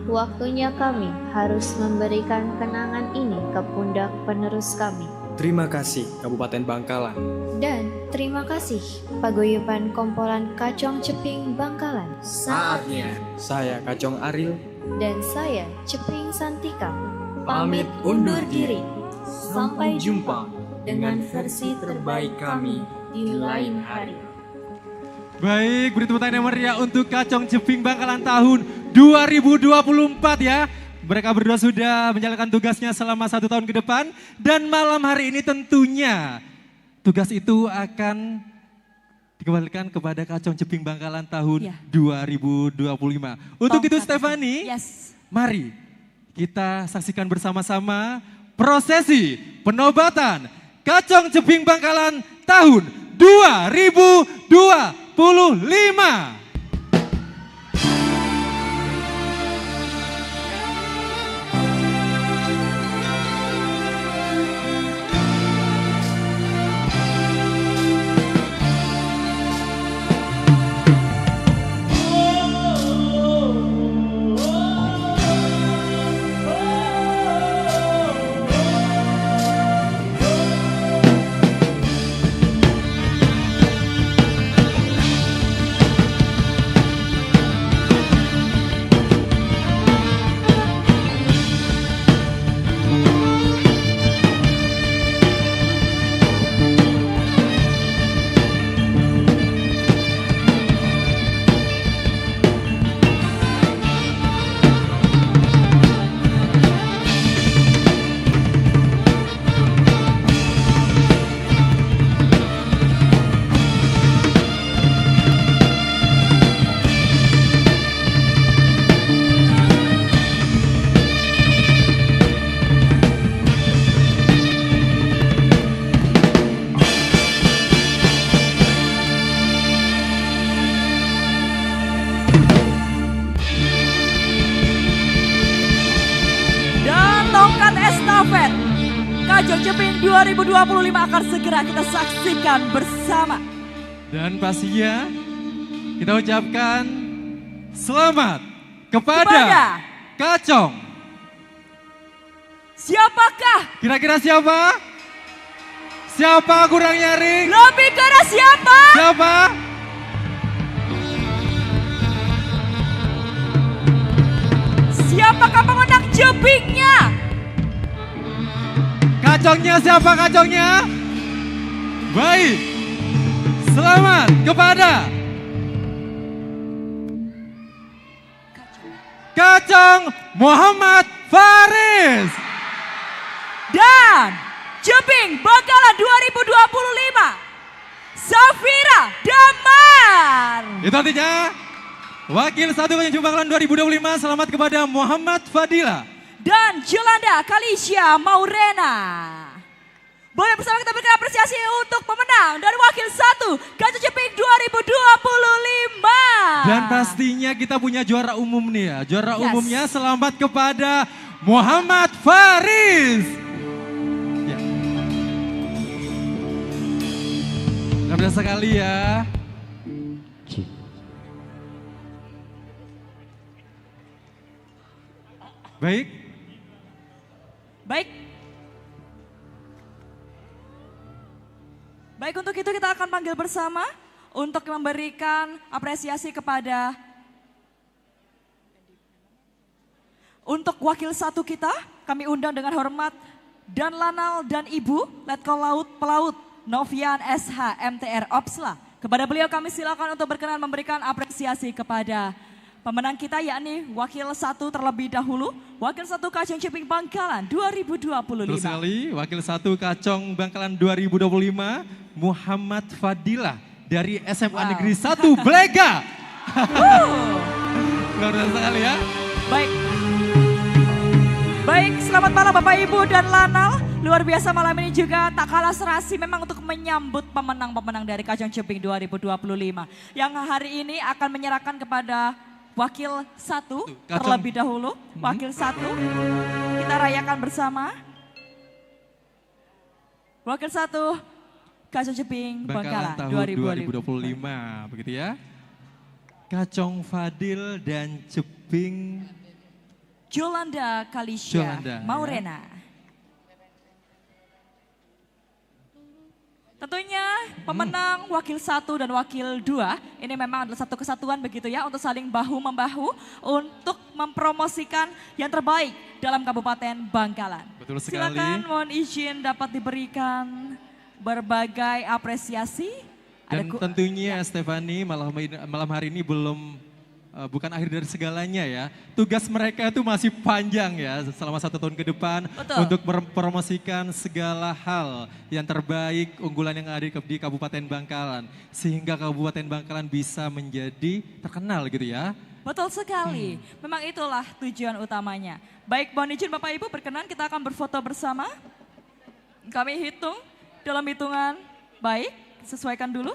[SPEAKER 15] Waktunya kami harus memberikan kenangan ini ke pundak penerus kami.
[SPEAKER 23] Terima kasih Kabupaten Bangkalan.
[SPEAKER 15] Dan terima kasih Paguyuban Kompolan Kacong Jeping Bangkalan.
[SPEAKER 23] Saatnya saya Kacong Aril
[SPEAKER 15] dan saya Jeping Santika
[SPEAKER 23] pamit undur diri.
[SPEAKER 15] Sampai
[SPEAKER 23] jumpa dengan versi terbaik kami di lain hari.
[SPEAKER 5] Baik, beri tepuk tangan yang meriah untuk Kacong Jeping Bangkalan tahun 2024 ya. Mereka berdua sudah menjalankan tugasnya selama 1 tahun ke depan. Dan malam hari ini tentunya tugas itu akan dikembalikan kepada Kacong Jeping Bangkalan tahun 2025. Untuk itu Stefani, mari kita saksikan bersama-sama prosesi penobatan Kacong Jeping Bangkalan tahun 2025.
[SPEAKER 6] Kacong Jeping 2025 akan segera kita saksikan bersama.
[SPEAKER 5] Dan pastinya kita ucapkan selamat kepada Kacong.
[SPEAKER 6] Siapakah?
[SPEAKER 5] Kira-kira siapa? Siapa kurang nyaring?
[SPEAKER 6] Lebih keras siapa?
[SPEAKER 5] Siapa? Kacongnya siapa kacongnya? Baik. Selamat kepada Kacong Muhammad Faris.
[SPEAKER 6] Dan Jeping Bangkalan 2025, Safira Damar.
[SPEAKER 5] Itu artinya Wakil 1 Kacong Bangkalan 2025 selamat kepada Muhammad Fadila.
[SPEAKER 6] Dan Jolanda Kalisha Maurena. Boleh bersama kita berikan apresiasi untuk pemenang dari Wakil 1 Kacong Jeping 2025.
[SPEAKER 5] Dan pastinya kita punya juara umum nih ya. Juara umumnya selamat kepada Muhammad Faris. Ya. Luar biasa sekali ya. Baik.
[SPEAKER 6] Baik. Baik, untuk itu kita akan panggil bersama untuk memberikan apresiasi kepada untuk Wakil 1 kita, kami undang dengan hormat Dan Lanal dan Ibu Letkol Laut Pelaut Novian SH MTR Opsla. Kepada beliau kami silakan untuk berkenan memberikan apresiasi kepada pemenang kita, yakni Wakil 1 terlebih dahulu, Wakil 1 Kacong Jeping Bangkalan 2025.
[SPEAKER 5] Terus sekali, Wakil 1 Kacong Bangkalan 2025, Muhammad Fadilah dari SMA Negeri 1 Blega. Luar biasa sekali ya.
[SPEAKER 6] Baik. Baik, selamat malam Bapak Ibu dan Lanal. Luar biasa malam ini juga tak kalah serasi memang untuk menyambut pemenang-pemenang dari Kacong Jeping 2025. Yang hari ini akan menyerahkan kepada Wakil 1 terlebih dahulu. Wakil 1 kita rayakan bersama. Wakil 1 Kacong Jeping Bangkalan
[SPEAKER 5] tahun 2025 begitu ya. Kacong Fadil dan Jeping
[SPEAKER 6] Jolanda Kalisha Maurena. Tentunya pemenang Wakil 1 dan Wakil 2 ini memang adalah satu kesatuan begitu ya, untuk saling bahu-membahu untuk mempromosikan yang terbaik dalam Kabupaten Bangkalan.
[SPEAKER 5] Betul sekali.
[SPEAKER 6] Silakan mohon izin dapat diberikan berbagai apresiasi.
[SPEAKER 5] Dan tentunya Stefani malam hari ini bukan akhir dari segalanya ya. Tugas mereka itu masih panjang ya selama 1 tahun ke depan.
[SPEAKER 6] Betul.
[SPEAKER 5] Untuk mempromosikan segala hal yang terbaik, unggulan yang ada di Kabupaten Bangkalan. Sehingga Kabupaten Bangkalan bisa menjadi terkenal gitu ya.
[SPEAKER 6] Betul sekali, memang itulah tujuan utamanya. Baik, mohon izin Bapak Ibu berkenan kita akan berfoto bersama. Kami hitung dalam hitungan, baik sesuaikan dulu.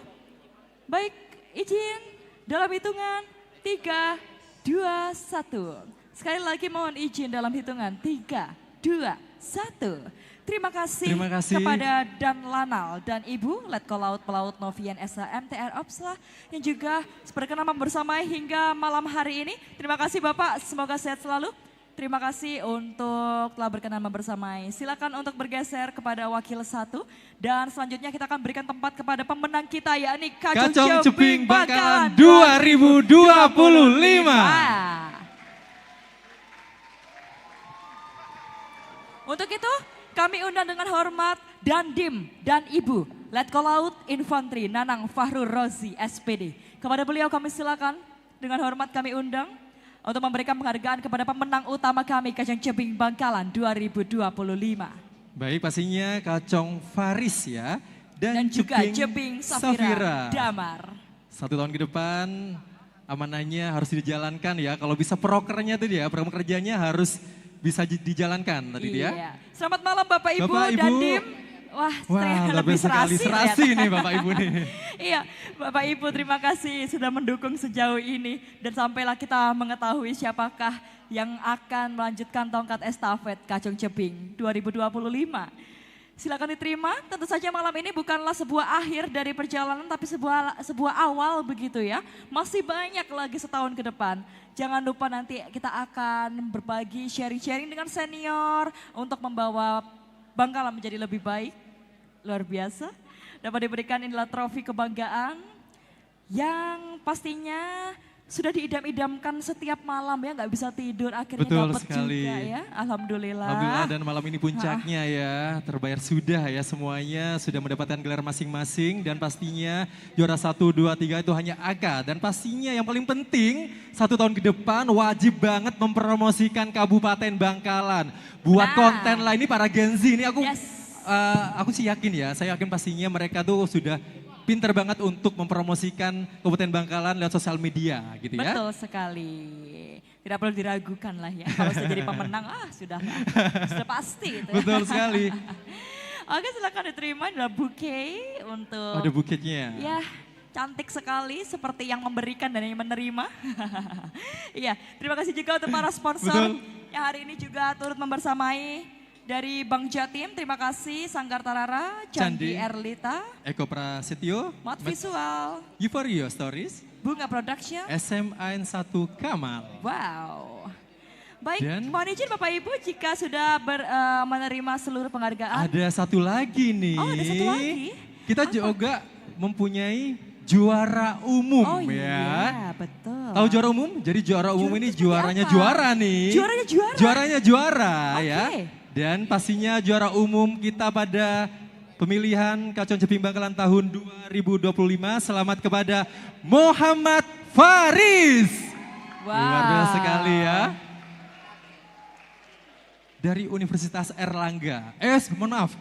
[SPEAKER 6] Baik, izin dalam hitungan 3, 2, 1. Sekali lagi mohon izin dalam hitungan 3, 2, 1. Terima kasih kepada Dan Lanal dan Ibu Letkol Laut Pelaut Novian SH MTR Opsla yang juga berkenan membersamai hingga malam hari ini. Terima kasih Bapak, semoga sehat selalu. Terima kasih untuk telah berkenan membersamai. Silakan untuk bergeser kepada Wakil 1 dan selanjutnya kita akan berikan tempat kepada pemenang kita, yakni Kacong Jeping Bangkalan
[SPEAKER 5] 2025.
[SPEAKER 6] Untuk itu kami undang dengan hormat Dandim dan Ibu Letkol Laut Infanteri Nanang Fahrul Rozi SPD. Kepada beliau kami silakan dengan hormat kami undang untuk memberikan penghargaan kepada pemenang utama kami Kacong Jeping Bangkalan 2025.
[SPEAKER 5] Baik, pastinya Kacong Faris ya. Dan
[SPEAKER 6] juga Jeping Safira Damar.
[SPEAKER 5] 1 tahun ke depan amanahnya harus dijalankan ya. Kalau bisa prokernya tuh dia, program kerjanya harus bisa dijalankan tadi dia.
[SPEAKER 6] Selamat malam Bapak Ibu dan Dim. Wah, lebih
[SPEAKER 5] serasi nih Bapak Ibu nih.
[SPEAKER 6] Iya, Bapak Ibu terima kasih sudah mendukung sejauh ini. Dan sampailah kita mengetahui siapakah yang akan melanjutkan tongkat estafet Kacong Jeping 2025. Silakan diterima, tentu saja malam ini bukanlah sebuah akhir dari perjalanan tapi sebuah awal begitu ya. Masih banyak lagi setahun ke depan. Jangan lupa nanti kita akan berbagi sharing-sharing dengan senior untuk membawa Bangkalan menjadi lebih baik. Luar biasa, dapat diberikan inilah trofi kebanggaan yang pastinya sudah diidam-idamkan setiap malam ya, nggak bisa tidur, akhirnya
[SPEAKER 5] Betul
[SPEAKER 6] dapat
[SPEAKER 5] sekali.
[SPEAKER 6] juga ya. Alhamdulillah.
[SPEAKER 5] Alhamdulillah, dan malam ini puncaknya ya, terbayar sudah ya semuanya, sudah mendapatkan gelar masing-masing dan pastinya juara 1, 2, 3 itu hanya Aga. Dan pastinya yang paling penting 1 tahun ke depan wajib banget mempromosikan Kabupaten Bangkalan. Buat konten lah ini para Gen Z ini aku sih yakin ya, saya yakin pastinya mereka tuh sudah pinter banget untuk mempromosikan Kabupaten Bangkalan lewat sosial media gitu ya.
[SPEAKER 6] Betul sekali. Tidak perlu diragukan lah ya. Kalau saya jadi pemenang, sudah pasti. Itu.
[SPEAKER 5] Betul sekali.
[SPEAKER 6] Oke, silakan diterima adalah bouquet untuk.
[SPEAKER 5] Ada buketnya.
[SPEAKER 6] Ya, cantik sekali seperti yang memberikan dan yang menerima. Iya, terima kasih juga untuk para sponsor yang hari ini juga turut membersamai. Dari Bang Jatim, terima kasih. Sanggar Tarara, Candi Erlita,
[SPEAKER 5] Eko Prasetyo,
[SPEAKER 6] Mat Visual,
[SPEAKER 5] Euphoria Stories,
[SPEAKER 6] Bunga Production,
[SPEAKER 5] SMAN 1 Kamal.
[SPEAKER 6] Wow. Baik,
[SPEAKER 5] Dan
[SPEAKER 6] mohon izin Bapak Ibu jika sudah menerima seluruh penghargaan.
[SPEAKER 5] ada satu lagi nih.
[SPEAKER 6] Oh, ada satu lagi?
[SPEAKER 5] Kita juga mempunyai juara umum ya.
[SPEAKER 6] Betul.
[SPEAKER 5] Tahu juara umum? Jadi juara umum ini juaranya juara nih.
[SPEAKER 6] Juaranya juara?
[SPEAKER 5] Juaranya juara ya. Dan pastinya juara umum kita pada pemilihan Kacon Jeping Bangkalan tahun 2025. Selamat kepada Muhammad Faris.
[SPEAKER 6] Wow.
[SPEAKER 5] Luar biasa sekali ya. Dari Universitas Erlangga. Mohon maaf.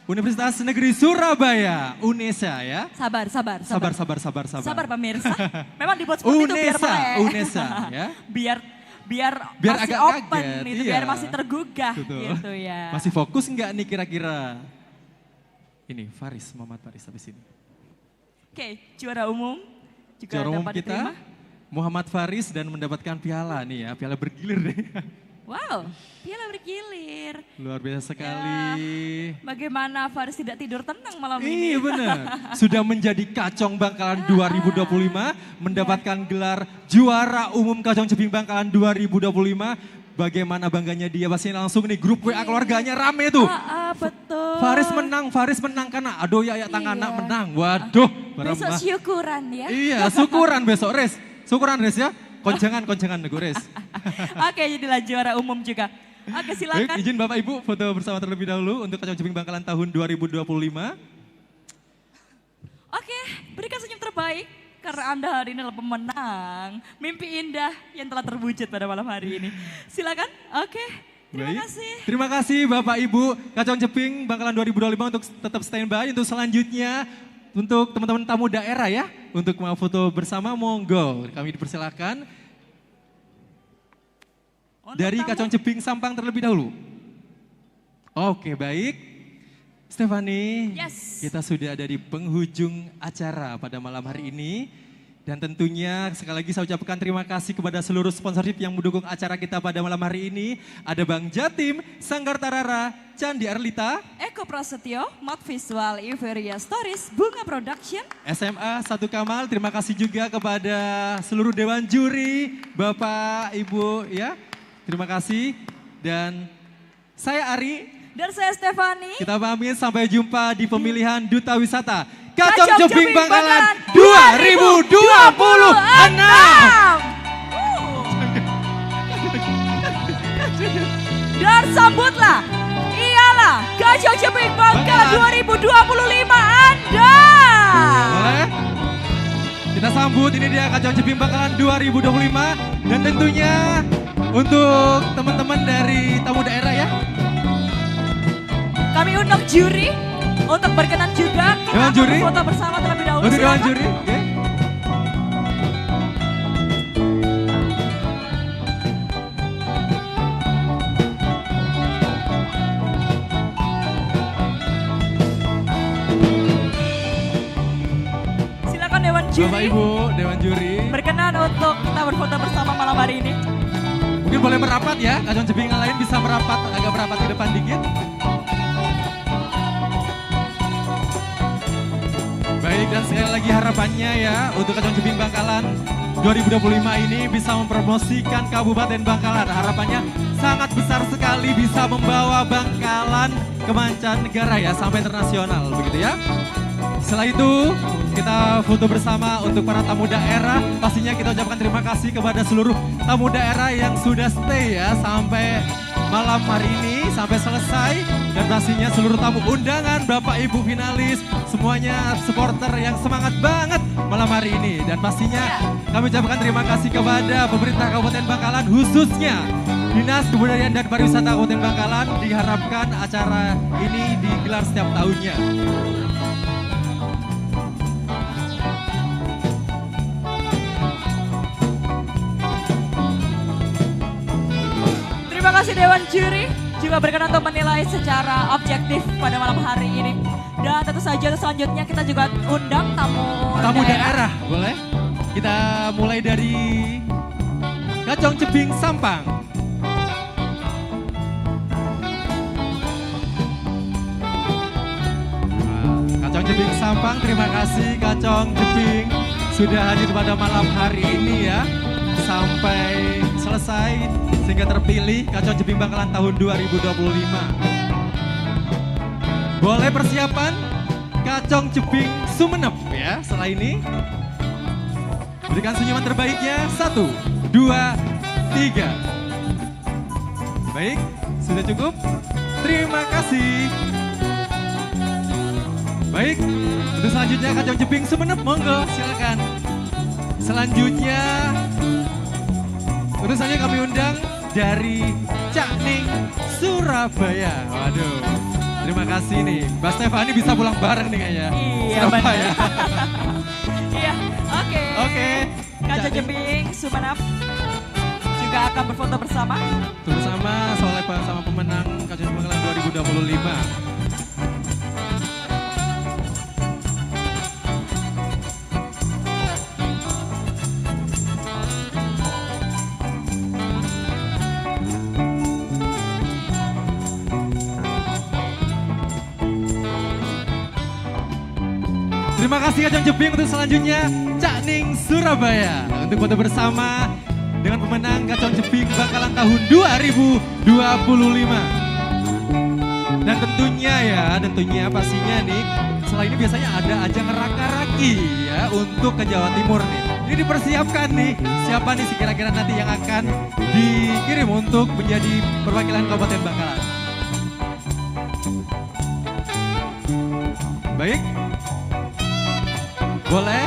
[SPEAKER 5] Universitas Negeri Surabaya, UNESA ya.
[SPEAKER 6] Sabar. Sabar pemirsa. Memang dibuat seperti itu biar melek.
[SPEAKER 5] UNESA ya.
[SPEAKER 6] Biar masih
[SPEAKER 5] agak
[SPEAKER 6] open
[SPEAKER 5] kaget,
[SPEAKER 6] gitu,
[SPEAKER 5] iya.
[SPEAKER 6] biar masih tergugah
[SPEAKER 5] Betul.
[SPEAKER 6] gitu ya.
[SPEAKER 5] Masih fokus nggak nih kira-kira? Ini Muhammad Faris habis ini.
[SPEAKER 6] Oke, juara umum juga
[SPEAKER 5] Juara umum
[SPEAKER 6] dapat
[SPEAKER 5] kita
[SPEAKER 6] diterima.
[SPEAKER 5] Muhammad Faris dan mendapatkan piala nih ya, piala bergilir deh.
[SPEAKER 6] Wow, piala bergilir.
[SPEAKER 5] Luar biasa sekali.
[SPEAKER 6] Bagaimana Faris tidak tidur tenang malam ini?
[SPEAKER 5] Iya benar. Sudah menjadi Kacong Bangkalan 2025, mendapatkan gelar juara umum Kacong Jeping Bangkalan 2025. Bagaimana bangganya dia, pasti langsung nih grup WA keluarganya rame tuh.
[SPEAKER 6] Betul.
[SPEAKER 5] Faris menang karena aduh ya tangan anak menang. Waduh.
[SPEAKER 6] Besok syukuran ya.
[SPEAKER 5] Iya, syukuran besok Res. Syukuran Res ya. Konjangan nego Res.
[SPEAKER 6] Oke, jadilah juara umum juga. Oke, silakan.
[SPEAKER 5] Baik, izin Bapak Ibu foto bersama terlebih dahulu untuk Kacong Jeping Bangkalan tahun 2025.
[SPEAKER 6] Oke, berikan senyum terbaik karena Anda hari ini adalah pemenang. Mimpi indah yang telah terwujud pada malam hari ini. Silakan. Oke, terima kasih.
[SPEAKER 5] Terima kasih Bapak Ibu Kacong Jeping Bangkalan 2025 untuk tetap standby. Untuk selanjutnya untuk teman-teman tamu daerah ya, untuk mau foto bersama monggo kami dipersilakan. Dari Kacong Jeping Sampang terlebih dahulu. Oke, baik. Stephanie, kita sudah ada di penghujung acara pada malam hari ini. Dan tentunya sekali lagi saya ucapkan terima kasih kepada seluruh sponsorship yang mendukung acara kita pada malam hari ini. Ada Bang Jatim, Sanggar Tarara, Candi Erlita,
[SPEAKER 6] Eko Prasetyo, Mat Visual, Euphoria Stories, Bunga Production,
[SPEAKER 5] SMA 1 Kamal. Terima kasih juga kepada seluruh Dewan Juri, Bapak, Ibu ya. Terima kasih. Dan saya Ari.
[SPEAKER 6] Dan saya Stephanie.
[SPEAKER 5] Kita pamit, sampai jumpa di pemilihan Duta Wisata Kacong Jeping Bangkalan 2026.
[SPEAKER 6] Dan sambutlah, ialah Kacong Jeping Bangkalan 2025 Anda.
[SPEAKER 5] Boleh? Kita sambut, ini dia Kacong Jeping Bangkalan 2025. Dan tentunya untuk teman-teman dari tamu daerah ya.
[SPEAKER 6] Kami undang juri untuk berkenan juga. Kita akan foto bersama terlebih dahulu.
[SPEAKER 5] Untuk Dewan Juri, oke.
[SPEAKER 6] Silakan Dewan Juri.
[SPEAKER 5] Bapak Ibu, Dewan Juri.
[SPEAKER 6] Berkenan untuk kita berfoto bersama malam hari ini.
[SPEAKER 5] Mungkin boleh merapat ya, Kacong Jeping yang lain bisa merapat, agak merapat ke depan dikit. Baik, dan sekali lagi harapannya ya untuk Kacong Jeping Bangkalan 2025 ini bisa mempromosikan Kabupaten Bangkalan. Harapannya sangat besar sekali bisa membawa Bangkalan ke mancanegara ya, sampai internasional begitu ya. Setelah itu kita foto bersama untuk para tamu daerah. Pastinya kita ucapkan terima kasih kepada seluruh tamu daerah yang sudah stay ya sampai malam hari ini, sampai selesai. Dan pastinya seluruh tamu undangan, Bapak Ibu finalis, semuanya supporter yang semangat banget malam hari ini. Dan pastinya kami ucapkan terima kasih kepada pemerintah Kabupaten Bangkalan, khususnya Dinas Kebudayaan dan Pariwisata Kabupaten Bangkalan. Diharapkan acara ini digelar setiap tahunnya.
[SPEAKER 6] Terima kasih Dewan Juri juga berkenan untuk menilai secara objektif pada malam hari ini. Dan tentu saja selanjutnya kita juga undang tamu
[SPEAKER 5] daerah. Boleh? Kita mulai dari Kacong Cebing Sampang. Kacong Cebing Sampang, terima kasih Kacong Cebing sudah hadir pada malam hari ini ya. Sampai selesai sehingga terpilih Kacong Cebing Bangkalan tahun 2025. Boleh persiapan Kacong Cebing Sumeneb ya. Setelah ini berikan senyuman terbaiknya. 1, 2, 3. Baik, sudah cukup. Terima kasih. Baik, untuk selanjutnya Kacong Cebing Sumeneb, monggo silakan. Selanjutnya kami undang dari Cakning Surabaya. Waduh, terima kasih nih. Mbak Stefani bisa pulang bareng nih kayaknya.
[SPEAKER 6] Iya,
[SPEAKER 5] Surabaya.
[SPEAKER 6] Iya, oke.
[SPEAKER 5] Oke.
[SPEAKER 6] Kacong Cebing Sumeneb juga akan berfoto bersama.
[SPEAKER 5] Bersama Soleh sama pemenang Kacong Cebing Bangkalan 2025. Terima kasih Kacong Cebing. Untuk selanjutnya Cakning Surabaya untuk foto bersama dengan pemenang Kacong Cebing Bangkalan tahun 2025. Dan tentunya pastinya nih setelah ini biasanya ada ajang raka-raki ya untuk ke Jawa Timur nih. Ini dipersiapkan nih siapa nih kira-kira nanti yang akan dikirim untuk menjadi perwakilan Kabupaten Bangkalan. Baik. Boleh.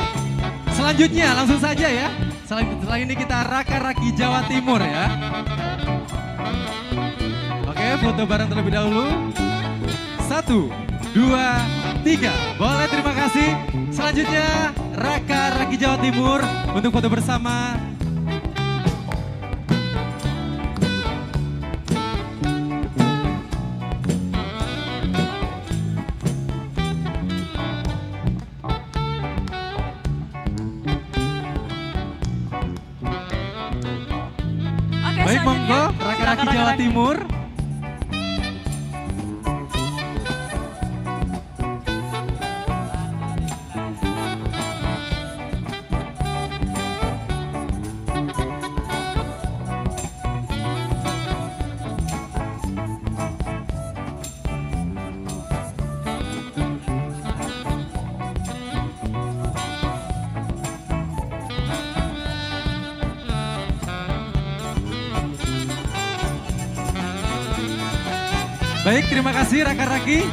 [SPEAKER 5] Selanjutnya langsung saja ya. Setelah ini kita raka-raki Jawa Timur ya. Oke, foto bareng terlebih dahulu. 1, 2, 3. Boleh, terima kasih. Selanjutnya raka-raki Jawa Timur untuk foto bersama. Baik, monggo, raka-raki Jawa Timur. Baik, terima kasih raka-raki.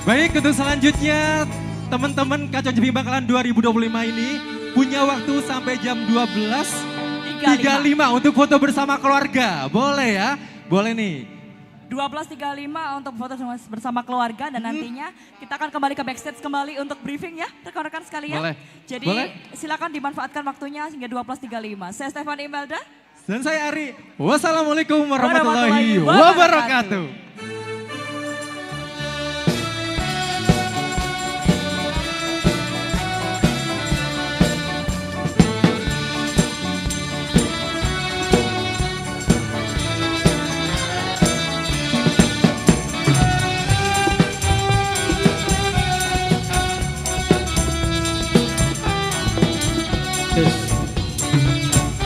[SPEAKER 5] Baik, untuk selanjutnya teman-teman Kacong Cebing Bangkalan 2025 ini punya waktu sampai jam 12.35 untuk foto bersama keluarga. Boleh ya? Boleh nih.
[SPEAKER 6] 12.35 untuk foto bersama keluarga dan nantinya kita akan kembali ke backstage kembali untuk briefing ya rekan-rekan sekalian.
[SPEAKER 5] Boleh.
[SPEAKER 6] Jadi
[SPEAKER 5] Boleh.
[SPEAKER 6] silakan dimanfaatkan waktunya hingga 12.35. Saya Stefani Imelda.
[SPEAKER 5] Dan saya Ari. Wassalamualaikum warahmatullahi wabarakatuh.